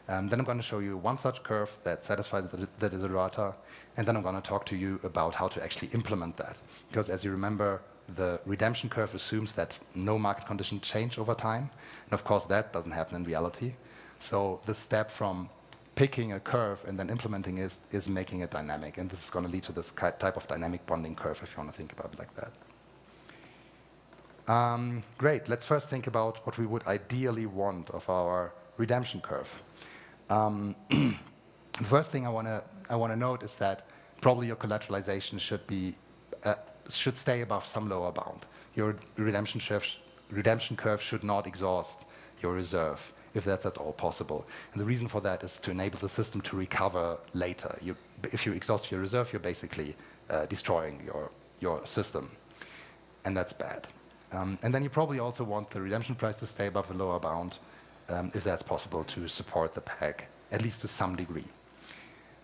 [SPEAKER 13] Then I'm going to show you one such curve that satisfies the desiderata. And then I'm going to talk to you about how to actually implement that. Because as you remember, the redemption curve assumes that no market conditions change over time. And of course, that doesn't happen in reality. So the step from picking a curve and then implementing it is making it dynamic. And this is going to lead to this type of dynamic bonding curve, if you want to think about it like that. Great. Let's first think about what we would ideally want of our redemption curve. The first thing I want to note is that probably your collateralization should stay above some lower bound. Your redemption curve should not exhaust your reserve, if that's at all possible. And the reason for that is to enable the system to recover later. If you exhaust your reserve, you're basically destroying your system, and that's bad. And then you probably also want the redemption price to stay above the lower bound, if that's possible, to support the peg, at least to some degree.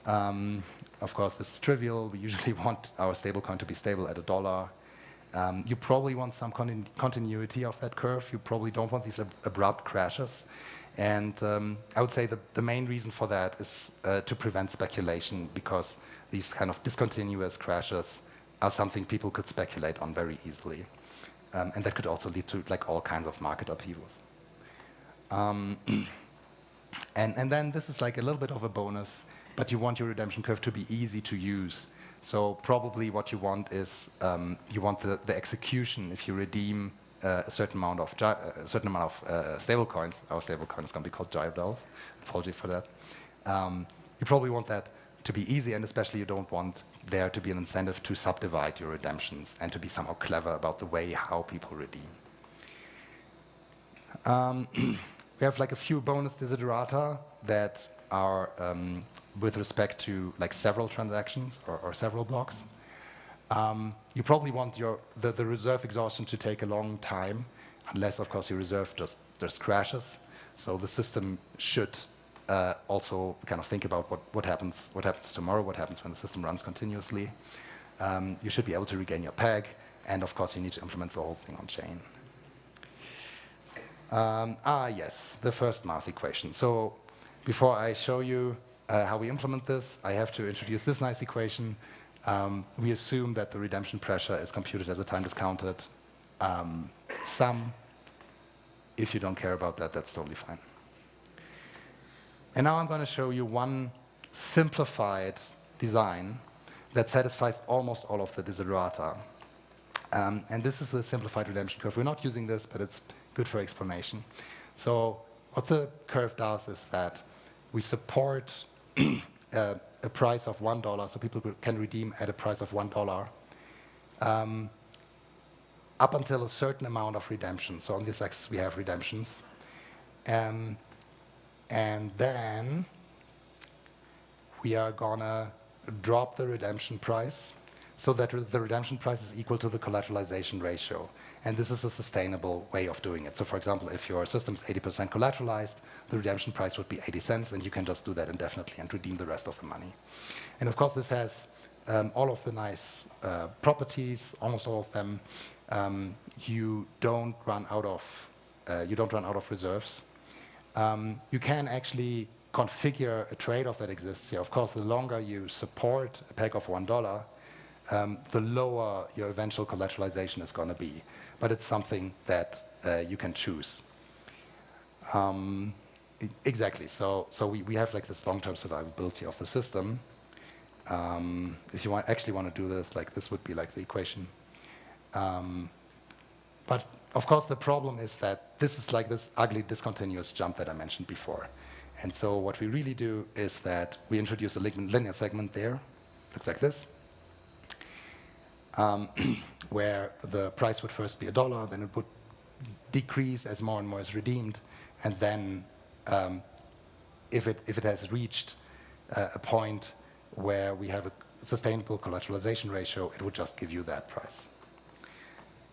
[SPEAKER 13] Of course, this is trivial. We usually want our stablecoin to be stable at $1. You probably want some continuity of that curve. You probably don't want these abrupt crashes. And I would say the main reason for that is to prevent speculation, because these kind of discontinuous crashes are something people could speculate on very easily. And that could also lead to like all kinds of market upheavals. And then this is like a little bit of a bonus, but you want your redemption curve to be easy to use. So probably what you want is you want the execution. If you redeem a certain amount of stablecoins, our stablecoin is going to be called Gyro Dolls. Apology for that. You probably want that to be easy, and especially you don't want there to be an incentive to subdivide your redemptions and to be somehow clever about the way how people redeem. We have like a few bonus desiderata that are with respect to like several transactions or several blocks. You probably want the reserve exhaustion to take a long time, unless of course your reserve just crashes. So the system should also kind of think about what happens tomorrow, what happens when the system runs continuously. You should be able to regain your peg, and of course you need to implement the whole thing on chain. Yes, the first math equation. So before I show you how we implement this, I have to introduce this nice equation. We assume that the redemption pressure is computed as a time discounted sum. If you don't care about that, that's totally fine. And now I'm going to show you one simplified design that satisfies almost all of the desiderata. And this is a simplified redemption curve. We're not using this, but it's good for explanation. So what the curve does is that we support a price of $1, so people can redeem at a price of $1 up until a certain amount of redemption. So on this axis we have redemptions. And then we are gonna drop the redemption price so that the redemption price is equal to the collateralization ratio. And this is a sustainable way of doing it. So for example, if your system is 80% collateralized, the redemption price would be 80 cents, and you can just do that indefinitely and redeem the rest of the money. And of course, this has all of the nice properties, almost all of them. You don't run out of reserves. You can actually configure a trade-off that exists here. Of course, the longer you support a peg of $1, the lower your eventual collateralization is going to be. But it's something that you can choose. Exactly. So we have like this long-term survivability of the system. If you actually want to do this, like this would be like the equation. But of course, the problem is that this is like this ugly discontinuous jump that I mentioned before. And so what we really do is that we introduce a linear segment there. Looks like this. Where the price would first be $1, then it would decrease as more and more is redeemed, and then if it has reached a point where we have a sustainable collateralization ratio, it would just give you that price.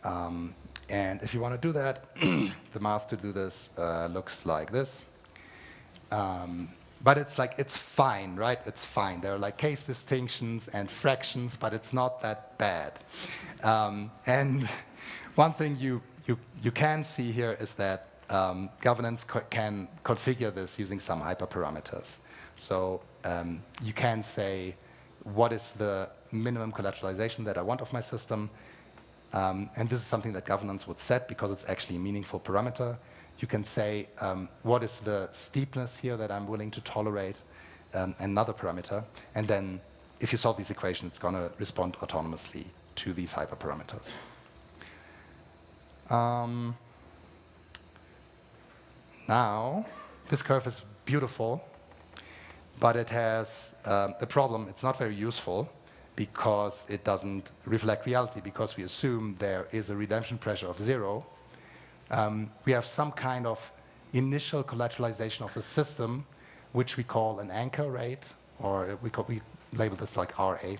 [SPEAKER 13] And if you want to do that, the math to do this looks like this. But it's fine, right? It's fine. There are like case distinctions and fractions, but it's not that bad. And one thing you can see here is that governance can configure this using some hyperparameters. So you can say, what is the minimum collateralization that I want of my system? And this is something that governance would set because it's actually a meaningful parameter. You can say, what is the steepness here that I'm willing to tolerate, another parameter. And then if you solve this equation, it's going to respond autonomously to these hyperparameters. Now, this curve is beautiful. but it has a problem. It's not very useful because it doesn't reflect reality, because we assume there is a redemption pressure of 0. We have some kind of initial collateralization of the system, which we call an anchor rate, or we label this like RA.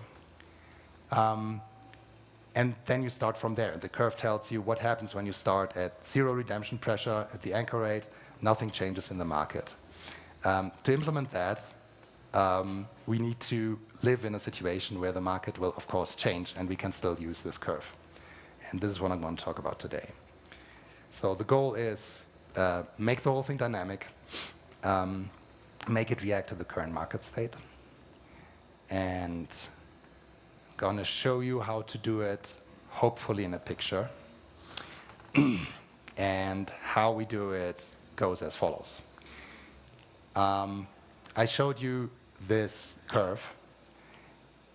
[SPEAKER 13] And then you start from there. The curve tells you what happens when you start at 0 redemption pressure at the anchor rate. Nothing changes in the market. To implement that, we need to live in a situation where the market will, of course, change, and we can still use this curve. And this is what I'm going to talk about today. So the goal is make the whole thing dynamic, make it react to the current market state, and I'm going to show you how to do it, hopefully in a picture. And how we do it goes as follows. I showed you this curve,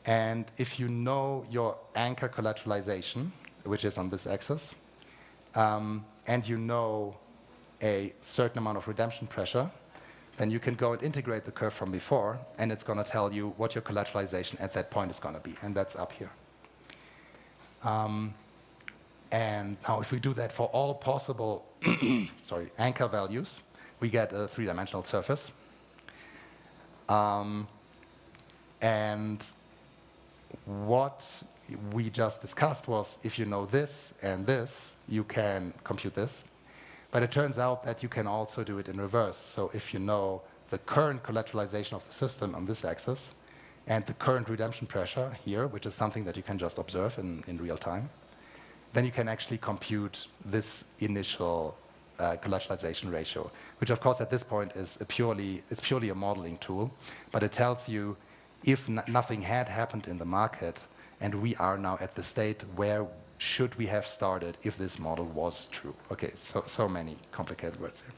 [SPEAKER 13] and if you know your anchor collateralization, which is on this axis, and you know a certain amount of redemption pressure, then you can go and integrate the curve from before, and it's going to tell you what your collateralization at that point is going to be, and that's up here. And now if we do that for all possible anchor values, we get a 3-dimensional surface. And what we just discussed was, if you know this and this, you can compute this. But it turns out that you can also do it in reverse. So if you know the current collateralization of the system on this axis and the current redemption pressure here, which is something that you can just observe in real time, then you can actually compute this initial collateralization ratio, which of course at this point is purely a modeling tool, but it tells you if nothing had happened in the market and we are now at the state where should we have started if this model was true. Okay, so many complicated words here.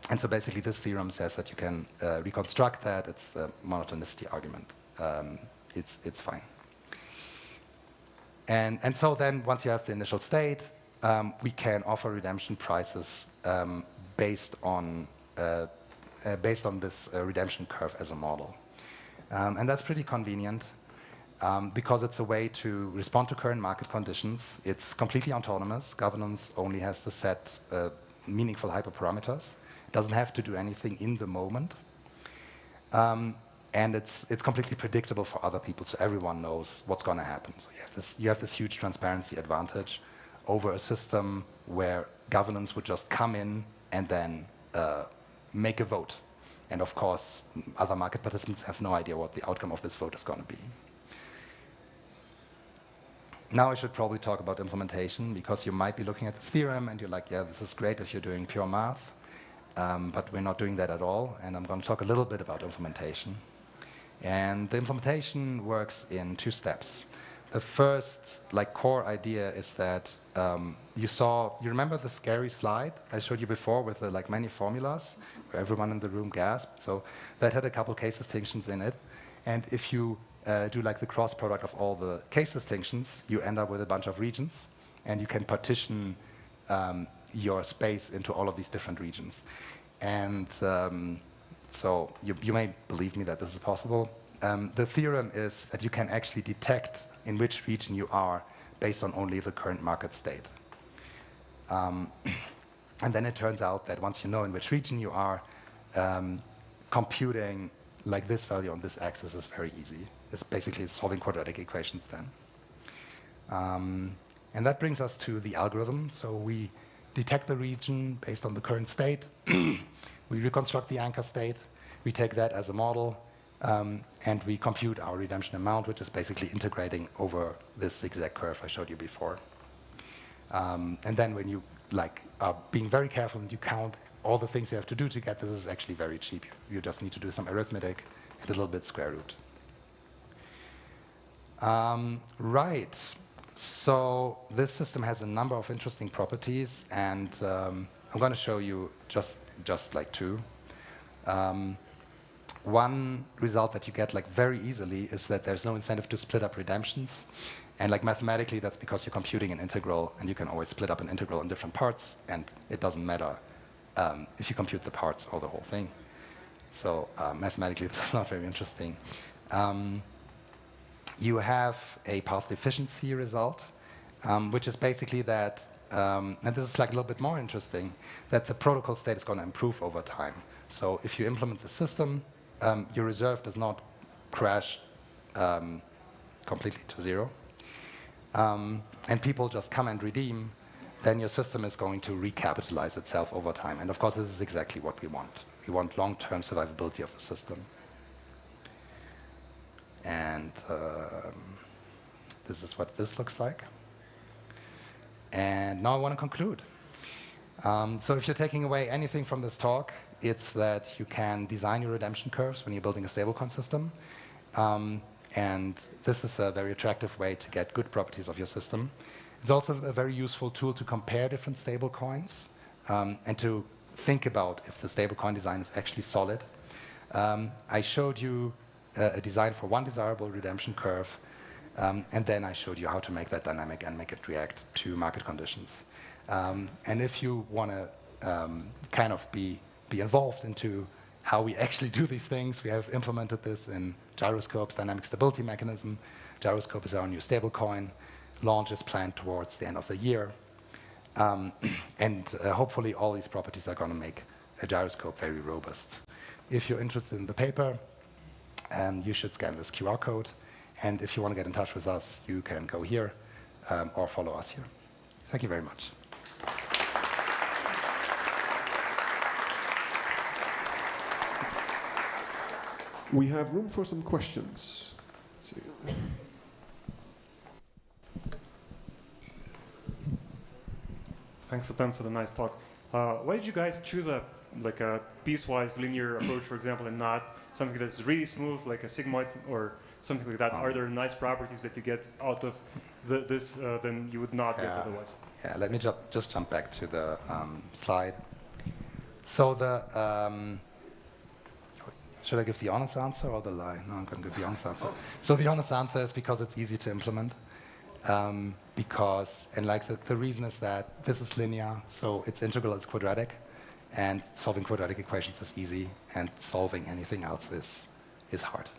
[SPEAKER 13] And so basically this theorem says that you can reconstruct that. It's the monotonicity argument. It's fine. And so then once you have the initial state, we can offer redemption prices based on this redemption curve as a model. And that's pretty convenient because it's a way to respond to current market conditions. It's completely autonomous. Governance only has to set meaningful hyperparameters. It doesn't have to do anything in the moment. And it's completely predictable for other people, so everyone knows what's going to happen. So you have this huge transparency advantage over a system where governance would just come in and then make a vote. And of course, other market participants have no idea what the outcome of this vote is going to be. Now I should probably talk about implementation, because you might be looking at this theorem and you're like, yeah, this is great if you're doing pure math, but we're not doing that at all. And I'm going to talk a little bit about implementation. And the implementation works in 2 steps. The first core idea is that you remember the scary slide I showed you before with the many formulas where everyone in the room gasped? So that had a couple case distinctions in it. And if you do the cross product of all the case distinctions, you end up with a bunch of regions, and you can partition your space into all of these different regions. And so you may believe me that this is possible. The theorem is that you can actually detect in which region you are based on only the current market state. And then it turns out that once you know in which region you are, computing this value on this axis is very easy. It's basically solving quadratic equations then. And that brings us to the algorithm. So we detect the region based on the current state. We reconstruct the anchor state. We take that as a model. And we compute our redemption amount, which is basically integrating over this zigzag curve I showed you before. And then when you are being very careful and you count all the things you have to do to get this, is actually very cheap. You just need to do some arithmetic and a little bit square root. Right. So this system has a number of interesting properties, and I'm going to show you just 2. One result that you get very easily is that there's no incentive to split up redemptions. And mathematically, that's because you're computing an integral, and you can always split up an integral in different parts, and it doesn't matter if you compute the parts or the whole thing. So mathematically, it's not very interesting. You have a path efficiency result, which is basically that, and this is like a little bit more interesting, that the protocol state is going to improve over time. So if you implement the system, your reserve does not crash completely to zero. And people just come and redeem, then your system is going to recapitalize itself over time. And of course, this is exactly what we want. We want long-term survivability of the system. And this is what this looks like. And now I want to conclude. So if you're taking away anything from this talk, it's that you can design your redemption curves when you're building a stablecoin system. And this is a very attractive way to get good properties of your system. It's also a very useful tool to compare different stablecoins and to think about if the stablecoin design is actually solid. I showed you a design for one desirable redemption curve, and then I showed you how to make that dynamic and make it react to market conditions. And if you want to kind of be involved into how we actually do these things, we have implemented this in Gyroscope's dynamic stability mechanism. Gyroscope is our new stablecoin. Launch is planned towards the end of the year. And hopefully all these properties are going to make a Gyroscope very robust. If you're interested in the paper, you should scan this QR code. And if you want to get in touch with us, you can go here or follow us here. Thank you very much.
[SPEAKER 4] We have room for some questions. Let's see.
[SPEAKER 14] Thanks a ton for the nice talk. Why did you guys choose a piecewise linear approach, for example, and not something that's really smooth, like a sigmoid or something like that? Are there nice properties that you get out of this than you would not get otherwise?
[SPEAKER 13] Yeah, let me just jump back to the slide. So the should I give the honest answer or the lie? No, I'm going to give the honest answer. So the honest answer is because it's easy to implement. Because, and like the reason is that this is linear, so its integral is quadratic, and solving quadratic equations is easy, and solving anything else is hard.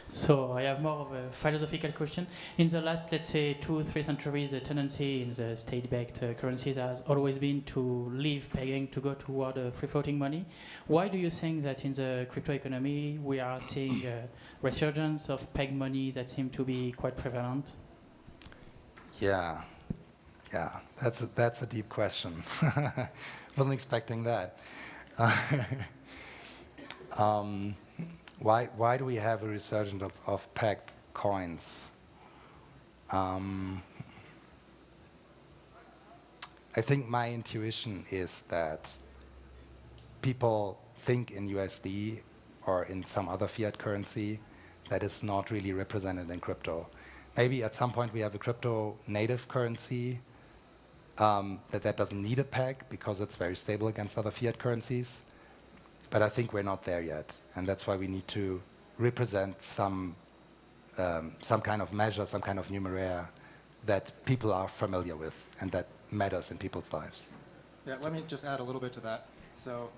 [SPEAKER 15] So I have more of a philosophical question. In the last, let's say, 2-3 centuries, the tendency in the state-backed currencies has always been to leave pegging to go toward free-floating money. Why do you think that in the crypto economy we are seeing a resurgence of peg money that seem to be quite prevalent? Yeah, that's a deep question. Wasn't expecting that. Why do we have a resurgence of pegged coins? I think my intuition is that people think in USD or in some other fiat currency that is not really represented in crypto. Maybe at some point we have a crypto native currency that doesn't need a peg because it's very stable against other fiat currencies. But I think we're not there yet, and that's why we need to represent some kind of measure, some kind of numeraire that people are familiar with and that matters in people's lives.
[SPEAKER 17] Yeah, let me just add a little bit to that. So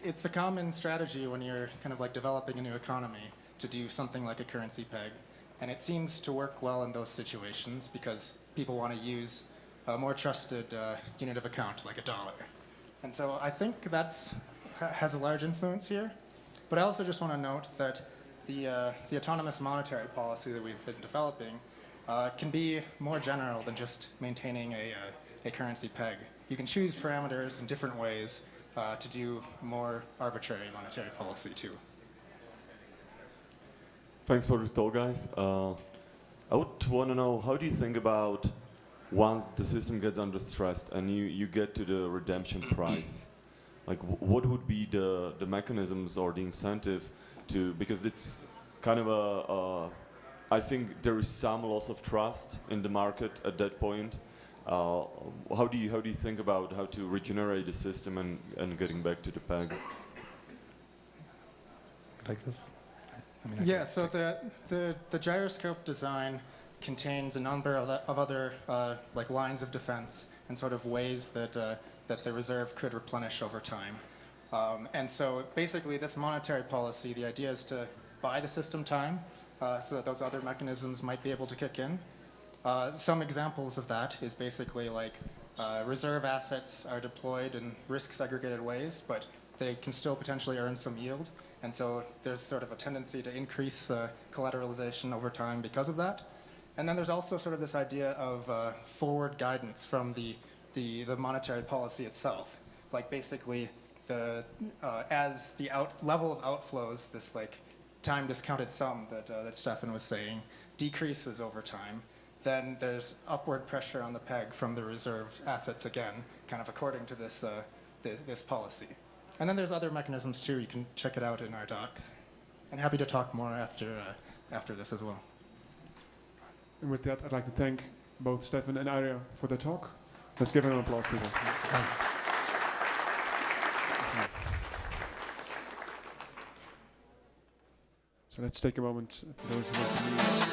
[SPEAKER 17] it's a common strategy when you're kind of like developing a new economy to do something like a currency peg, and it seems to work well in those situations because people want to use a more trusted unit of account, like a dollar. And so I think that's has a large influence here. But I also just want to note that the autonomous monetary policy that we've been developing can be more general than just maintaining a currency peg. You can choose parameters in different ways to do more arbitrary monetary policy too.
[SPEAKER 16] Thanks for the talk, guys. I would want to know, how do you think about once the system gets under stress and you get to the redemption price? Like, what would be the mechanisms or the incentive to, because it's kind of I think there is some loss of trust in the market at that point. How do you think about how to regenerate the system and getting back to the peg?
[SPEAKER 13] Like this?
[SPEAKER 17] Yeah, so the gyroscope design contains a number of other like lines of defense and sort of ways that that the reserve could replenish over time. And so basically this monetary policy, the idea is to buy the system time so that those other mechanisms might be able to kick in. Some examples of that is basically like reserve assets are deployed in risk segregated ways, but they can still potentially earn some yield. And so there's sort of a tendency to increase collateralization over time because of that. And then there's also sort of this idea of forward guidance from the monetary policy itself. Like basically, as the level of outflows, this like time discounted sum that Stefan was saying, decreases over time, then there's upward pressure on the peg from the reserve assets again, kind of according to this this policy. And then there's other mechanisms too. You can check it out in our docs. And happy to talk more after this as well.
[SPEAKER 4] And with that, I'd like to thank both Stefan and Arya for the talk. Let's give them an applause, people. Thanks. So let's take a moment for those who want to leave.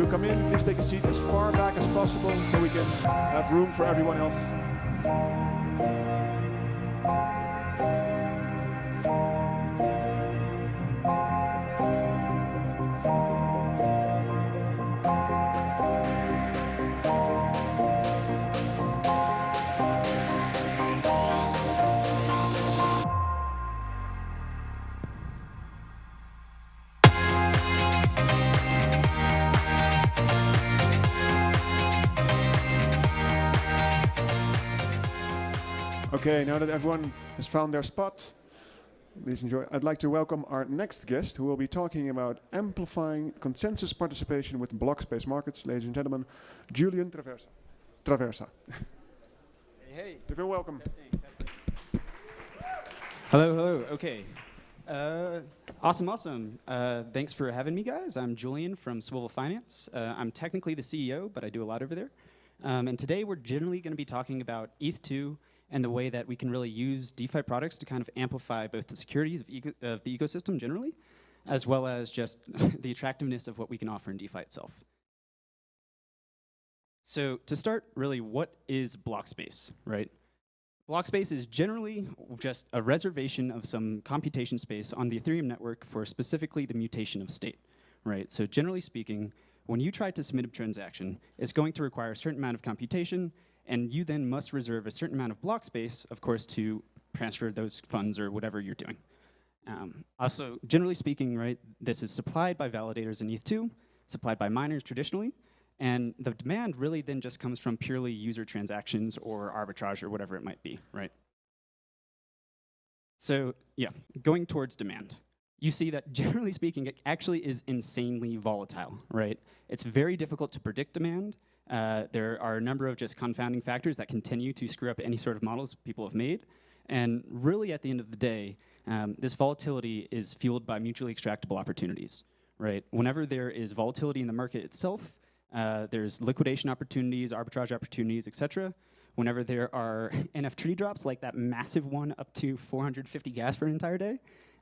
[SPEAKER 4] Come in, please take a seat as far back as possible so we can have room for everyone else. Okay, now that everyone has found their spot, please enjoy. I'd like to welcome our next guest who will be talking about amplifying consensus participation with block space markets. Ladies and gentlemen, Julian Traversa.
[SPEAKER 18] Hey.
[SPEAKER 4] Very welcome.
[SPEAKER 18] Testing. Hello. Okay. Awesome. Thanks for having me, guys. I'm Julian from Swivel Finance. I'm technically the CEO, but I do a lot over there. And today we're generally going to be talking about ETH2 and the way that we can really use DeFi products to kind of amplify both the securities of the ecosystem generally, as well as just the attractiveness of what we can offer in DeFi itself. So to start, really, what is block space, right? Block space is generally just a reservation of some computation space on the Ethereum network for specifically the mutation of state, right? So generally speaking, when you try to submit a transaction, it's going to require a certain amount of computation, and you then must reserve a certain amount of block space, of course, to transfer those funds or whatever you're doing. Also, generally speaking, right, this is supplied by validators in ETH2, supplied by miners traditionally, and the demand really then just comes from purely user transactions or arbitrage or whatever it might be, right? So yeah, going towards demand. You see that generally speaking, it actually is insanely volatile, right? It's very difficult to predict demand. There are a number of just confounding factors that continue to screw up any sort of models people have made. And really at the end of the day, this volatility is fueled by mutually extractable opportunities, right? Whenever there is volatility in the market itself, there's liquidation opportunities, arbitrage opportunities, etc. Whenever there are NFT drops, like that massive one up to 450 gas for an entire day,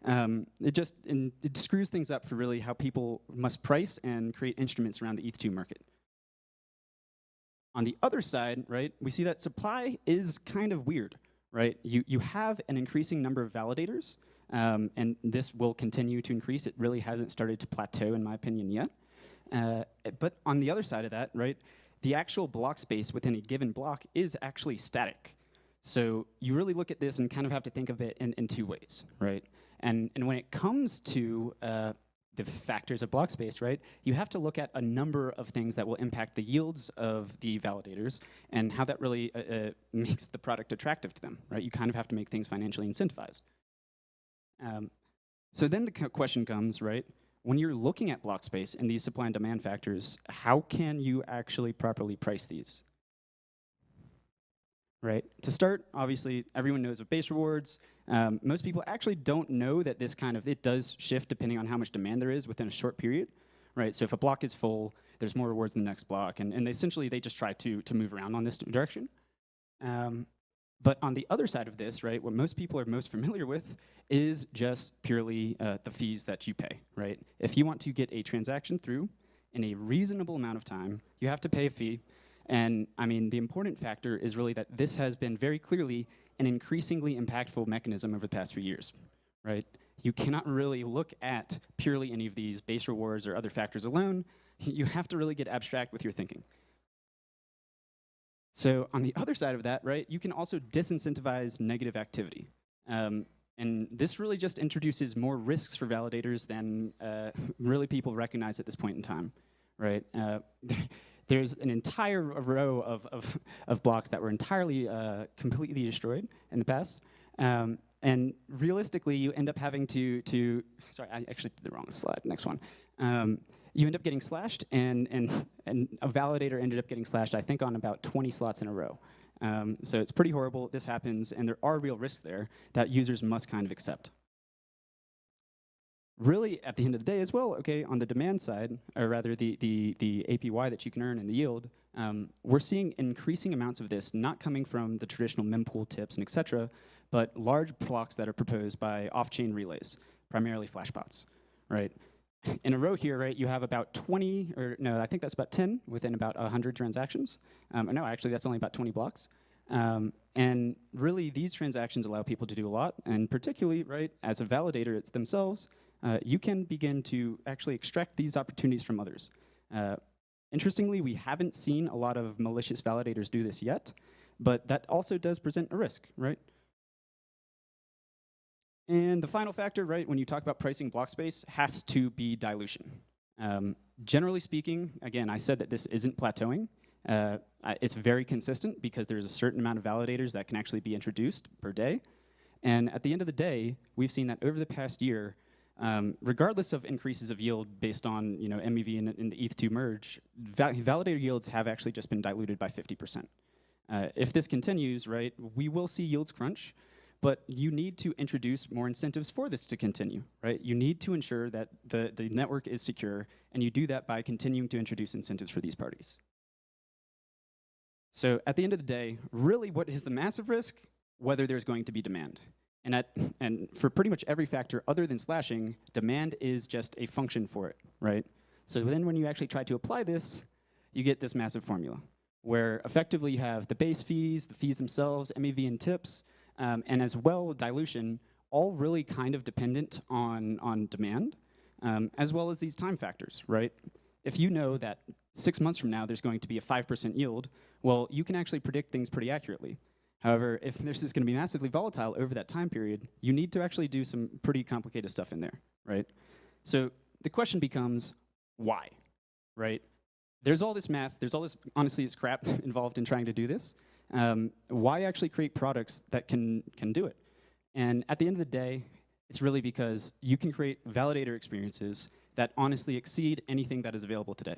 [SPEAKER 18] it screws things up for really how people must price and create instruments around the ETH2 market. On the other side, right, we see that supply is kind of weird, right? You have an increasing number of validators, and this will continue to increase. It really hasn't started to plateau, in my opinion, yet. But on the other side of that, right, the actual block space within a given block is actually static. So you really look at this and kind of have to think of it in two ways, right? And when it comes to the factors of block space, right, you have to look at a number of things that will impact the yields of the validators and how that really makes the product attractive to them, right? You kind of have to make things financially incentivized. So then the question comes, right, when you're looking at block space and these supply and demand factors, how can you actually properly price these? Right? To start, obviously, everyone knows of base rewards. Most people actually don't know that this it does shift depending on how much demand there is within a short period, right? So if a block is full, there's more rewards in the next block, and essentially they just try to move around on this direction. But on the other side of this, right, what most people are most familiar with is just purely the fees that you pay, right? If you want to get a transaction through in a reasonable amount of time, you have to pay a fee. And I mean, the important factor is really that this has been very clearly an increasingly impactful mechanism over the past few years, right? You cannot really look at purely any of these base rewards or other factors alone. You have to really get abstract with your thinking. So on the other side of that, right, you can also disincentivize negative activity. And this really just introduces more risks for validators than really people recognize at this point in time, right? There's an entire row of blocks that were entirely completely destroyed in the past. And realistically, you end up having to sorry, I actually did the wrong slide, next one. You end up getting slashed, and a validator ended up getting slashed, I think, on about 20 slots in a row. So it's pretty horrible. This happens, and there are real risks there that users must kind of accept. Really, at the end of the day as well, okay, on the demand side, or rather the APY that you can earn and the yield, we're seeing increasing amounts of this not coming from the traditional mempool tips and et cetera, but large blocks that are proposed by off-chain relays, primarily flashbots, right? In a row here, right, you have about 20, or no, I think that's about 10 within about 100 transactions. No, actually, that's only about 20 blocks. And really, these transactions allow people to do a lot, and particularly, right, as a validator it's themselves, you can begin to actually extract these opportunities from others. Interestingly, we haven't seen a lot of malicious validators do this yet, but that also does present a risk, right? And the final factor, right, when you talk about pricing block space, has to be dilution. Generally speaking, again, I said that this isn't plateauing. It's very consistent because there's a certain amount of validators that can actually be introduced per day. And at the end of the day, we've seen that over the past year, regardless of increases of yield based on MEV and the ETH2 merge, validator yields have actually just been diluted by 50%. If this continues, right, we will see yields crunch, but you need to introduce more incentives for this to continue, right? You need to ensure that the network is secure, and you do that by continuing to introduce incentives for these parties. So at the end of the day, really what is the massive risk? Whether there's going to be demand. And for pretty much every factor other than slashing, demand is just a function for it, right? So then when you actually try to apply this, you get this massive formula, where effectively you have the base fees, the fees themselves, MEV and tips, and as well dilution, all really kind of dependent on demand, as well as these time factors, right? If you know that 6 months from now there's going to be a 5% yield, well, you can actually predict things pretty accurately. However, if this is going to be massively volatile over that time period, you need to actually do some pretty complicated stuff in there, right? So the question becomes, why, right? There's all this math, there's all this, honestly, it's crap involved in trying to do this. Why actually create products that can do it? And at the end of the day, it's really because you can create validator experiences that honestly exceed anything that is available today.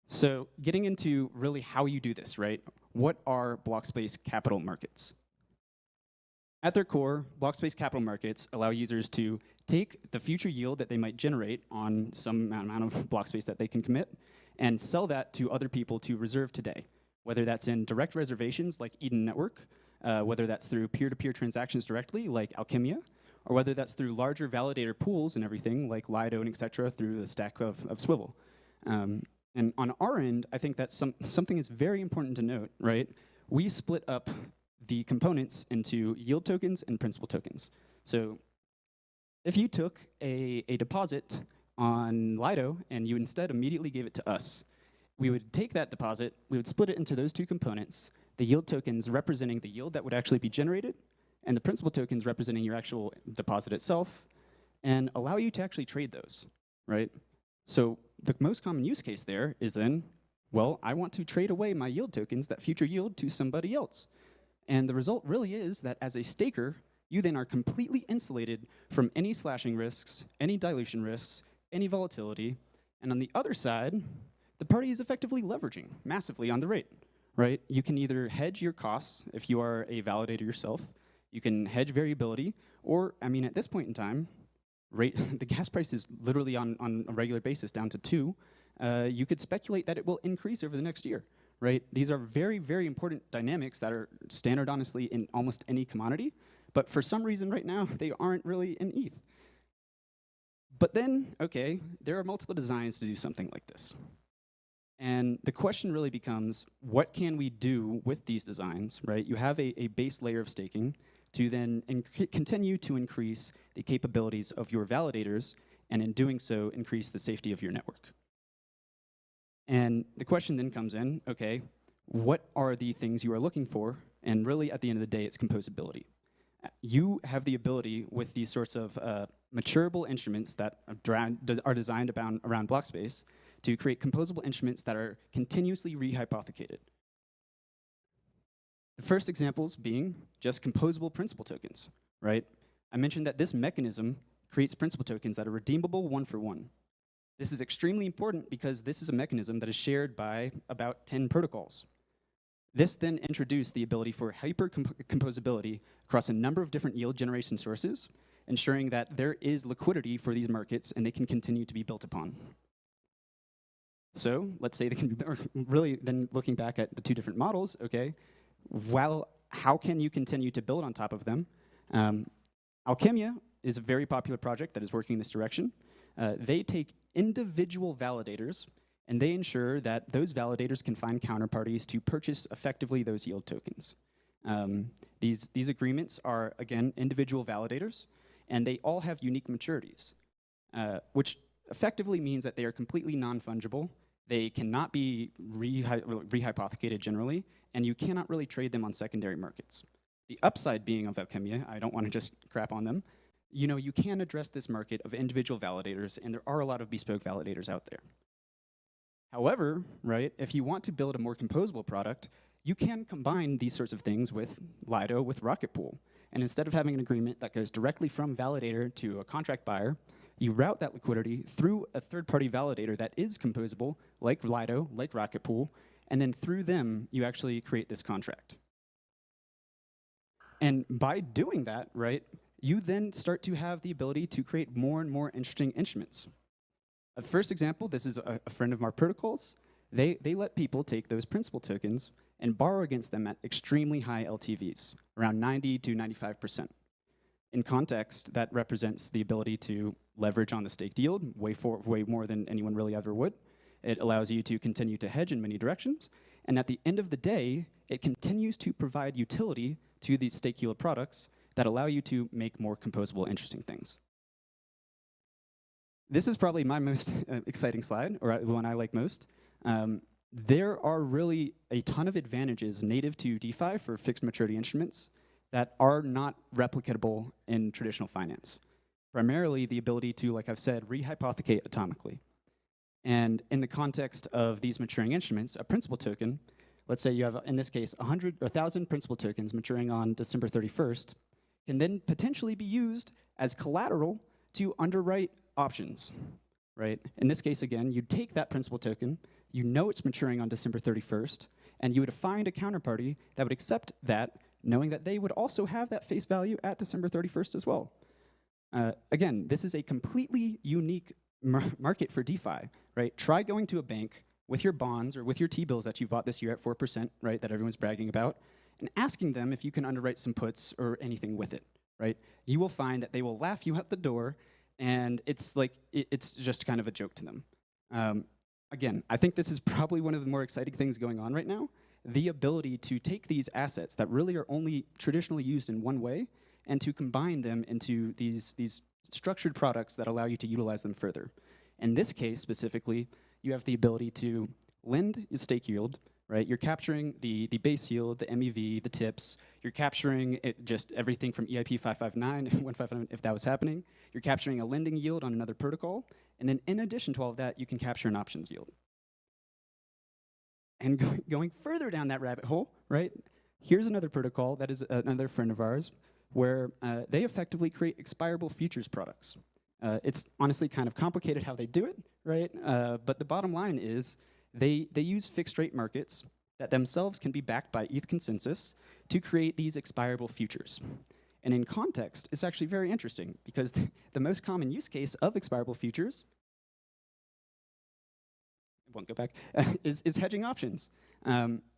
[SPEAKER 18] So getting into really how you do this, right? What are block space capital markets? At their core, block space capital markets allow users to take the future yield that they might generate on some amount of block space that they can commit and sell that to other people to reserve today, whether that's in direct reservations like Eden Network, whether that's through peer-to-peer transactions directly like Alchemia, or whether that's through larger validator pools and everything like Lido and et cetera through the stack of Swivel. And on our end, I think that something is very important to note, right? We split up the components into yield tokens and principal tokens. So if you took a deposit on Lido and you instead immediately gave it to us, we would take that deposit, we would split it into those two components, the yield tokens representing the yield that would actually be generated, and the principal tokens representing your actual deposit itself, and allow you to actually trade those, right? So the most common use case there is then, well, I want to trade away my yield tokens, that future yield, to somebody else. And the result really is that as a staker, you then are completely insulated from any slashing risks, any dilution risks, any volatility. And on the other side, the party is effectively leveraging massively on the rate, right? You can either hedge your costs if you are a validator yourself, you can hedge variability, or, I mean, at this point in time, the gas price is literally on a regular basis down to 2. You could speculate that it will increase over the next year, right? These are very, very important dynamics that are standard, honestly, in almost any commodity. But for some reason right now, they aren't really in ETH. But then, okay, there are multiple designs to do something like this. And the question really becomes, what can we do with these designs, right? You have a base layer of staking to then continue to increase the capabilities of your validators, and in doing so, increase the safety of your network. And the question then comes in, okay, what are the things you are looking for? And really, at the end of the day, it's composability. You have the ability with these sorts of maturable instruments that are designed around block space to create composable instruments that are continuously rehypothecated. The first examples being just composable principal tokens, right? I mentioned that this mechanism creates principal tokens that are redeemable one for one. This is extremely important because this is a mechanism that is shared by about 10 protocols. This then introduced the ability for hyper-composability across a number of different yield generation sources, ensuring that there is liquidity for these markets and they can continue to be built upon. So let's say they can be, or really then looking back at the two different models, okay, well, how can you continue to build on top of them? Alchemia is a very popular project that is working in this direction. They take individual validators and they ensure that those validators can find counterparties to purchase effectively those yield tokens. These agreements are, again, individual validators, and they all have unique maturities, which effectively means that they are completely non-fungible. They cannot be rehypothecated generally, and you cannot really trade them on secondary markets. The upside being of Alchemia, I don't want to just crap on them, you can address this market of individual validators, and there are a lot of bespoke validators out there. However, right, if you want to build a more composable product, you can combine these sorts of things with Lido, with Rocket Pool. And instead of having an agreement that goes directly from validator to a contract buyer, you route that liquidity through a third-party validator that is composable, like Lido, like Rocket Pool, and then through them, you actually create this contract. And by doing that, right, you then start to have the ability to create more and more interesting instruments. A first example, this is a friend of our protocols. They let people take those principal tokens and borrow against them at extremely high LTVs, around 90 to 95%. In context, that represents the ability to leverage on the staked yield way more than anyone really ever would. It allows you to continue to hedge in many directions. And at the end of the day, it continues to provide utility to these stake yield products that allow you to make more composable, interesting things. This is probably my most exciting slide, or the one I like most. There are really a ton of advantages native to DeFi for fixed maturity instruments that are not replicatable in traditional finance. Primarily the ability to, like I've said, rehypothecate atomically. And in the context of these maturing instruments, a principal token let's say you have, in this case, 100 or 1,000 principal tokens maturing on December 31st, can then potentially be used as collateral to underwrite options, right? In this case, again, you'd take that principal token, you know it's maturing on December 31st, and you would find a counterparty that would accept that, knowing that they would also have that face value at December 31st as well. Again, this is a completely unique market for DeFi, right? Try going to a bank with your bonds or with your T-bills that you bought this year at 4%, right, that everyone's bragging about, and asking them if you can underwrite some puts or anything with it, right? You will find that they will laugh you out the door, and it's like, it's just kind of a joke to them. Again, I think this is probably one of the more exciting things going on right now, the ability to take these assets that really are only traditionally used in one way and to combine them into these structured products that allow you to utilize them further. In this case, specifically, you have the ability to lend your stake yield, right? You're capturing the base yield, the MEV, the tips. You're capturing just everything from EIP 559 and 159 if that was happening. You're capturing a lending yield on another protocol. And then in addition to all of that, you can capture an options yield. And going further down that rabbit hole, right? Here's another protocol that is another friend of ours, where they effectively create expirable futures products. It's honestly kind of complicated how they do it, right? But the bottom line is they use fixed rate markets that themselves can be backed by ETH consensus to create these expirable futures. And in context, it's actually very interesting because the most common use case of expirable futures, it won't go back, is hedging options.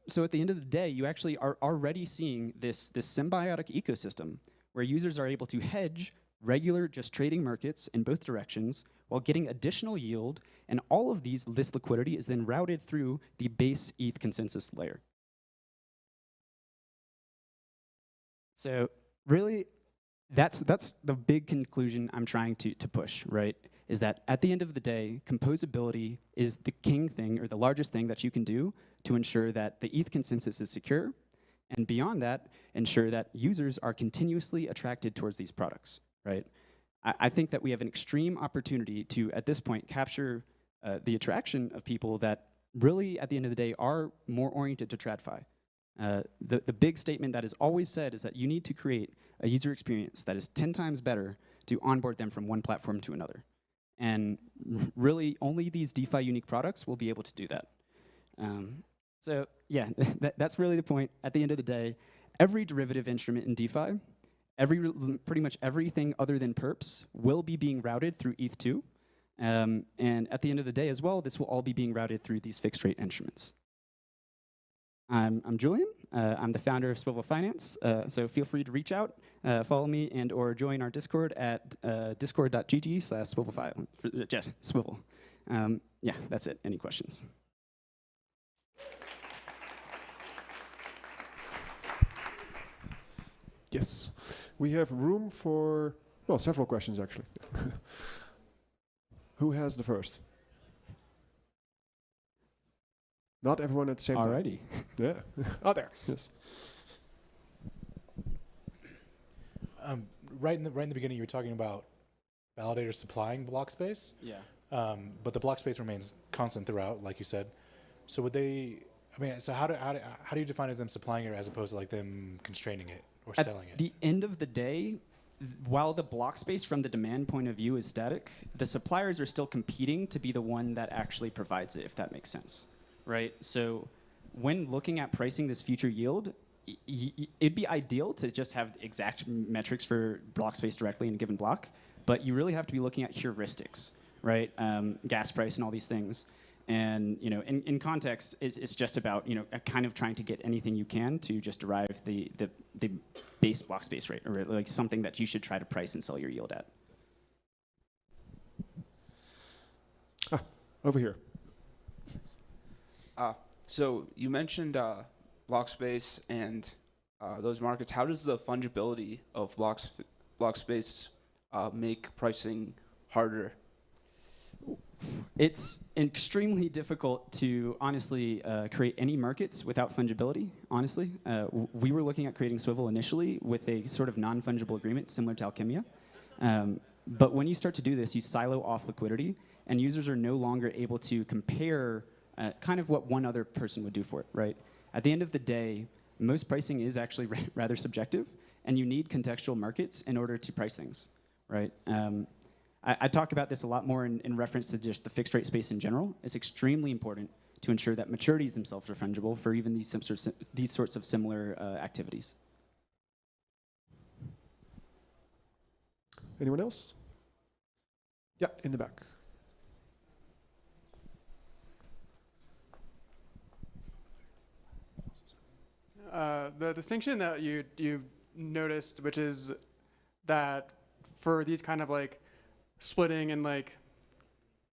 [SPEAKER 18] So at the end of the day, you actually are already seeing this symbiotic ecosystem where users are able to hedge regular just trading markets in both directions while getting additional yield, and all of this liquidity is then routed through the base ETH consensus layer. So really, that's the big conclusion I'm trying to push, right? Is that at the end of the day, composability is the king thing, or the largest thing that you can do to ensure that the ETH consensus is secure, and beyond that, ensure that users are continuously attracted towards these products, right? I think that we have an extreme opportunity to, at this point, capture the attraction of people that really, at the end of the day, are more oriented to TradFi. The big statement that is always said is that you need to create a user experience that is 10 times better to onboard them from one platform to another. And really, only these DeFi unique products will be able to do that. So yeah, that's really the point. At the end of the day, every derivative instrument in DeFi, pretty much everything other than perps will be being routed through ETH2. And at the end of the day as well, this will all be being routed through these fixed rate instruments. I'm Julian. I'm the founder of Swivel Finance. So feel free to reach out, follow me, and or join our Discord at discord.gg/swivelfile. Yes, Swivel. Yeah, that's it. Any questions?
[SPEAKER 4] Yes. We have room for, well, several questions, actually. Who has the first? Not everyone at the same time.
[SPEAKER 18] Alrighty.
[SPEAKER 4] Yeah. Oh, there. Yes.
[SPEAKER 1] Right in the beginning, you were talking about validators supplying block space.
[SPEAKER 18] Yeah.
[SPEAKER 1] But the block space remains constant throughout, like you said. So would they? I mean, so how do you define as them supplying it as opposed to like them constraining it or selling it?
[SPEAKER 18] At the end of the day, while the block space from the demand point of view is static, the suppliers are still competing to be the one that actually provides it, if that makes sense. Right? So when looking at pricing this future yield, it'd be ideal to just have exact metrics for block space directly in a given block, but you really have to be looking at heuristics, right? Gas price and all these things. And in context, it's just about kind of trying to get anything you can to just derive the base block space rate, or like something that you should try to price and sell your yield at.
[SPEAKER 4] Over here.
[SPEAKER 19] So you mentioned block space and those markets. How does the fungibility of block space make pricing harder?
[SPEAKER 18] It's extremely difficult to honestly create any markets without fungibility, honestly. We were looking at creating Swivel initially with a sort of non-fungible agreement similar to Alchemia. But when you start to do this, you silo off liquidity, and users are no longer able to compare kind of what one other person would do for it, right? At the end of the day, most pricing is actually rather subjective, and you need contextual markets in order to price things, right? I talk about this a lot more in reference to just the fixed rate space in general. It's extremely important to ensure that maturities themselves are fungible for even these sorts of similar activities.
[SPEAKER 4] Anyone else? Yeah, in the back.
[SPEAKER 2] The distinction that you've noticed, which is that for these kind of like splitting and like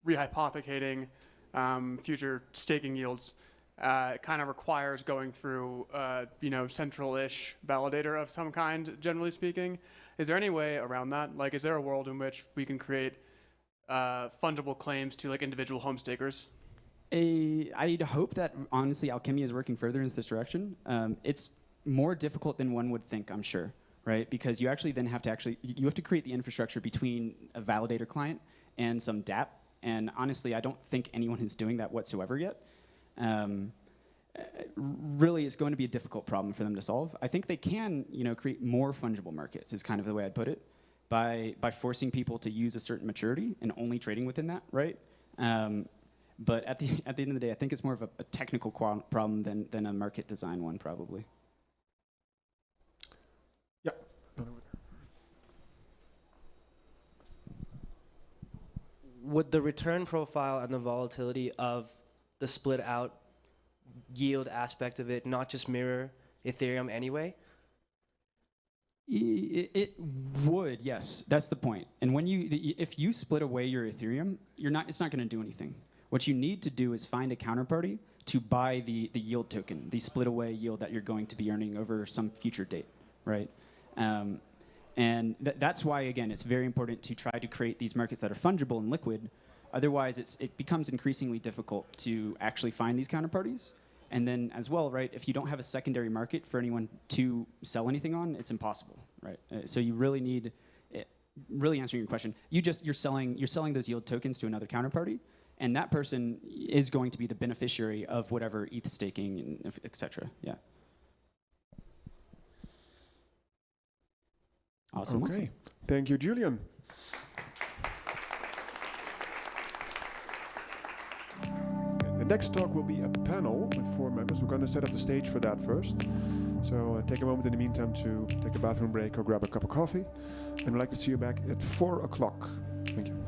[SPEAKER 2] rehypothecating future staking yields, it kind of requires going through central-ish validator of some kind, generally speaking. Is there any way around that? Like, is there a world in which we can create fungible claims to like individual home stakers?
[SPEAKER 18] I'd hope that, honestly, Alchemy is working further in this direction. It's more difficult than one would think, I'm sure, right? Because you actually then have to create the infrastructure between a validator client and some dApp. And honestly, I don't think anyone is doing that whatsoever yet. Really, it's going to be a difficult problem for them to solve. I think they can, create more fungible markets, is kind of the way I'd put it, by forcing people to use a certain maturity and only trading within that, right? But at the end of the day, I think it's more of a technical problem than a market design one, probably.
[SPEAKER 4] Yeah.
[SPEAKER 3] Would the return profile and the volatility of the split out yield aspect of it not just mirror Ethereum anyway?
[SPEAKER 18] It would, yes. That's the point. And if you split away your Ethereum, it's not going to do anything. What you need to do is find a counterparty to buy the yield token, the split away yield that you're going to be earning over some future date, right? And that's why, again, it's very important to try to create these markets that are fungible and liquid. Otherwise, it becomes increasingly difficult to actually find these counterparties. And then as well, right, if you don't have a secondary market for anyone to sell anything on, it's impossible, right? So you really need, really answering your question, you're selling those yield tokens to another counterparty, and that person is going to be the beneficiary of whatever ETH staking, and et cetera, yeah. Awesome.
[SPEAKER 4] Okay,
[SPEAKER 18] awesome.
[SPEAKER 4] Thank you, Julian. The next talk will be a panel with 4 members. We're going to set up the stage for that first. So take a moment in the meantime to take a bathroom break or grab a cup of coffee. And we'd like to see you back at 4 o'clock. Thank you.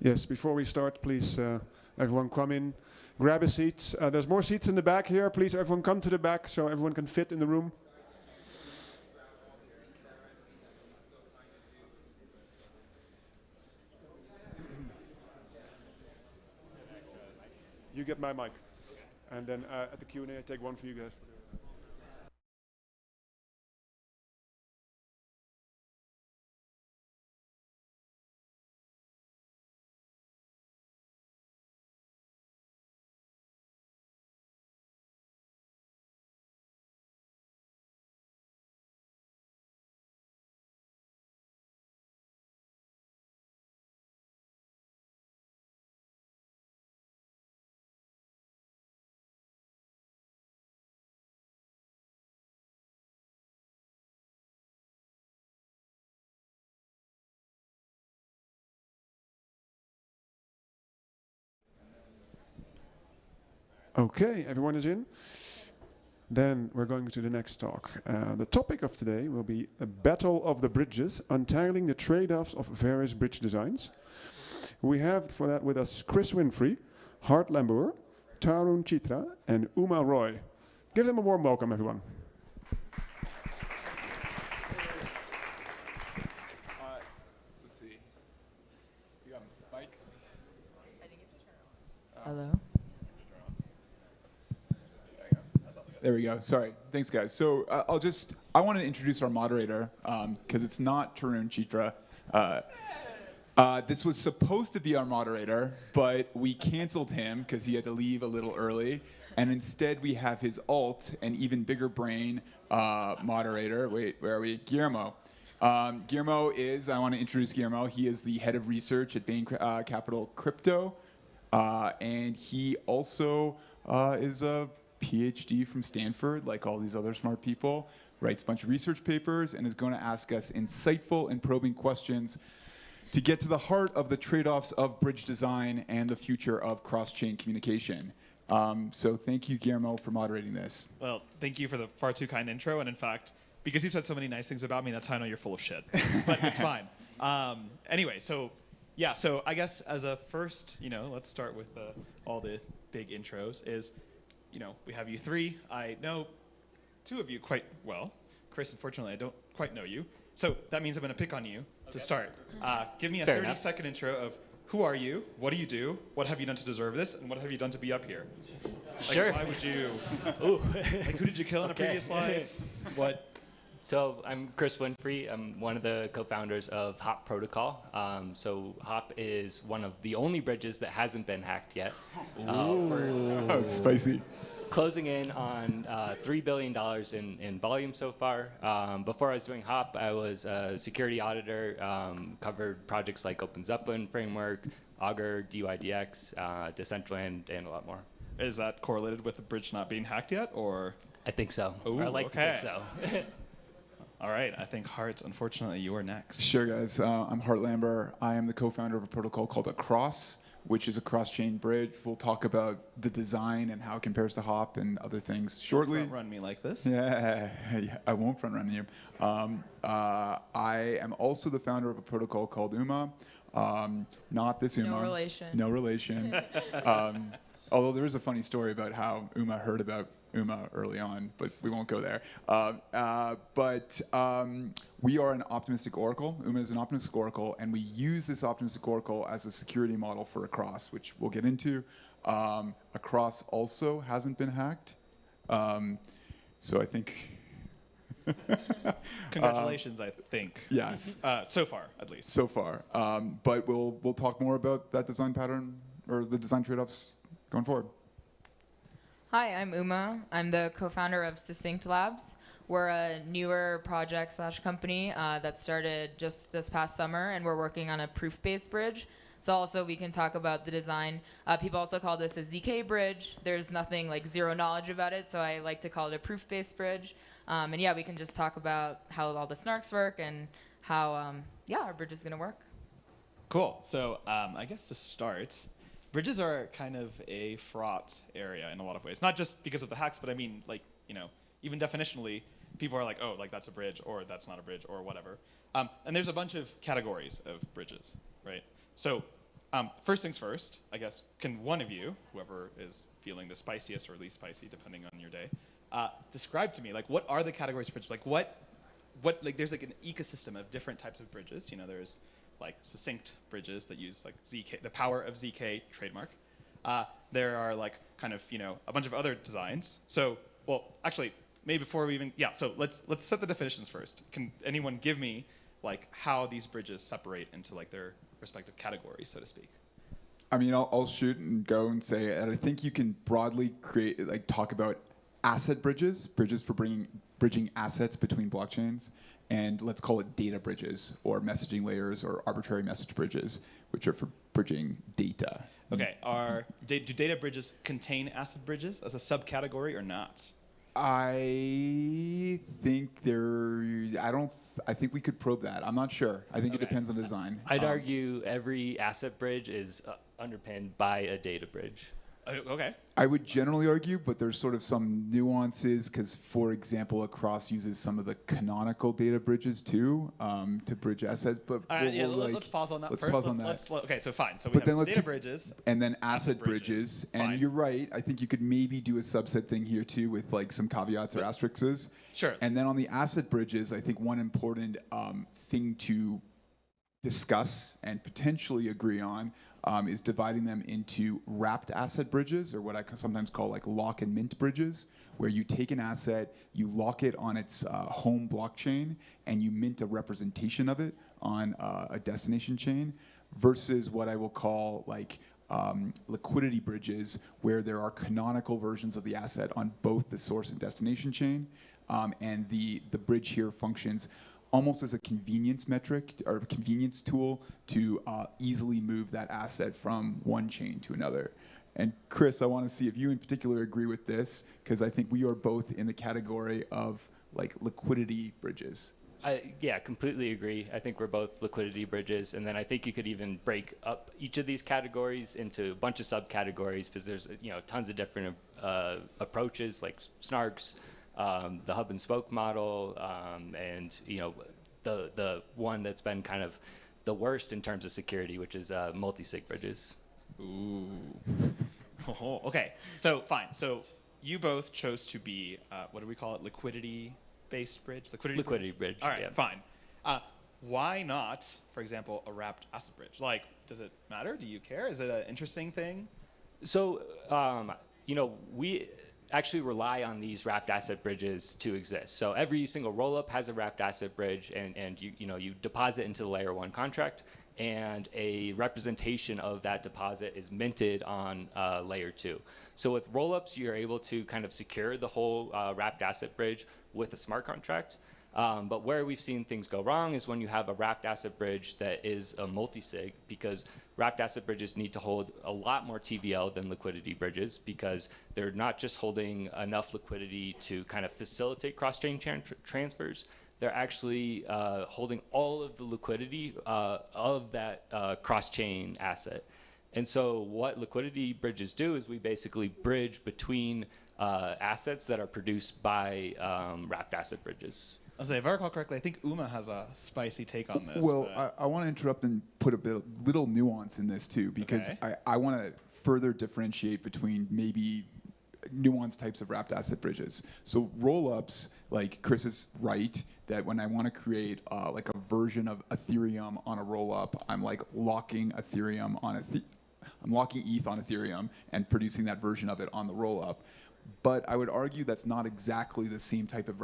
[SPEAKER 4] Yes, before we start, please, everyone come in, grab a seat. There's more seats in the back here. Please, everyone come to the back so everyone can fit in the room. You get my mic. And then at the Q&A, I take one for you guys. Okay, everyone is in? Then we're going to the next talk. The topic of today will be a battle of the bridges, untangling the trade-offs of various bridge designs. We have for that with us Chris Winfrey, Hart Lambour, Tarun Chitra, and Uma Roy. Give them a warm welcome, everyone.
[SPEAKER 20] Let's see. We got mics.
[SPEAKER 21] Hello.
[SPEAKER 20] There we go. Sorry. Thanks, guys. So I want to introduce our moderator because it's not Tarun Chitra. This was supposed to be our moderator, but we canceled him because he had to leave a little early. And instead, we have his alt, an even bigger brain moderator. Wait, where are we? Guillermo. Guillermo is, I want to introduce Guillermo. He is the head of research at Bain Capital Crypto. And he also is a PhD from Stanford, like all these other smart people, writes a bunch of research papers, and is going to ask us insightful and probing questions to get to the heart of the trade-offs of bridge design and the future of cross-chain communication. So thank you, Guillermo, for moderating this.
[SPEAKER 23] Well, thank you for the far too kind intro, and in fact, because you've said so many nice things about me, that's how I know you're full of shit. But it's fine. Anyway, so yeah, so I guess as a first, let's start with all the big intros is, we have you three. I know two of you quite well. Chris, unfortunately, I don't quite know you. So that means I'm going to pick on you to start. Give me a 30-second intro of who are you, what do, what have you done to deserve this, and what have you done to be up here?
[SPEAKER 24] Sure.
[SPEAKER 23] Why would you? Like, who did you kill in a previous life? What?
[SPEAKER 24] So I'm Chris Winfrey. I'm one of the co-founders of Hop Protocol. So Hop is one of the only bridges that hasn't been hacked yet.
[SPEAKER 20] We're spicy.
[SPEAKER 24] Closing in on $3 billion in volume so far. Before I was doing Hop, I was a security auditor, covered projects like Open Zeppelin Framework, Augur, DYDX, Decentraland, and a lot more.
[SPEAKER 23] Is that correlated with the bridge not being hacked yet, or?
[SPEAKER 24] I think so.
[SPEAKER 23] Ooh,
[SPEAKER 24] or I like to think so.
[SPEAKER 23] All right, I think Hart, unfortunately, you are next.
[SPEAKER 20] Sure, guys. I'm Hart Lambour. I am the co-founder of a protocol called Across, which is a cross-chain bridge. We'll talk about the design and how it compares to Hop and other things shortly.
[SPEAKER 23] Front run me like this?
[SPEAKER 20] Yeah, I won't front run you. I am also the founder of a protocol called UMA. Not this UMA.
[SPEAKER 21] No relation.
[SPEAKER 20] No relation. Although there is a funny story about how UMA heard about UMA early on, but we won't go there. We are an optimistic oracle. UMA is an optimistic oracle, and we use this optimistic oracle as a security model for Across, which we'll get into. Across also hasn't been hacked. So I think...
[SPEAKER 23] Congratulations, I think.
[SPEAKER 20] Yes.
[SPEAKER 23] So far, at least.
[SPEAKER 20] So far. But we'll talk more about that design pattern, or the design trade-offs going forward.
[SPEAKER 21] Hi, I'm Uma. I'm the co-founder of Succinct Labs. We're a newer project / company that started just this past summer, and we're working on a proof-based bridge. So also we can talk about the design. People also call this a ZK bridge. There's nothing like zero knowledge about it, so I like to call it a proof-based bridge. And yeah, we can just talk about how all the snarks work and how our bridge is going to work.
[SPEAKER 23] Cool. So I guess to start, bridges are kind of a fraught area in a lot of ways. Not just because of the hacks, but I mean, like, even definitionally, people are like, oh, like that's a bridge, or that's not a bridge, or whatever. And there's a bunch of categories of bridges, right? So First things first, I guess, can one of you, whoever is feeling the spiciest or least spicy, depending on your day, describe to me, like, what are the categories of bridges? Like, like, there's like an ecosystem of different types of bridges. You know, there's like succinct bridges that use like ZK, the power of ZK trademark. There are like kind of, you know, a bunch of other designs. So, well, actually, maybe before we even, so let's set the definitions first. Can anyone give me like how these bridges separate into like their respective categories, so to speak?
[SPEAKER 20] I mean, I'll shoot and go and say that I think you can broadly talk about asset bridges for bridging assets between blockchains, and let's call it data bridges or messaging layers or arbitrary message bridges, which are for bridging data.
[SPEAKER 23] Okay, do data bridges contain asset bridges as a subcategory or not?
[SPEAKER 20] I think I think we could probe that. I'm not sure. I think it depends on design.
[SPEAKER 24] I'd argue every asset bridge is underpinned by a data bridge.
[SPEAKER 23] Okay.
[SPEAKER 20] I would generally argue, but there's sort of some nuances because, for example, Across uses some of the canonical data bridges too to bridge assets. But
[SPEAKER 23] let's pause on that first.
[SPEAKER 20] Pause on that.
[SPEAKER 23] Okay, so fine. So we have data bridges.
[SPEAKER 20] And then asset bridges. And you're right. I think you could maybe do a subset thing here too with like some caveats or asterisks.
[SPEAKER 23] Sure.
[SPEAKER 20] And then on the asset bridges, I think one important thing to discuss and potentially agree on is dividing them into wrapped asset bridges, or what I sometimes call like lock and mint bridges, where you take an asset, you lock it on its home blockchain, and you mint a representation of it on a destination chain, versus what I will call like liquidity bridges, where there are canonical versions of the asset on both the source and destination chain, and the bridge here functions almost as a convenience metric or a convenience tool to easily move that asset from one chain to another. And Chris, I want to see if you in particular agree with this, because I think we are both in the category of like liquidity bridges.
[SPEAKER 24] Yeah, completely agree. I think we're both liquidity bridges, and then I think you could even break up each of these categories into a bunch of subcategories, because there's tons of different approaches like snarks, the hub and spoke model, and the one that's been kind of the worst in terms of security, which is multisig bridges.
[SPEAKER 23] Ooh. Okay. So fine. So you both chose to be what do we call it? Liquidity-based bridge.
[SPEAKER 24] Liquidity bridge.
[SPEAKER 23] All right.
[SPEAKER 24] Yeah.
[SPEAKER 23] Fine. Why not, for example, a wrapped asset bridge? Like, does it matter? Do you care? Is it an interesting thing?
[SPEAKER 24] So we actually rely on these wrapped asset bridges to exist. So every single rollup has a wrapped asset bridge, and you deposit into the layer 1 contract, and a representation of that deposit is minted on layer 2. So with rollups, you're able to kind of secure the whole wrapped asset bridge with a smart contract. But where we've seen things go wrong is when you have a wrapped asset bridge that is a multisig, because wrapped asset bridges need to hold a lot more TVL than liquidity bridges, because they're not just holding enough liquidity to kind of facilitate cross-chain transfers. They're actually holding all of the liquidity of that cross-chain asset. And so what liquidity bridges do is we basically bridge between assets that are produced by wrapped asset bridges.
[SPEAKER 23] I'll say, if I recall correctly, I think Uma has a spicy take on this.
[SPEAKER 20] Well, I want to interrupt and put a little nuance in this too, because I want to further differentiate between maybe nuanced types of wrapped asset bridges. So roll-ups, like Chris is right, that when I want to create like a version of Ethereum on a roll-up, I'm like locking Ethereum on I'm locking ETH on Ethereum and producing that version of it on the roll-up. But I would argue that's not exactly the same type of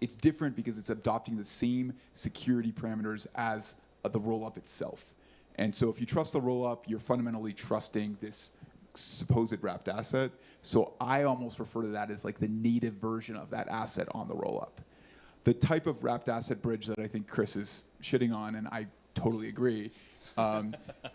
[SPEAKER 20] it's different because it's adopting the same security parameters as the roll-up itself. And so if you trust the roll-up, you're fundamentally trusting this supposed wrapped asset. So I almost refer to that as like the native version of that asset on the roll-up. The type of wrapped asset bridge that I think Chris is shitting on, and I totally agree,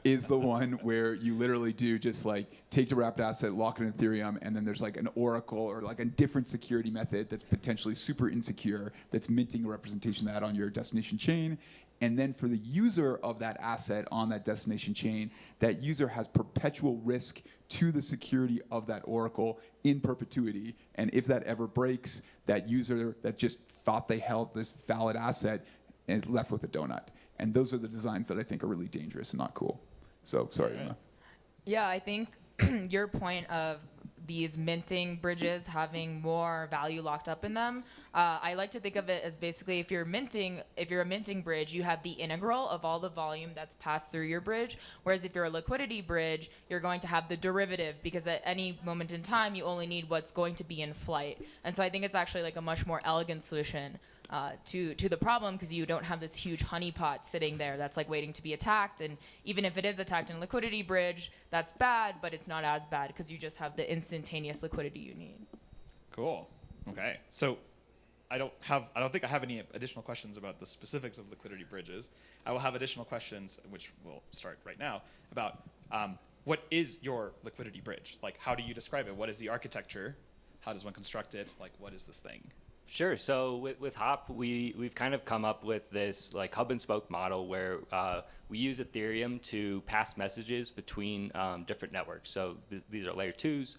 [SPEAKER 20] is the one where you literally do just like take the wrapped asset, lock it in Ethereum, and then there's like an oracle or like a different security method that's potentially super insecure that's minting a representation of that on your destination chain. And then for the user of that asset on that destination chain, that user has perpetual risk to the security of that oracle in perpetuity. And if that ever breaks, that user that just thought they held this valid asset is left with a donut. And those are the designs that I think are really dangerous and not cool. So sorry.
[SPEAKER 23] Right.
[SPEAKER 21] Yeah, I think your point of these minting bridges having more value locked up in them, I like to think of it as basically if you're a minting bridge, you have the integral of all the volume that's passed through your bridge. Whereas if you're a liquidity bridge, you're going to have the derivative, because at any moment in time, you only need what's going to be in flight. And so I think it's actually like a much more elegant solution to the problem, because you don't have this huge honeypot sitting there that's like waiting to be attacked. And even if it is attacked in a liquidity bridge, that's bad, but it's not as bad because you just have the instantaneous liquidity you need.
[SPEAKER 23] Cool. Okay. So I don't think I have any additional questions about the specifics of liquidity bridges. I will have additional questions, which we'll start right now, about what is your liquidity bridge? Like, how do you describe it? What is the architecture? How does one construct it? Like, what is this thing?
[SPEAKER 24] Sure. So with Hop, we've kind of come up with this like hub and spoke model where we use Ethereum to pass messages between different networks. So these are layer 2s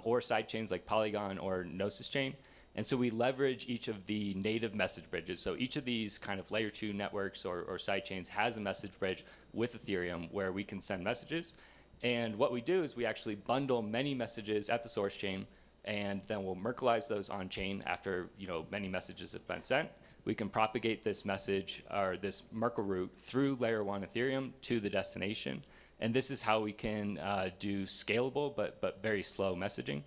[SPEAKER 24] or side chains like Polygon or Gnosis chain. And so we leverage each of the native message bridges. So each of these kind of layer 2 networks or side chains has a message bridge with Ethereum where we can send messages. And what we do is we actually bundle many messages at the source chain, and then we'll Merkleize those on chain after many messages have been sent. We can propagate this message or this Merkle route through layer 1 Ethereum to the destination. And this is how we can do scalable but very slow messaging.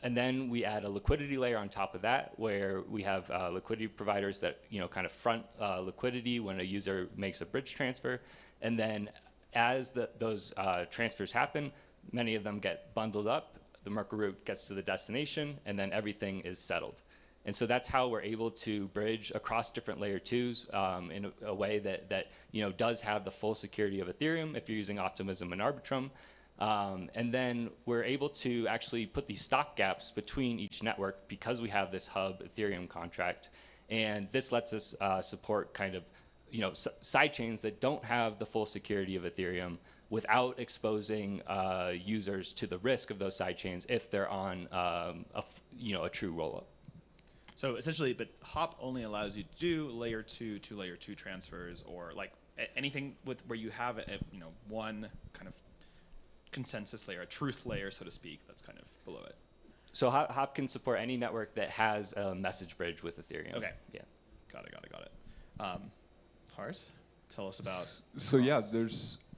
[SPEAKER 24] And then we add a liquidity layer on top of that, where we have liquidity providers that kind of front liquidity when a user makes a bridge transfer. And then as those transfers happen, many of them get bundled up. The Merkle route gets to the destination, and then everything is settled. And so that's how we're able to bridge across different layer 2s in a way that does have the full security of Ethereum if you're using Optimism and Arbitrum. And then we're able to actually put these stop gaps between each network because we have this hub Ethereum contract. And this lets us support kind of side chains that don't have the full security of Ethereum without exposing users to the risk of those side chains if they're on a true rollup.
[SPEAKER 23] So essentially, but Hop only allows you to do layer 2 to layer 2 transfers, or like anything where you have one kind of consensus layer, a truth layer, so to speak, that's kind of below it.
[SPEAKER 24] So Hop can support any network that has a message bridge with Ethereum.
[SPEAKER 23] Okay.
[SPEAKER 24] Yeah.
[SPEAKER 23] Got it. Hart, tell us about.
[SPEAKER 20] So yeah,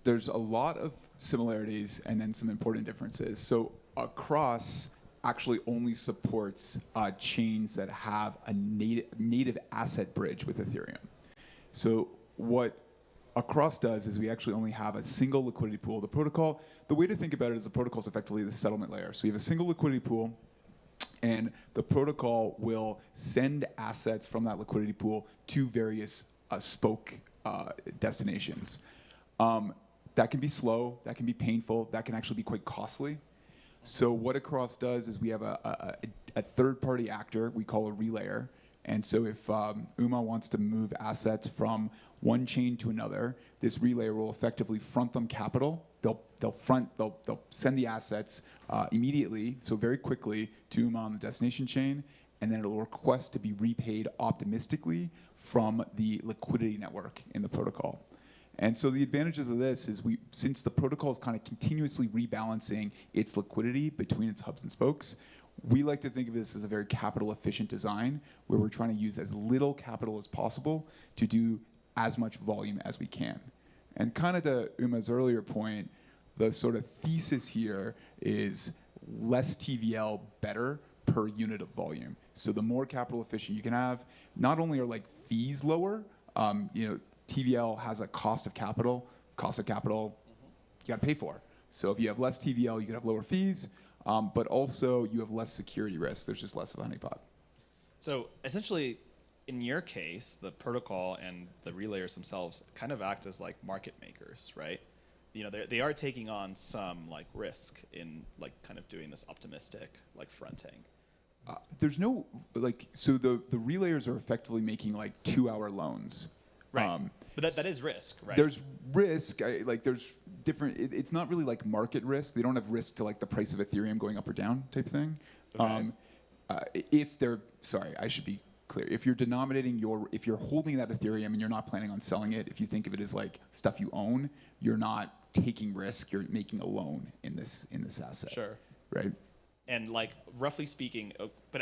[SPEAKER 20] there's a lot of similarities and then some important differences. So Cross actually only supports chains that have a native asset bridge with Ethereum. So what Cross does is we actually only have a single liquidity pool. The protocol, the way to think about it is the protocol is effectively the settlement layer. So you have a single liquidity pool, and the protocol will send assets from that liquidity pool to various spoke destinations. That can be slow, that can be painful, that can actually be quite costly. So what Across does is we have a third-party actor we call a relayer. And so if UMA wants to move assets from one chain to another, this relayer will effectively front them capital. They'll send the assets immediately, so very quickly, to UMA on the destination chain, and then it'll request to be repaid optimistically from the liquidity network in the protocol. And so the advantages of this is since the protocol is kind of continuously rebalancing its liquidity between its hubs and spokes, we like to think of this as a very capital efficient design where we're trying to use as little capital as possible to do as much volume as we can. And kind of to Uma's earlier point, the sort of thesis here is less TVL better per unit of volume. So the more capital efficient you can have, not only are like fees lower, TVL has a cost of capital. Cost of capital, you got to pay for. So if you have less TVL, you can have lower fees, but also you have less security risk. There's just less of a honeypot.
[SPEAKER 23] So essentially, in your case, the protocol and the relayers themselves kind of act as like market makers, right? They are taking on some like risk in like kind of doing this optimistic like fronting.
[SPEAKER 20] There's no so the relayers are effectively making like 2-hour loans.
[SPEAKER 23] Right. But that is risk, right?
[SPEAKER 20] There's risk. There's different. It's not really like market risk. They don't have risk to like the price of Ethereum going up or down type thing. Okay. Sorry, I should be clear. If you're holding that Ethereum and you're not planning on selling it, if you think of it as like stuff you own, you're not taking risk. You're making a loan in this asset.
[SPEAKER 23] Sure.
[SPEAKER 20] Right.
[SPEAKER 23] And like roughly speaking, but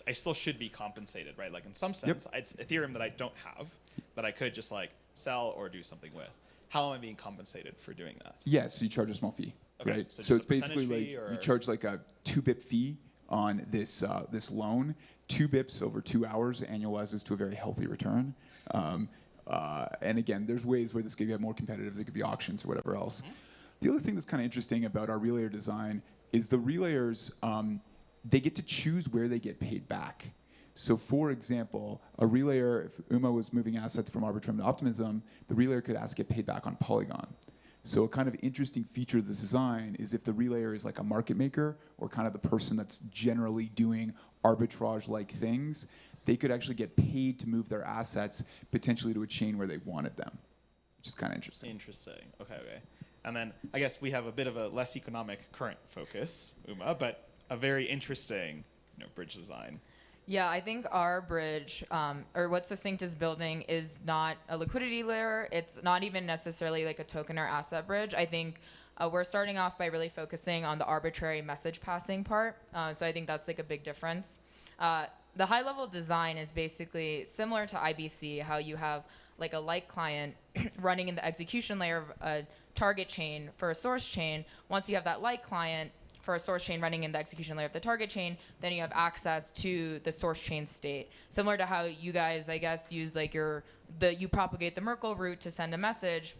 [SPEAKER 23] I still should be compensated, right? Like in some sense, it's Ethereum that I don't have that I could just like sell or do something with. How am I being compensated for doing that?
[SPEAKER 20] Yeah, so you charge a small fee,
[SPEAKER 23] Okay,
[SPEAKER 20] right?
[SPEAKER 23] so
[SPEAKER 20] So
[SPEAKER 23] just
[SPEAKER 20] it's
[SPEAKER 23] a
[SPEAKER 20] basically
[SPEAKER 23] percentage
[SPEAKER 20] like
[SPEAKER 23] fee,
[SPEAKER 20] you
[SPEAKER 23] or-
[SPEAKER 20] charge like a 2 bip fee on this this loan. 2 bips over 2 hours annualizes to a very healthy return. And again, there's ways where this could get more competitive. There could be auctions or whatever else. The other thing that's kind of interesting about our relayer design is the relayers, they get to choose where they get paid back. So for example, a relayer, if Uma was moving assets from Arbitrum to Optimism, the relayer could ask to get paid back on Polygon. So a kind of interesting feature of this design is if the relayer is like a market maker or kind of the person that's generally doing arbitrage-like things, they could actually get paid to move their assets potentially to a chain where they wanted them, which is kind of interesting.
[SPEAKER 23] Interesting. Okay. And then I guess we have a bit of a less economic current focus, Uma, but a very interesting, bridge design.
[SPEAKER 21] Yeah, I think our bridge, or what Succinct is building, is not a liquidity layer. It's not even necessarily like a token or asset bridge. I think we're starting off by really focusing on the arbitrary message passing part. So I think that's like a big difference. The high level design is basically similar to IBC, how you have like a light client running in the execution layer of a target chain for a source chain. Once you have that light client for a source chain running in the execution layer of the target chain, then you have access to the source chain state. Similar to how you guys, I guess, use like you propagate the Merkle route to send a message.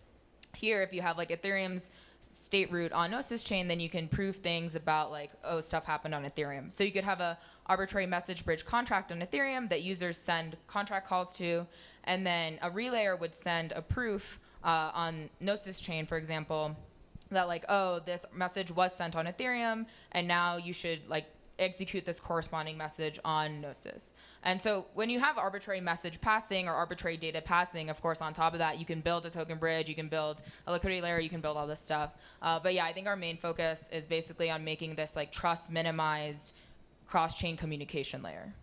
[SPEAKER 21] Here, if you have like Ethereum's state root on Gnosis chain, then you can prove things about like, oh, stuff happened on Ethereum. So you could have a arbitrary message bridge contract on Ethereum that users send contract calls to, and then a relayer would send a proof on Gnosis chain, for example, that like, oh, this message was sent on Ethereum, and now you should like execute this corresponding message on Gnosis. And so when you have arbitrary message passing or arbitrary data passing, of course, on top of that, you can build a token bridge, you can build a liquidity layer, you can build all this stuff. But yeah, I think our main focus is basically on making this like trust minimized cross-chain communication layer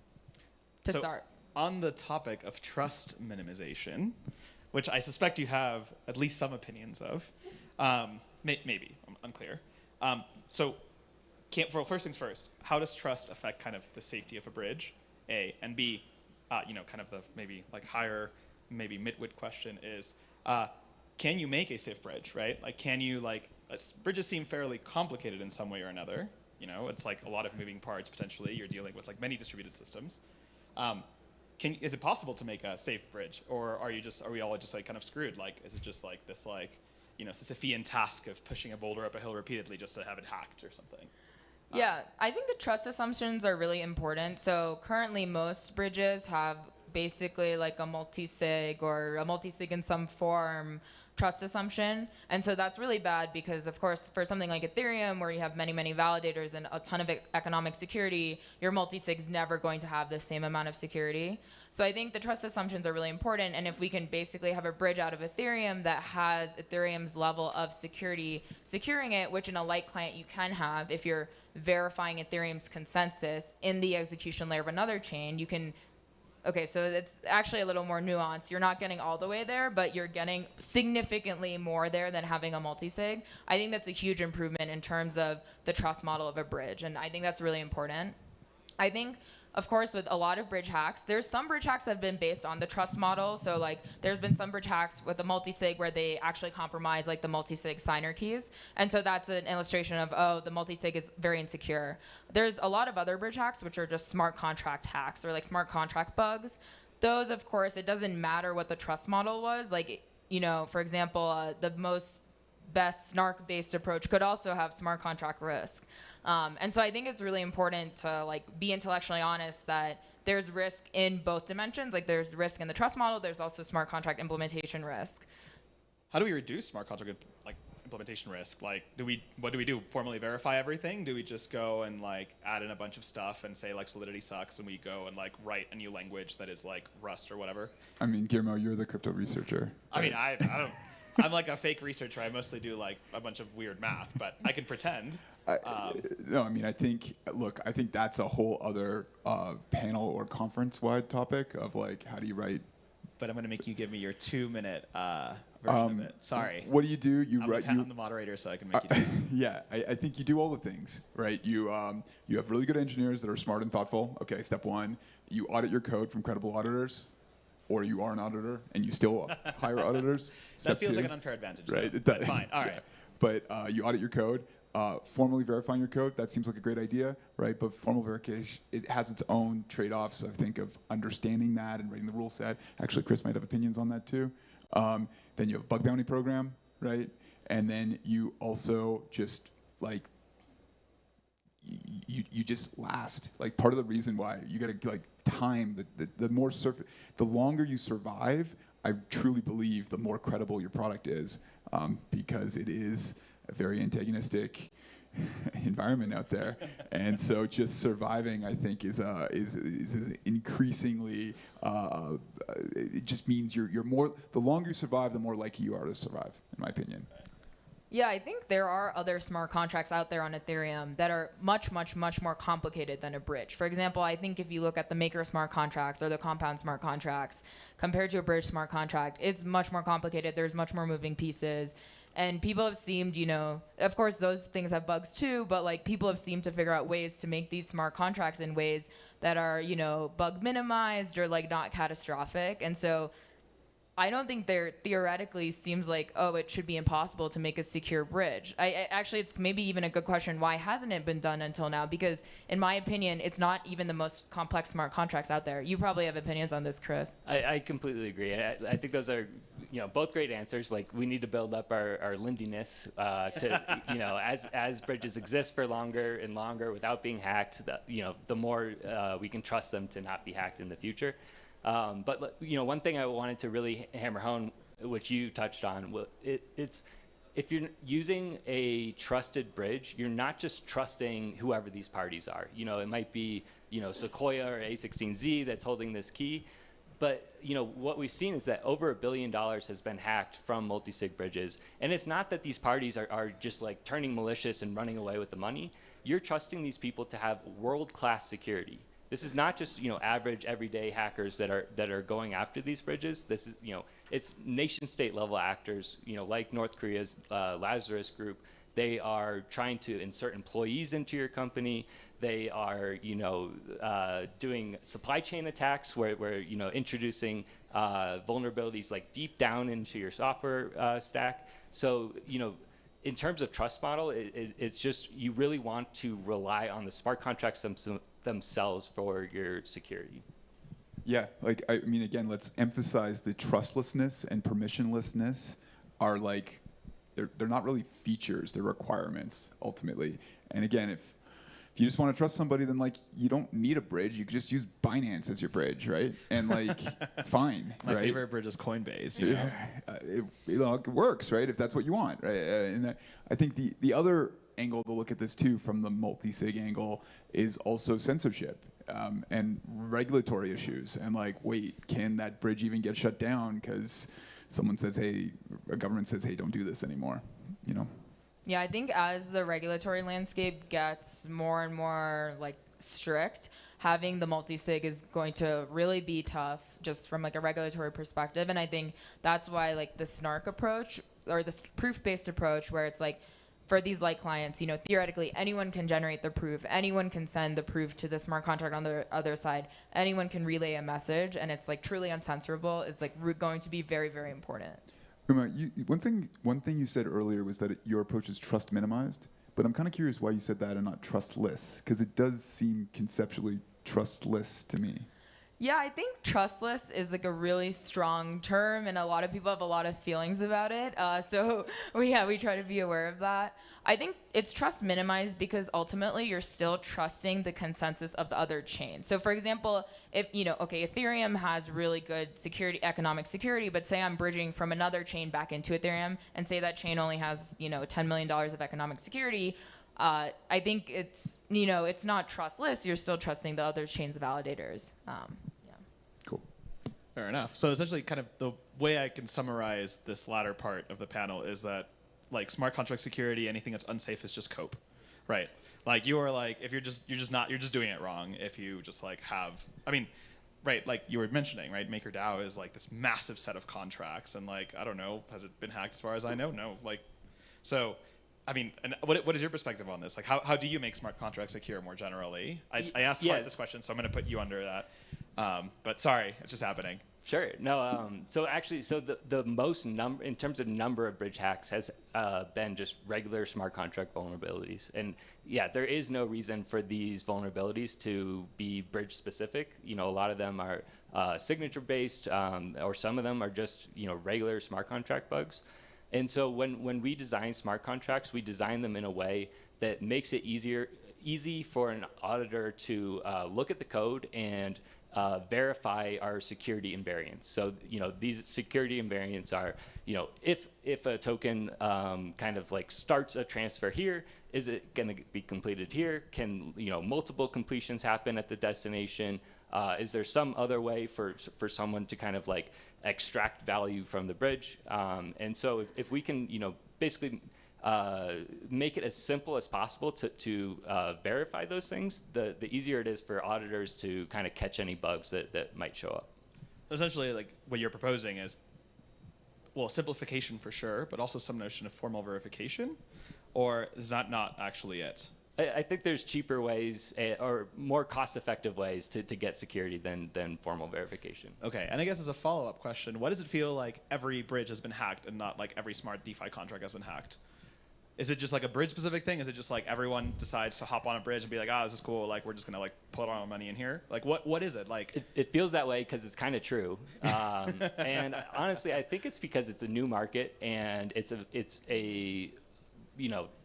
[SPEAKER 21] to start.
[SPEAKER 23] On the topic of trust minimization, which I suspect you have at least some opinions of, maybe, I'm unclear. First things first, how does trust affect kind of the safety of a bridge, A, and B, kind of the maybe like higher, maybe midwit question is, can you make a safe bridge, right? Like, can you bridges seem fairly complicated in some way or another. It's like a lot of moving parts potentially. You're dealing with like many distributed systems. Is it possible to make a safe bridge, or are we all just like kind of screwed? Like, is it just like this Sisyphean task of pushing a boulder up a hill repeatedly just to have it hacked or something?
[SPEAKER 21] Yeah, I think the trust assumptions are really important. So currently most bridges have basically like a multisig or a multisig in some form trust assumption. And so that's really bad because, of course, for something like Ethereum, where you have many, many validators and a ton of economic security, your multisig's never going to have the same amount of security. So I think the trust assumptions are really important. And if we can basically have a bridge out of Ethereum that has Ethereum's level of security securing it, which in a light client you can have, if you're verifying Ethereum's consensus in the execution layer of another chain, you can. Okay, so it's actually a little more nuanced. You're not getting all the way there, but you're getting significantly more there than having a multisig. I think that's a huge improvement in terms of the trust model of a bridge, and I think that's really important. I think, of course, with a lot of bridge hacks, there's some bridge hacks that have been based on the trust model. So like there's been some bridge hacks with the multisig where they actually compromise like the multisig signer keys. And so that's an illustration of, oh, the multisig is very insecure. There's a lot of other bridge hacks which are just smart contract hacks or like smart contract bugs. Those, of course, it doesn't matter what the trust model was. Like, for example, the most best snark-based approach could also have smart contract risk. And so I think it's really important to like be intellectually honest that there's risk in both dimensions. Like there's risk in the trust model, there's also smart contract implementation risk.
[SPEAKER 23] How do we reduce smart contract implementation risk? Like, what do we do? Formally verify everything? Do we just go and like add in a bunch of stuff and say like Solidity sucks, and we go and like write a new language that is like Rust or whatever?
[SPEAKER 20] I mean, Guillermo, you're the crypto researcher.
[SPEAKER 23] I mean, I don't. I'm like a fake researcher. I mostly do like a bunch of weird math, but I can pretend.
[SPEAKER 20] No, I mean, I think that's a whole other panel or conference-wide topic of like, how do you write
[SPEAKER 23] but I'm going to make you give me your 2-minute version of it. Sorry.
[SPEAKER 20] What do you do?
[SPEAKER 23] I'm the moderator, so I can make you do it.
[SPEAKER 20] Yeah, I think you do all the things, right? You have really good engineers that are smart and thoughtful. Okay, step one, you audit your code from credible auditors, or you are an auditor and you still hire auditors.
[SPEAKER 23] That feels like an unfair advantage,
[SPEAKER 20] right?
[SPEAKER 23] It does. Fine. All right.
[SPEAKER 20] Yeah. But you audit your code. Formally verifying your code, that seems like a great idea, right? But formal verification, it has its own trade-offs, I think, of understanding that and writing the rule set. Actually, Chris might have opinions on that too. Then you have a bug bounty program, right? And then you also just like, you just last. Like part of the reason why you gotta like time, the longer you survive, I truly believe the more credible your product is, because it is a very antagonistic environment out there, and so just surviving, I think, is increasingly. It just means you're more. The longer you survive, the more likely you are to survive, in my opinion.
[SPEAKER 21] Yeah, I think there are other smart contracts out there on Ethereum that are much, much, much more complicated than a bridge. For example, I think if you look at the Maker smart contracts or the Compound smart contracts compared to a bridge smart contract, it's much more complicated. There's much more moving pieces. And people have seemed, of course, those things have bugs too, but like people have seemed to figure out ways to make these smart contracts in ways that are, bug minimized or like not catastrophic. And so I don't think there theoretically seems like, it should be impossible to make a secure bridge. Actually, it's maybe even a good question, why hasn't it been done until now? Because in my opinion, it's not even the most complex smart contracts out there. You probably have opinions on this, Chris.
[SPEAKER 24] I completely agree. I think those are, both great answers. Like we need to build up our lindiness to, as bridges exist for longer and longer without being hacked, the more we can trust them to not be hacked in the future. But one thing I wanted to really hammer home, which you touched on, it's if you're using a trusted bridge, you're not just trusting whoever these parties are. It might be Sequoia or A16Z that's holding this key, but what we've seen is that over $1 billion has been hacked from multisig bridges, and it's not that these parties are just like turning malicious and running away with the money. You're trusting these people to have world-class security. This is not just average everyday hackers that are going after these bridges. This is it's nation-state level actors like North Korea's Lazarus Group. They are trying to insert employees into your company. They are doing supply chain attacks where introducing vulnerabilities like deep down into your software stack. So in terms of trust model, it's just you really want to rely on the smart contracts themselves for your security.
[SPEAKER 20] Yeah, again, let's emphasize the trustlessness and permissionlessness are like, they're not really features, they're requirements ultimately. And again, if you just want to trust somebody, then like you don't need a bridge. You could just use Binance as your bridge, right? And like, fine.
[SPEAKER 23] My
[SPEAKER 20] right?
[SPEAKER 23] favorite bridge is Coinbase.
[SPEAKER 20] It works, right? If that's what you want, right? And I think the other angle to look at this too, from the multi-sig angle, is also censorship and regulatory issues. And like, wait, can that bridge even get shut down because someone says, hey, a government says, hey, don't do this anymore,
[SPEAKER 21] Yeah, I think as the regulatory landscape gets more and more like strict, having the multi-sig is going to really be tough just from like a regulatory perspective. And I think that's why like the snark approach or the proof-based approach, where it's like for these light clients, theoretically anyone can generate the proof, anyone can send the proof to the smart contract on the other side, anyone can relay a message, and it's like truly uncensorable is like going to be very, very important.
[SPEAKER 20] Uma, one thing you said earlier was that your approach is trust minimized, but I'm kind of curious why you said that and not trustless, because it does seem conceptually trustless to me.
[SPEAKER 21] Yeah, I think trustless is like a really strong term, and a lot of people have a lot of feelings about it. So we try to be aware of that. I think it's trust minimized because ultimately you're still trusting the consensus of the other chain. So for example, if Ethereum has really good security, economic security, but say I'm bridging from another chain back into Ethereum, and say that chain only has $10 million of economic security. I think it's not trustless. You're still trusting the other chain's validators.
[SPEAKER 20] Cool.
[SPEAKER 23] Fair enough. So essentially, kind of the way I can summarize this latter part of the panel is that, like, smart contract security, anything that's unsafe is just cope, right? Like, you are like, if you're just doing it wrong. If you just like have, right, like you were mentioning, right, MakerDAO is like this massive set of contracts, and like, I don't know, has it been hacked as far as I know? No. Like, so, I mean, and what is your perspective on this? Like, how do you make smart contracts secure more generally? I asked Hart this question, so I'm going to put you under that. But sorry, it's just happening.
[SPEAKER 24] Sure. No. So actually, the most number in terms of number of bridge hacks has been just regular smart contract vulnerabilities. And yeah, there is no reason for these vulnerabilities to be bridge specific. You know, a lot of them are signature based, or some of them are just regular smart contract bugs. And so when we design smart contracts, we design them in a way that makes it easy for an auditor to look at the code and verify our security invariants. So, these security invariants are, if a token kind of like starts a transfer here, is it going to be completed here? Can, multiple completions happen at the destination? Is there some other way for someone to kind of like extract value from the bridge? And so if we can, basically make it as simple as possible to verify those things, the easier it is for auditors to kind of catch any bugs that might show up.
[SPEAKER 23] Essentially, like what you're proposing is, well, simplification for sure, but also some notion of formal verification, or is that not actually it?
[SPEAKER 24] I think there's cheaper ways or more cost-effective ways to get security than formal verification.
[SPEAKER 23] Okay, and I guess as a follow-up question, what does it feel like every bridge has been hacked and not like every smart DeFi contract has been hacked? Is it just like a bridge specific thing? Is it just like everyone decides to hop on a bridge and be like, this is cool, like we're just gonna like put our money in here? Like what is it like?
[SPEAKER 24] It feels that way because it's kind of true. And honestly, I think it's because it's a new market and it's a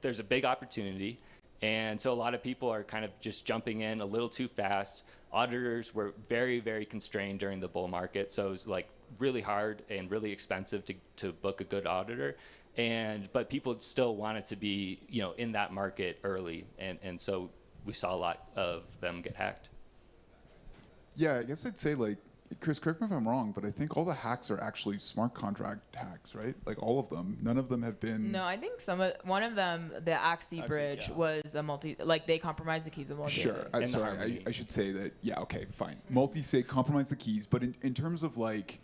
[SPEAKER 24] there's a big opportunity. And so a lot of people are kind of just jumping in a little too fast. Auditors were very, very constrained during the bull market. So it was like really hard and really expensive to book a good auditor. But people still wanted to be, in that market early. And so we saw a lot of them get hacked.
[SPEAKER 20] Yeah, I guess I'd say like, Chris, correct me if I'm wrong, but I think all the hacks are actually smart contract hacks, right? Like all of them. None of them have been.
[SPEAKER 21] No, I think one of them, the Axie bridge, was a they compromised the keys of multisig.
[SPEAKER 20] Sure. I should say that. Yeah. Okay. Fine. Multisig compromised the keys, but in terms of like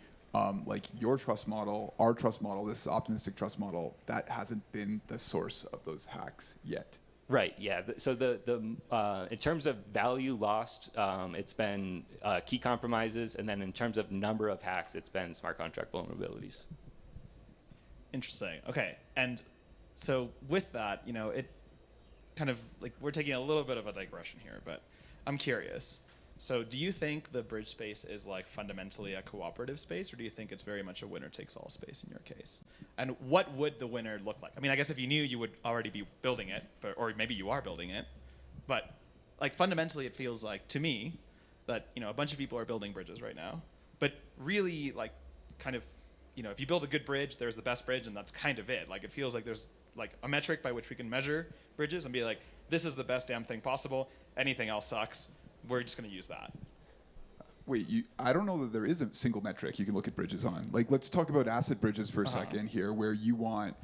[SPEAKER 20] your trust model, our trust model, this optimistic trust model, that hasn't been the source of those hacks yet.
[SPEAKER 24] Right. Yeah. So in terms of value lost, it's been key compromises, and then in terms of number of hacks, it's been smart contract vulnerabilities.
[SPEAKER 23] Interesting. Okay. And so with that, it kind of like we're taking a little bit of a digression here, but I'm curious. So do you think the bridge space is like fundamentally a cooperative space, or do you think it's very much a winner takes all space in your case? And what would the winner look like? I mean, I guess if you knew, you would already be building it, or maybe you are building it. But like fundamentally, it feels like to me that, a bunch of people are building bridges right now. But really like kind of, if you build a good bridge, there's the best bridge, and that's kind of it. Like it feels like there's like a metric by which we can measure bridges and be like, this is the best damn thing possible. Anything else sucks. We're just going to use that.
[SPEAKER 20] Wait, I don't know that there is a single metric you can look at bridges on. Like, let's talk about asset bridges for a second here, where you want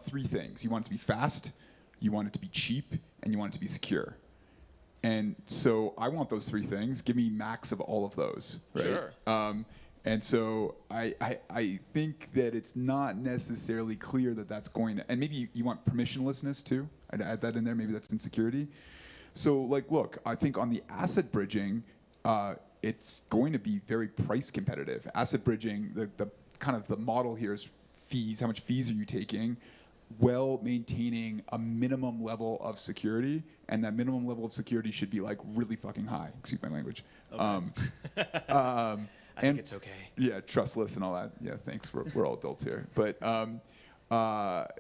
[SPEAKER 20] three things. You want it to be fast, you want it to be cheap, and you want it to be secure. And so I want those three things. Give me max of all of those. Right?
[SPEAKER 23] Sure.
[SPEAKER 20] And so I think that it's not necessarily clear that that's going to, and maybe you want permissionlessness too. I'd add that in there. Maybe that's insecurity. So like, look, I think on the asset bridging, it's going to be very price competitive. Asset bridging, the kind of the model here is fees. How much fees are you taking? Well, maintaining a minimum level of security, and that minimum level of security should be like really fucking high. Excuse my language.
[SPEAKER 23] Okay. I think it's okay.
[SPEAKER 20] Yeah, trustless and all that. Yeah, thanks. We're all adults here. But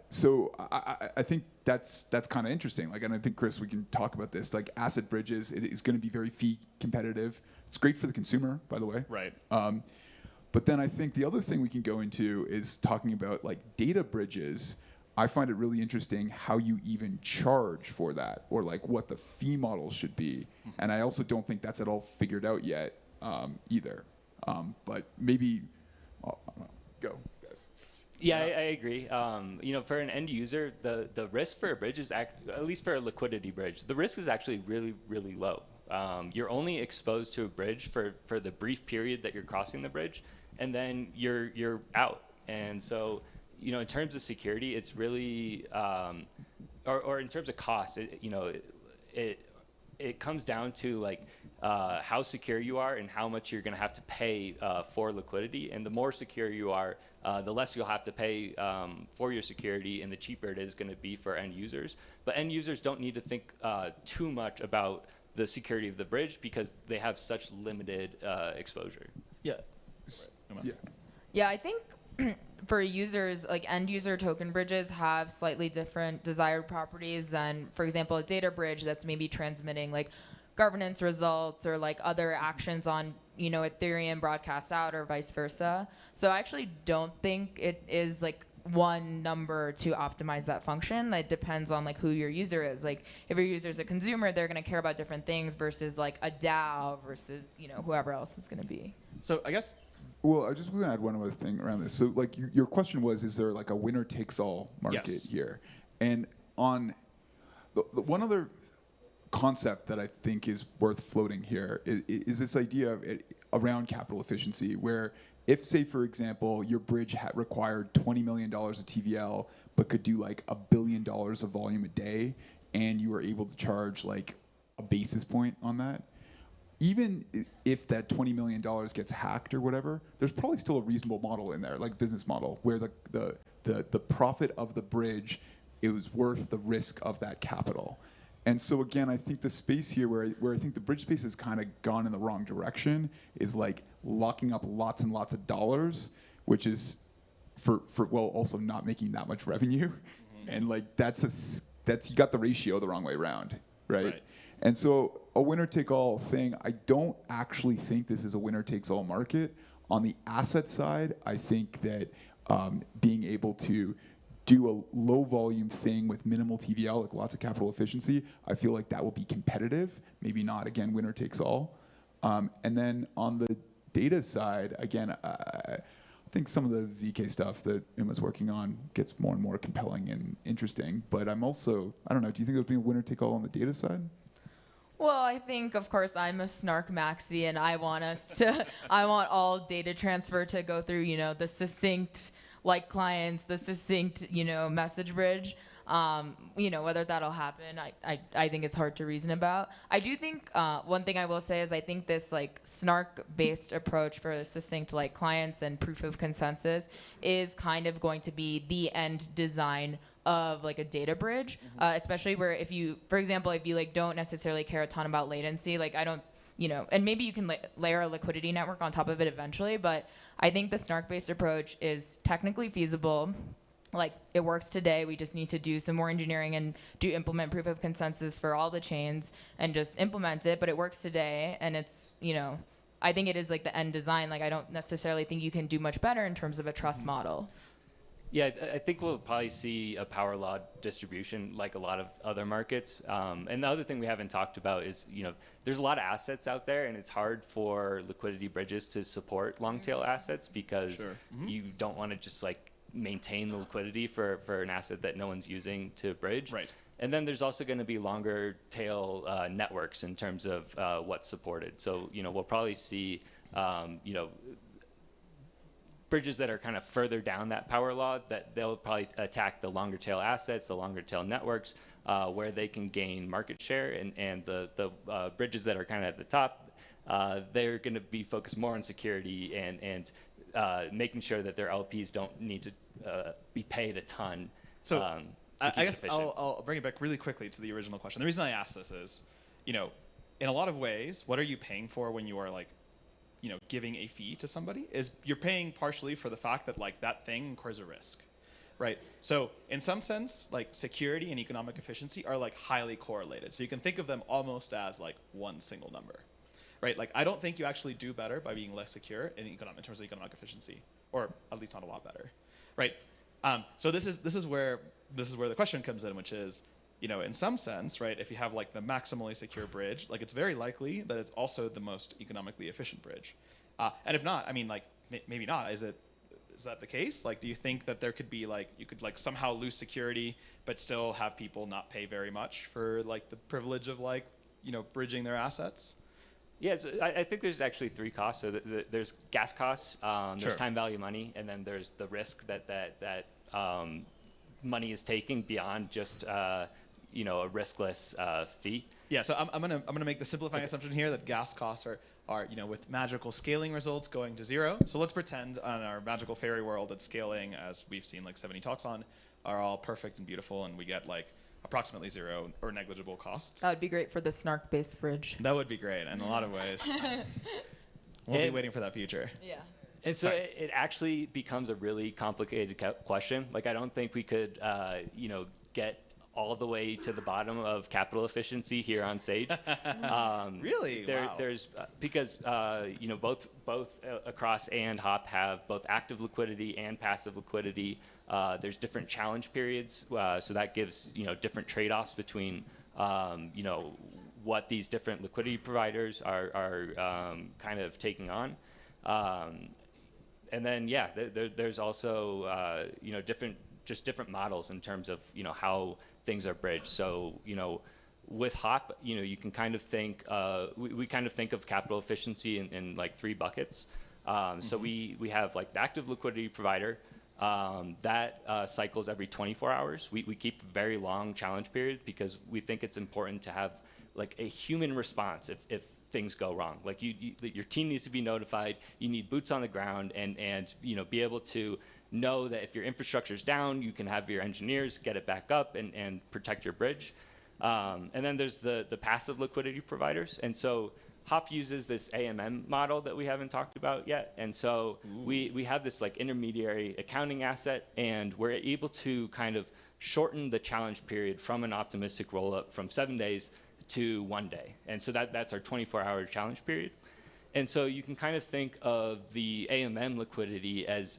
[SPEAKER 20] so I think that's kind of interesting. Like, and I think, Chris, we can talk about this. Like, asset bridges, it is going to be very fee competitive. It's great for the consumer, by the way.
[SPEAKER 23] Right.
[SPEAKER 20] But then I think the other thing we can go into is talking about like data bridges. I find it really interesting how you even charge for that, or like what the fee model should be. And I also don't think that's at all figured out yet either. But maybe, go.
[SPEAKER 24] Yeah, I agree. For an end user, the risk for a bridge is, at least for a liquidity bridge, the risk is actually really, really low. You're only exposed to a bridge for the brief period that you're crossing the bridge, and then you're out. And so, you know, in terms of security, it's really, or in terms of cost, it comes down to like how secure you are and how much you're going to have to pay for liquidity. And the more secure you are, the less you'll have to pay for your security, and the cheaper it is going to be for end users. But end users don't need to think too much about the security of the bridge because they have such limited exposure.
[SPEAKER 23] Yeah.
[SPEAKER 21] Yeah, I think for users, like end user token bridges have slightly different desired properties than, for example, a data bridge that's maybe transmitting like governance results or like other actions on, you know, Ethereum broadcast out or vice versa. So I actually don't think it is like one number to optimize that function. It depends on like who your user is. Like if your user is a consumer, they're going to care about different things versus like a DAO versus, you know, whoever else it's going to be.
[SPEAKER 23] So I guess.
[SPEAKER 20] Well, I just want to add one other thing around this. So like your question was, is there like a winner takes all market here? And on the one other concept that I think is worth floating here is this idea of around capital efficiency, where if, say, for example, your bridge required $20 million of TVL, but could do like $1 billion of volume a day, and you were able to charge like a basis point on that, even if that $20 million gets hacked or whatever, there's probably still a reasonable model in there, like business model, where the profit of the bridge, it was worth the risk of that capital. And so again, I think the space here where I think the bridge space has kind of gone in the wrong direction is like locking up lots and lots of dollars, which is for well also not making that much revenue, and like that's you got the ratio the wrong way around, right? And so a winner take all thing, I don't actually think this is a winner takes all market. On the asset side, I think that being able to do a low volume thing with minimal TVL, like lots of capital efficiency, I feel like that will be competitive, maybe not, again, winner takes all. And then on the data side, again, I think some of the ZK stuff that Emma's working on gets more and more compelling and interesting. But I'm also, I don't know, do you think there'll be a winner take all on the data side?
[SPEAKER 21] Well, I think, of course, I'm a snark maxi, and I want I want all data transfer to go through, you know, the succinct like clients, the succinct, you know, message bridge. You know, whether that'll happen, I think it's hard to reason about. I do think one thing I will say is I think this like snark-based approach for succinct like clients and proof of consensus is kind of going to be the end design of like a data bridge, especially where if you, for example, if you like don't necessarily care a ton about latency, like I don't, you know, and maybe you can layer a liquidity network on top of it eventually, but I think the snark-based approach is technically feasible. Like it works today. We just need to do some more engineering and implement proof of consensus for all the chains and just implement it. But it works today, and it's, you know, I think it is like the end design. Like I don't necessarily think you can do much better in terms of a trust model.
[SPEAKER 24] Yeah, I think we'll probably see a power law distribution like a lot of other markets. And the other thing we haven't talked about is, you know, there's a lot of assets out there, and it's hard for liquidity bridges to support long tail assets because you don't want to just like maintain the liquidity for an asset that no one's using to bridge. Right. And then there's also going to be longer tail networks in terms of what's supported. So, you know, we'll probably see, you know, bridges that are kind of further down that power law, that they'll probably attack the longer tail assets, the longer tail networks, where they can gain market share, and the bridges that are kind of at the top, they're going to be focused more on security and making sure that their LPs don't need to be paid a ton.
[SPEAKER 23] So I guess I'll bring it back really quickly to the original question. The reason I asked this is, you know, in a lot of ways, what are you paying for when you are like, you know, giving a fee to somebody? Is you're paying partially for the fact that like that thing incurs a risk, right? So in some sense, like security and economic efficiency are like highly correlated. So you can think of them almost as like one single number, right? Like I don't think you actually do better by being less secure in terms of economic efficiency, or at least not a lot better, right? So this is where the question comes in, which is, you know, in some sense, right, if you have like the maximally secure bridge, like it's very likely that it's also the most economically efficient bridge. And if not, I mean, like maybe not. Is that the case? Like, do you think that there could be like, you could like somehow lose security, but still have people not pay very much for like the privilege of like bridging their assets?
[SPEAKER 24] Yeah, so I think there's actually three costs. So there's gas costs,
[SPEAKER 23] Sure.
[SPEAKER 24] there's time value money, and then there's the risk that money is taking beyond just a riskless fee.
[SPEAKER 23] Yeah, so I'm gonna make the simplifying assumption here that gas costs are with magical scaling results going to zero. So let's pretend on our magical fairy world that scaling, as we've seen like 70 talks on, are all perfect and beautiful, and we get like approximately zero or negligible costs.
[SPEAKER 21] That would be great for the snark-based bridge.
[SPEAKER 23] That would be great in a lot of ways. We'll be waiting for that future.
[SPEAKER 21] Yeah.
[SPEAKER 24] And so it actually becomes a really complicated question. Like I don't think we could, get all the way to the bottom of capital efficiency here on stage.
[SPEAKER 23] Really? Wow.
[SPEAKER 24] There's because both across and Hop have both active liquidity and passive liquidity. There's different challenge periods, so that gives different trade-offs between what these different liquidity providers are kind of taking on. And then there's also different models in terms of how things are bridged. So with Hop, you can kind of think we kind of think of capital efficiency in like three buckets. So we have like the active liquidity provider that cycles every 24 hours. We keep very long challenge periods because we think it's important to have like a human response if things go wrong. Like your team needs to be notified. You need boots on the ground and be able to know that if your infrastructure is down, you can have your engineers get it back up and protect your bridge. And then there's the passive liquidity providers. And so Hop uses this AMM model that we haven't talked about yet. And so we have this like intermediary accounting asset, and we're able to kind of shorten the challenge period from an optimistic rollup from 7 days to 1 day. And so that's our 24-hour challenge period. And so you can kind of think of the AMM liquidity as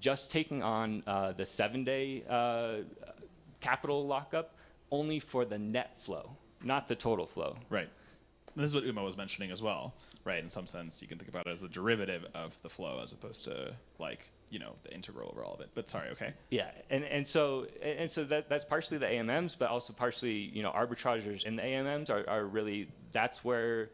[SPEAKER 24] just taking on the 7-day capital lockup only for the net flow, not the total flow.
[SPEAKER 23] Right. This is what Uma was mentioning as well, right? In some sense, you can think about it as a derivative of the flow as opposed to like, the integral over all of it. But sorry, okay.
[SPEAKER 24] Yeah, and so that's partially the AMMs, but also partially, arbitragers in the AMMs are really, that's where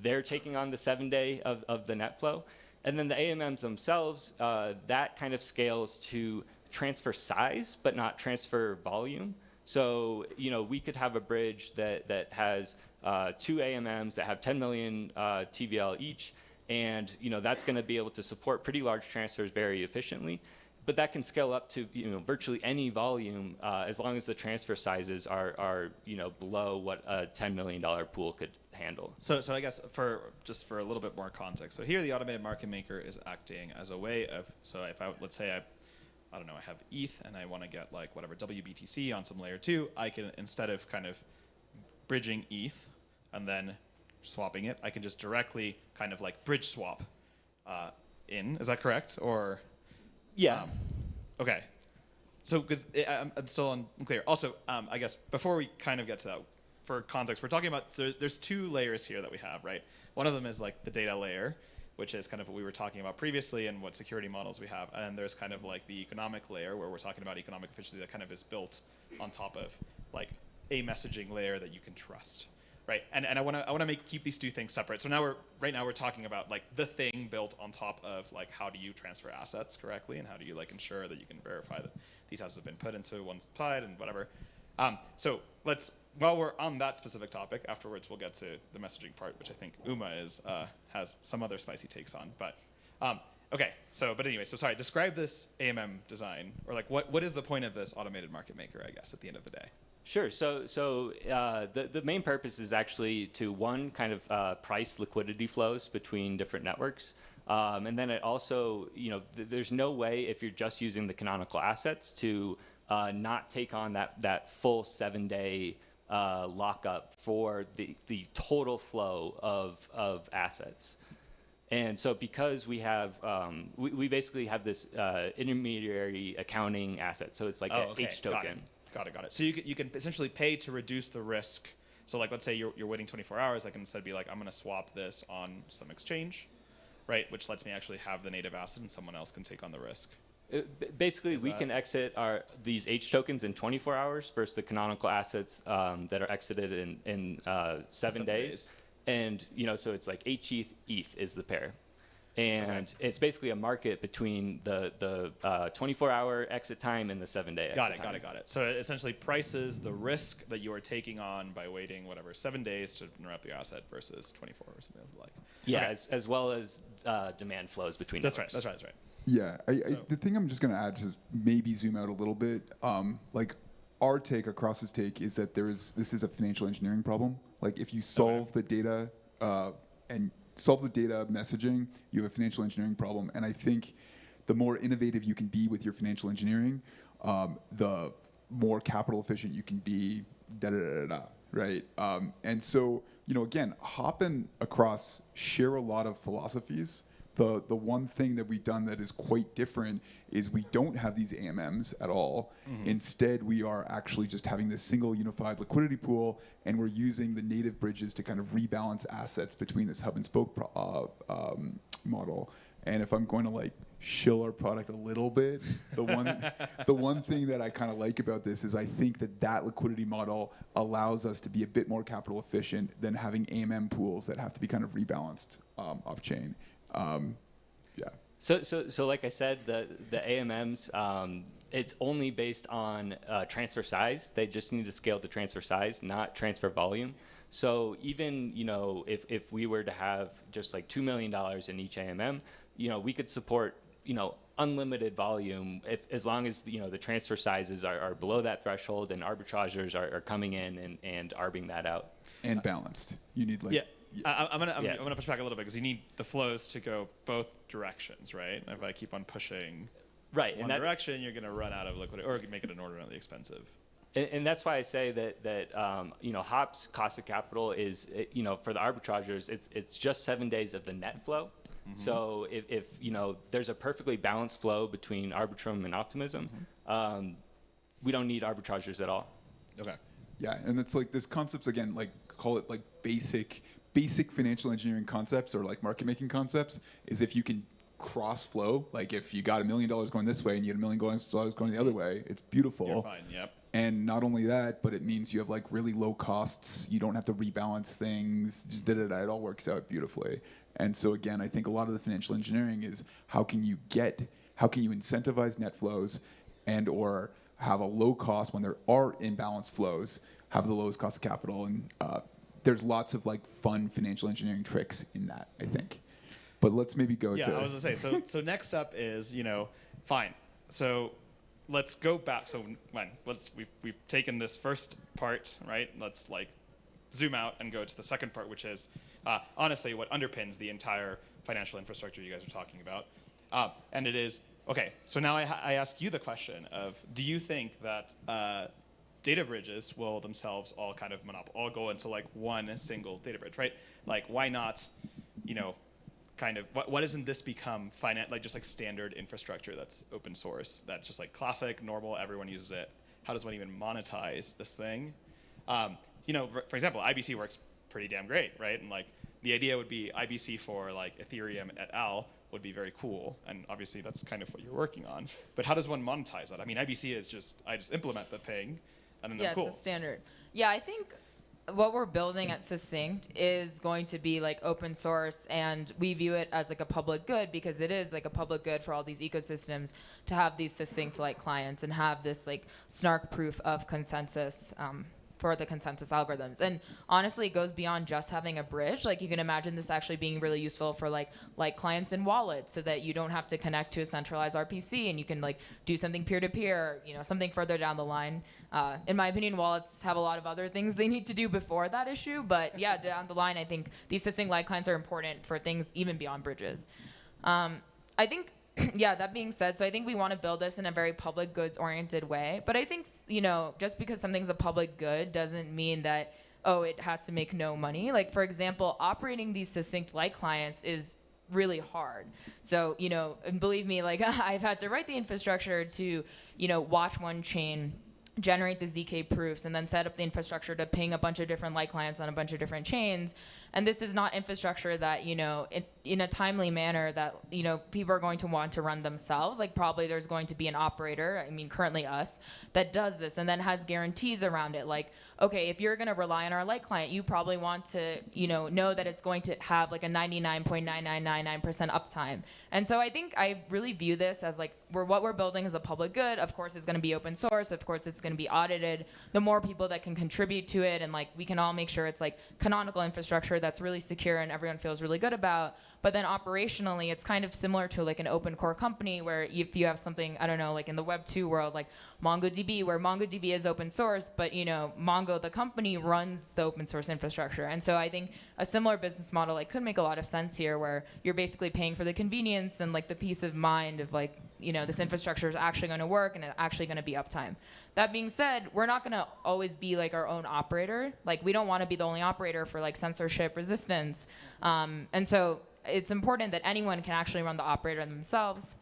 [SPEAKER 24] they're taking on the 7-day of the net flow. And then the AMMs themselves, that kind of scales to transfer size, but not transfer volume. So, we could have a bridge that has 2 AMMs that have 10 million TVL each, and that's going to be able to support pretty large transfers very efficiently. But that can scale up to virtually any volume as long as the transfer sizes are below what a $10 million pool could handle.
[SPEAKER 23] So I guess for a little bit more context, so here the automated market maker is acting as a way of, so if let's say I don't know, I have ETH and I want to get like whatever WBTC on some layer 2, I can, instead of kind of bridging ETH and then swapping it, I can just directly kind of like bridge swap in. Is that correct? Or
[SPEAKER 24] yeah.
[SPEAKER 23] Okay. So because I'm still unclear. Also, I guess before we kind of get to that, for context, we're talking about, so there's 2 layers here that we have, right? One of them is like the data layer, which is kind of what we were talking about previously and what security models we have. And there's kind of like the economic layer where we're talking about economic efficiency that kind of is built on top of like a messaging layer that you can trust, right? And I want to keep these 2 things separate. So right now we're talking about like the thing built on top of like how do you transfer assets correctly and how do you like ensure that you can verify that these assets have been put into one side and whatever. So while we're on that specific topic, afterwards we'll get to the messaging part, which I think Uma has some other spicy takes on. But okay, but anyway, so sorry, describe this AMM design, or like what is the point of this automated market maker, I guess, at the end of the day?
[SPEAKER 24] Sure. So the main purpose is actually to, one, kind of price liquidity flows between different networks. And then it also, there's no way if you're just using the canonical assets to not take on that full 7-day lockup for the total flow of assets. And so because we have, we basically have this intermediary accounting asset. So it's like an H token.
[SPEAKER 23] Got it. So you can essentially pay to reduce the risk. So like, let's say you're waiting 24 hours, I can instead be like, I'm going to swap this on some exchange, right? Which lets me actually have the native asset and someone else can take on the risk.
[SPEAKER 24] Basically, we can exit these H tokens in 24 hours versus the canonical assets that are exited in 7 days. And so it's like H ETH is the pair. And it's basically a market between the 24-hour exit time and the 7-day exit time.
[SPEAKER 23] Got it. So it essentially prices the risk that you are taking on by waiting 7 days to interrupt your asset versus 24 or something like.
[SPEAKER 24] Yeah, as well as demand flows between networks.
[SPEAKER 23] That's right.
[SPEAKER 20] Yeah, the thing I'm just going to add is maybe zoom out a little bit. Like our take, Across's take, is that this is a financial engineering problem. Like if you solve the data and solve the data messaging, you have a financial engineering problem. And I think the more innovative you can be with your financial engineering, the more capital efficient you can be, right? And so, again, Hop and Across share a lot of philosophies. The one thing that we've done that is quite different is we don't have these AMMs at all. Mm-hmm. Instead, we are actually just having this single unified liquidity pool, and we're using the native bridges to kind of rebalance assets between this hub and spoke model. And if I'm going to shill our product a little bit, the one thing that I kind of like about this is I think that liquidity model allows us to be a bit more capital efficient than having AMM pools that have to be kind of rebalanced off chain. Yeah.
[SPEAKER 24] So like I said, the AMMs, it's only based on transfer size. They just need to scale to transfer size, not transfer volume. So even if we were to have just $2 million in each AMM, we could support unlimited volume as long as the transfer sizes are below that threshold and arbitragers are coming in and arbing that out.
[SPEAKER 20] And balanced. You need
[SPEAKER 23] I'm gonna push back a little bit because you need the flows to go both directions, right? If I keep on pushing one direction, you're gonna run out of liquidity or make it inordinately expensive.
[SPEAKER 24] And that's why I say that Hop's cost of capital is for the arbitragers it's just 7 days of the net flow. Mm-hmm. So if there's a perfectly balanced flow between Arbitrum and Optimism, we don't need arbitragers at all.
[SPEAKER 23] Okay.
[SPEAKER 20] Yeah, and it's this concepts again, call it basic financial engineering concepts or market making concepts is if you can cross flow, if you got $1 million going this way and you had $1 million going the other way, it's beautiful.
[SPEAKER 23] You're fine. Yep.
[SPEAKER 20] And not only that, but it means you have like really low costs. You don't have to rebalance things. Just it all works out beautifully. And so again, I think a lot of the financial engineering is how can you incentivize net flows and or have a low cost when there are imbalanced flows, have the lowest cost of capital. And there's lots of like fun financial engineering tricks in that, I think. But let's maybe go to...
[SPEAKER 23] Yeah, I was going to say, so next up is, fine. So let's go back. So we've taken this first part, right? Let's like zoom out and go to the second part, which is honestly what underpins the entire financial infrastructure you guys are talking about. And it is, okay, so now I ask you the question of, do you think that data bridges will themselves all kind of all go into like one single data bridge, right? Like why not, kind of, why doesn't this become just like standard infrastructure that's open source, that's just like classic, normal, everyone uses it? How does one even monetize this thing? For example, IBC works pretty damn great, right? And like the idea would be IBC for like Ethereum et al. Would be very cool, and obviously that's kind of what you're working on. But how does one monetize that? I mean, IBC is I just implement the thing, and then they're cool.
[SPEAKER 21] Yeah, it's a standard. Yeah, I think what we're building at Succinct is going to be like open source, and we view it as like a public good because it is like a public good for all these ecosystems to have these Succinct like clients and have this like snark proof of consensus for the consensus algorithms. And honestly, it goes beyond just having a bridge. Like you can imagine this actually being really useful for like clients and wallets so that you don't have to connect to a centralized RPC and you can like do something peer-to-peer, something further down the line. In my opinion, wallets have a lot of other things they need to do before that issue. But yeah, down the line, I think these Succinct like clients are important for things even beyond bridges. I think yeah, that being said, so I think we want to build this in a very public goods oriented way. But I think, just because something's a public good doesn't mean that, it has to make no money. Like, for example, operating these Succinct like clients is really hard. So, and believe me, like I've had to write the infrastructure to, watch one chain generate the ZK proofs and then set up the infrastructure to ping a bunch of different light clients on a bunch of different chains. And this is not infrastructure that, you know, in a timely manner that, you know, people are going to want to run themselves. Like probably there's going to be an operator, I mean, currently us, that does this and then has guarantees around it. Like, okay, if you're going to rely on our light client, you probably want to, you know that it's going to have like a 99.9999% uptime. And so I think I really view this as like, what we're building is a public good. Of course, it's going to be open source. Of course, it's going to be audited. The more people that can contribute to it, and like we can all make sure it's like canonical infrastructure that's really secure and everyone feels really good about. But then operationally, it's kind of similar to like an open core company where if you have something, I don't know, like in the Web 2 world, like MongoDB, where MongoDB is open source, but you know, Mongo, the company, runs the open source infrastructure. And so I think a similar business model like could make a lot of sense here, where you're basically paying for the convenience and like the peace of mind of like, you know, this infrastructure is actually going to work and it's actually going to be uptime. That being said, we're not going to always be like our own operator. Like we don't want to be the only operator for like censorship resistance. And so it's important that anyone can actually run the operator themselves.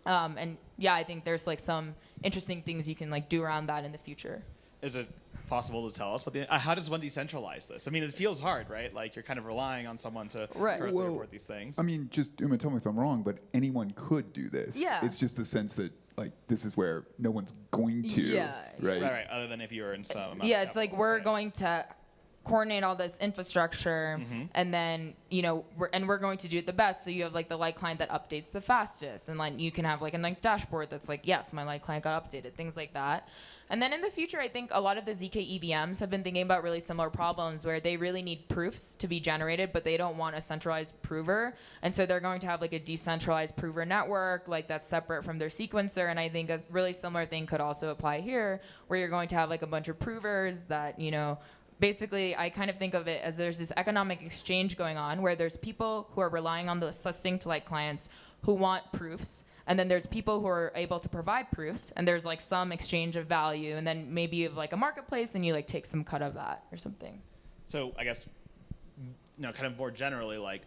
[SPEAKER 21] And yeah, I think there's like some interesting things you can like do around that in the future.
[SPEAKER 23] Is it possible to tell us what how does one decentralize this? I mean, it feels hard, right? Like you're kind of relying on someone to correctly report these things.
[SPEAKER 20] I mean, just Uma, tell me if I'm wrong, but anyone could do this.
[SPEAKER 21] Yeah.
[SPEAKER 20] It's just the sense that like this is where no one's going to.
[SPEAKER 21] Yeah.
[SPEAKER 20] Right.
[SPEAKER 23] Right. Other than if you're in some amount
[SPEAKER 21] Yeah,
[SPEAKER 23] of
[SPEAKER 21] it's like
[SPEAKER 23] capital.
[SPEAKER 21] we're going to coordinate all this infrastructure, and then you know we're going to do it the best. So you have like the light client that updates the fastest, and like you can have like a nice dashboard that's like, yes, my light client got updated, things like that. And then in the future, I think a lot of the ZK EVMs have been thinking about really similar problems where they really need proofs to be generated, but they don't want a centralized prover. And so they're going to have like a decentralized prover network, like that's separate from their sequencer. And I think a really similar thing could also apply here, where you're going to have like a bunch of provers that, you know, basically, I kind of think of it as there's this economic exchange going on where there's people who are relying on the succinct light clients who want proofs. And then there's people who are able to provide proofs, and there's like some exchange of value, and then maybe you have like a marketplace, and you like take some cut of that or something.
[SPEAKER 23] So I guess, you know, kind of more generally, like,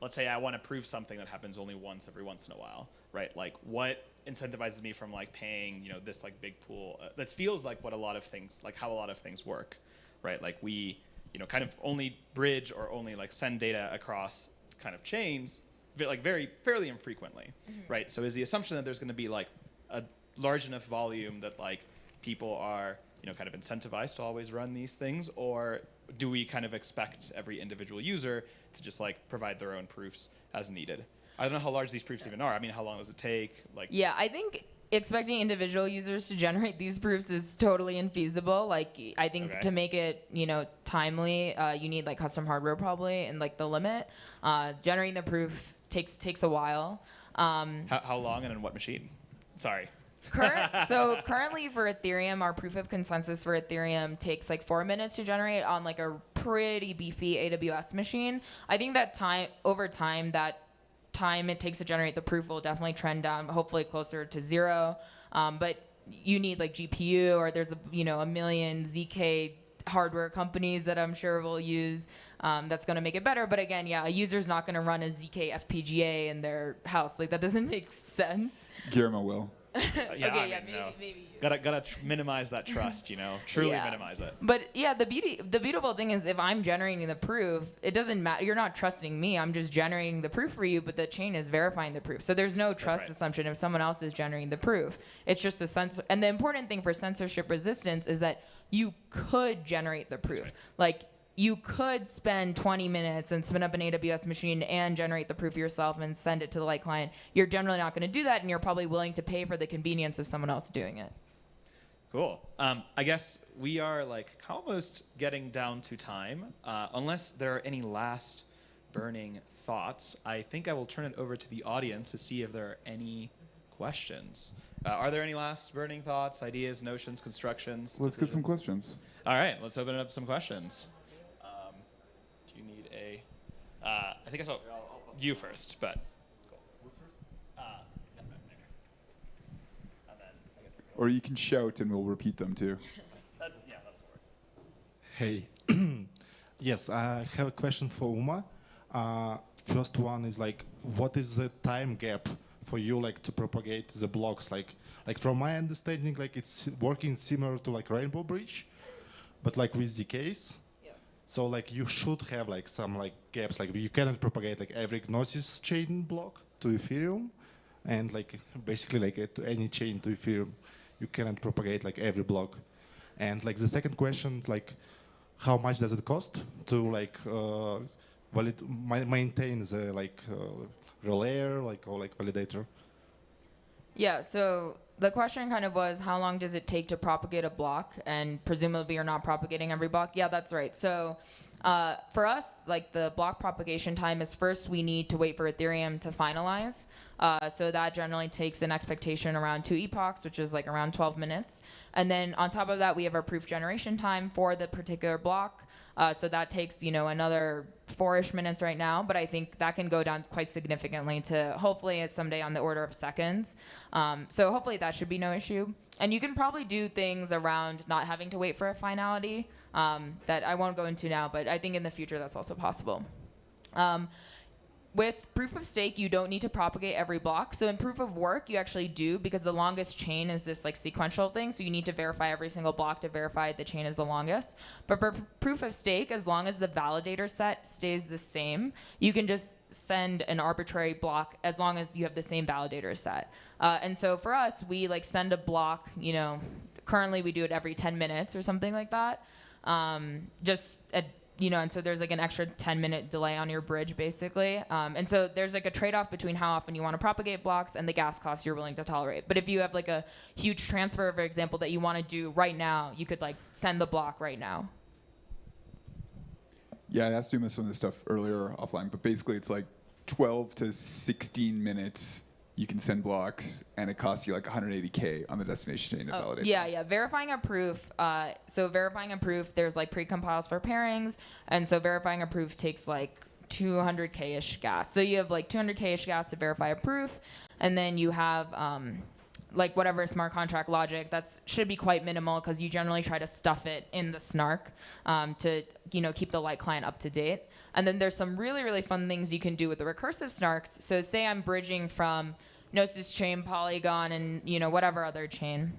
[SPEAKER 23] let's say I want to prove something that happens only every once in a while, right? Like, what incentivizes me from like paying, you know, this like big pool? This feels like what a lot of things, like how a lot of things work, right? Like we, you know, kind of only bridge or only like send data across kind of chains, like fairly infrequently, right? So is the assumption that there's going to be like a large enough volume that like people are, you know, kind of incentivized to always run these things, or do we kind of expect every individual user to just like provide their own proofs as needed? I don't know how large these proofs even are. I mean, how long does it take? Like,
[SPEAKER 21] yeah, I think expecting individual users to generate these proofs is totally infeasible. Like, I think to make it, you know, timely, you need like custom hardware probably, and like the limit. Generating the proof takes a while.
[SPEAKER 23] How long and on what machine? Sorry.
[SPEAKER 21] So currently for Ethereum, our proof of consensus for Ethereum takes like 4 minutes to generate on like a pretty beefy AWS machine. I think that over time, that time it takes to generate the proof will definitely trend down, hopefully closer to 0. But you need like GPU, or there's a million ZK hardware companies that I'm sure will use. That's going to make it better. But again, yeah, a user's not going to run a ZK FPGA in their house. Like that doesn't make sense.
[SPEAKER 20] Guillermo will.
[SPEAKER 21] Maybe.
[SPEAKER 23] Gotta minimize that trust, you know, truly minimize it.
[SPEAKER 21] But yeah, the beautiful thing is if I'm generating the proof, it doesn't matter. You're not trusting me. I'm just generating the proof for you, but the chain is verifying the proof. So there's no trust assumption if someone else is generating the proof. It's just and the important thing for censorship resistance is that you could generate the proof. Like you could spend 20 minutes and spin up an AWS machine and generate the proof yourself and send it to the light client. You're generally not going to do that, and you're probably willing to pay for the convenience of someone else doing it.
[SPEAKER 23] Cool. I guess we are like almost getting down to time. Unless there are any last burning thoughts, I think I will turn it over to the audience to see if there are any questions. Are there any last burning thoughts, ideas, notions, constructions?
[SPEAKER 20] Let's get some questions.
[SPEAKER 23] All right, let's open it up to some questions. Do you need a? I think I saw you first, but.
[SPEAKER 20] Or you can shout and we'll repeat them too.
[SPEAKER 5] Hey. Yes, I have a question for Uma. First one is like, what is the time gap for you like to propagate the blocks? Like from my understanding, like it's working similar to like Rainbow Bridge, but like with decays.
[SPEAKER 21] Yes.
[SPEAKER 5] So like you should have like some like gaps. Like you cannot propagate like every Gnosis chain block to Ethereum, and like basically like to any chain to Ethereum, you cannot propagate like every block. And like the second question, like how much does it cost to like maintain the like relayer like or like validator?
[SPEAKER 21] Yeah, so the question kind of was, how long does it take to propagate a block? And presumably you're not propagating every block. Yeah, that's right. So for us, like the block propagation time is first we need to wait for Ethereum to finalize. So that generally takes an expectation around 2 epochs, which is like around 12 minutes. And then on top of that, we have our proof generation time for the particular block. So that takes, you know, another 4-ish minutes right now, but I think that can go down quite significantly to hopefully someday on the order of seconds. So hopefully that should be no issue. And you can probably do things around not having to wait for a finality that I won't go into now, but I think in the future that's also possible. With proof of stake, you don't need to propagate every block. So in proof of work, you actually do, because the longest chain is this like sequential thing. So you need to verify every single block to verify the chain is the longest. But for proof of stake, as long as the validator set stays the same, you can just send an arbitrary block as long as you have the same validator set. And so for us, we like send a block, you know, currently we do it every 10 minutes or something like that. You know, and so there's like an extra 10-minute delay on your bridge, basically. And so there's like a trade-off between how often you want to propagate blocks and the gas costs you're willing to tolerate. But if you have like a huge transfer, for example, that you want to do right now, you could like send the block right now.
[SPEAKER 20] Yeah, I asked you some of this stuff earlier offline, but basically it's like 12 to 16 minutes you can send blocks, and it costs you like 180K on the destination chain to validate.
[SPEAKER 21] Yeah. Verifying a proof. So verifying a proof, there's like pre-compiles for pairings, and so verifying a proof takes like 200K-ish gas. So you have like 200K-ish gas to verify a proof, and then you have like whatever smart contract logic. That should be quite minimal because you generally try to stuff it in the snark to keep the light client up to date. And then there's some really, really fun things you can do with the recursive snarks. So say I'm bridging from Gnosis chain, Polygon, and whatever other chain,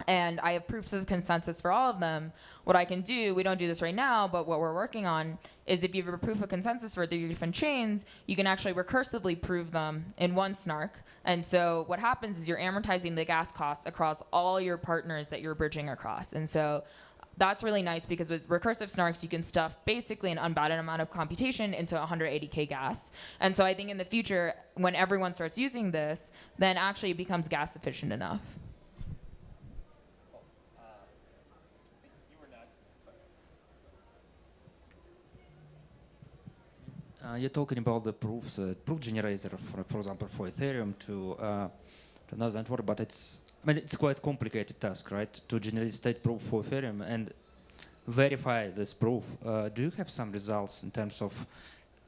[SPEAKER 21] and I have proofs of consensus for all of them. What I can do, we don't do this right now, but what we're working on is if you have a proof of consensus for 3 different chains, you can actually recursively prove them in one snark. And so what happens is you're amortizing the gas costs across all your partners that you're bridging across. And so that's really nice because with recursive snarks, you can stuff basically an unbounded amount of computation into 180K gas. And so I think in the future, when everyone starts using this, then actually it becomes gas efficient enough.
[SPEAKER 6] You're talking about the proofs, proof generator, for example, for Ethereum to another network, but it's quite complicated task, right? To generate state proof for Ethereum and verify this proof. Do you have some results in terms of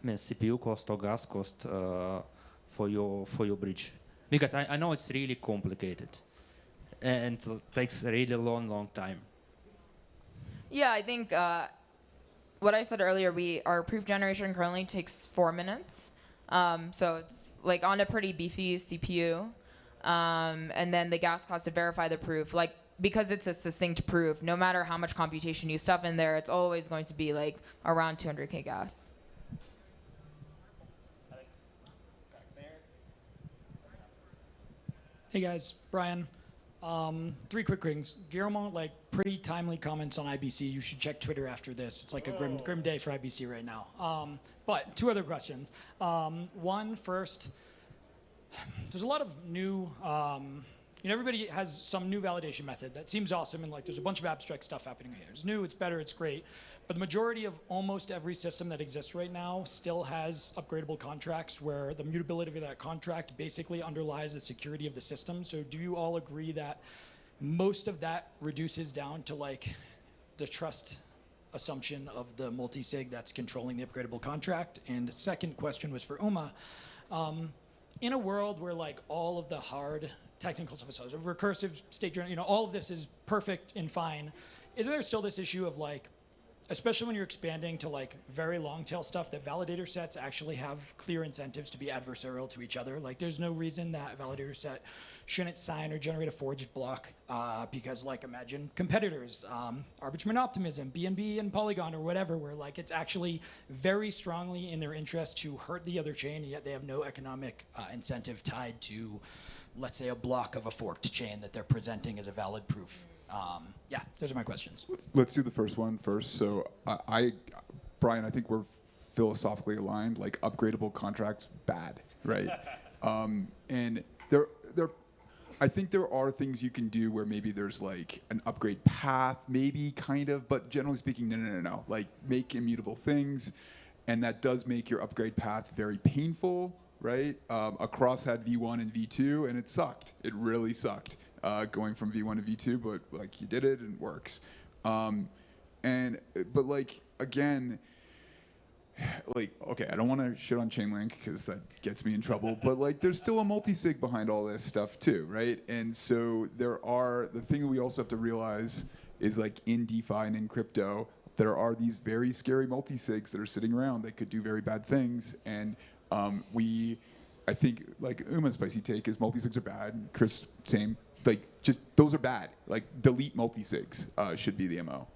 [SPEAKER 6] CPU cost or gas cost for your bridge? Because I know it's really complicated and takes a really long time.
[SPEAKER 21] Yeah, I think what I said earlier, our proof generation currently takes 4 minutes. So it's like on a pretty beefy CPU. And then the gas cost to verify the proof, like because it's a succinct proof, no matter how much computation you stuff in there, it's always going to be like around 200K gas.
[SPEAKER 7] Hey guys, Brian. 3 quick things. Guillermo, like pretty timely comments on IBC. You should check Twitter after this. It's like a grim day for IBC right now. But 2 other questions. One, first, there's a lot of new, everybody has some new validation method that seems awesome, and like there's a bunch of abstract stuff happening here. It's new, it's better, it's great, but the majority of almost every system that exists right now still has upgradable contracts where the mutability of that contract basically underlies the security of the system. So do you all agree that most of that reduces down to like the trust assumption of the multisig that's controlling the upgradable contract? And the second question was for Uma. In a world where like all of the hard technical stuff, so recursive state, all of this is perfect and fine, is there still this issue of like especially when you're expanding to like very long tail stuff, that validator sets actually have clear incentives to be adversarial to each other. Like there's no reason that a validator set shouldn't sign or generate a forged block because like imagine competitors, arbitrage optimism, BNB and Polygon or whatever, where like it's actually very strongly in their interest to hurt the other chain, and yet they have no economic incentive tied to, let's say, a block of a forked chain that they're presenting as a valid proof. Yeah, those are my questions.
[SPEAKER 20] Let's do the first one first. So Brian, I think we're philosophically aligned. Like upgradable contracts, bad, right? And I think there are things you can do where maybe there's like an upgrade path, maybe kind of, but generally speaking, no. Like make immutable things, and that does make your upgrade path very painful, right? Across had V1 and V2, and it sucked. It really sucked. Going from V1 to V2, but like you did it and it works. But like again, like okay, I don't want to shit on Chainlink because that gets me in trouble. But like there's still a multisig behind all this stuff too, right? And so the thing that we also have to realize is like in DeFi and in crypto, there are these very scary multisigs that are sitting around that could do very bad things. And I think like Uma's spicy take is multisigs are bad. Chris, same. Like, just those are bad. Like, delete multisigs should be the MO.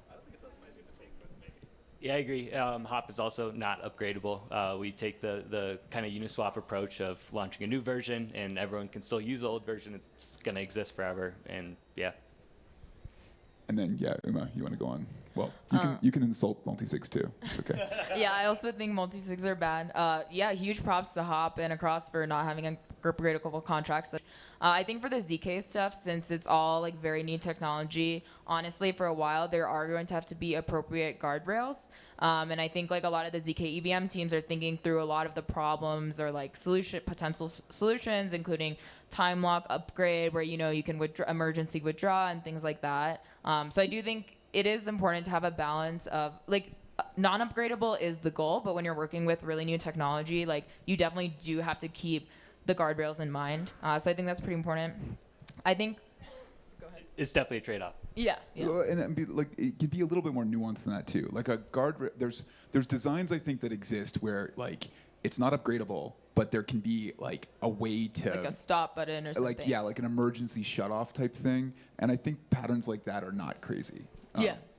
[SPEAKER 24] Yeah, I agree. Hop is also not upgradable. We take the kind of Uniswap approach of launching a new version, and everyone can still use the old version. It's going to exist forever, and yeah.
[SPEAKER 20] And then, yeah, Uma, you want to go on? Well, you can insult multisigs too. It's okay.
[SPEAKER 21] Yeah, I also think multisigs are bad. Yeah, huge props to Hop and Across for not having upgradable contracts. I think for the ZK stuff, since it's all like very new technology, honestly, for a while, there are going to have to be appropriate guardrails. And I think like a lot of the ZK EVM teams are thinking through a lot of the problems or like potential solutions, including time lock upgrade, where you can emergency withdraw and things like that. So I do think it is important to have a balance of like non-upgradable is the goal, but when you're working with really new technology, like you definitely do have to keep the guardrails in mind. So I think that's pretty important. I think. Go ahead.
[SPEAKER 24] It's definitely a trade-off.
[SPEAKER 21] Yeah.
[SPEAKER 20] Well, and it can be a little bit more nuanced than that too. Like a guard, there's designs I think that exist where like it's not upgradable, but there can be like a way to
[SPEAKER 21] like a stop button or something.
[SPEAKER 20] Like an emergency shut-off type thing. And I think patterns like that are not crazy.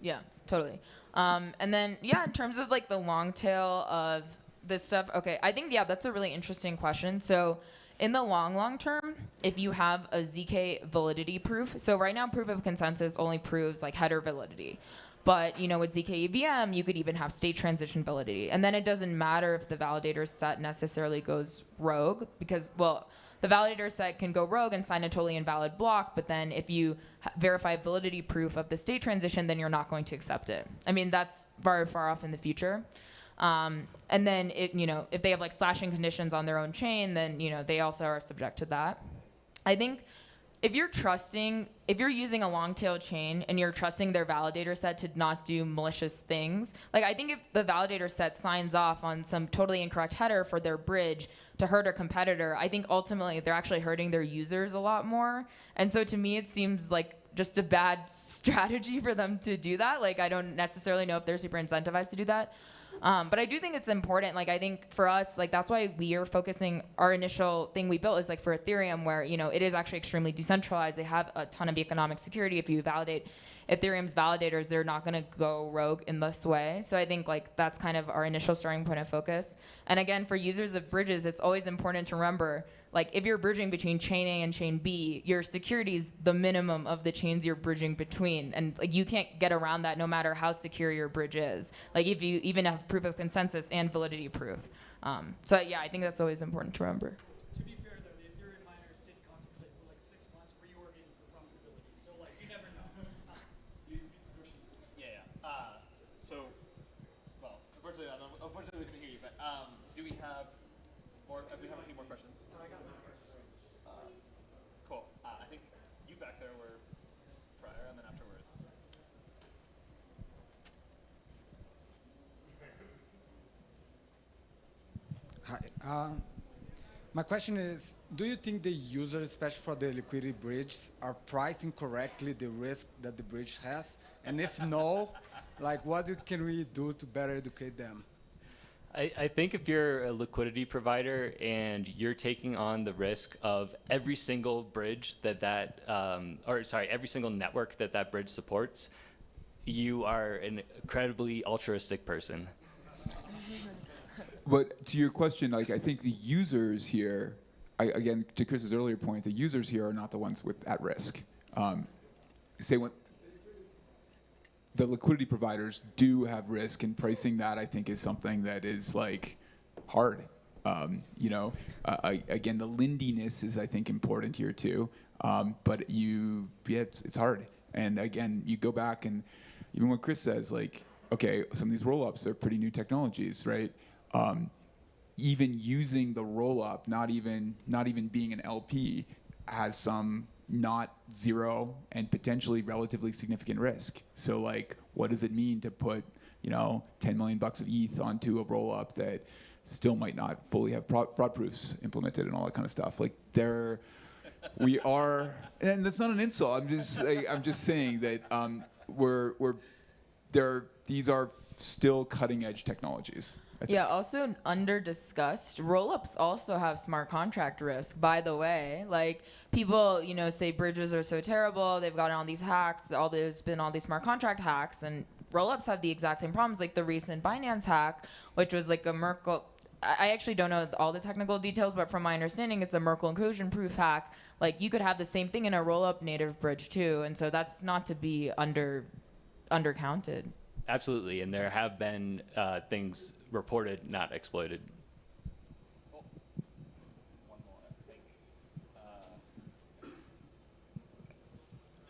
[SPEAKER 21] Yeah, totally. And then in terms of like the long tail of this stuff, okay, I think that's a really interesting question. So in the long term, if you have a ZK validity proof, so right now proof of consensus only proves like header validity. But with ZK EVM, you could even have state transition validity. And then it doesn't matter if the validator set necessarily goes rogue because, well, the validator set can go rogue and sign a totally invalid block, but then if you verify validity proof of the state transition, then you're not going to accept it. I mean, that's very far off in the future. And then if they have like slashing conditions on their own chain, then they also are subject to that. I think if you're using a long tail chain and you're trusting their validator set to not do malicious things, like I think if the validator set signs off on some totally incorrect header for their bridge to hurt a competitor, I think ultimately they're actually hurting their users a lot more. And so to me, it seems like just a bad strategy for them to do that. Like I don't necessarily know if they're super incentivized to do that. But I do think it's important. Like I think for us, like that's why we are focusing. Our initial thing we built is like for Ethereum, where it is actually extremely decentralized. They have a ton of economic security. If you validate Ethereum's validators, they're not going to go rogue in this way. So I think like that's kind of our initial starting point of focus. And again, for users of bridges, it's always important to remember, like if you're bridging between chain A and chain B, your security is the minimum of the chains you're bridging between. And like you can't get around that no matter how secure your bridge is. Like if you even have proof of consensus and validity proof. So yeah, I think that's always important to remember.
[SPEAKER 7] To be fair though, the Ethereum miners did contemplate for like 6 months reorging for profitability. So like you never know.
[SPEAKER 23] So, well, unfortunately we couldn't hear you, but do we have more? Do we have a few more questions? Cool. I think you back there were prior, and then afterwards.
[SPEAKER 8] Hi. My question is, do you think the users, especially for the liquidity bridges, are pricing correctly the risk that the bridge has? And if no, Like, can we do to better educate them?
[SPEAKER 24] I think if you're a liquidity provider and you're taking on the risk of every single bridge every single network that bridge supports, you are an incredibly altruistic person.
[SPEAKER 20] But to your question, like, I think the users here, again, to Chris's earlier point, the users here are not the ones at risk. The liquidity providers do have risk, and pricing that, I think, is something that is like hard. Again, the lindiness is, I think, important here too. But it's hard. And again, you go back and even what Chris says, like, okay, some of these roll-ups are pretty new technologies, right? Even using the roll-up, not even being an LP, has some not zero and potentially relatively significant risk. So like, what does it mean to put, $10 million of ETH onto a roll-up that still might not fully have fraud proofs implemented and all that kind of stuff? Like we are, and that's not an insult. I'm just saying that these are still cutting edge technologies.
[SPEAKER 21] Yeah, also under discussed, rollups also have smart contract risk, by the way. Like people, say bridges are so terrible, they've gotten all these hacks, there's been all these smart contract hacks, and rollups have the exact same problems, like the recent Binance hack, which was like a Merkle. I actually don't know all the technical details, but from my understanding, it's a Merkle inclusion proof hack. Like you could have the same thing in a rollup native bridge too, and so that's not to be undercounted.
[SPEAKER 24] Absolutely, and there have been things reported, not exploited.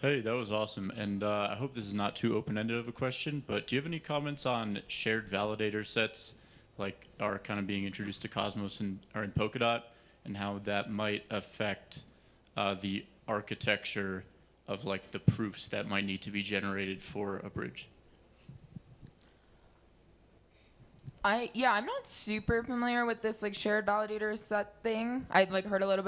[SPEAKER 9] Hey, that was awesome. And I hope this is not too open-ended of a question, but do you have any comments on shared validator sets, like are kind of being introduced to Cosmos or in Polkadot, and how that might affect the architecture of like the proofs that might need to be generated for a bridge?
[SPEAKER 21] I'm not super familiar with this like shared validator set thing. I'd like heard a little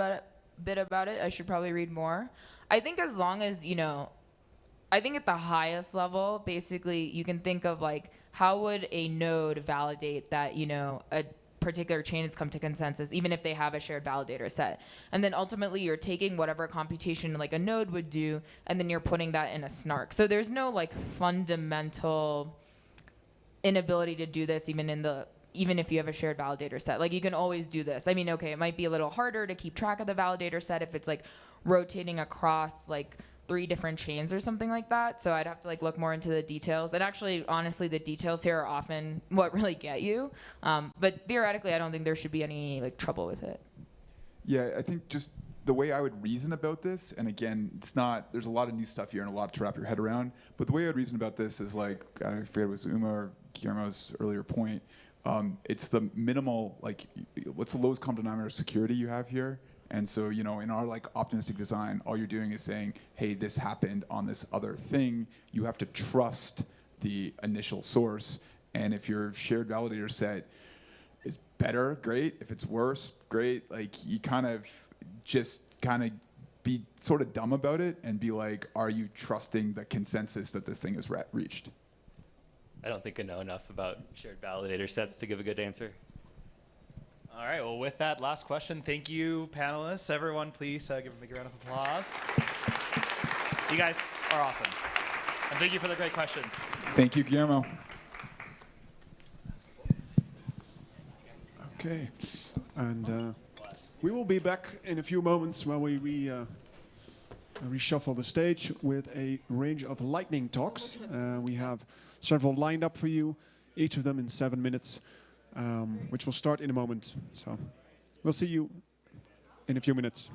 [SPEAKER 21] bit about it. I should probably read more. I think as long as, I think at the highest level, basically you can think of like, how would a node validate that, a particular chain has come to consensus, even if they have a shared validator set. And then ultimately you're taking whatever computation like a node would do, and then you're putting that in a snark. So there's no like fundamental inability to do this even if you have a shared validator set. Like you can always do this. I mean, okay, it might be a little harder to keep track of the validator set if it's like rotating across like 3 different chains or something like that. So I'd have to like look more into the details. And actually, honestly, the details here are often what really get you. But theoretically, I don't think there should be any like trouble with it.
[SPEAKER 20] Yeah, I think just the way I would reason about this, and again, there's a lot of new stuff here and a lot to wrap your head around, but the way I would reason about this is like, I forget it was Uma or Guillermo's earlier point, it's the minimal, like, what's the lowest common denominator of security you have here? And so, in our like optimistic design, all you're doing is saying, hey, this happened on this other thing. You have to trust the initial source. And if your shared validator set is better, great. If it's worse, great. Like you just be sort of dumb about it and be like, are you trusting the consensus that this thing has reached?
[SPEAKER 24] I don't think I know enough about shared validator sets to give a good answer.
[SPEAKER 23] All right, well, with that last question, thank you, panelists. Everyone, please give them a big round of applause. You guys are awesome. And thank you for the great questions.
[SPEAKER 20] Thank you, Guillermo.
[SPEAKER 4] Okay, and we will be back in a few moments while we reshuffle the stage with a range of lightning talks. We have several lined up for you, each of them in 7 minutes, which will start in a moment. So we'll see you in a few minutes.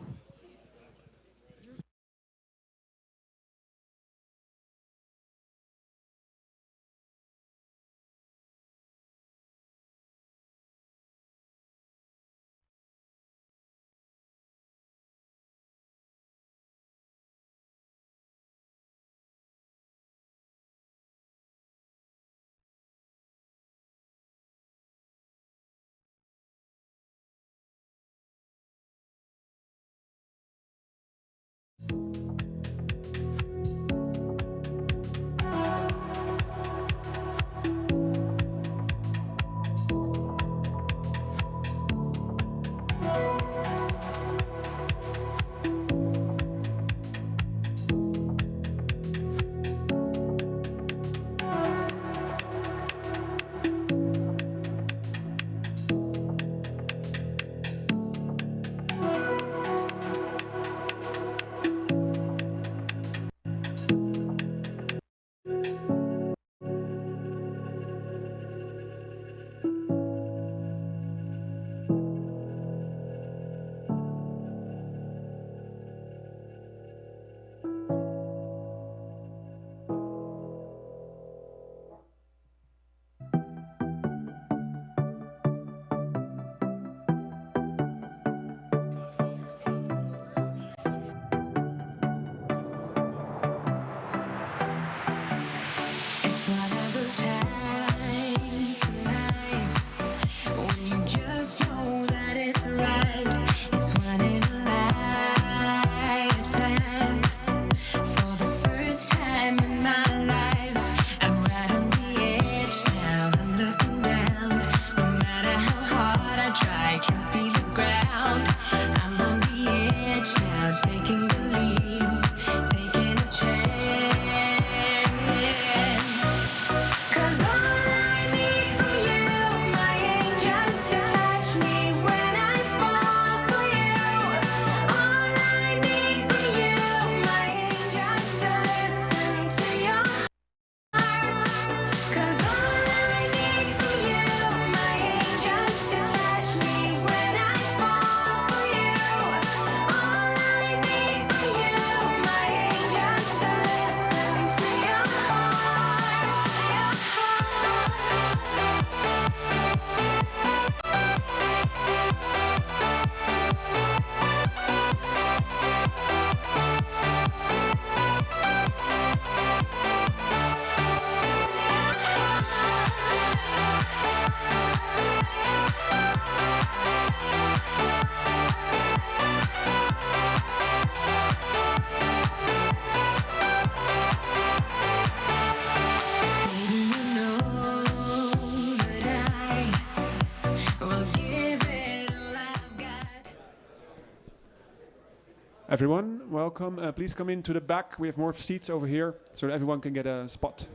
[SPEAKER 4] Everyone, welcome. Please come into the back. We have more seats over here so that everyone can get a spot.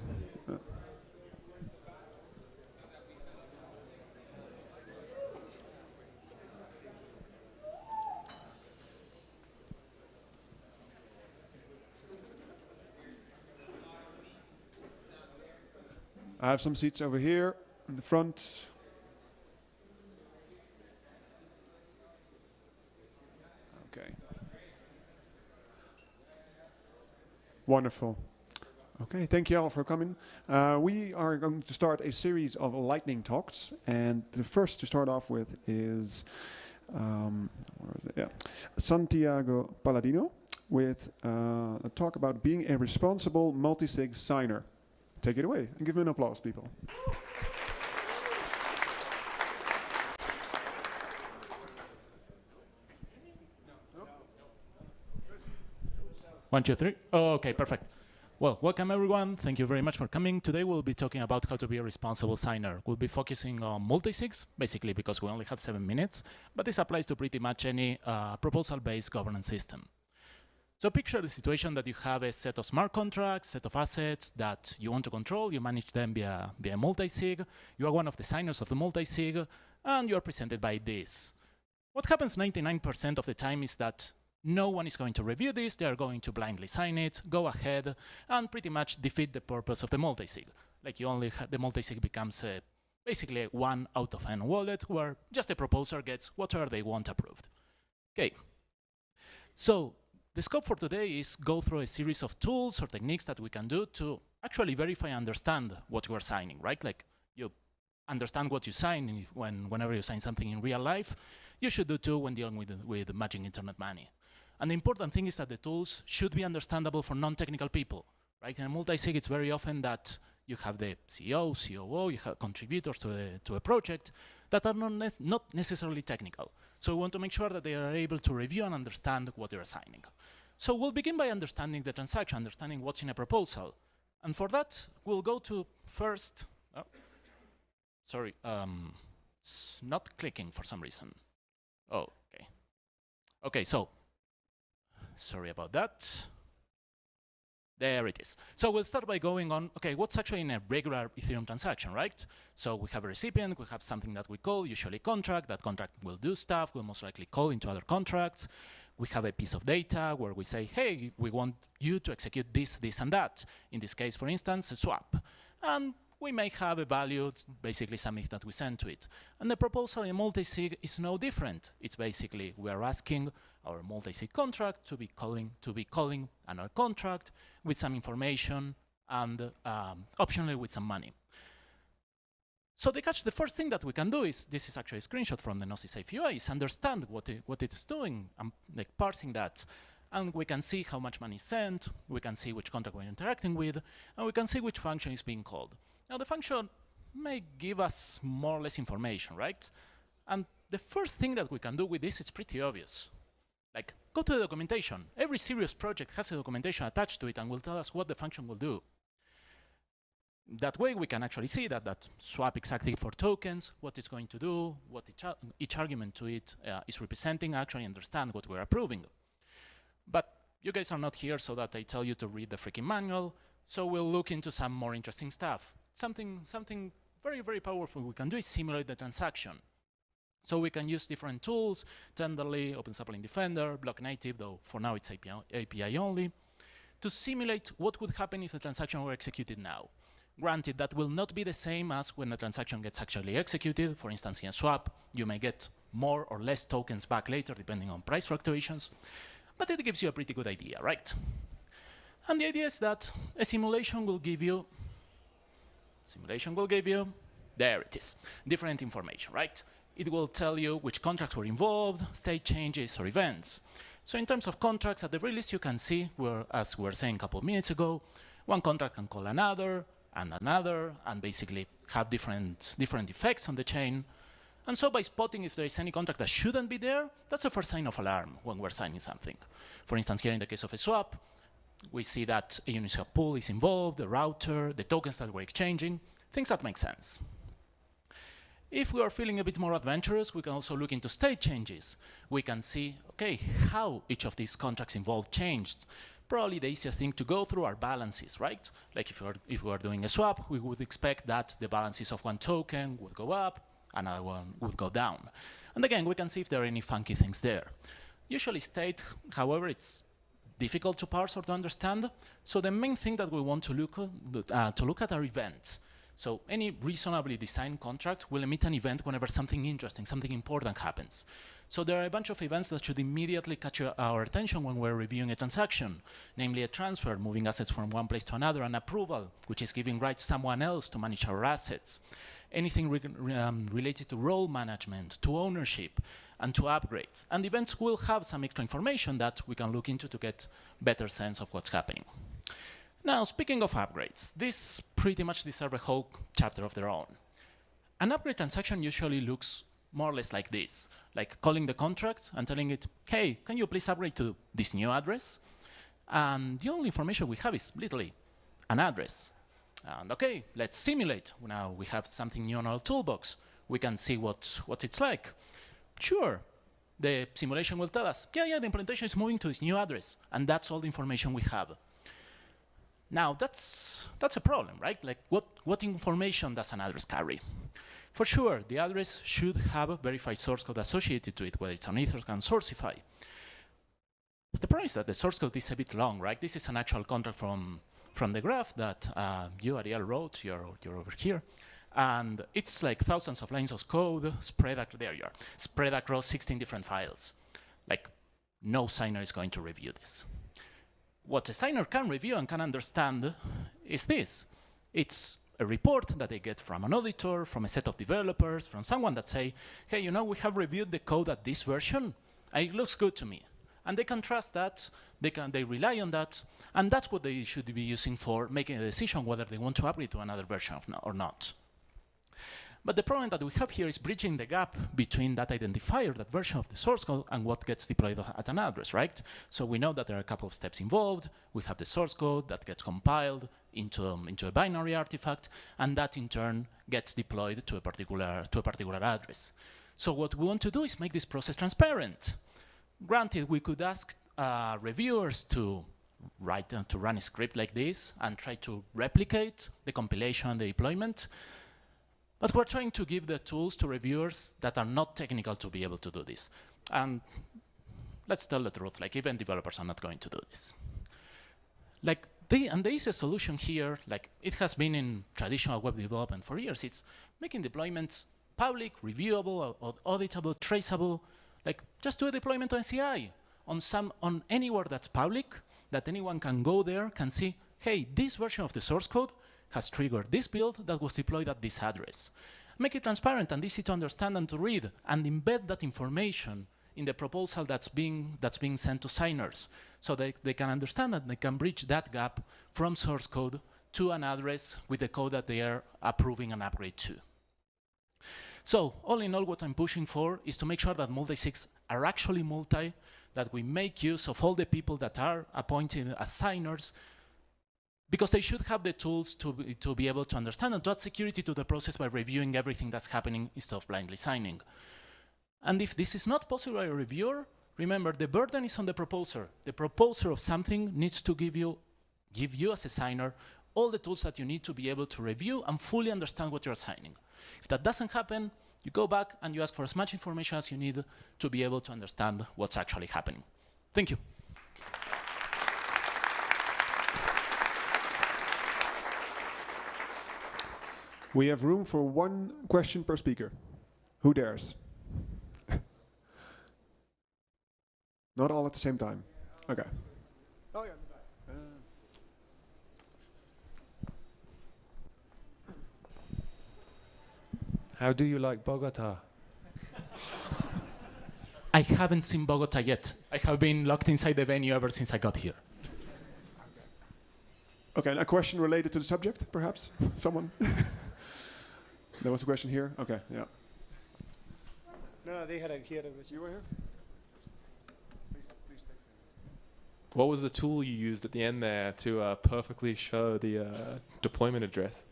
[SPEAKER 4] I have some seats over here in the front. Okay. Wonderful. Okay, thank you all for coming. We are going to start a series of lightning talks, and the first to start off with is where is it? Yeah. Santiago Palladino with a talk about being a responsible multisig signer. Take it away and give him an applause, people.
[SPEAKER 10] 1, 2, 3. Oh, okay, perfect. Well, welcome everyone. Thank you very much for coming. Today we'll be talking about how to be a responsible signer. We'll be focusing on multisigs, basically because we only have 7 minutes, but this applies to pretty much any proposal-based governance system. So picture the situation that you have a set of smart contracts, set of assets that you want to control, you manage them via multisig, you are one of the signers of the multisig, and you are presented by this. What happens 99% of the time is that no one is going to review this, they are going to blindly sign it, go ahead, and pretty much defeat the purpose of the multisig. Like you only the multisig becomes basically a 1 out of n wallet where just a proposer gets whatever they want approved. Okay, so the scope for today is go through a series of tools or techniques that we can do to actually verify and understand what you are signing, right? Like you understand what you sign whenever you sign something in real life, you should do too when dealing with matching internet money. And the important thing is that the tools should be understandable for non-technical people, right? In a multisig, it's very often that you have the CEO, COO, you have contributors to a project that are not necessarily technical. So we want to make sure that they are able to review and understand what they are signing. So we'll begin by understanding the transaction, understanding what's in a proposal. And for that, we'll go to first, oh, sorry, it's not clicking for some reason. Oh, okay. Okay, so, sorry about that. There it is. So we'll start by going on, okay, what's actually in a regular Ethereum transaction, right? So we have a recipient, we have something that we call usually contract. That contract will do stuff, will most likely call into other contracts. We have a piece of data where we say, hey, we want you to execute this, this, and that. In this case, for instance, a swap. And we may have a value, it's basically something that we send to it. And the proposal in multisig is no different. It's basically we are asking our multisig contract to be calling another contract with some information and optionally with some money. So the first thing that we can do is, this is actually a screenshot from the Gnosis API, is understand what it's doing, like parsing that. And we can see how much money is sent, we can see which contract we're interacting with, and we can see which function is being called. Now the function may give us more or less information, right? And the first thing that we can do with this is pretty obvious. Like, go to the documentation. Every serious project has a documentation attached to it and will tell us what the function will do. That way we can actually see that swap exactly for tokens, what it's going to do, what each argument to it is representing, actually understand what we're approving. But you guys are not here so that I tell you to read the freaking manual, so we'll look into some more interesting stuff. Something very, very powerful we can do is simulate the transaction. So we can use different tools, Tenderly, OpenSapling Defender, Block Native, though for now it's API only, to simulate what would happen if the transaction were executed now. Granted, that will not be the same as when the transaction gets actually executed. For instance, in a swap, you may get more or less tokens back later, depending on price fluctuations. But it gives you a pretty good idea, right? And the idea is that a simulation will give you, there it is, different information, right? It will tell you which contracts were involved, state changes, or events. So in terms of contracts, at the very least, you can see, as we were saying a couple of minutes ago, one contract can call another, and basically have different effects on the chain. And so by spotting if there is any contract that shouldn't be there, that's the first sign of alarm when we're signing something. For instance, here in the case of a swap, we see that a Uniswap pool is involved, the router, the tokens that we're exchanging, things that make sense. If we are feeling a bit more adventurous, we can also look into state changes. We can see, okay, how each of these contracts involved changed. Probably the easiest thing to go through are balances, right? Like if we are doing a swap, we would expect that the balances of one token would go up, another one would go down. And again, we can see if there are any funky things there. Usually state, however, it's difficult to parse or to understand. So the main thing that we want to look at are events. So any reasonably designed contract will emit an event whenever something interesting, something important happens. So there are a bunch of events that should immediately catch our attention when we're reviewing a transaction, namely a transfer, moving assets from one place to another, an approval, which is giving rights to someone else to manage our assets, anything related to role management, to ownership, and to upgrades. And events will have some extra information that we can look into to get better sense of what's happening. Now, speaking of upgrades, this pretty much deserves a whole chapter of their own. An upgrade transaction usually looks more or less like this, like calling the contract and telling it, hey, can you please upgrade to this new address? And the only information we have is literally an address. And okay, let's simulate. Now we have something new on our toolbox. We can see what it's like. Sure, the simulation will tell us, yeah, the implementation is moving to this new address. And that's all the information we have. Now, that's a problem, right? Like, what information does an address carry? For sure, the address should have a verified source code associated to it, whether it's on Etherscan Sourcify. But the problem is that the source code is a bit long, right? This is an actual contract from the graph that you, Ariel, wrote. You're over here. And it's like thousands of lines of code spread across 16 different files. Like, no signer is going to review this. What a signer can review and can understand is this. It's a report that they get from an auditor, from a set of developers, from someone that say, hey, you know, we have reviewed the code at this version, and it looks good to me. And they can trust that, they rely on that, and that's what they should be using for making a decision whether they want to upgrade to another version or not. But the problem that we have here is bridging the gap between that identifier, that version of the source code, and what gets deployed at an address, right? So we know that there are a couple of steps involved. We have the source code that gets compiled into a binary artifact, and that in turn gets deployed to a particular address. So what we want to do is make this process transparent. Granted, we could ask reviewers to run a script like this and try to replicate the compilation and the deployment. But we're trying to give the tools to reviewers that are not technical to be able to do this. And let's tell the truth, like even developers are not going to do this. Like and the easiest solution here, like it has been in traditional web development for years, it's making deployments public, reviewable, auditable, traceable. Like just do a deployment on CI, on anywhere that's public, that anyone can go there, can see, hey, this version of the source code has triggered this build that was deployed at this address. Make it transparent and easy to understand and to read, and embed that information in the proposal that's being sent to signers, so they can understand and they can bridge that gap from source code to an address with the code that they are approving an upgrade to. So all in all, what I'm pushing for is to make sure that multisigs are actually multi, that we make use of all the people that are appointed as signers, because they should have the tools to be able to understand and to add security to the process by reviewing everything that's happening instead of blindly signing. And if this is not possible by a reviewer, remember the burden is on the proposer. The proposer of something needs to give you as a signer all the tools that you need to be able to review and fully understand what you're signing. If that doesn't happen, you go back and you ask for as much information as you need to be able to understand what's actually happening. Thank you.
[SPEAKER 4] We have room for one question per speaker. Who dares? Not all at the same time. Okay. Oh, yeah.
[SPEAKER 11] How do you like Bogotá?
[SPEAKER 10] I haven't seen Bogotá yet. I have been locked inside the venue ever since I got here.
[SPEAKER 4] Okay, a question related to the subject, perhaps? Someone? There was a question here? Okay, yeah.
[SPEAKER 12] No, he had a question.
[SPEAKER 4] You were here?
[SPEAKER 12] What was the tool you used at the end there to perfectly show the deployment address?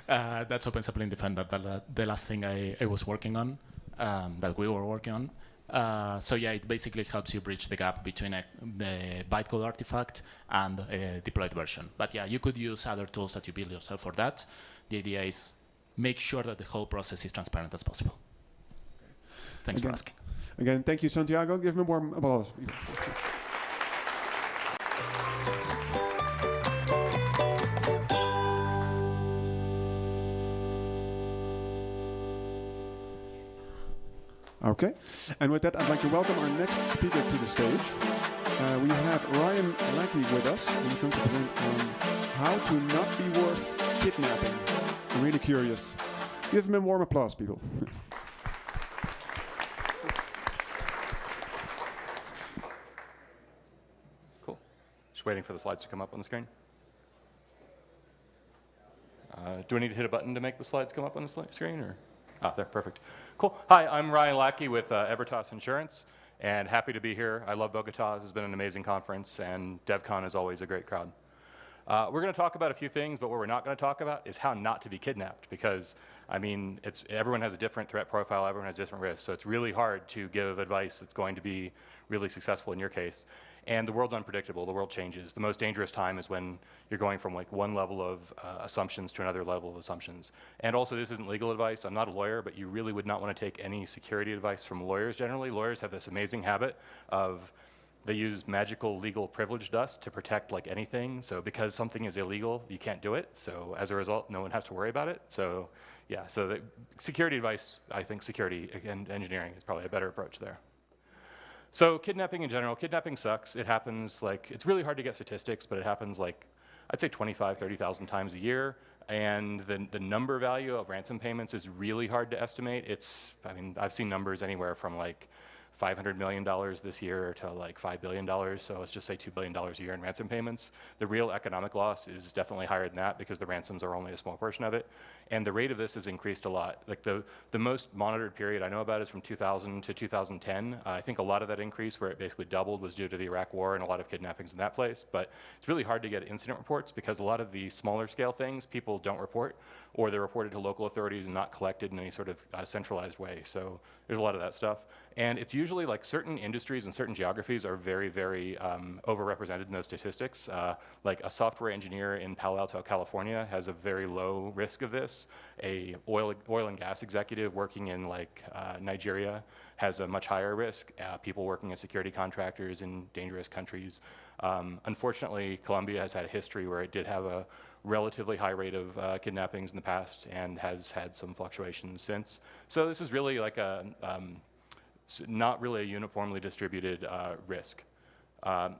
[SPEAKER 10] That's OpenZeppelin Defender, the last thing I was working on, that we were working on. So yeah, it basically helps you bridge the gap between the bytecode artifact and a deployed version. But yeah, you could use other tools that you build yourself for that. The idea is make sure that the whole process is transparent as possible. Thanks for asking.
[SPEAKER 4] Again, thank you, Santiago. Give him a warm applause. Okay, and with that, I'd like to welcome our next speaker to the stage. We have Ryan Lackey with us, and he's going to present on how to not be worth kidnapping. I'm really curious. Give him a warm applause, people.
[SPEAKER 14] Cool. Just waiting for the slides to come up on the screen. Do I need to hit a button to make the slides come up on the screen, or? Ah, there, perfect. Cool. Hi, I'm Ryan Lackey with Evertas Insurance, and happy to be here. I love Bogotá. This has been an amazing conference, and Devcon is always a great crowd. We're going to talk about a few things, but what we're not going to talk about is how not to be kidnapped, because, I mean, everyone has a different threat profile, everyone has different risks, so it's really hard to give advice that's going to be really successful in your case. And the world's unpredictable, the world changes. The most dangerous time is when you're going from like one level of assumptions to another level of assumptions. And also, this isn't legal advice. I'm not a lawyer, but you really would not want to take any security advice from lawyers generally. Lawyers have this amazing habit of they use magical legal privilege dust to protect like anything. So because something is illegal, you can't do it. So as a result, no one has to worry about it. So yeah, so the security advice, I think security and engineering is probably a better approach there. So kidnapping in general, kidnapping sucks. It happens like, it's really hard to get statistics, but it happens like, I'd say 25, 30,000 times a year. And the number value of ransom payments is really hard to estimate. I mean, I've seen numbers anywhere from like $500 million this year to like $5 billion, so let's just say $2 billion a year in ransom payments. The real economic loss is definitely higher than that because the ransoms are only a small portion of it. And the rate of this has increased a lot. Like the most monitored period I know about is from 2000 to 2010. I think a lot of that increase where it basically doubled was due to the Iraq war and a lot of kidnappings in that place. But it's really hard to get incident reports because a lot of the smaller scale things people don't report, or they're reported to local authorities and not collected in any sort of centralized way. So there's a lot of that stuff. And it's usually like certain industries and certain geographies are very, very overrepresented in those statistics. Like a software engineer in Palo Alto, California has a very low risk of this. A oil and gas executive working in like Nigeria has a much higher risk. People working as security contractors in dangerous countries. Unfortunately, Colombia has had a history where it did have a relatively high rate of kidnappings in the past and has had some fluctuations since. So this is really like a not really a uniformly distributed risk.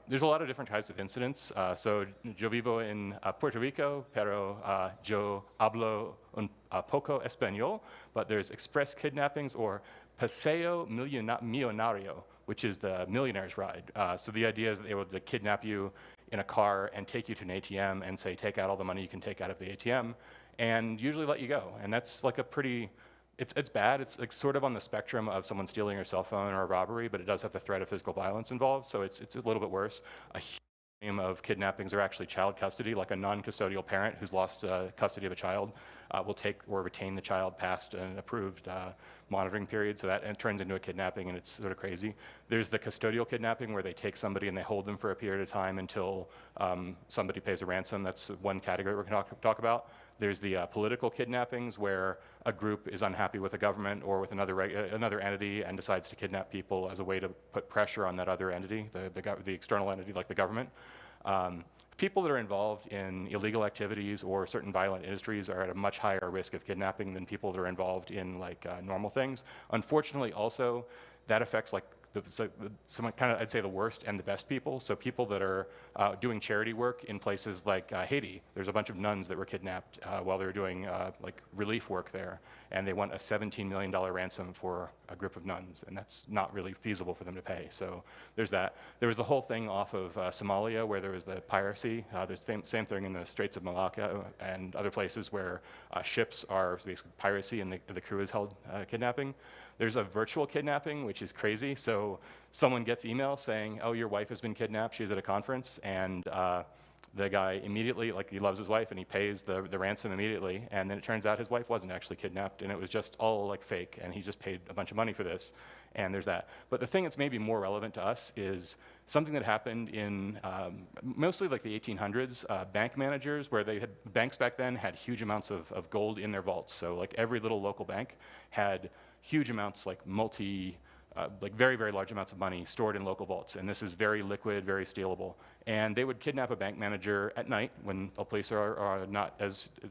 [SPEAKER 14] There's a lot of different types of incidents. So yo vivo en Puerto Rico, pero yo hablo un poco español, but there's express kidnappings or paseo millonario, which is the millionaire's ride. So the idea is that they would kidnap you in a car and take you to an ATM and say, take out all the money you can take out of the ATM, and usually let you go. And that's like a pretty, it's bad. It's like sort of on the spectrum of someone stealing your cell phone or a robbery, but it does have the threat of physical violence involved, so it's a little bit worse. A huge volume of kidnappings are actually child custody, like a non-custodial parent who's lost custody of a child will take or retain the child past an approved monitoring period, so that turns into a kidnapping, and it's sort of crazy. There's the custodial kidnapping where they take somebody and they hold them for a period of time until somebody pays a ransom. That's one category we're going to talk about. There's the political kidnappings where a group is unhappy with a government or with another entity and decides to kidnap people as a way to put pressure on that other entity, the external entity like the government. People that are involved in illegal activities or certain violent industries are at a much higher risk of kidnapping than people that are involved in like normal things. Unfortunately, also, that affects like some kind of, I'd say, the worst and the best people. So people that are doing charity work in places like Haiti. There's a bunch of nuns that were kidnapped while they were doing like relief work there, and they want a $17 million ransom for a group of nuns, and that's not really feasible for them to pay. So there's that. There was the whole thing off of Somalia where there was the piracy. There's the same thing in the Straits of Malacca and other places where ships are basically piracy and the crew is held kidnapping. There's a virtual kidnapping, which is crazy. So So someone gets email saying, oh, your wife has been kidnapped, she's at a conference, and the guy immediately, like he loves his wife and he pays the ransom immediately, and then it turns out his wife wasn't actually kidnapped and it was just all like fake, and he just paid a bunch of money for this, and there's that. But the thing that's maybe more relevant to us is something that happened in mostly like the 1800s, bank managers, where banks back then had huge amounts of gold in their vaults. So like every little local bank had huge amounts, like very, very large amounts of money stored in local vaults. And this is very liquid, very stealable. And they would kidnap a bank manager at night when the police are not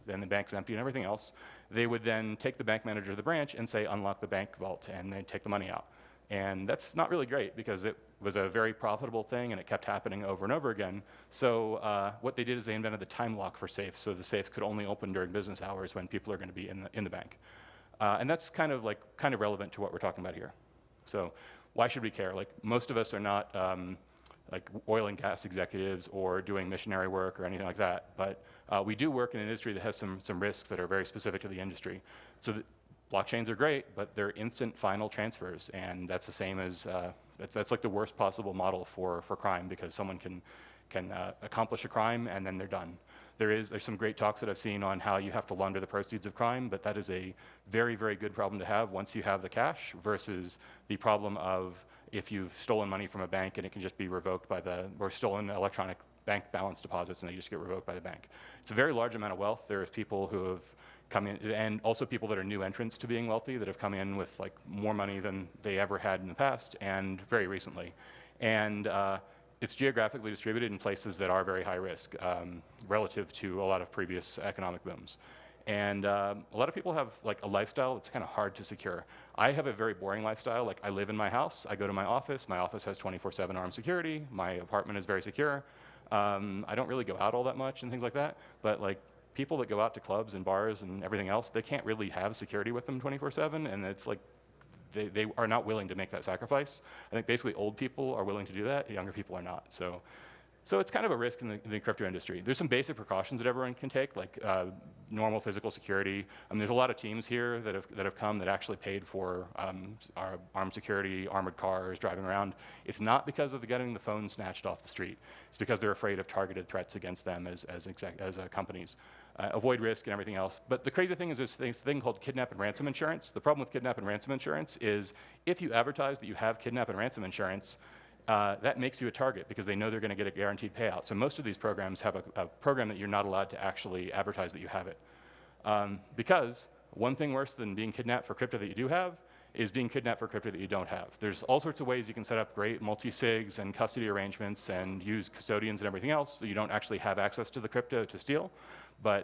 [SPEAKER 14] and the bank's empty and everything else. They would then take the bank manager to the branch and say, unlock the bank vault, and they'd take the money out. And that's not really great because it was a very profitable thing and it kept happening over and over again. So what they did is they invented the time lock for safes, so the safes could only open during business hours when people are going to be in the bank. And that's kind of relevant to what we're talking about here. So why should we care? Like, most of us are not like oil and gas executives or doing missionary work or anything like that, but we do work in an industry that has some risks that are very specific to the industry. So blockchains are great, but they're instant final transfers, and that's the same as, that's like the worst possible model for crime, because someone can accomplish a crime and then they're done. There's some great talks that I've seen on how you have to launder the proceeds of crime, but that is a very, very good problem to have once you have the cash, versus the problem of if you've stolen money from a bank and it can just be revoked or stolen electronic bank balance deposits and they just get revoked by the bank. It's a very large amount of wealth. There's people who have come in, and also people that are new entrants to being wealthy that have come in with like more money than they ever had in the past and very recently. And it's geographically distributed in places that are very high risk relative to a lot of previous economic booms. And a lot of people have like a lifestyle that's kind of hard to secure. I have a very boring lifestyle. Like, I live in my house, I go to my office has 24/7 armed security, my apartment is very secure. I don't really go out all that much and things like that, but like people that go out to clubs and bars and everything else, they can't really have security with them 24/7, and it's like they are not willing to make that sacrifice. I think basically old people are willing to do that, younger people are not. So it's kind of a risk in the crypto industry. There's some basic precautions that everyone can take, like normal physical security. There's a lot of teams here that have come that actually paid for our armed security, armored cars, driving around. It's not because of getting the phone snatched off the street. It's because they're afraid of targeted threats against them as companies. Avoid risk and everything else. But the crazy thing is there's this thing called kidnap and ransom insurance. The problem with kidnap and ransom insurance is if you advertise that you have kidnap and ransom insurance, that makes you a target because they know they're going to get a guaranteed payout. So most of these programs have a program that you're not allowed to actually advertise that you have it. Because one thing worse than being kidnapped for crypto that you do have is being kidnapped for crypto that you don't have. There's all sorts of ways you can set up great multi-sigs and custody arrangements and use custodians and everything else so you don't actually have access to the crypto to steal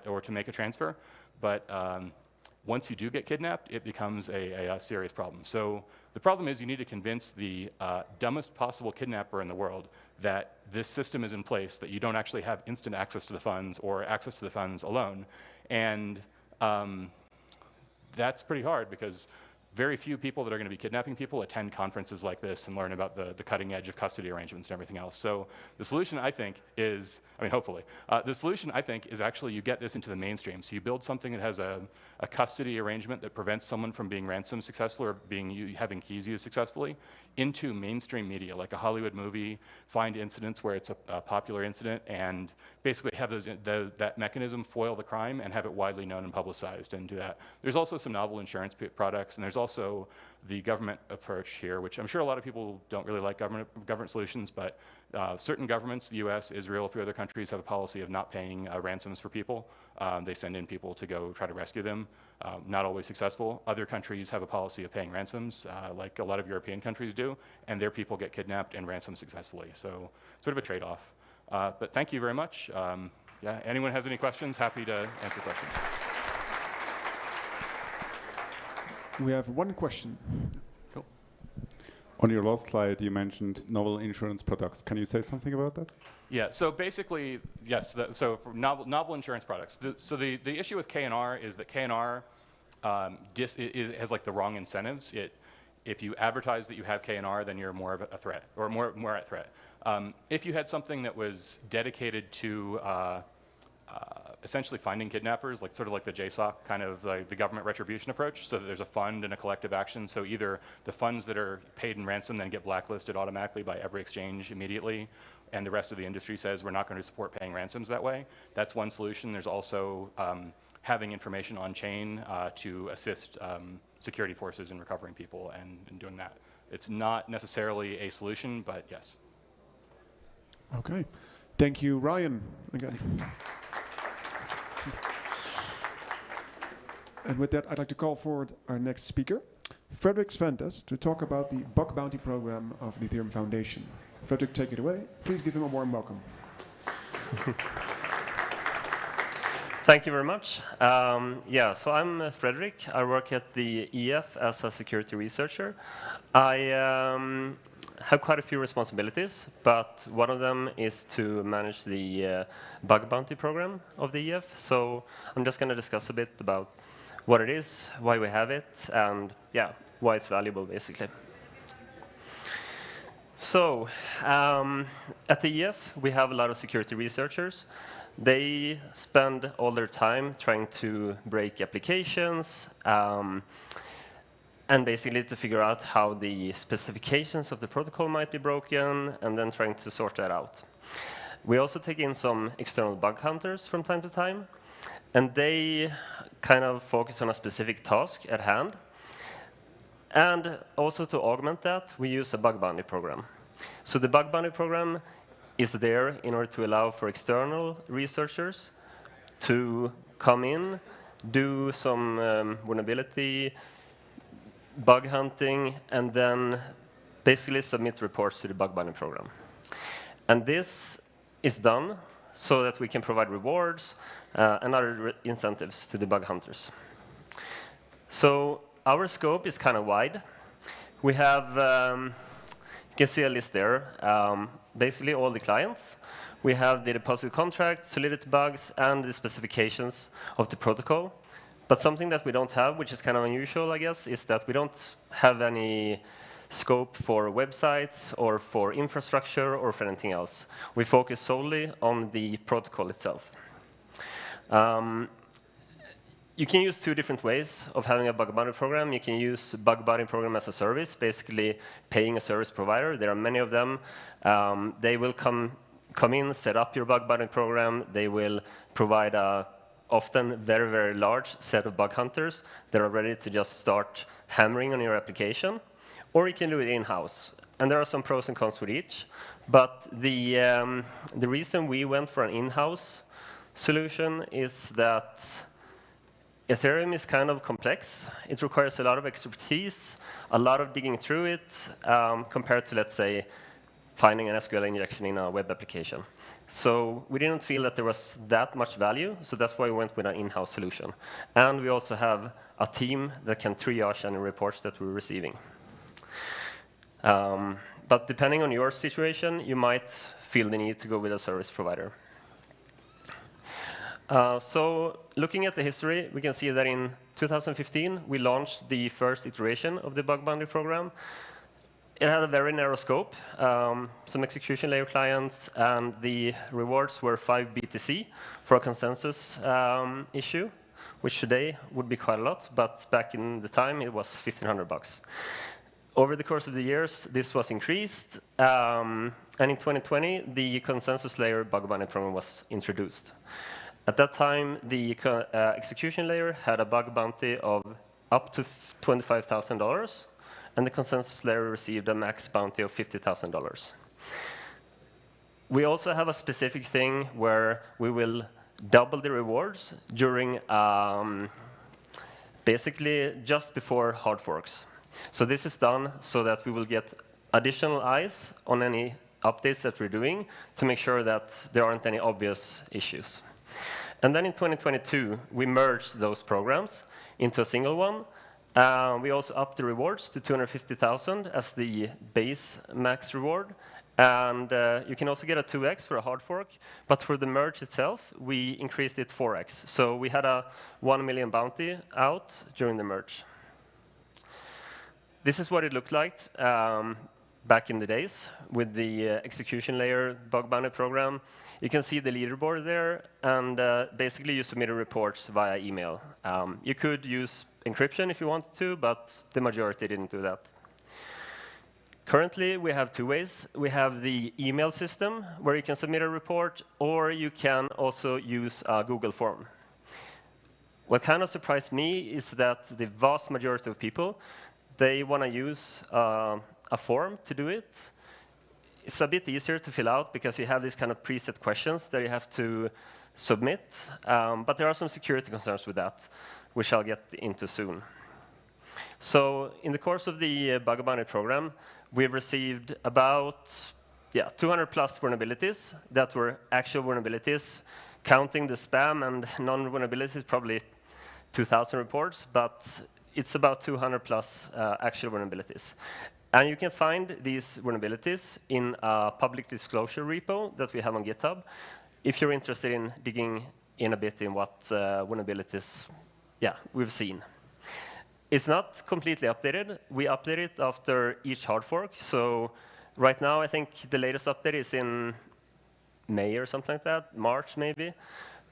[SPEAKER 14] or to make a transfer. But once you do get kidnapped, it becomes a serious problem. So the problem is you need to convince the dumbest possible kidnapper in the world that this system is in place, that you don't actually have instant access to the funds or access to the funds alone. And that's pretty hard because very few people that are going to be kidnapping people attend conferences like this and learn about the cutting edge of custody arrangements and everything else. So the solution, I think, is, hopefully, the solution, I think, is actually you get this into the mainstream. So you build something that has a custody arrangement that prevents someone from being ransomed successfully or having keys used successfully into mainstream media, like a Hollywood movie, find incidents where it's a popular incident, and basically have that mechanism foil the crime and have it widely known and publicized and do that. There's also some novel insurance products, and there's also the government approach here, which I'm sure a lot of people don't really like government solutions, but certain governments, the US, Israel, a few other countries have a policy of not paying ransoms for people. They send in people to go try to rescue them. Not always successful. Other countries have a policy of paying ransoms, like a lot of European countries do, and their people get kidnapped and ransomed successfully. So sort of a trade-off. But thank you very much. Yeah, anyone has any questions? Happy to answer questions.
[SPEAKER 4] We have one question.
[SPEAKER 14] Cool.
[SPEAKER 13] On your last slide, you mentioned novel insurance products. Can you say something about that?
[SPEAKER 14] Yeah, so basically, yes, so for novel insurance products. So the issue with KNR is that KNR has like the wrong incentives. If you advertise that you have KNR, then you're more of a threat, or more at threat. If you had something that was dedicated to essentially finding kidnappers, like sort of like the JSOC kind of like the government retribution approach, so that there's a fund and a collective action. So either the funds that are paid in ransom then get blacklisted automatically by every exchange immediately, and the rest of the industry says we're not going to support paying ransoms that way. That's one solution. There's also having information on chain to assist security forces in recovering people and doing that. It's not necessarily a solution, but yes.
[SPEAKER 4] Okay. Thank you, Ryan, again. And with that, I'd like to call forward our next speaker, Frederick Sventes, to talk about the bug bounty program of the Ethereum Foundation. Frederick, take it away. Please give him a warm welcome.
[SPEAKER 15] Thank you very much. Yeah, so I'm Frederick. I work at the EF as a security researcher. I have quite a few responsibilities, but one of them is to manage the bug bounty program of the EF. So I'm just going to discuss a bit about what it is, why we have it, and yeah, why it's valuable, basically. So at the EF, we have a lot of security researchers. They spend all their time trying to break applications and basically to figure out how the specifications of the protocol might be broken, and then trying to sort that out. We also take in some external bug hunters from time to time, and they kind of focus on a specific task at hand. And also to augment that, we use a bug bounty program. So the bug bounty program is there in order to allow for external researchers to come in, do some vulnerability, bug hunting, and then basically submit reports to the bug bounty program. And this is done so that we can provide rewards and other incentives to the bug hunters. So our scope is kind of wide. We have, you can see a list there, basically all the clients. We have the deposit contract, solidity bugs, and the specifications of the protocol. But something that we don't have, which is kind of unusual, I guess, is that we don't have any scope for websites or for infrastructure or for anything else. We focus solely on the protocol itself. You can use two different ways of having a bug bounty program. You can use bug bounty program as a service, basically paying a service provider. There are many of them. They will come in, set up your bug bounty program. They will provide a often very, very large set of bug hunters that are ready to just start hammering on your application. Or you can do it in-house. And there are some pros and cons with each. But the reason we went for an in-house solution is that Ethereum is kind of complex. It requires a lot of expertise, a lot of digging through it, compared to, let's say, finding an SQL injection in a web application. So we didn't feel that there was that much value, so that's why we went with an in-house solution. And we also have a team that can triage any reports that we're receiving. But depending on your situation, you might feel the need to go with a service provider. So looking at the history, we can see that in 2015, we launched the first iteration of the bug bounty program. It had a very narrow scope, some execution layer clients, and the rewards were 5 BTC for a consensus issue, which today would be quite a lot, but back in the time, it was $1,500. Over the course of the years, this was increased, and in 2020, the consensus layer bug bounty program was introduced. At that time, the execution layer had a bug bounty of up to $25,000, and the consensus layer received a max bounty of $50,000. We also have a specific thing where we will double the rewards during basically just before hard forks. So this is done so that we will get additional eyes on any updates that we're doing to make sure that there aren't any obvious issues. And then in 2022, we merged those programs into a single one. We also upped the rewards to 250,000 as the base max reward. And you can also get a 2x for a hard fork. But for the merge itself, we increased it 4x. So we had a 1 million bounty out during the merge. This is what it looked like back in the days with the execution layer bug bounty program. You can see the leaderboard there, and basically you submitted reports via email. You could use encryption if you wanted to, but the majority didn't do that. Currently, we have two ways. We have the email system, where you can submit a report, or you can also use a Google form. What kind of surprised me is that the vast majority of people, they want to use a form to do it. It's a bit easier to fill out because you have these kind of preset questions that you have to submit, but there are some security concerns with that, which I'll get into soon. So in the course of the bug bounty program, we've received about 200 plus vulnerabilities that were actual vulnerabilities. Counting the spam and non-vulnerabilities, probably 2,000 reports, but it's about 200 plus actual vulnerabilities. And you can find these vulnerabilities in a public disclosure repo that we have on GitHub if you're interested in digging in a bit in what vulnerabilities we've seen. It's not completely updated. We update it after each hard fork. So right now, I think the latest update is in May or something like that, March maybe.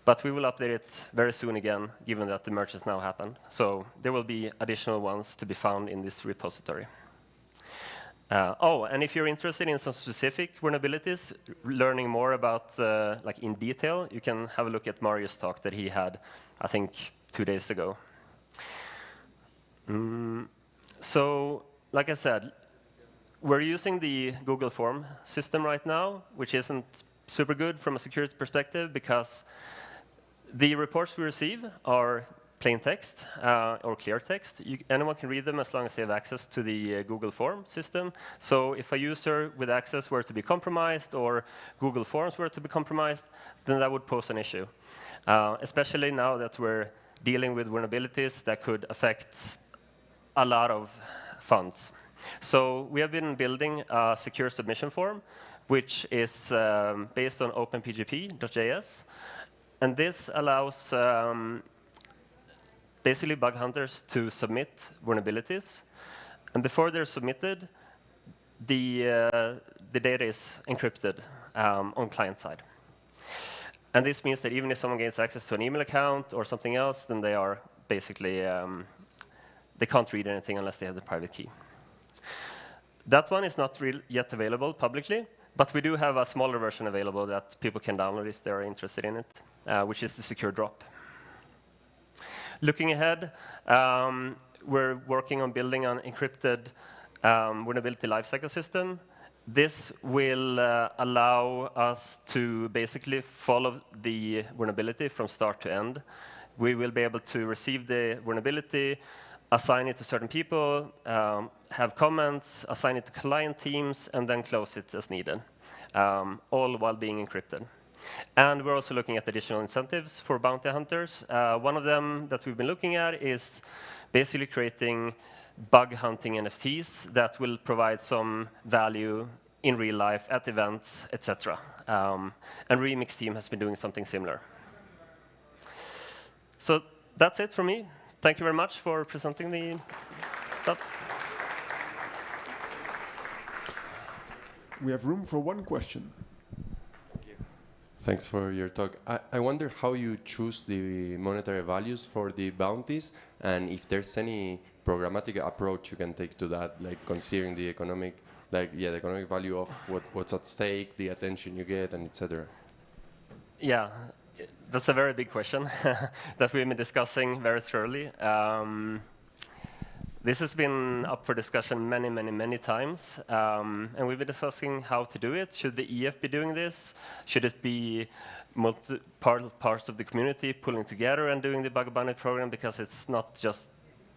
[SPEAKER 15] But we will update it very soon again, given that the merge has now happened. So there will be additional ones to be found in this repository. And if you're interested in some specific vulnerabilities, learning more about like in detail, you can have a look at Mario's talk that he had, I think, 2 days ago. So, like I said, we're using the Google form system right now, which isn't super good from a security perspective because the reports we receive are plain text or clear text. Anyone can read them as long as they have access to the Google form system. So if a user with access were to be compromised or Google Forms were to be compromised, then that would pose an issue, especially now that we're dealing with vulnerabilities that could affect a lot of funds. So we have been building a secure submission form, which is based on openpgp.js. And this allows basically bug hunters to submit vulnerabilities. And before they're submitted, the data is encrypted on client side. And this means that even if someone gains access to an email account or something else, then they are basically, they can't read anything unless they have the private key. That one is not yet available publicly, but we do have a smaller version available that people can download if they're interested in it, which is the secure drop. Looking ahead, we're working on building an encrypted vulnerability lifecycle system. This will allow us to basically follow the vulnerability from start to end. We will be able to receive the vulnerability, assign it to certain people, have comments, assign it to client teams, and then close it as needed, all while being encrypted. And we're also looking at additional incentives for bounty hunters. One of them that we've been looking at is basically creating bug hunting NFTs that will provide some value in real life at events, etc. And Remix team has been doing something similar. So that's it from me. Thank you very much for presenting the stuff.
[SPEAKER 4] We have room for one question.
[SPEAKER 1] Thanks for your talk. I wonder how you choose the monetary values for the bounties, and if there's any programmatic approach you can take to that, like considering the economic, the economic value of what's at stake, the attention you get, and etc.
[SPEAKER 15] Yeah, that's a very big question that we've been discussing very thoroughly. This has been up for discussion many times, and we've been discussing how to do it. Should the EF be doing this? Should it be parts of the community pulling together and doing the bug bounty program? Because it's not just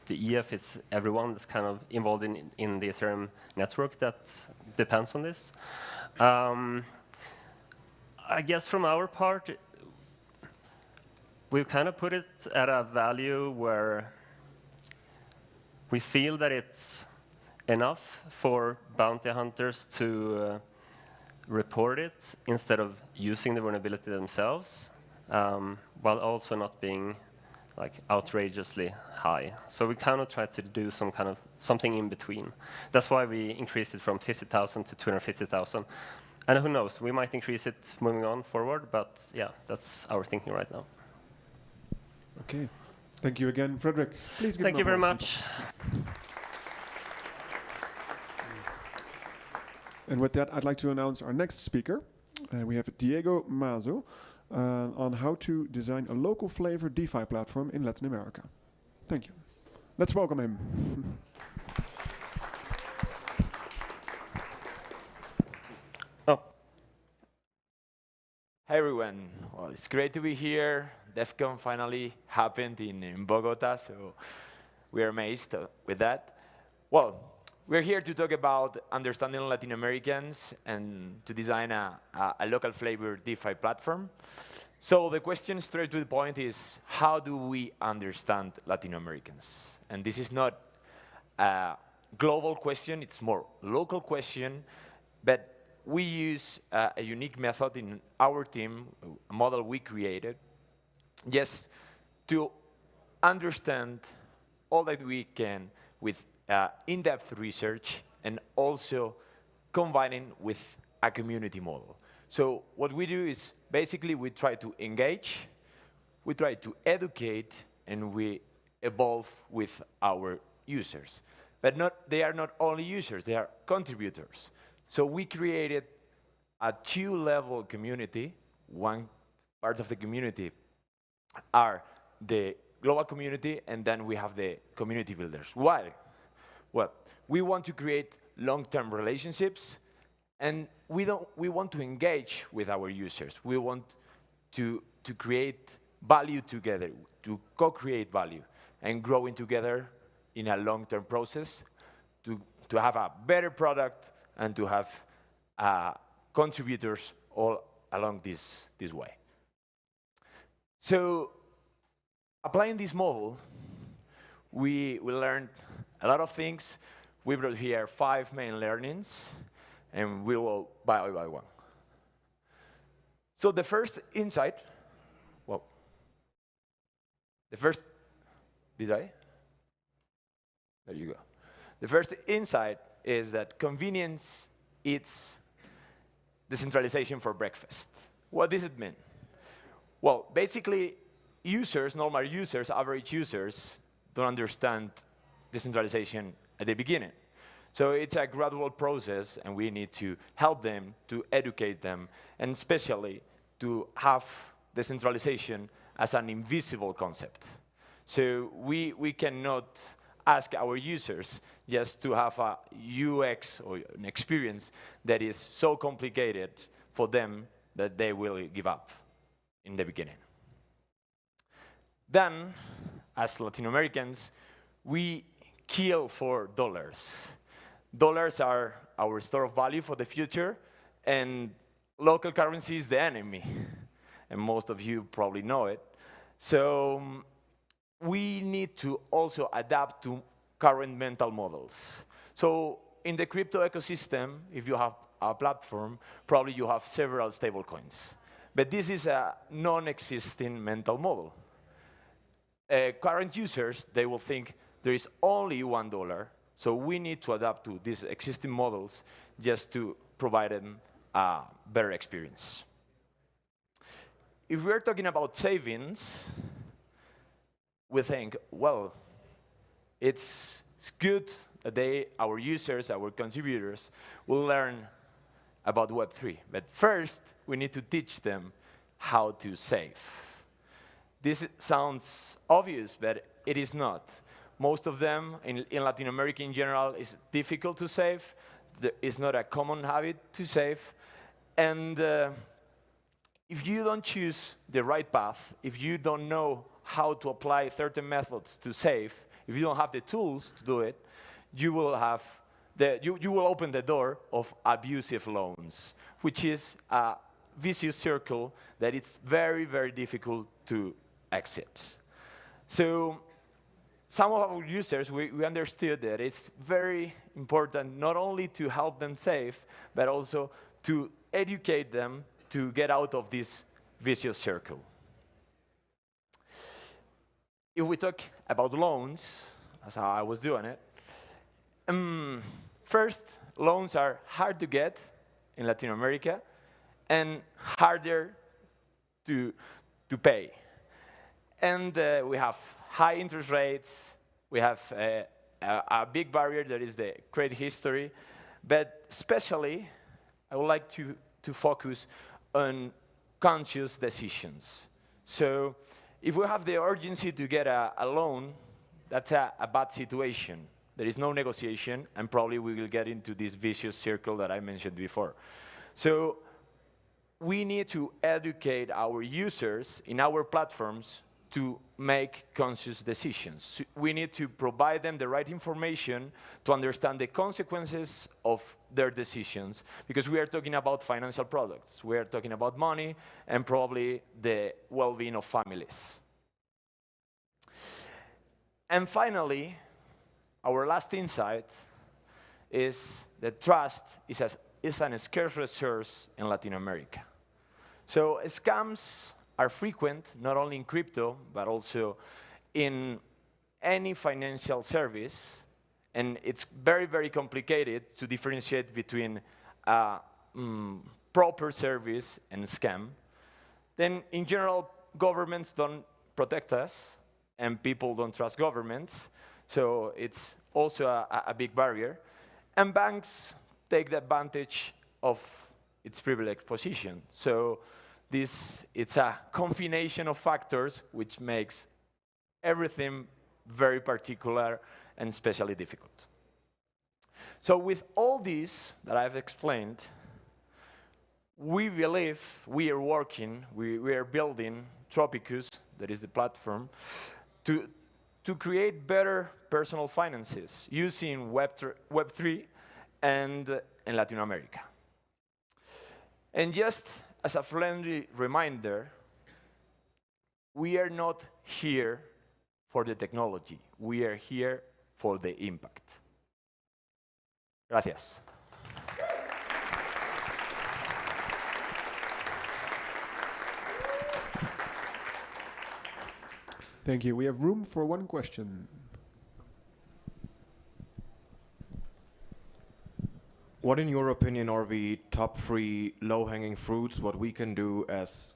[SPEAKER 15] the EF, it's everyone that's kind of involved in the Ethereum network that depends on this. I guess from our part, we've kind of put it at a value where we feel that it's enough for bounty hunters to report it instead of using the vulnerability themselves, while also not being like outrageously high. So we kind of try to do something in between. That's why we increased it from 50,000 to 250,000. And who knows, we might increase it moving on forward, but yeah, that's our thinking right now.
[SPEAKER 4] Okay. Thank you again, Frederick. Please give
[SPEAKER 15] Thank you very much.
[SPEAKER 4] And with that, I'd like to announce our next speaker. We have Diego Mazo on how to design a local flavor DeFi platform in Latin America. Thank you. Let's welcome him.
[SPEAKER 16] Hi everyone. Well, it's great to be here. Devcon finally happened in Bogotá, so we are amazed with that. Well, we're here to talk about understanding Latin Americans and to design a local flavor DeFi platform. So the question straight to the point is, how do we understand Latin Americans? And this is not a global question, it's more local question, but we use a unique method in our team, a model we created, just to understand all that we can with in-depth research and also combining with a community model. So what we do is basically we try to engage, we try to educate, and we evolve with our users. But they are not only users, they are contributors. So we created a two-level community. One part of the community are the global community, and then we have the community builders. Why? Well, we want to create long-term relationships, and we want to engage with our users. We want to create value together, to co-create value, and growing together in a long-term process to have a better product and to have contributors all along this way. So applying this model, we learned a lot of things. We brought here 5 main learnings, and we will by one. So the first insight, well, the first, there you go. The first insight is that convenience eats decentralization for breakfast. What does it mean? Well, basically, users, normal users, average users, don't understand decentralization at the beginning. So it's a gradual process, and we need to help them, to educate them, and especially to have decentralization as an invisible concept. So we cannot ask our users just to have a UX or an experience that is so complicated for them that they will give up in the beginning. Then, as Latin Americans, we kill for dollars. Dollars are our store of value for the future, and local currency is the enemy. And most of you probably know it. So we need to also adapt to current mental models. So in the crypto ecosystem, if you have a platform, probably you have several stablecoins. But this is a non-existing mental model. Current users, they will think there is only $1, so we need to adapt to these existing models just to provide them a better experience. If we're talking about savings, we think, well, it's good that our users, our contributors, will learn about Web3. But first, we need to teach them how to save. This sounds obvious, but it is not. Most of them, in Latin America in general, is difficult to save. It's not a common habit to save. And if you don't choose the right path, if you don't know how to apply certain methods to save, if you don't have the tools to do it, you will open the door of abusive loans, which is a vicious circle that it's very, very difficult to exit. So some of our users, we understood that it's very important not only to help them save, but also to educate them to get out of this vicious circle. if we talk about loans, as I was doing it, first, loans are hard to get in Latin America and harder to pay. And we have high interest rates. We have a big barrier that is the credit history. But especially, I would like to focus on conscious decisions. So if we have the urgency to get a loan, that's a bad situation. There is no negotiation, and probably we will get into this vicious circle that I mentioned before. So we need to educate our users in our platforms to make conscious decisions. We need to provide them the right information to understand the consequences of their decisions, because we are talking about financial products. We are talking about money and probably the well-being of families. And finally, our last insight is that trust is an scarce resource in Latin America. So scams are frequent, not only in crypto, but also in any financial service. And it's very, very complicated to differentiate between proper service and scam. Then, in general, governments don't protect us, and people don't trust governments. So it's also a big barrier. And banks take the advantage of its privileged position. So it's a combination of factors which makes everything very particular and especially difficult. So with all this that I've explained, we believe we are working, we are building Tropicus, that is the platform, to create better personal finances using Web3 and in Latin America. And just as a friendly reminder, we are not here for the technology. We are here for the impact. Gracias.
[SPEAKER 4] Thank you. We have room for one question.
[SPEAKER 2] What, in your opinion, are the top 3 low-hanging fruits, what we can do as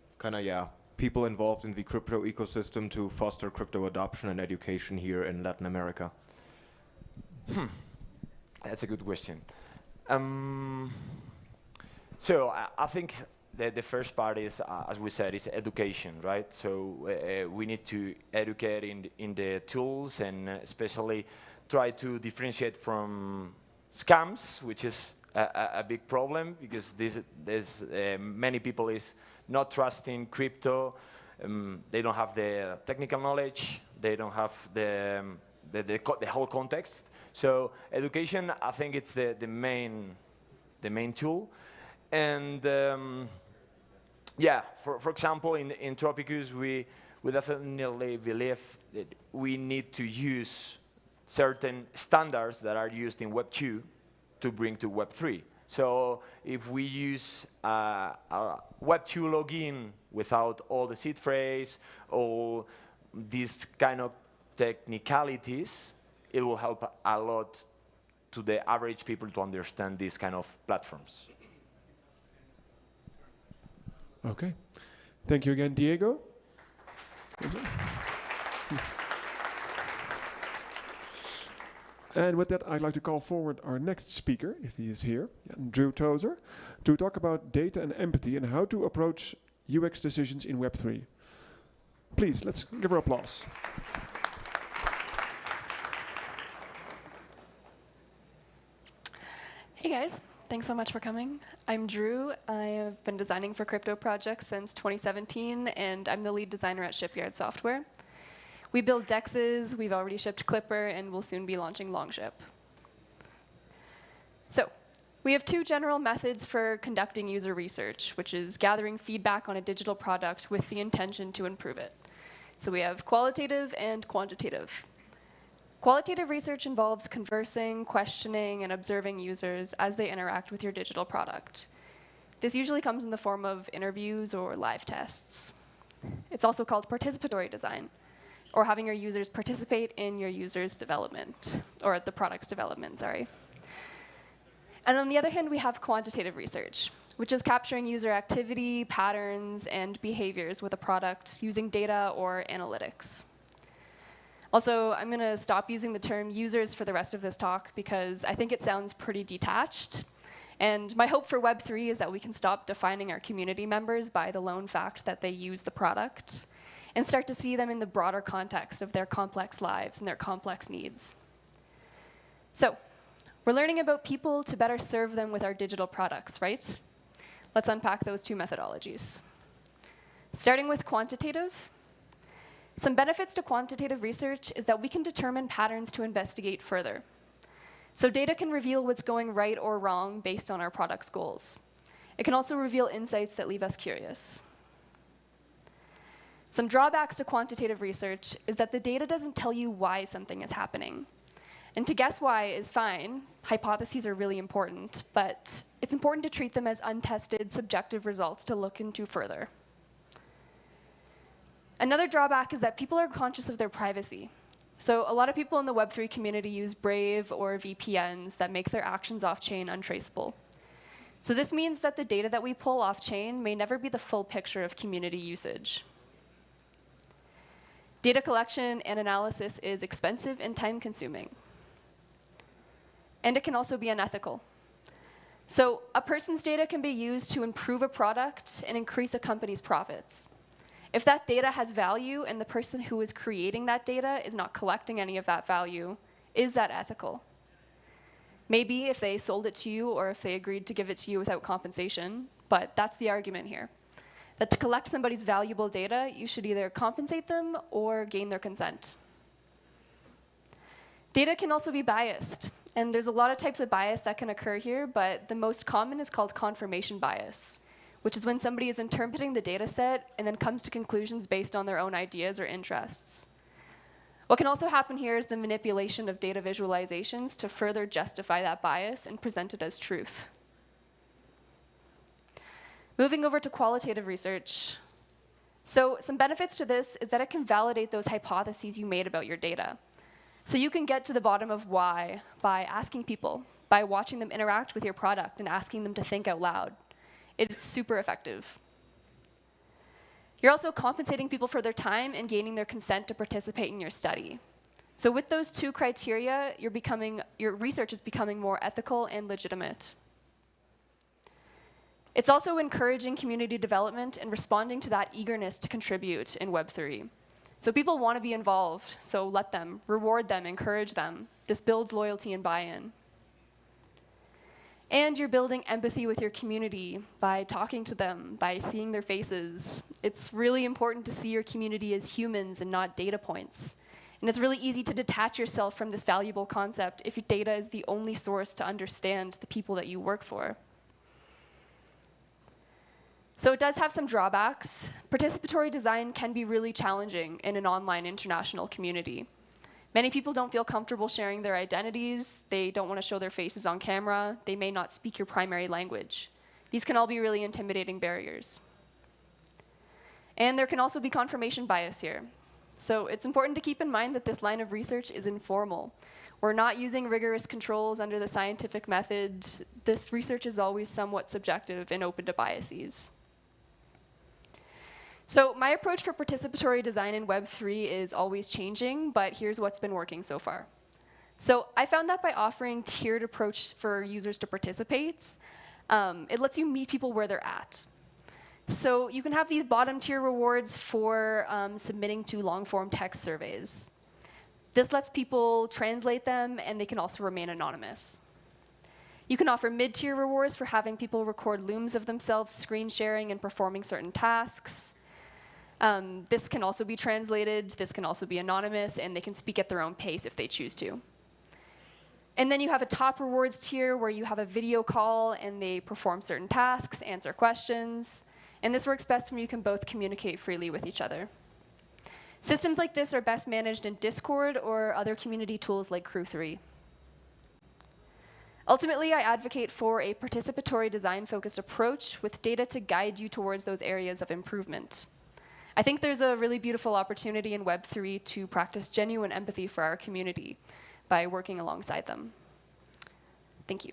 [SPEAKER 2] people involved in the crypto ecosystem to foster crypto adoption and education here in Latin America?
[SPEAKER 16] That's a good question. So I think that the first part is, as we said, is education, right? So we need to educate in the tools and especially try to differentiate from scams, which is a big problem because there's many people is not trusting crypto. They don't have the technical knowledge. They don't have the whole context. So education, I think it's the main tool. And yeah, for example, in Tropicus, we definitely believe that we need to use certain standards that are used in Web 2 to bring to Web 3. So if we use a Web 2 login without all the seed phrase or these kind of technicalities, it will help a lot to the average people to understand these kind of platforms.
[SPEAKER 4] Okay. Thank you again, Diego. And with that, I'd like to call forward our next speaker, if he is here, Drew Tozer, to talk about data and empathy and how to approach UX decisions in Web3. Please, let's give her applause.
[SPEAKER 17] Hey guys, thanks so much for coming. I'm Drew. I have been designing for crypto projects since 2017, and I'm the lead designer at Shipyard Software. We build DEXs, we've already shipped Clipper, and we'll soon be launching Longship. So, we have 2 general methods for conducting user research, which is gathering feedback on a digital product with the intention to improve it. So we have qualitative and quantitative. Qualitative research involves conversing, questioning, and observing users as they interact with your digital product. This usually comes in the form of interviews or live tests. It's also called participatory design, or having your users participate in your users' development, or the product's development, sorry. And on the other hand, we have quantitative research, which is capturing user activity, patterns, and behaviors with a product using data or analytics. Also, I'm going to stop using the term users for the rest of this talk because I think it sounds pretty detached. And my hope for Web3 is that we can stop defining our community members by the lone fact that they use the product and start to see them in the broader context of their complex lives and their complex needs. So, we're learning about people to better serve them with our digital products, right? Let's unpack those two methodologies. Starting with quantitative. Some benefits to quantitative research is that we can determine patterns to investigate further. So data can reveal what's going right or wrong based on our product's goals. It can also reveal insights that leave us curious. Some drawbacks to quantitative research is that the data doesn't tell you why something is happening. And to guess why is fine. Hypotheses are really important, but it's important to treat them as untested, subjective results to look into further. Another drawback is that people are conscious of their privacy. So a lot of people in the Web3 community use Brave or VPNs that make their actions off-chain untraceable. So this means that the data that we pull off-chain may never be the full picture of community usage. Data collection and analysis is expensive and time-consuming. And it can also be unethical. So a person's data can be used to improve a product and increase a company's profits. If that data has value and the person who is creating that data is not collecting any of that value, is that ethical? Maybe if they sold it to you or if they agreed to give it to you without compensation, but that's the argument here. That to collect somebody's valuable data, you should either compensate them or gain their consent. Data can also be biased, and there's a lot of types of bias that can occur here, but the most common is called confirmation bias, which is when somebody is interpreting the data set and then comes to conclusions based on their own ideas or interests. What can also happen here is the manipulation of data visualizations to further justify that bias and present it as truth. Moving over to qualitative research. So some benefits to this is that it can validate those hypotheses you made about your data. So you can get to the bottom of why by asking people, by watching them interact with your product and asking them to think out loud. It's super effective. You're also compensating people for their time and gaining their consent to participate in your study. So with those two criteria, your research is becoming more ethical and legitimate. It's also encouraging community development and responding to that eagerness to contribute in Web3. So people want to be involved, so let them, reward them, encourage them. This builds loyalty and buy-in. And you're building empathy with your community by talking to them, by seeing their faces. It's really important to see your community as humans and not data points. And it's really easy to detach yourself from this valuable concept if your data is the only source to understand the people that you work for. So it does have some drawbacks. Participatory design can be really challenging in an online international community. Many people don't feel comfortable sharing their identities. They don't want to show their faces on camera. They may not speak your primary language. These can all be really intimidating barriers. And there can also be confirmation bias here. So it's important to keep in mind that this line of research is informal. We're not using rigorous controls under the scientific method. This research is always somewhat subjective and open to biases. So my approach for participatory design in Web3 is always changing, but here's what's been working so far. So I found that by offering tiered approach for users to participate, it lets you meet people where they're at. So you can have these bottom tier rewards for submitting to long-form text surveys. This lets people translate them, and they can also remain anonymous. You can offer mid-tier rewards for having people record looms of themselves, screen sharing, and performing certain tasks. This can also be translated, this can also be anonymous, and they can speak at their own pace if they choose to. And then you have a top rewards tier where you have a video call and they perform certain tasks, answer questions, and this works best when you can both communicate freely with each other. Systems like this are best managed in Discord or other community tools like Crew3. Ultimately, I advocate for a participatory design-focused approach with data to guide you towards those areas of improvement. I think there's a really beautiful opportunity in Web3 to practice genuine empathy for our community by working alongside them. Thank you.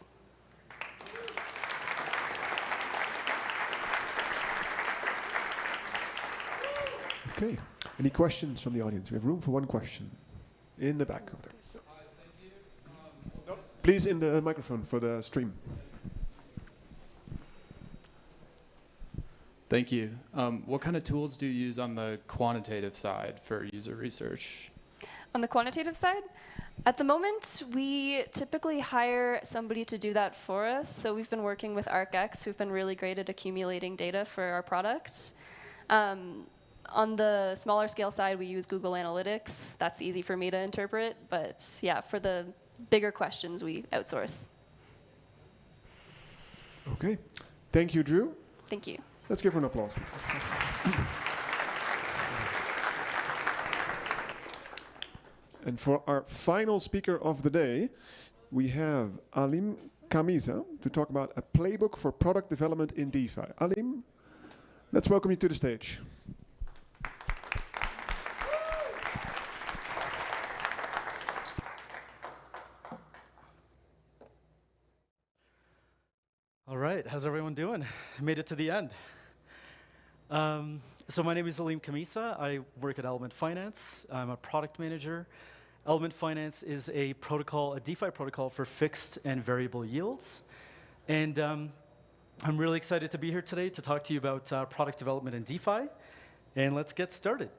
[SPEAKER 4] Okay. Any questions from the audience? We have room for one question. In the back over there. No, please, in the microphone for the stream.
[SPEAKER 3] Thank you. What kind of tools do you use on the quantitative side for user research?
[SPEAKER 17] On the quantitative side, at the moment, we typically hire somebody to do that for us. So we've been working with ArcX, who've been really great at accumulating data for our product. On the smaller scale side, we use Google Analytics. That's easy for me to interpret. But yeah, for the bigger questions, we outsource.
[SPEAKER 4] Okay. Thank you, Drew.
[SPEAKER 17] Thank you.
[SPEAKER 4] Let's give her an applause. And for our final speaker of the day, we have Alim Kamisa to talk about a playbook for product development in DeFi. Alim, let's welcome you to the stage.
[SPEAKER 18] All right, how's everyone doing? I made it to the end. So my name is Alim Kamisa. I work at Element Finance. I'm a product manager. Element Finance is a protocol, a DeFi protocol for fixed and variable yields. And I'm really excited to be here today to talk to you about product development in DeFi. And let's get started.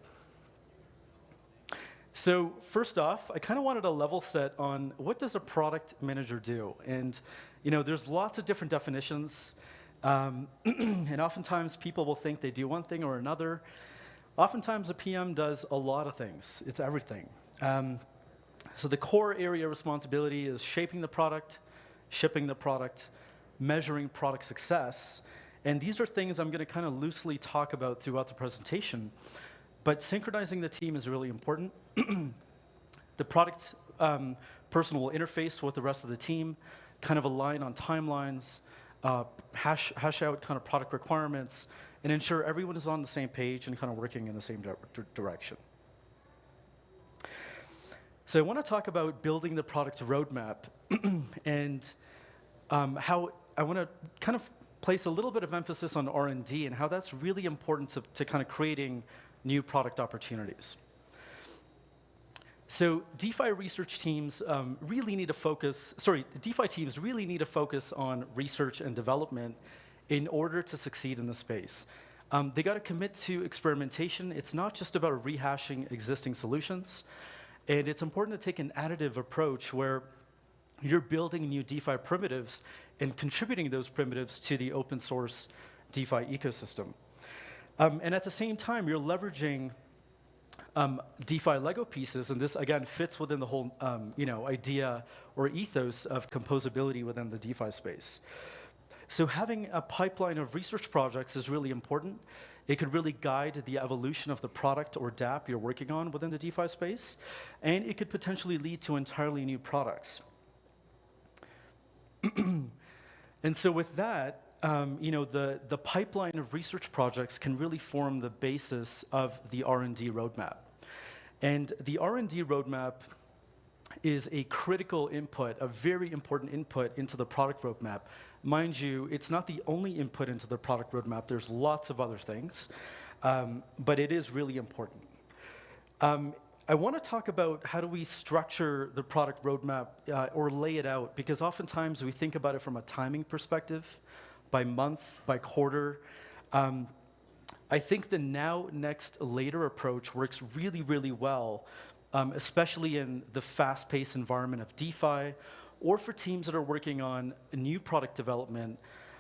[SPEAKER 18] So first off, I kind of wanted a level set on what does a product manager do? And you know, there's lots of different definitions. And oftentimes people will think they do one thing or another. Oftentimes a PM does a lot of things. It's everything. So the core area of responsibility is shaping the product, shipping the product, measuring product success. And these are things I'm going to kind of loosely talk about throughout the presentation. But synchronizing the team is really important. The product person will interface with the rest of the team, kind of align on timelines, hash out kind of product requirements, and ensure everyone is on the same page and kind of working in the same direction. So I want to talk about building the product roadmap and how I want to kind of place a little bit of emphasis on R&D and how that's really important to kind of creating new product opportunities. So DeFi research teams really need to focus, DeFi teams really need to focus on research and development in order to succeed in the space. They got to commit to experimentation. It's not just about rehashing existing solutions. And it's important to take an additive approach where you're building new DeFi primitives and contributing those primitives to the open source DeFi ecosystem. And at the same time, you're leveraging DeFi Lego pieces, and this again fits within the whole idea or ethos of composability within the DeFi space. So having a pipeline of research projects is really important. It could really guide the evolution of the product or dApp you're working on within the DeFi space, and it could potentially lead to entirely new products. And so with that, the pipeline of research projects can really form the basis of the R&D roadmap. And the R&D roadmap is a critical input, a very important input into the product roadmap. Mind you, it's not the only input into the product roadmap. There's lots of other things, but it is really important. I want to talk about how do we structure the product roadmap or lay it out, because oftentimes we think about it from a timing perspective, by month, by quarter. I think the now, next, later approach works really, really well, especially in the fast-paced environment of DeFi, or for teams that are working on new product development,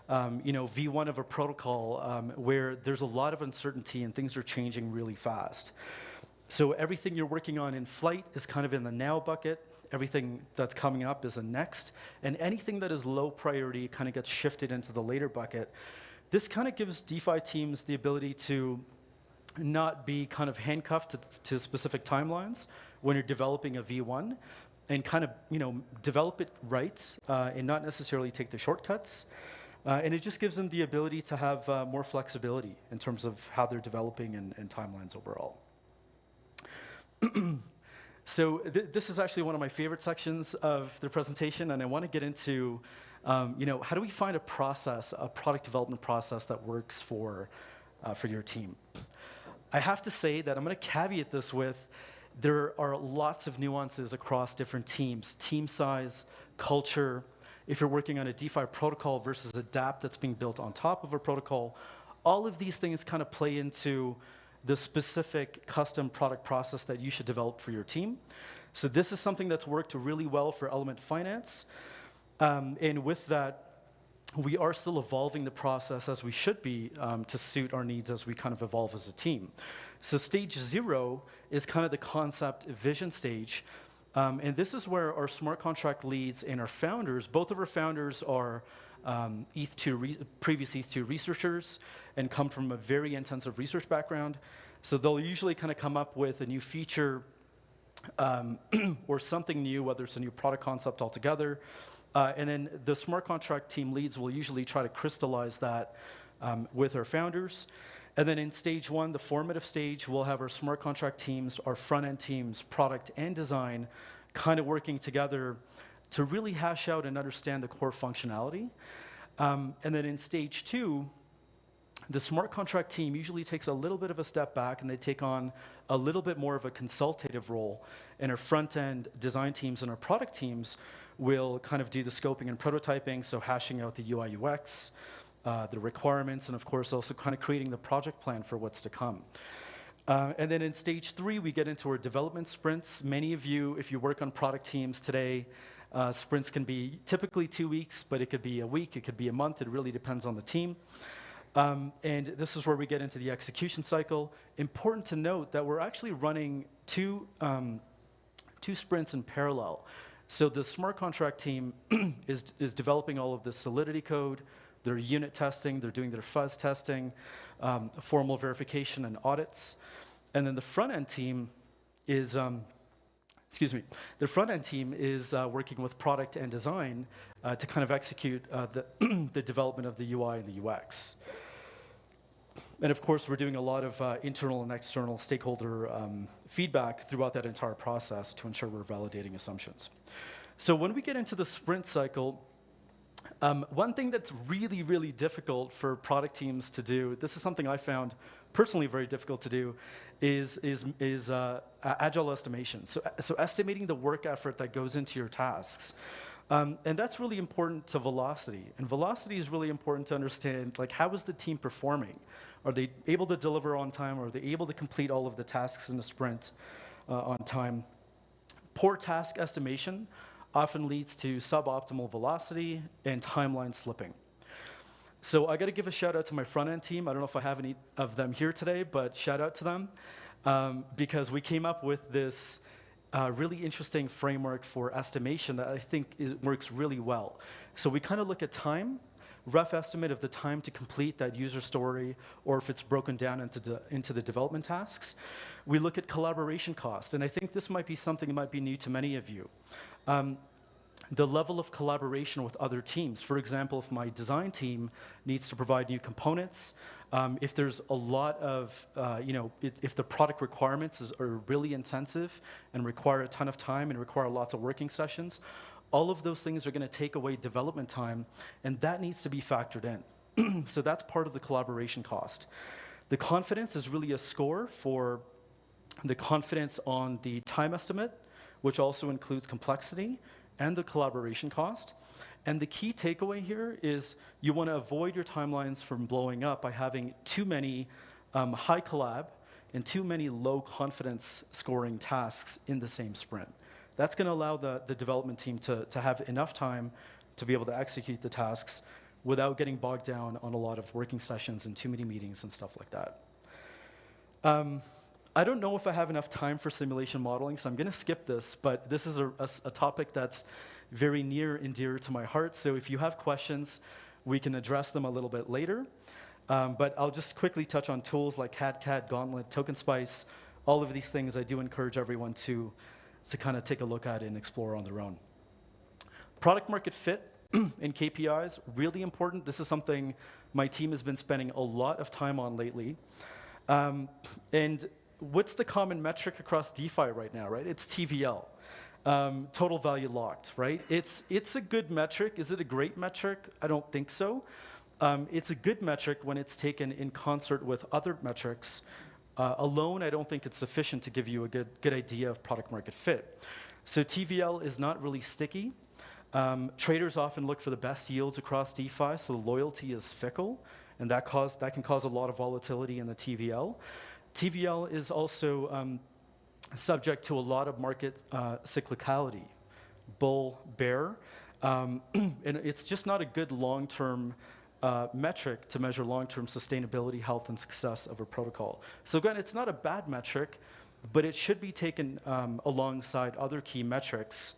[SPEAKER 18] V1 of a protocol where there's a lot of uncertainty and things are changing really fast. So everything you're working on in flight is kind of in the now bucket. Everything that's coming up is a next. And anything that is low priority kind of gets shifted into the later bucket. This kind of gives DeFi teams the ability to not be kind of handcuffed to specific timelines when you're developing a V1, and kind of develop it right and not necessarily take the shortcuts. And it just gives them the ability to have more flexibility in terms of how they're developing and timelines overall. So this is actually one of my favorite sections of the presentation, and I want to get into, how do we find a process, a product development process that works for your team? I have to say that I'm going to caveat this with, there are lots of nuances across different teams, team size, culture. If you're working on a DeFi protocol versus a dApp that's being built on top of a protocol, all of these things kind of play into the specific custom product process that you should develop for your team. So this is something that's worked really well for Element Finance. And with that, we are still evolving the process as we should be to suit our needs as we kind of evolve as a team. So stage 0 is kind of the concept vision stage. And this is where our smart contract leads and our founders, both of our founders are previous ETH2 researchers and come from a very intensive research background. So they'll usually kind of come up with a new feature or something new, whether it's a new product concept altogether. And then the smart contract team leads will usually try to crystallize that with our founders. And then in stage 1, the formative stage, we'll have our smart contract teams, our front-end teams, product and design, kind of working together to really hash out and understand the core functionality. And then in stage 2, the smart contract team usually takes a little bit of a step back and they take on a little bit more of a consultative role. And our front-end design teams and our product teams will kind of do the scoping and prototyping, so hashing out the UI UX, the requirements, and of course also kind of creating the project plan for what's to come. And then in stage 3, we get into our development sprints. Many of you, if you work on product teams today, sprints can be typically 2 weeks, but it could be a week, it could be a month, it really depends on the team. And this is where we get into the execution cycle. Important to note that we're actually running two sprints in parallel. So the smart contract team is developing all of the Solidity code, their unit testing, they're doing their fuzz testing, formal verification and audits. And then the front-end team is, the front-end team is working with product and design to kind of execute the development of the UI and the UX. And of course, we're doing a lot of internal and external stakeholder feedback throughout that entire process to ensure we're validating assumptions. So when we get into the sprint cycle, one thing that's really, really difficult for product teams to do, this is something I found personally very difficult to do, is agile estimation. So estimating the work effort that goes into your tasks. And that's really important to velocity. And velocity is really important to understand, like, how is the team performing? Are they able to deliver on time? Are they able to complete all of the tasks in the sprint on time? Poor task estimation often leads to suboptimal velocity and timeline slipping. So I got to give a shout out to my front end team. I don't know if I have any of them here today, but shout out to them because we came up with this really interesting framework for estimation that I think works really well. So we kind of look at time, rough estimate of the time to complete that user story, or if it's broken down into the development tasks. We look at collaboration cost, and I think this might be something that might be new to many of you. The level of collaboration with other teams. For example, if my design team needs to provide new components, if there's a lot of, if the product requirements are really intensive and require a ton of time and require lots of working sessions, all of those things are going to take away development time, and that needs to be factored in. So that's part of the collaboration cost. The confidence is really a score for the confidence on the time estimate, which also includes complexity and the collaboration cost. And the key takeaway here is you want to avoid your timelines from blowing up by having too many high collab and too many low confidence scoring tasks in the same sprint. That's going to allow the development team to have enough time to be able to execute the tasks without getting bogged down on a lot of working sessions and too many meetings and stuff like that. I don't know if I have enough time for simulation modeling, so I'm going to skip this, but this is a topic that's very near and dear to my heart, so if you have questions, we can address them a little bit later. But I'll just quickly touch on tools like CAD, Gauntlet, TokenSpice. All of these things I do encourage everyone to kind of take a look at and explore on their own. Product market fit and KPIs, really important. This is something my team has been spending a lot of time on lately. And what's the common metric across DeFi right now, right? It's TVL, total value locked, right? It's a good metric. Is it a great metric? I don't think so. It's a good metric when it's taken in concert with other metrics. Alone, I don't think it's sufficient to give you a good idea of product market fit. So TVL is not really sticky. Traders often look for the best yields across DeFi, so loyalty is fickle, and that can cause a lot of volatility in the TVL. TVL is also subject to a lot of market cyclicality, bull, bear, and it's just not a good long-term metric to measure long-term sustainability, health, and success of a protocol. So again, it's not a bad metric, but it should be taken alongside other key metrics,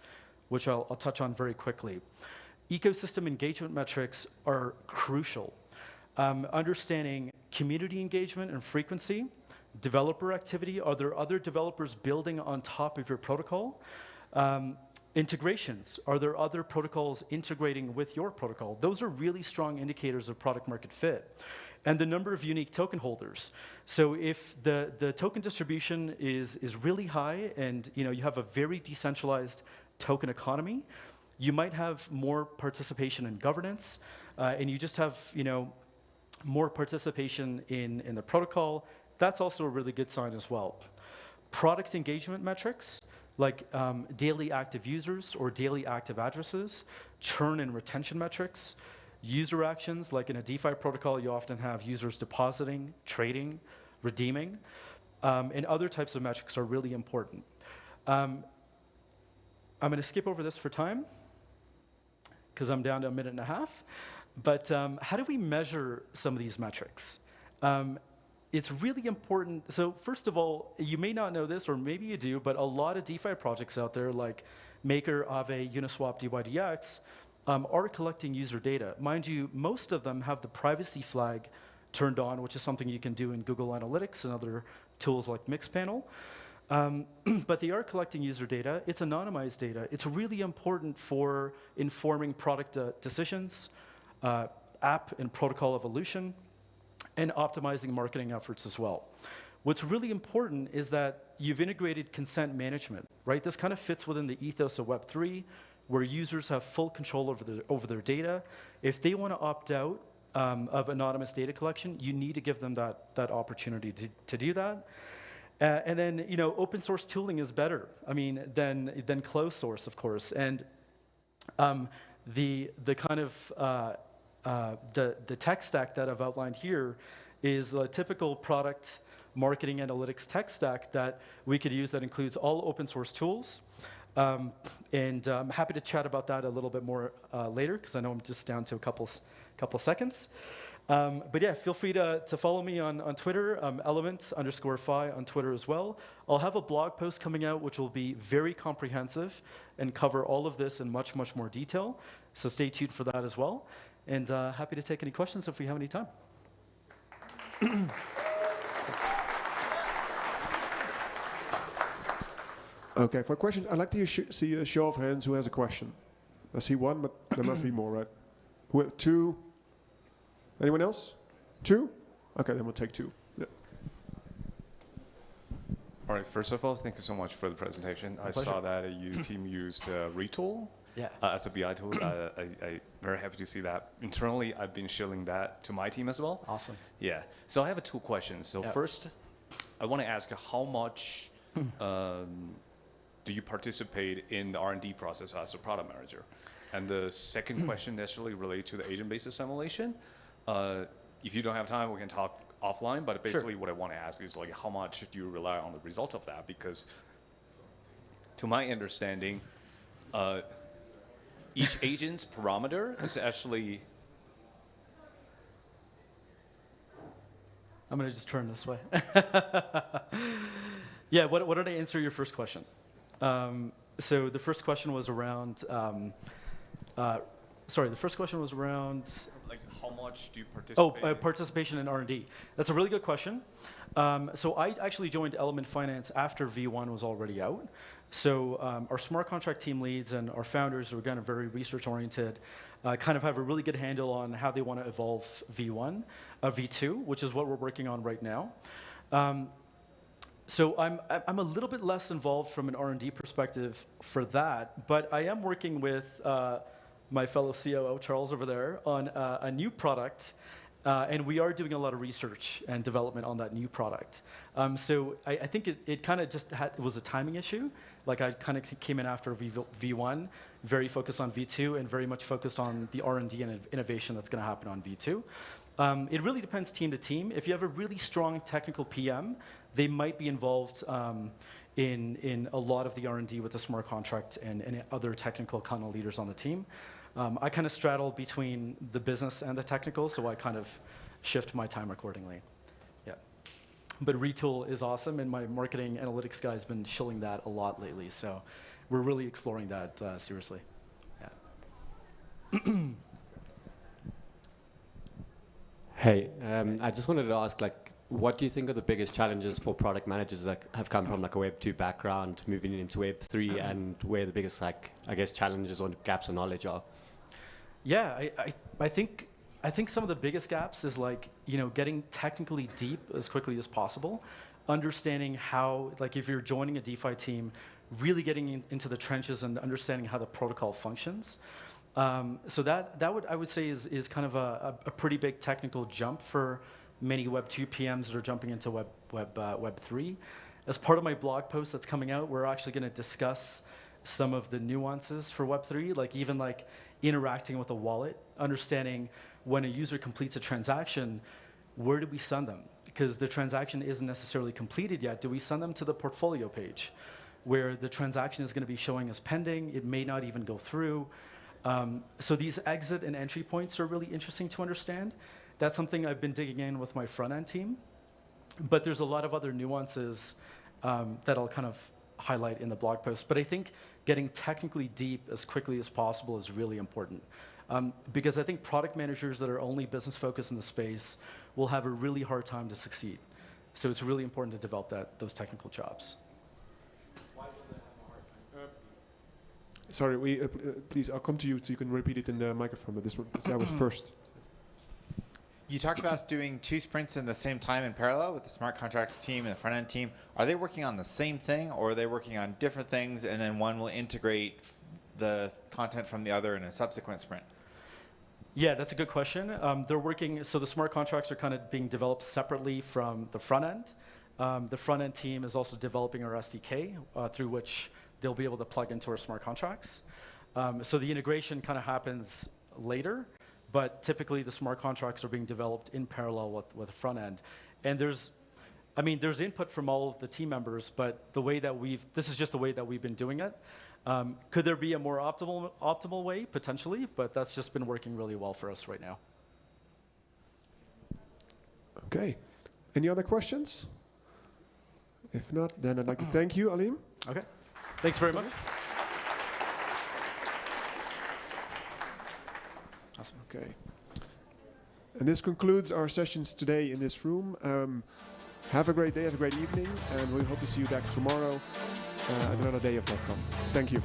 [SPEAKER 18] which I'll touch on very quickly. Ecosystem engagement metrics are crucial. Understanding community engagement and frequency, developer activity, are there other developers building on top of your protocol? Integrations, are there other protocols integrating with your protocol? Those are really strong indicators of product market fit. And the number of unique token holders. So if the token distribution is really high and you have a very decentralized token economy, you might have more participation in governance, and you just have more participation in the protocol. That's also a really good sign as well. Product engagement metrics, like daily active users or daily active addresses, churn and retention metrics, user actions, like in a DeFi protocol, you often have users depositing, trading, redeeming, and other types of metrics are really important. I'm going to skip over this for time, because I'm down to a minute and a half. But how do we measure some of these metrics? It's really important. So first of all, you may not know this, or maybe you do, but a lot of DeFi projects out there, like Maker, Aave, Uniswap, DYDX, are collecting user data. Mind you, most of them have the privacy flag turned on, which is something you can do in Google Analytics and other tools like Mixpanel. But they are collecting user data. It's anonymized data. It's really important for informing product decisions, app and protocol evolution, and optimizing marketing efforts as well. What's really important is that you've integrated consent management, right? This kind of fits within the ethos of Web3, where users have full control over their data. If they want to opt out of anonymous data collection, you need to give them that opportunity to do that. And then, open source tooling is better, than closed source, of course. And the kind of the tech stack that I've outlined here is a typical product marketing analytics tech stack that we could use that includes all open source tools. And I'm happy to chat about that a little bit more later, because I know I'm just down to a couple seconds. But yeah, feel free to follow me on Twitter, element_fi on Twitter as well. I'll have a blog post coming out which will be very comprehensive and cover all of this in much, much more detail. So stay tuned for that as well. And happy to take any questions if we have any time. Thanks.
[SPEAKER 4] Okay, for questions, I'd like to see a show of hands who has a question. I see one, but there must be more, right? Two? Anyone else? Two? Okay, then we'll take two. Yeah.
[SPEAKER 5] All right, first of all, thank you so much for the presentation. I saw that your team used Retool as a BI tool. I'm very happy to see that. Internally, I've been showing that to my team as well.
[SPEAKER 18] Awesome.
[SPEAKER 5] Yeah, so I have two questions. So first, I want to ask how much do you participate in the R&D process as a product manager? And the second question naturally related to the agent-based simulation. If you don't have time, we can talk offline, but basically what I want to ask is like how much do you rely on the result of that? Because to my understanding, each agent's parameter is actually...
[SPEAKER 18] I'm going to just turn this way. Yeah, what did I answer your first question? So the first question was around... sorry, the first question was around...
[SPEAKER 5] Like, how much do you participate?
[SPEAKER 18] Oh, participation in R&D. That's a really good question. So I actually joined Element Finance after V1 was already out. So our smart contract team leads and our founders are again very research-oriented, kind of have a really good handle on how they want to evolve V2, which is what we're working on right now. So I'm a little bit less involved from an R&D perspective for that, but I am working with my fellow COO, Charles, over there, on a new product, and we are doing a lot of research and development on that new product. So I think it kind of just it was a timing issue. Like I kind of came in after V1, very focused on V2, and very much focused on the R&D and innovation that's going to happen on V2. It really depends team to team. If you have a really strong technical PM, they might be involved in a lot of the R&D with the smart contract and other technical kind of leaders on the team. I kind of straddle between the business and the technical, so I kind of shift my time accordingly. Yeah. But Retool is awesome, and my marketing analytics guy has been shilling that a lot lately, so we're really exploring that seriously. Yeah.
[SPEAKER 6] Hey, I just wanted to ask, like, what do you think are the biggest challenges for product managers that have come from like a Web 2 background, moving into Web 3, and where the biggest, like, I guess, challenges or gaps of knowledge are?
[SPEAKER 18] Yeah, I think some of the biggest gaps is like, you know, getting technically deep as quickly as possible, understanding how, like, if you're joining a DeFi team, really getting into the trenches and understanding how the protocol functions. So that I would say is kind of a pretty big technical jump for many Web 2 PMs that are jumping into Web 3. As part of my blog post that's coming out, we're actually going to discuss some of the nuances for Web 3, like even like interacting with a wallet, understanding when a user completes a transaction, where do we send them? Because the transaction isn't necessarily completed yet. Do we send them to the portfolio page where the transaction is going to be showing as pending? It may not even go through. So these exit and entry points are really interesting to understand. That's something I've been digging in with my front-end team. But there's a lot of other nuances that I'll kind of highlight in the blog post. But I think getting technically deep as quickly as possible is really important. Because I think product managers that are only business-focused in the space will have a really hard time to succeed. So it's really important to develop those technical jobs.
[SPEAKER 4] Sorry, please, I'll come to you so you can repeat it in the microphone, but that was first.
[SPEAKER 7] You talked about doing 2 sprints in the same time in parallel with the smart contracts team and the front-end team. Are they working on the same thing, or are they working on different things, and then one will integrate the content from the other in a subsequent sprint?
[SPEAKER 18] Yeah, that's a good question. They're working, so the smart contracts are kind of being developed separately from the front end. The front end team is also developing our SDK through which they'll be able to plug into our smart contracts. So the integration kind of happens later, but typically the smart contracts are being developed in parallel with the front end. And there's input from all of the team members, but the way that this is just the way that we've been doing it. Could there be a more optimal way? Potentially, but that's just been working really well for us right now.
[SPEAKER 4] Okay. Any other questions? If not, then I'd like to thank you, Alim.
[SPEAKER 18] Okay. Thanks very much.
[SPEAKER 4] Awesome. Okay. And this concludes our sessions today in this room. Have a great day, have a great evening, and we hope to see you back tomorrow at another day of Devcon. Thank you.